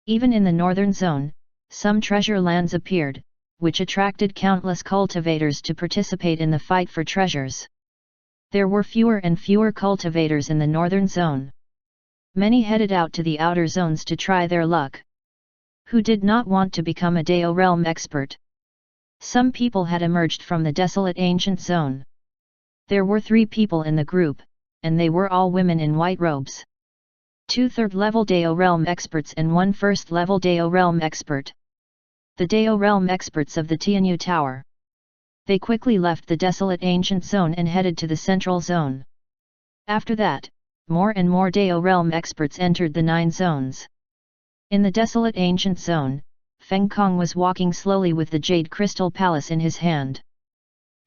Speaker 1: Even in the northern zone, some treasure lands appeared, which attracted countless cultivators to participate in the fight for treasures. There were fewer and fewer cultivators in the northern zone. Many headed out to the outer zones to try their luck. Who did not want to become a Dao realm expert? Some people had emerged from the desolate ancient zone. There were 3 people in the group, and they were all women in white robes. 2 third-level Dao realm experts and 1 first-level Dao realm expert. The Dao realm experts of the Tianyu Tower. They quickly left the desolate ancient zone and headed to the central zone. After that, more and more Dao realm experts entered the 9 zones. In the desolate ancient zone, Feng Kong was walking slowly with the Jade Crystal Palace in his hand.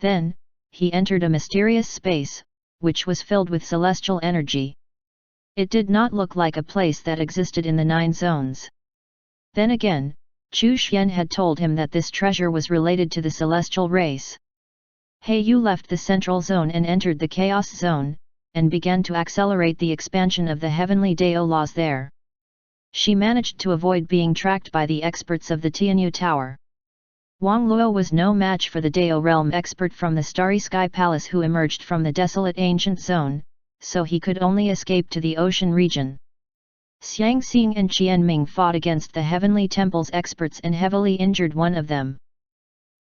Speaker 1: Then, he entered a mysterious space, which was filled with celestial energy. It did not look like a place that existed in the 9 zones. Then again, Chu Xian had told him that this treasure was related to the celestial race. He Yu left the central zone and entered the chaos zone, and began to accelerate the expansion of the heavenly Dao laws there. She managed to avoid being tracked by the experts of the Tianyu Tower. Wang Luo was no match for the Dao realm expert from the Starry Sky Palace who emerged from the desolate ancient zone, so he could only escape to the ocean region. Xiang Xing and Qian Ming fought against the Heavenly Temple's experts and heavily injured one of them.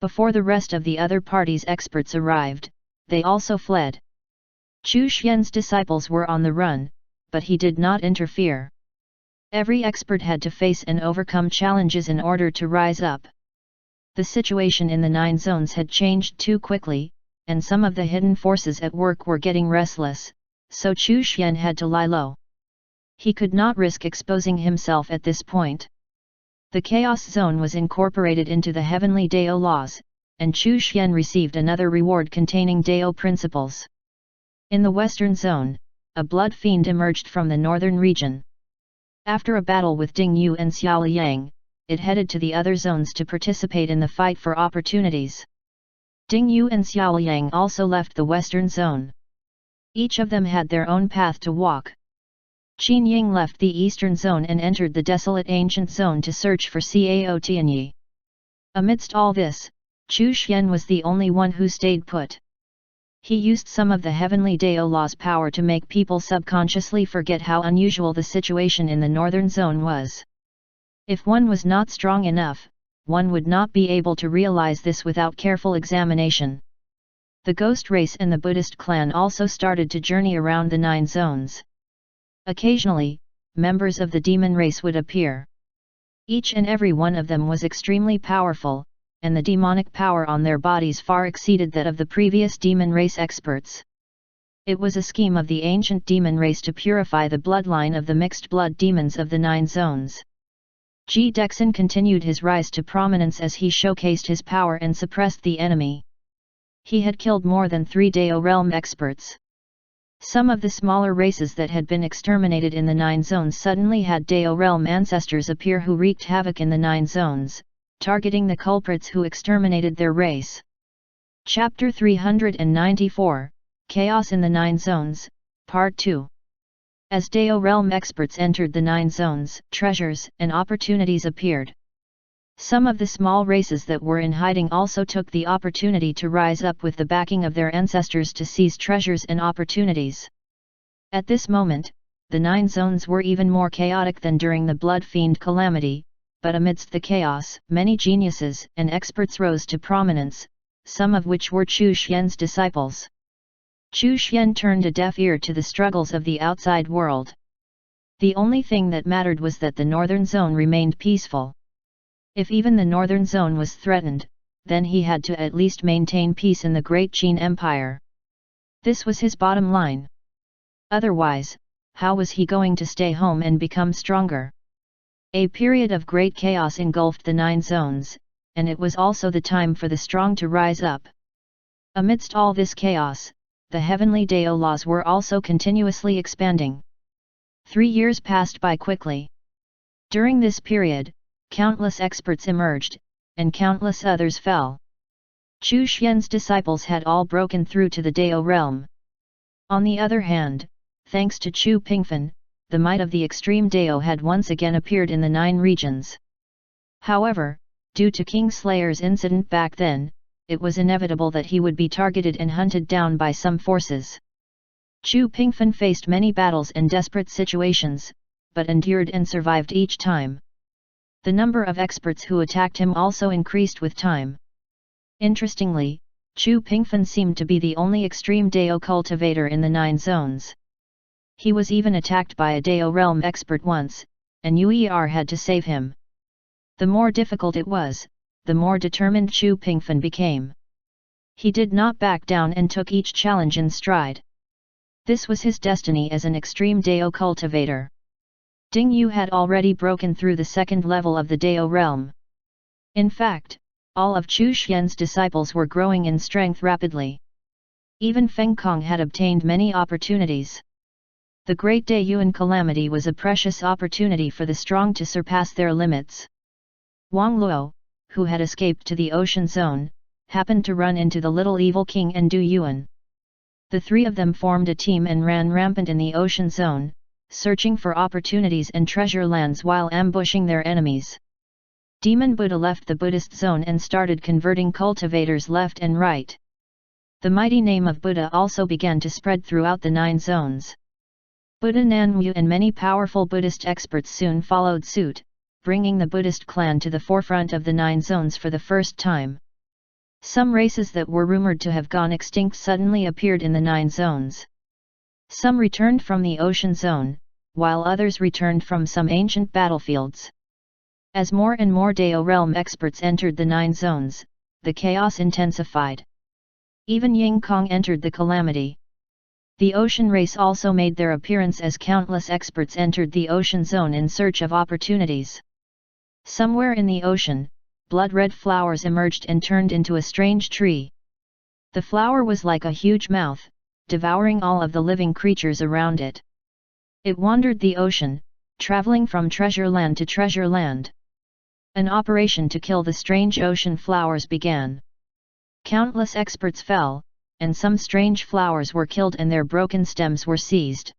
Speaker 1: Before the rest of the other party's experts arrived, they also fled. Chu Xian's disciples were on the run, but he did not interfere. Every expert had to face and overcome challenges in order to rise up. The situation in the 9 zones had changed too quickly, and some of the hidden forces at work were getting restless, so Chu Xian had to lie low. He could not risk exposing himself at this point. The Chaos Zone was incorporated into the Heavenly Dao laws, and Chu Xian received another reward containing Dao principles. In the Western Zone, a blood fiend emerged from the northern region. After a battle with Ding Yu and Xiao Yang, it headed to the other zones to participate in the fight for opportunities. Ding Yu and Xiao Yang also left the Western Zone. Each of them had their own path to walk. Qin Ying left the Eastern Zone and entered the desolate ancient zone to search for Cao Tianyi. Amidst all this, Chu Xian was the only one who stayed put. He used some of the Heavenly Dao law's power to make people subconsciously forget how unusual the situation in the Northern Zone was. If one was not strong enough, one would not be able to realize this without careful examination. The Ghost race and the Buddhist clan also started to journey around the 9 zones. Occasionally, members of the demon race would appear. Each and every one of them was extremely powerful, and the demonic power on their bodies far exceeded that of the previous demon race experts. It was a scheme of the ancient demon race to purify the bloodline of the mixed blood demons of the 9 zones. Ji Dexin continued his rise to prominence as he showcased his power and suppressed the enemy. He had killed more than 3 Dao realm experts. Some of the smaller races that had been exterminated in the 9 zones suddenly had Dao realm ancestors appear who wreaked havoc in the 9 zones, targeting the culprits who exterminated their race. Chapter 394, Chaos in the 9 Zones, Part 2. As Dao realm experts entered the 9 zones, treasures and opportunities appeared. Some of the small races that were in hiding also took the opportunity to rise up with the backing of their ancestors to seize treasures and opportunities. At this moment, the 9 zones were even more chaotic than during the Blood Fiend calamity, but amidst the chaos, many geniuses and experts rose to prominence, some of which were Chu Xian's disciples. Chu Xian turned a deaf ear to the struggles of the outside world. The only thing that mattered was that the northern zone remained peaceful. If even the northern zone was threatened, then he had to at least maintain peace in the Great Qin Empire. This was his bottom line. Otherwise, how was he going to stay home and become stronger? A period of great chaos engulfed the 9 zones, and it was also the time for the strong to rise up. Amidst all this chaos, the Heavenly Dao laws were also continuously expanding. 3 years passed by quickly. During this period, countless experts emerged, and countless others fell. Chu Xian's disciples had all broken through to the Dao realm. On the other hand, thanks to Chu Pingfen, the might of the extreme Dao had once again appeared in the 9 regions. However, due to King Slayer's incident back then, it was inevitable that he would be targeted and hunted down by some forces. Chu Pingfen faced many battles and desperate situations, but endured and survived each time. The number of experts who attacked him also increased with time. Interestingly, Chu Pingfen seemed to be the only extreme Dao cultivator in the 9 zones. He was even attacked by a Dao realm expert once, and UER had to save him. The more difficult it was, the more determined Chu Pingfen became. He did not back down and took each challenge in stride. This was his destiny as an extreme Dao cultivator. Ding Yu had already broken through the 2nd level of the Dao realm. In fact, all of Chu Xian's disciples were growing in strength rapidly. Even Feng Kong had obtained many opportunities. The Great Daiyuan Calamity was a precious opportunity for the strong to surpass their limits. Wang Luo, who had escaped to the ocean zone, happened to run into the little evil king and Du Yuan. The three of them formed a team and ran rampant in the ocean zone, searching for opportunities and treasure lands while ambushing their enemies. Demon Buddha left the Buddhist zone and started converting cultivators left and right. The mighty name of Buddha also began to spread throughout the 9 zones. Buddha Nanwu and many powerful Buddhist experts soon followed suit, bringing the Buddhist clan to the forefront of the 9 zones for the first time. Some races that were rumored to have gone extinct suddenly appeared in the 9 zones. Some returned from the ocean zone, while others returned from some ancient battlefields. As more and more Dao realm experts entered the 9 zones, the chaos intensified. Even Ying Kong entered the calamity. The ocean race also made their appearance as countless experts entered the ocean zone in search of opportunities. Somewhere in the ocean, blood-red flowers emerged and turned into a strange tree. The flower was like a huge mouth, devouring all of the living creatures around it. It wandered the ocean, traveling from treasure land to treasure land. An operation to kill the strange ocean flowers began. Countless experts fell, and some strange flowers were killed and their broken stems were seized.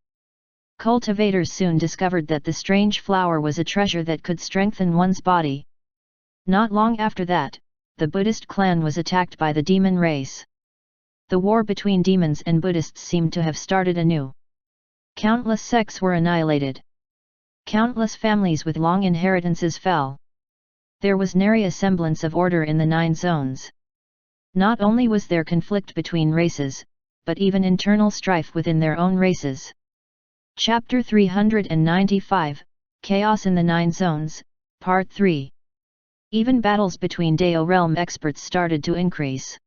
Speaker 1: Cultivators soon discovered that the strange flower was a treasure that could strengthen one's body. Not long after that, the Buddhist clan was attacked by the demon race. The war between demons and Buddhists seemed to have started anew. Countless sects were annihilated. Countless families with long inheritances fell. There was nary a semblance of order in the 9 zones. Not only was there conflict between races, but even internal strife within their own races. Chapter 395, Chaos in the 9 Zones, Part 3. Even battles between Dao realm experts started to increase.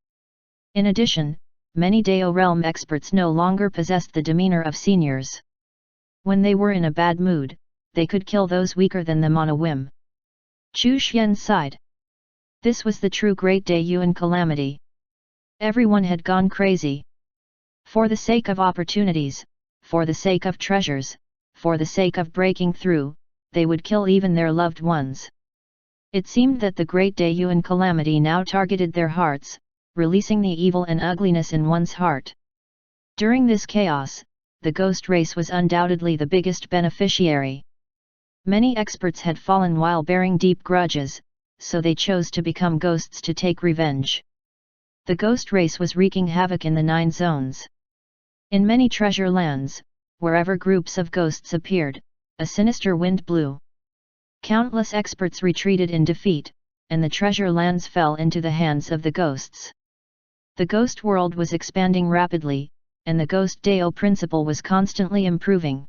Speaker 1: In addition, many Dao realm experts no longer possessed the demeanor of seniors. When they were in a bad mood, they could kill those weaker than them on a whim. Chu Xian sighed. This was the true Great Daiyuan calamity. Everyone had gone crazy. For the sake of opportunities, for the sake of treasures, for the sake of breaking through, they would kill even their loved ones. It seemed that the Great Daiyuan calamity now targeted their hearts, releasing the evil and ugliness in one's heart. During this chaos, the ghost race was undoubtedly the biggest beneficiary. Many experts had fallen while bearing deep grudges, so they chose to become ghosts to take revenge. The ghost race was wreaking havoc in the 9 zones. In many treasure lands, wherever groups of ghosts appeared, a sinister wind blew. Countless experts retreated in defeat, and the treasure lands fell into the hands of the ghosts. The ghost world was expanding rapidly, and the Ghost Dao principle was constantly improving.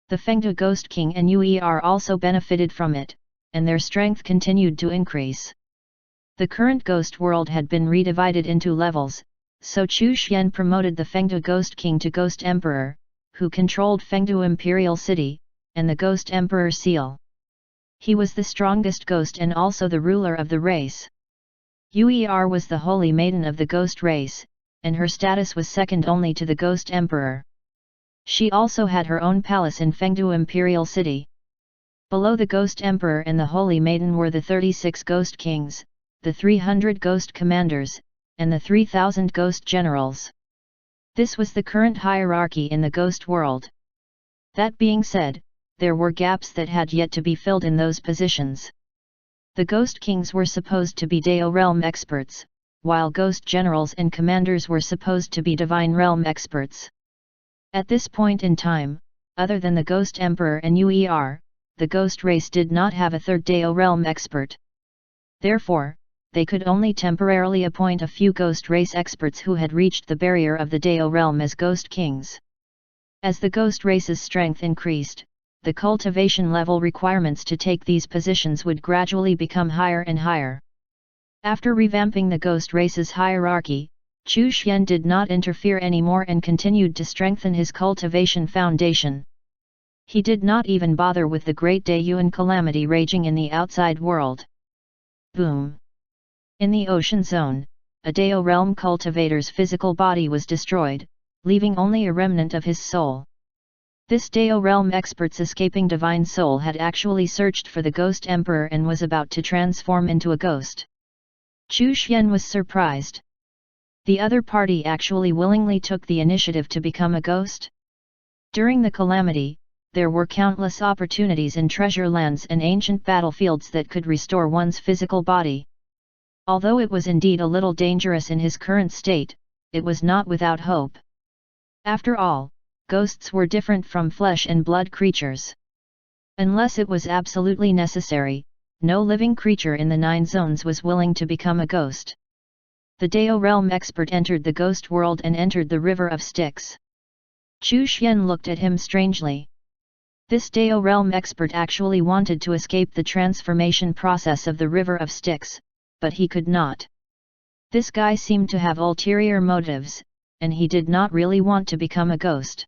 Speaker 1: The Fengde Ghost King and Uer also benefited from it, and their strength continued to increase. The current ghost world had been redivided into levels, so Chu Xian promoted the Fengde Ghost King to Ghost Emperor, who controlled Fengde Imperial City, and the Ghost Emperor Seal. He was the strongest ghost and also the ruler of the race. Uer was the holy maiden of the ghost race, and her status was second only to the Ghost Emperor. She also had her own palace in Fengde Imperial City. Below the Ghost Emperor and the Holy Maiden were the 36 Ghost Kings, the 300 Ghost Commanders, and the 3,000 Ghost Generals. This was the current hierarchy in the ghost world. That being said, there were gaps that had yet to be filled in those positions. The Ghost Kings were supposed to be Dao realm experts, while Ghost Generals and Commanders were supposed to be Divine realm experts. At this point in time, other than the Ghost Emperor and Uer, the ghost race did not have a third Dao realm expert. Therefore, they could only temporarily appoint a few ghost race experts who had reached the barrier of the Dao realm as Ghost Kings. As the ghost race's strength increased, the cultivation level requirements to take these positions would gradually become higher and higher. After revamping the ghost race's hierarchy, Chu Xian did not interfere anymore and continued to strengthen his cultivation foundation. He did not even bother with the Great Daiyuan calamity raging in the outside world. Boom! In the ocean zone, a Dao realm cultivator's physical body was destroyed, leaving only a remnant of his soul. This Dao realm expert's escaping divine soul had actually searched for the ghost emperor and was about to transform into a ghost. Chu Xian was surprised. The other party actually willingly took the initiative to become a ghost? During the calamity, there were countless opportunities in treasure lands and ancient battlefields that could restore one's physical body. Although it was indeed a little dangerous in his current state, it was not without hope. After all, ghosts were different from flesh and blood creatures. Unless it was absolutely necessary, no living creature in the 9 zones was willing to become a ghost. The Dao realm expert entered the ghost world and entered the River of Styx. Chu Xian looked at him strangely. This Dao realm expert actually wanted to escape the transformation process of the River of Styx, but he could not. This guy seemed to have ulterior motives, and he did not really want to become a ghost.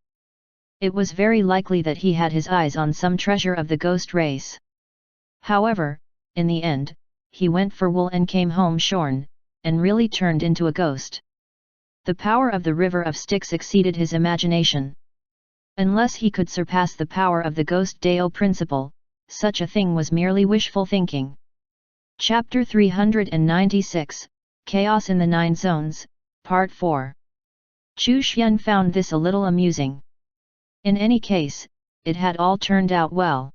Speaker 1: It was very likely that he had his eyes on some treasure of the ghost race. However, in the end, he went for wool and came home shorn, and really turned into a ghost. The power of the River of Styx exceeded his imagination. Unless he could surpass the power of the Ghost Dao principle, such a thing was merely wishful thinking. Chapter 396, Chaos in the 9 Zones, Part 4. Chu Xian found this a little amusing. In any case, it had all turned out well.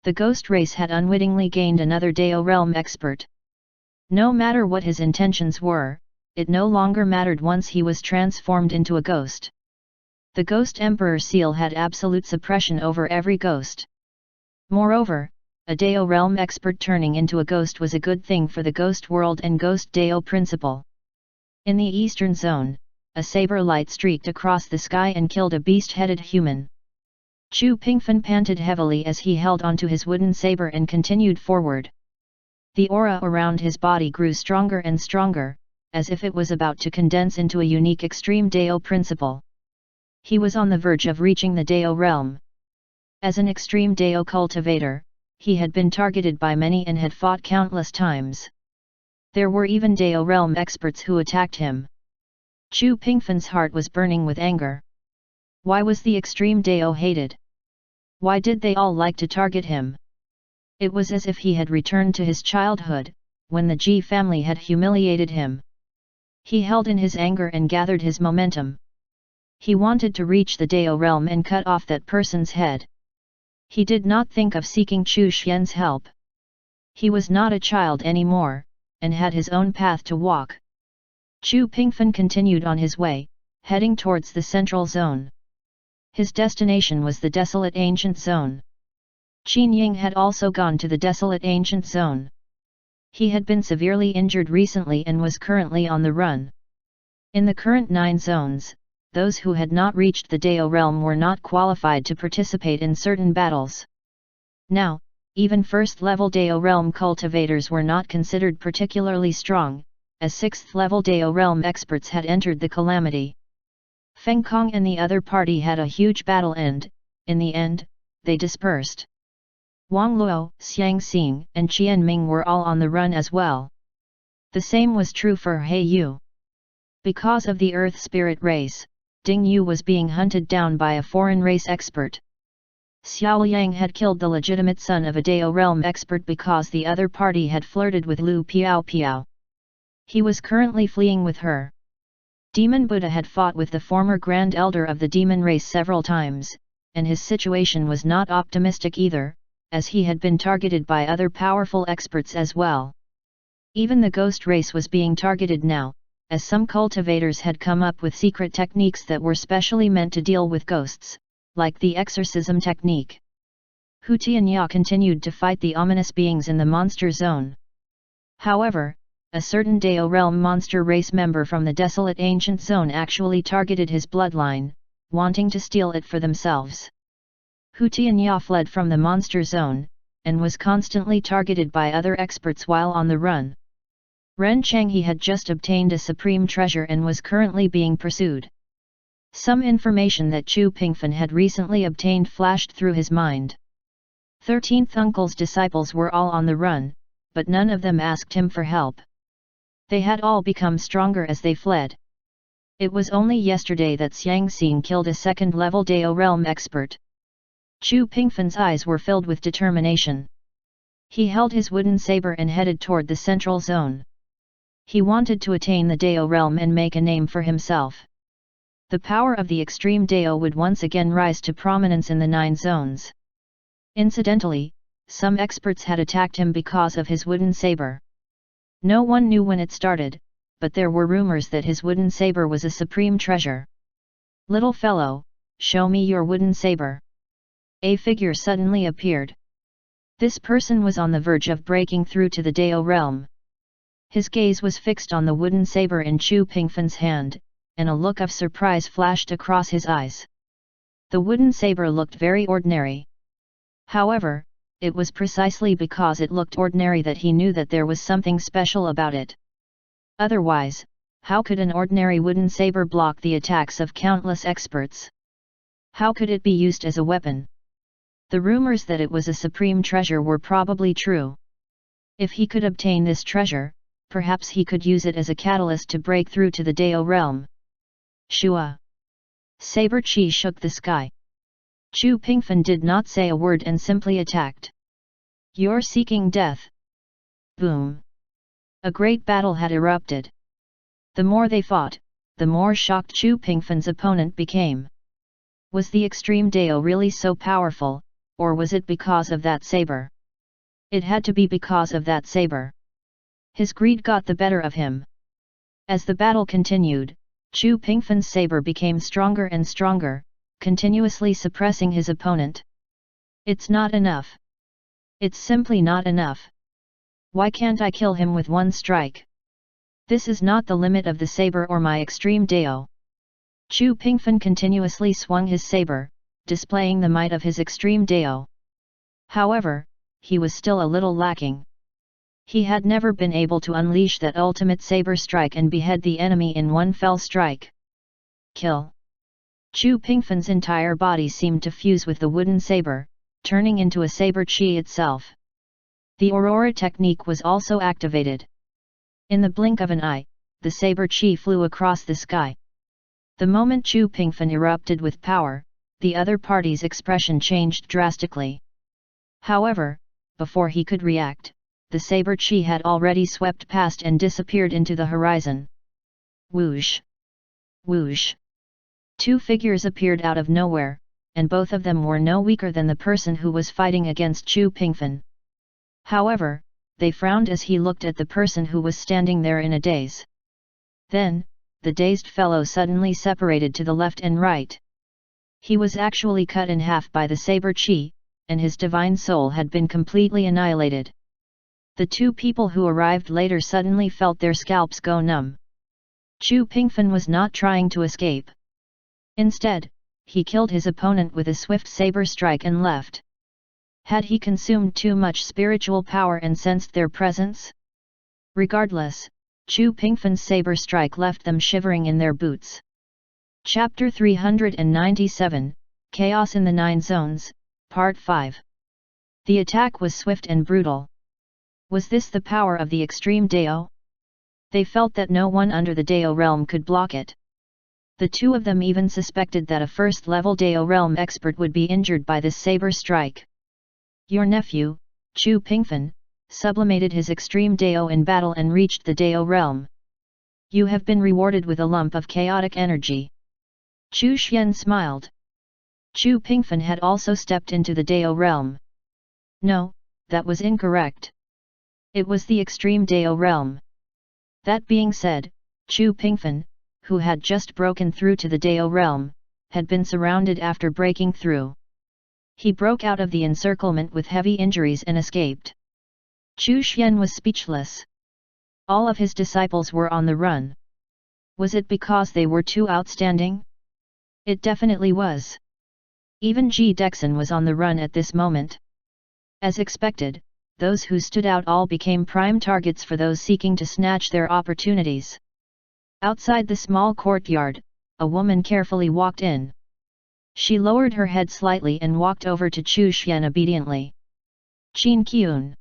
Speaker 1: The ghost race had unwittingly gained another Dao realm expert. No matter what his intentions were, it no longer mattered once he was transformed into a ghost. The Ghost Emperor seal had absolute suppression over every ghost. Moreover, a Dao realm expert turning into a ghost was a good thing for the ghost world and Ghost Dao principle. In the eastern zone, a saber light streaked across the sky and killed a beast-headed human. Chu Pingfen panted heavily as he held onto his wooden saber and continued forward. The aura around his body grew stronger and stronger, as if it was about to condense into a unique extreme Dao principle. He was on the verge of reaching the Dao realm. As an extreme Dao cultivator, he had been targeted by many and had fought countless times. There were even Dao realm experts who attacked him. Chu Pingfen's heart was burning with anger. Why was the extreme Dao hated? Why did they all like to target him? It was as if he had returned to his childhood, when the Ji family had humiliated him. He held in his anger and gathered his momentum. He wanted to reach the Dao realm and cut off that person's head. He did not think of seeking Chu Xian's help. He was not a child anymore, and had his own path to walk. Chu Pingfen continued on his way, heading towards the central zone. His destination was the desolate ancient zone. Qin Ying had also gone to the desolate ancient zone. He had been severely injured recently and was currently on the run. In the current 9 zones, those who had not reached the Dao realm were not qualified to participate in certain battles. Now, even first-level Dao realm cultivators were not considered particularly strong, as 6th-level Dao realm experts had entered the calamity. Feng Kong and the other party had a huge battle and, in the end, they dispersed. Wang Luo, Xiang Xing and Qian Ming were all on the run as well. The same was true for He Yu. Because of the Earth Spirit race, Ding Yu was being hunted down by a foreign race expert. Xiao Yang had killed the legitimate son of a Dao realm expert because the other party had flirted with Lu Piao Piao. He was currently fleeing with her. Demon Buddha had fought with the former Grand Elder of the demon race several times, and his situation was not optimistic either, as he had been targeted by other powerful experts as well. Even the ghost race was being targeted now, as some cultivators had come up with secret techniques that were specially meant to deal with ghosts, like the exorcism technique. Hu Tianya continued to fight the ominous beings in the monster zone. However, a certain Dao realm monster race member from the desolate ancient zone actually targeted his bloodline, wanting to steal it for themselves. Hu Tianya fled from the monster zone, and was constantly targeted by other experts while on the run. Ren Changhe had just obtained a supreme treasure and was currently being pursued. Some information that Chu Pingfen had recently obtained flashed through his mind. 13th Uncle's disciples were all on the run, but none of them asked him for help. They had all become stronger as they fled. It was only yesterday that Xiang Xin killed a second-level Dao realm expert. Chu Pingfan's eyes were filled with determination. He held his wooden saber and headed toward the central zone. He wanted to attain the Dao realm and make a name for himself. The power of the extreme Dao would once again rise to prominence in the 9 zones. Incidentally, some experts had attacked him because of his wooden saber. No one knew when it started, but there were rumors that his wooden saber was a supreme treasure. "Little fellow, show me your wooden saber." A figure suddenly appeared. This person was on the verge of breaking through to the Dao realm. His gaze was fixed on the wooden saber in Chu Pingfan's hand, and a look of surprise flashed across his eyes. The wooden saber looked very ordinary. However, it was precisely because it looked ordinary that he knew that there was something special about it. Otherwise, how could an ordinary wooden saber block the attacks of countless experts? How could it be used as a weapon? The rumors that it was a supreme treasure were probably true. If he could obtain this treasure, perhaps he could use it as a catalyst to break through to the Dao realm. Shua! Saber Chi shook the sky. Chu Pingfan did not say a word and simply attacked. "You're seeking death." Boom! A great battle had erupted. The more they fought, the more shocked Chu Pingfan's opponent became. Was the extreme Dao really so powerful, or was it because of that saber? It had to be because of that saber. His greed got the better of him. As the battle continued, Chu Pingfan's saber became stronger and stronger, continuously suppressing his opponent. "It's not enough. It's simply not enough. Why can't I kill him with one strike? This is not the limit of the saber or my extreme Dao." Chu Pingfan continuously swung his saber, displaying the might of his extreme Dao. However, he was still a little lacking. He had never been able to unleash that ultimate saber strike and behead the enemy in one fell strike. Kill! Chu Pingfan's entire body seemed to fuse with the wooden saber, turning into a saber chi itself. The Aurora technique was also activated. In the blink of an eye, the saber chi flew across the sky. The moment Chu Pingfan erupted with power, the other party's expression changed drastically. However, before he could react, the saber chi had already swept past and disappeared into the horizon. Whoosh! Whoosh! 2 figures appeared out of nowhere, and both of them were no weaker than the person who was fighting against Chu Pingfan. However, they frowned as he looked at the person who was standing there in a daze. Then, the dazed fellow suddenly separated to the left and right. He was actually cut in half by the saber chi, and his divine soul had been completely annihilated. The 2 people who arrived later suddenly felt their scalps go numb. Chu Pingfan was not trying to escape. Instead, he killed his opponent with a swift saber strike and left. Had he consumed too much spiritual power and sensed their presence? Regardless, Chu Pingfan's saber strike left them shivering in their boots. Chapter 397, Chaos in the 9 Zones, Part 5. The attack was swift and brutal. Was this the power of the extreme Dao? They felt that no one under the Dao realm could block it. The 2 of them even suspected that a first-level Dao realm expert would be injured by this saber strike. Your nephew, Chu Pingfan, sublimated his extreme Dao in battle and reached the Dao realm. You have been rewarded with a lump of chaotic energy. Chu Xian smiled. Chu Pingfan had also stepped into the Dao realm. No, that was incorrect. It was the extreme Dao realm. That being said, Chu Pingfan, who had just broken through to the Dao realm, had been surrounded after breaking through. He broke out of the encirclement with heavy injuries and escaped. Chu Xian was speechless. All of his disciples were on the run. Was it because they were too outstanding? It definitely was. Even Ji Dexin was on the run at this moment. As expected, those who stood out all became prime targets for those seeking to snatch their opportunities. Outside the small courtyard, a woman carefully walked in. She lowered her head slightly and walked over to Chu Xian obediently. Qin Qiun.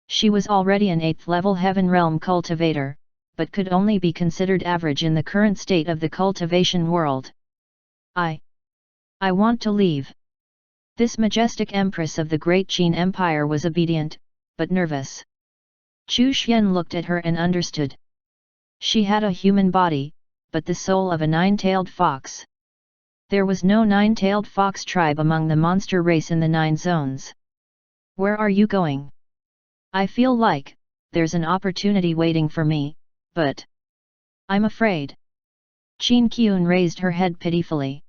Speaker 1: She was already an 8th-level Heaven Realm cultivator, but could only be considered average in the current state of the cultivation world. I want to leave. This majestic empress of the great Qin Empire was obedient, but nervous. Chu Xian looked at her and understood. She had a human body, but the soul of a nine-tailed fox. There was no nine-tailed fox tribe among the monster race in the 9 zones. Where are you going? I feel like there's an opportunity waiting for me, but I'm afraid. Qin Qian raised her head pitifully.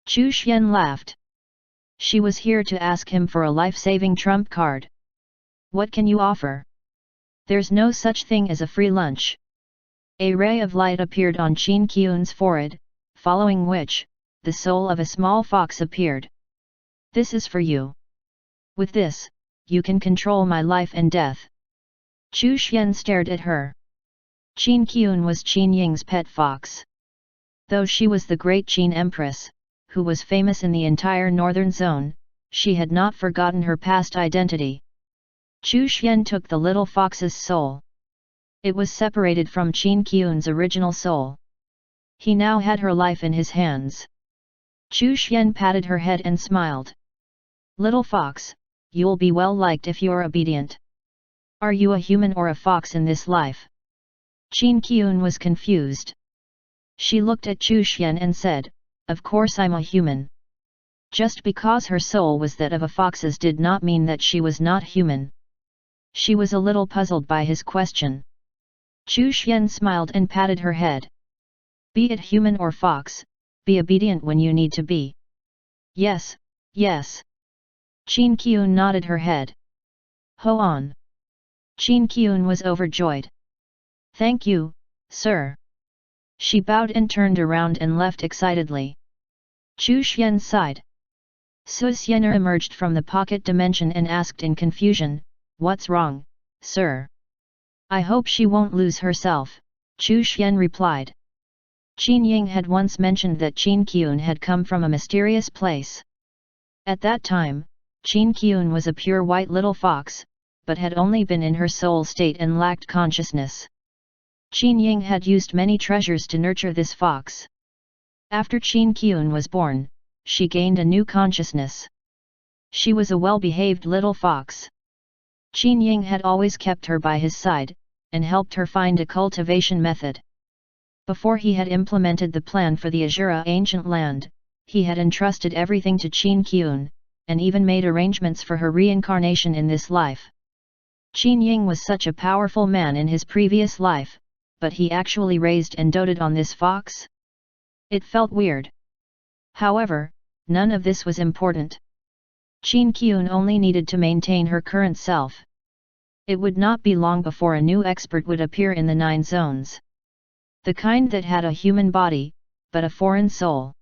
Speaker 1: Chu Xian laughed. She was here to ask him for a life-saving trump card. What can you offer? There's no such thing as a free lunch. A ray of light appeared on Qin Qian's forehead, following which, the soul of a small fox appeared. This is for you. With this, you can control my life and death. Chu Xian stared at her. Qin Qian was Qin Ying's pet fox. Though she was the great Qin Empress, who was famous in the entire northern zone, she had not forgotten her past identity. Chu Xian took the little fox's soul. It was separated from Qin Qian's original soul. He now had her life in his hands. Chu Xian patted her head and smiled. Little fox, you'll be well liked if you're obedient. Are you a human or a fox in this life? Qin Qian was confused. She looked at Chu Xian and said, of course I'm a human. Just because her soul was that of a fox's did not mean that she was not human. She was a little puzzled by his question. Chu Xian smiled and patted her head. Be it human or fox, be obedient when you need to be. Yes, yes. Qin Qian nodded her head. Ho on. Qin Qian was overjoyed. Thank you, sir. She bowed and turned around and left excitedly. Chu Xian sighed. Su Xianer emerged from the pocket dimension and asked in confusion, what's wrong, sir? I hope she won't lose herself, Chu Xian replied. Qin Ying had once mentioned that Qin Qian had come from a mysterious place. At that time, Qin Qian was a pure white little fox, but had only been in her soul state and lacked consciousness. Qin Ying had used many treasures to nurture this fox. After Qin Qian was born, she gained a new consciousness. She was a well-behaved little fox. Qin Ying had always kept her by his side, and helped her find a cultivation method. Before he had implemented the plan for the Azura ancient land, he had entrusted everything to Qin Qian, and even made arrangements for her reincarnation in this life. Qin Ying was such a powerful man in his previous life, but he actually raised and doted on this fox? It felt weird. However, none of this was important. Qin Qian only needed to maintain her current self. It would not be long before a new expert would appear in the 9 zones. The kind that had a human body, but a foreign soul.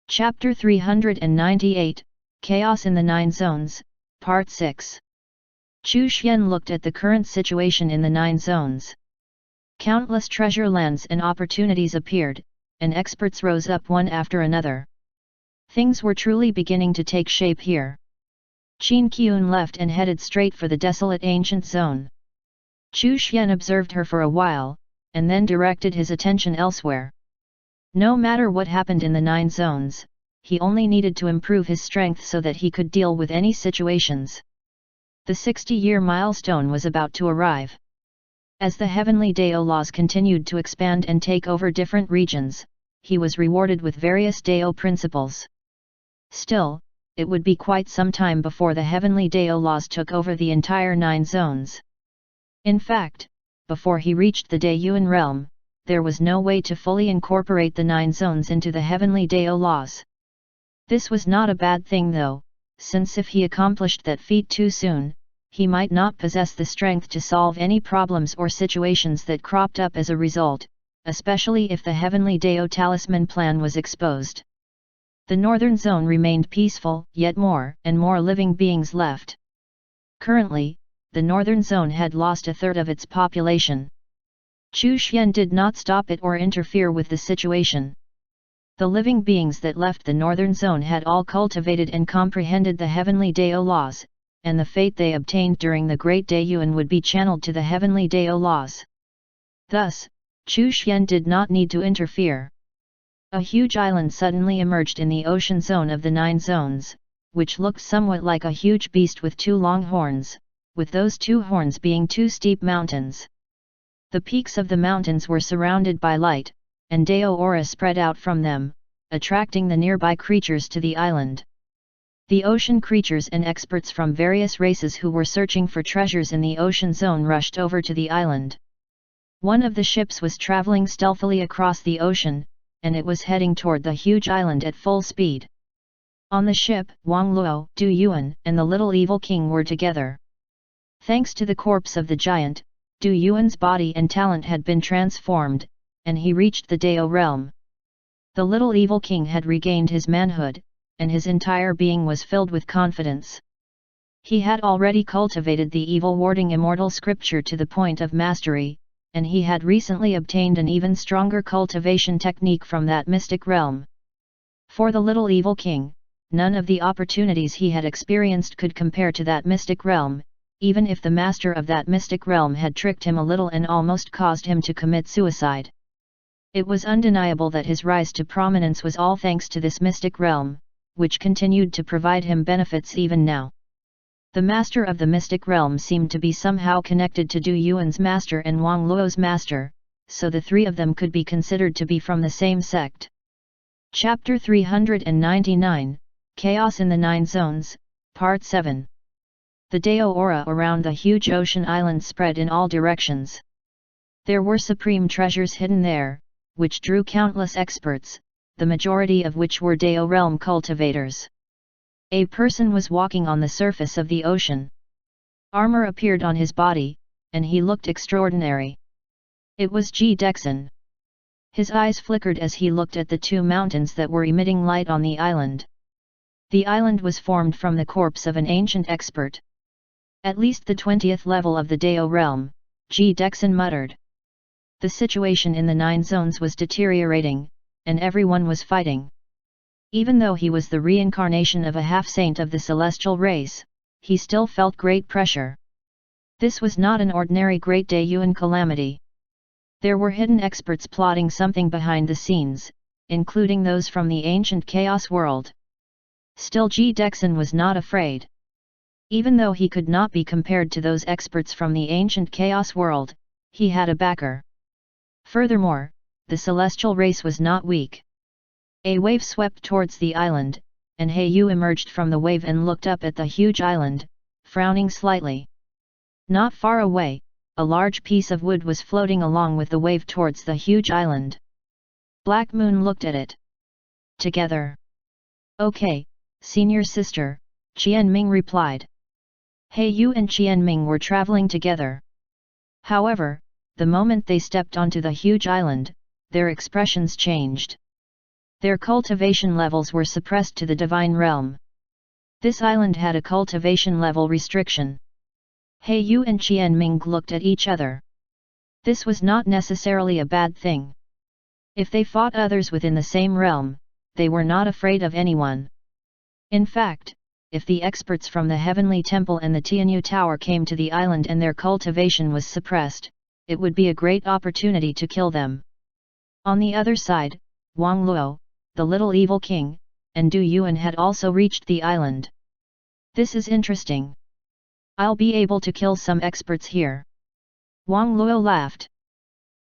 Speaker 1: Chapter 398, Chaos in the 9 Zones, Part 6. Chu Xian looked at the current situation in the 9 zones. Countless treasure lands and opportunities appeared, and experts rose up one after another. Things were truly beginning to take shape here. Qin Qian left and headed straight for the desolate ancient zone. Chu Xian observed her for a while, and then directed his attention elsewhere. No matter what happened in the 9 zones, he only needed to improve his strength so that he could deal with any situations. The 60-year milestone was about to arrive. As the heavenly Dao laws continued to expand and take over different regions, he was rewarded with various Dao principles. Still, it would be quite some time before the heavenly Dao laws took over the entire 9 zones. In fact, before he reached the Dayuan realm, there was no way to fully incorporate the 9 zones into the heavenly Dao laws. This was not a bad thing though, since if he accomplished that feat too soon, he might not possess the strength to solve any problems or situations that cropped up as a result, especially if the heavenly Dao talisman plan was exposed. The northern zone remained peaceful, yet more and more living beings left. Currently, the northern zone had lost a third of its population. Chu Xian did not stop it or interfere with the situation. The living beings that left the northern zone had all cultivated and comprehended the heavenly Dao laws, and the fate they obtained during the Great Dayuan would be channeled to the heavenly Dao laws. Thus, Chu Xian did not need to interfere. A huge island suddenly emerged in the ocean zone of the 9 zones, which looked somewhat like a huge beast with 2 long horns, with those 2 horns being 2 steep mountains. The peaks of the mountains were surrounded by light, and Dao aura spread out from them, attracting the nearby creatures to the island. The ocean creatures and experts from various races who were searching for treasures in the ocean zone rushed over to the island. One of the ships was traveling stealthily across the ocean, and it was heading toward the huge island at full speed. On the ship, Wang Luo, Du Yuan, and the little evil king were together. Thanks to the corpse of the giant, Du Yuan's body and talent had been transformed, and he reached the Dao realm. The little evil king had regained his manhood, and his entire being was filled with confidence. He had already cultivated the evil warding immortal scripture to the point of mastery, and he had recently obtained an even stronger cultivation technique from that mystic realm. For the little evil king, none of the opportunities he had experienced could compare to that mystic realm, even if the master of that mystic realm had tricked him a little and almost caused him to commit suicide. It was undeniable that his rise to prominence was all thanks to this mystic realm, which continued to provide him benefits even now. The master of the mystic realm seemed to be somehow connected to Du Yuan's master and Wang Luo's master, so the 3 of them could be considered to be from the same sect. Chapter 399, Chaos in the 9 Zones, Part 7. The Dao aura around the huge ocean island spread in all directions. There were supreme treasures hidden there, which drew countless experts, the majority of which were Dao realm cultivators. A person was walking on the surface of the ocean. Armor appeared on his body, and he looked extraordinary. It was Ji Dexin. His eyes flickered as he looked at the 2 mountains that were emitting light on the island. The island was formed from the corpse of an ancient expert. At least the 20th level of the Dao realm, Ji Dexin muttered. The situation in the 9 zones was deteriorating, and everyone was fighting. Even though he was the reincarnation of a half-saint of the celestial race, he still felt great pressure. This was not an ordinary Great Dayuan calamity. There were hidden experts plotting something behind the scenes, including those from the ancient chaos world. Still Ji Dexin was not afraid. Even though he could not be compared to those experts from the ancient chaos world, he had a backer. Furthermore, the celestial race was not weak. A wave swept towards the island, and He Yu emerged from the wave and looked up at the huge island, frowning slightly. Not far away, a large piece of wood was floating along with the wave towards the huge island. Black Moon looked at it. Together. Okay, senior sister, Qianming replied. He Yu and Qianming were traveling together. However, the moment they stepped onto the huge island, their expressions changed. Their cultivation levels were suppressed to the divine realm. This island had a cultivation level restriction. He Yu and Qianming looked at each other. This was not necessarily a bad thing. If they fought others within the same realm, they were not afraid of anyone. In fact, if the experts from the Heavenly Temple and the Tianyu Tower came to the island and their cultivation was suppressed, it would be a great opportunity to kill them. On the other side, Wang Luo, the little evil king, and Du Yuan had also reached the island. This is interesting. I'll be able to kill some experts here. Wang Luo laughed.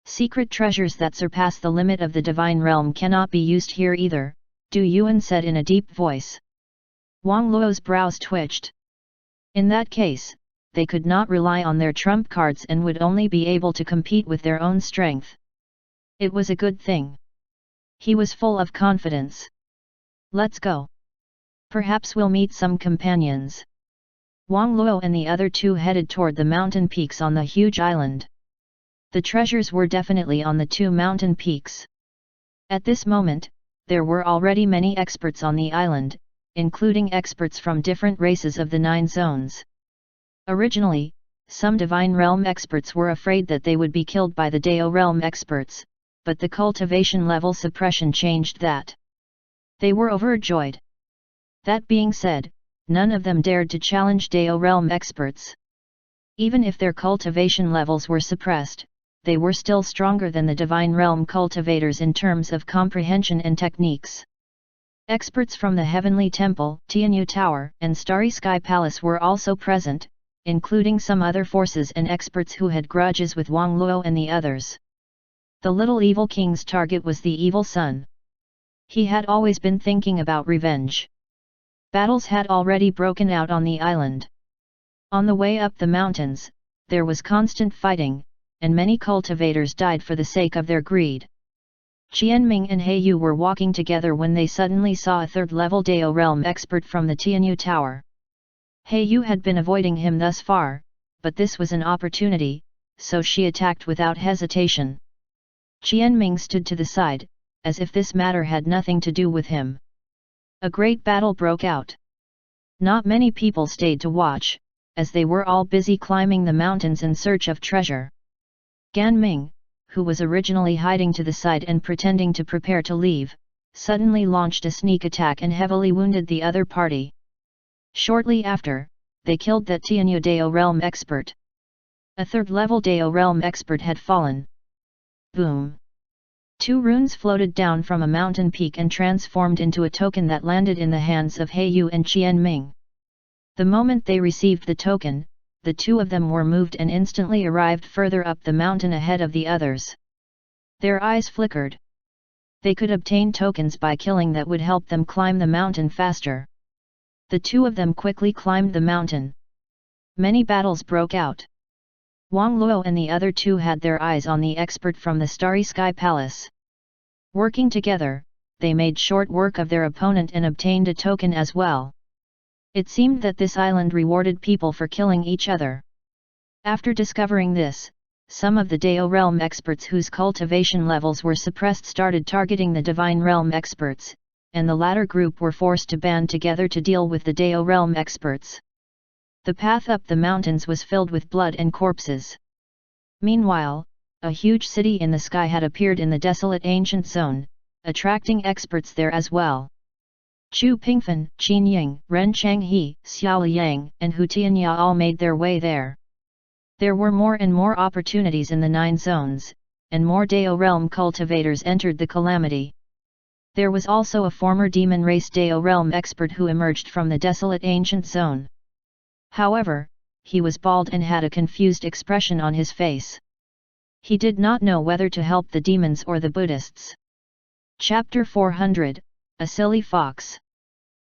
Speaker 1: Secret treasures that surpass the limit of the divine realm cannot be used here either, Du Yuan said in a deep voice. Wang Luo's brows twitched. In that case, they could not rely on their trump cards and would only be able to compete with their own strength. It was a good thing. He was full of confidence. Let's go. Perhaps we'll meet some companions. Wang Luo and the other 2 headed toward the mountain peaks on the huge island. The treasures were definitely on the 2 mountain peaks. At this moment, there were already many experts on the island, including experts from different races of the 9 zones. Originally, some divine realm experts were afraid that they would be killed by the Dao realm experts, but the cultivation level suppression changed that. They were overjoyed. That being said, none of them dared to challenge Dao realm experts. Even if their cultivation levels were suppressed, they were still stronger than the Divine Realm cultivators in terms of comprehension and techniques. Experts from the Heavenly Temple, Tianyu Tower, and Starry Sky Palace were also present, including some other forces and experts who had grudges with Wang Luo and the others. The little evil king's target was the evil sun. He had always been thinking about revenge. Battles had already broken out on the island. On the way up the mountains, there was constant fighting, and many cultivators died for the sake of their greed. Qianming and He Yu were walking together when they suddenly saw a third-level Dao Realm expert from the Tianyu Tower. He Yu had been avoiding him thus far, but this was an opportunity, so she attacked without hesitation. Qianming stood to the side, as if this matter had nothing to do with him. A great battle broke out. Not many people stayed to watch, as they were all busy climbing the mountains in search of treasure. Gan Ming, who was originally hiding to the side and pretending to prepare to leave, suddenly launched a sneak attack and heavily wounded the other party. Shortly after, they killed that Tianyu Dao Realm expert. A third-level Dao Realm expert had fallen. Boom! 2 runes floated down from a mountain peak and transformed into a token that landed in the hands of He Yu and Qianming. The moment they received the token, the two of them were moved and instantly arrived further up the mountain ahead of the others. Their eyes flickered. They could obtain tokens by killing that would help them climb the mountain faster. The two of them quickly climbed the mountain. Many battles broke out. Wang Luo and the other two had their eyes on the expert from the Starry Sky Palace. Working together, they made short work of their opponent and obtained a token as well. It seemed that this island rewarded people for killing each other. After discovering this, some of the Dao Realm experts whose cultivation levels were suppressed started targeting the Divine Realm experts, and the latter group were forced to band together to deal with the Dao Realm experts. The path up the mountains was filled with blood and corpses. Meanwhile, a huge city in the sky had appeared in the desolate ancient zone, attracting experts there as well. Chu Pingfen, Qin Ying, Ren Changhe, Xiao Liang, and Hu Tianya all made their way there. There were more and more opportunities in the 9 zones, and more Dao Realm cultivators entered the calamity. There was also a former demon race Dao Realm expert who emerged from the desolate ancient zone. However, he was bald and had a confused expression on his face. He did not know whether to help the demons or the Buddhists. Chapter 400, A Silly Fox.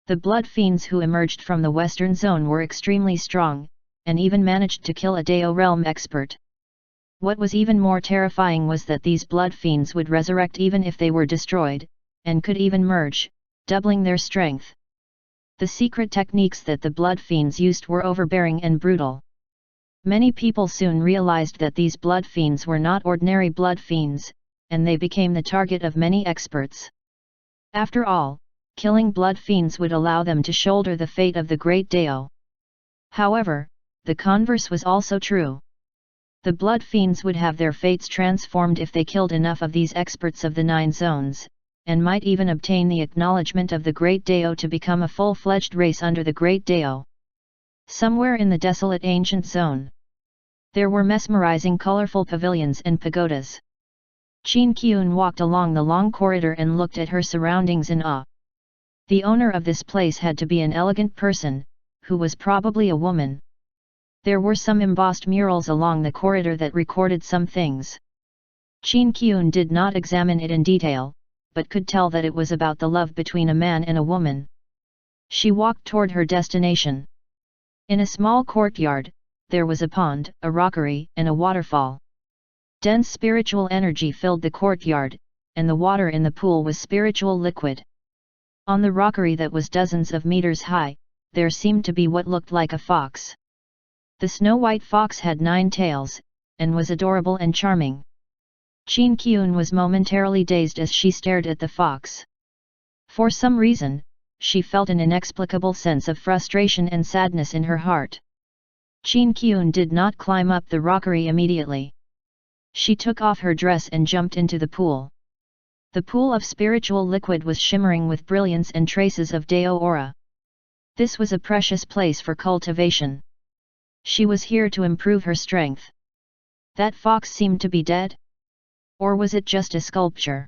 Speaker 1: The blood fiends who emerged from the western zone were extremely strong, and even managed to kill a Dao Realm expert. What was even more terrifying was that these blood fiends would resurrect even if they were destroyed, and could even merge, doubling their strength. The secret techniques that the blood fiends used were overbearing and brutal. Many people soon realized that these blood fiends were not ordinary blood fiends, and they became the target of many experts. After all, killing blood fiends would allow them to shoulder the fate of the great Dao. However, the converse was also true. The blood fiends would have their fates transformed if they killed enough of these experts of the 9 zones, and might even obtain the acknowledgement of the great Dao to become a full-fledged race under the great Dao. Somewhere in the desolate ancient zone, there were mesmerizing colorful pavilions and pagodas. Qin Qiun walked along the long corridor and looked at her surroundings in awe. The owner of this place had to be an elegant person, who was probably a woman. There were some embossed murals along the corridor that recorded some things. Qin Qiun did not examine it in detail, but could tell that it was about the love between a man and a woman. She walked toward her destination. In a small courtyard, there was a pond, a rockery, and a waterfall. Dense spiritual energy filled the courtyard, and the water in the pool was spiritual liquid. On the rockery that was dozens of meters high, there seemed to be what looked like a fox. The snow-white fox had 9 tails, and was adorable and charming. Qin Qiun was momentarily dazed as she stared at the fox. For some reason, she felt an inexplicable sense of frustration and sadness in her heart. Qin Qiun did not climb up the rockery immediately. She took off her dress and jumped into the pool. The pool of spiritual liquid was shimmering with brilliance and traces of Dao aura. This was a precious place for cultivation. She was here to improve her strength. That fox seemed to be dead? Or was it just a sculpture?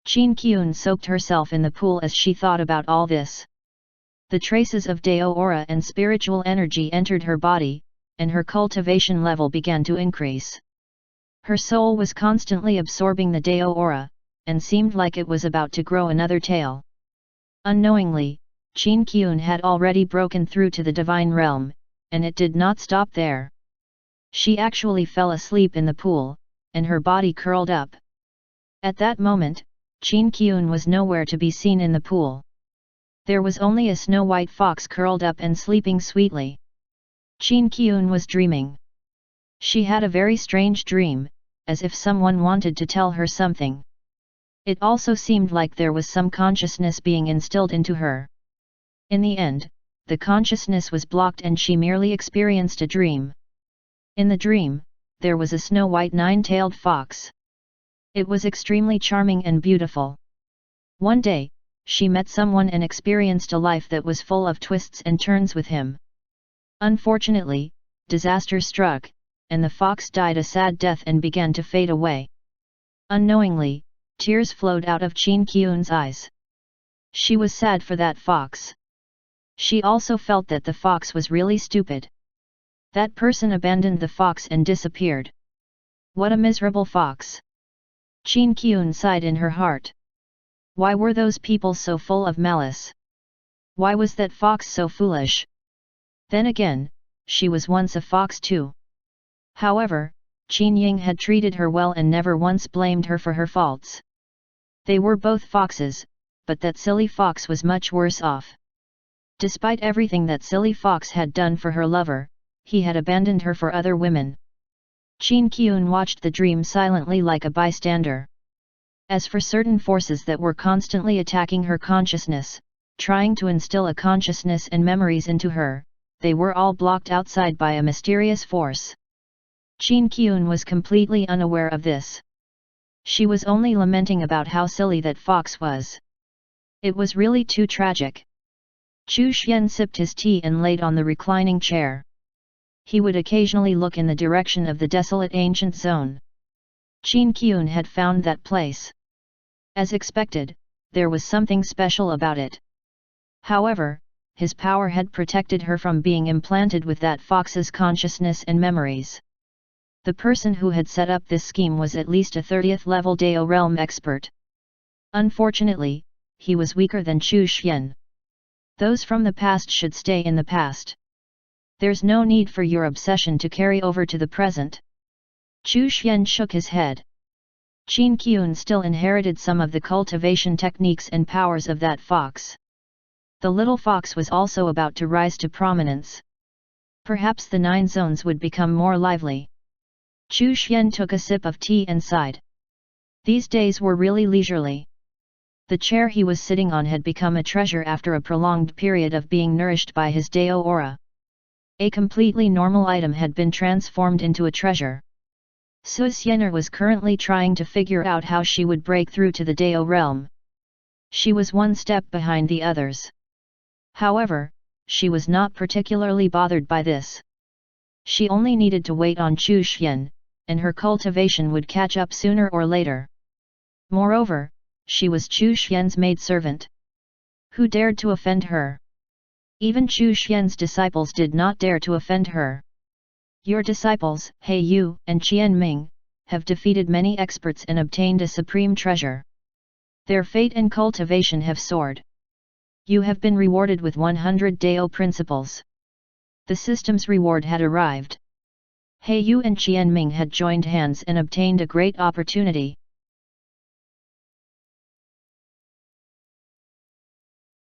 Speaker 1: Qin Qian soaked herself in the pool as she thought about all this. The traces of Dao aura and spiritual energy entered her body, and her cultivation level began to increase. Her soul was constantly absorbing the Dao aura, and seemed like it was about to grow another tail. Unknowingly, Qin Qian had already broken through to the divine realm, and it did not stop there. She actually fell asleep in the pool, and her body curled up. At that moment, Qin Qian was nowhere to be seen in the pool. There was only a snow-white fox curled up and sleeping sweetly. Qin Qian was dreaming. She had a very strange dream, as if someone wanted to tell her something. It also seemed like there was some consciousness being instilled into her. In the end, the consciousness was blocked and she merely experienced a dream. In the dream, there was a snow-white nine-tailed fox. It was extremely charming and beautiful. One day, she met someone and experienced a life that was full of twists and turns with him. Unfortunately, disaster struck, and the fox died a sad death and began to fade away. Unknowingly, tears flowed out of Qin Qian's eyes. She was sad for that fox. She also felt that the fox was really stupid. That person abandoned the fox and disappeared. What a miserable fox! Qin Qian sighed in her heart. Why were those people so full of malice? Why was that fox so foolish? Then again, she was once a fox too. However, Qin Ying had treated her well and never once blamed her for her faults. They were both foxes, but that silly fox was much worse off. Despite everything that silly fox had done for her lover, he had abandoned her for other women. Qin Qian watched the dream silently like a bystander. As for certain forces that were constantly attacking her consciousness, trying to instill a consciousness and memories into her, they were all blocked outside by a mysterious force. Qin Qian was completely unaware of this. She was only lamenting about how silly that fox was. It was really too tragic. Chu Xian sipped his tea and laid on the reclining chair. He would occasionally look in the direction of the desolate ancient zone. Qin Qian had found that place. As expected, there was something special about it. However, his power had protected her from being implanted with that fox's consciousness and memories. The person who had set up this scheme was at least a 30th level Dao realm expert. Unfortunately, he was weaker than Chu Xian. Those from the past should stay in the past. There's no need for your obsession to carry over to the present. Chu Xian shook his head. Qin Qian still inherited some of the cultivation techniques and powers of that fox. The little fox was also about to rise to prominence. Perhaps the 9 zones would become more lively. Chu Xian took a sip of tea and sighed. These days were really leisurely. The chair he was sitting on had become a treasure after a prolonged period of being nourished by his Dao aura. A completely normal item had been transformed into a treasure. Su Xianer was currently trying to figure out how she would break through to the Dao realm. She was one step behind the others. However, she was not particularly bothered by this. She only needed to wait on Chu Xian, and her cultivation would catch up sooner or later. Moreover, she was Chu Xian's maidservant. Who dared to offend her? Even Chu Xian's disciples did not dare to offend her. Your disciples, He Yu and Qian Ming, have defeated many experts and obtained a supreme treasure. Their fate and cultivation have soared. You have been rewarded with 100 Dao principles. The system's reward had arrived. He Yu and Qian Ming had joined hands and obtained a great opportunity.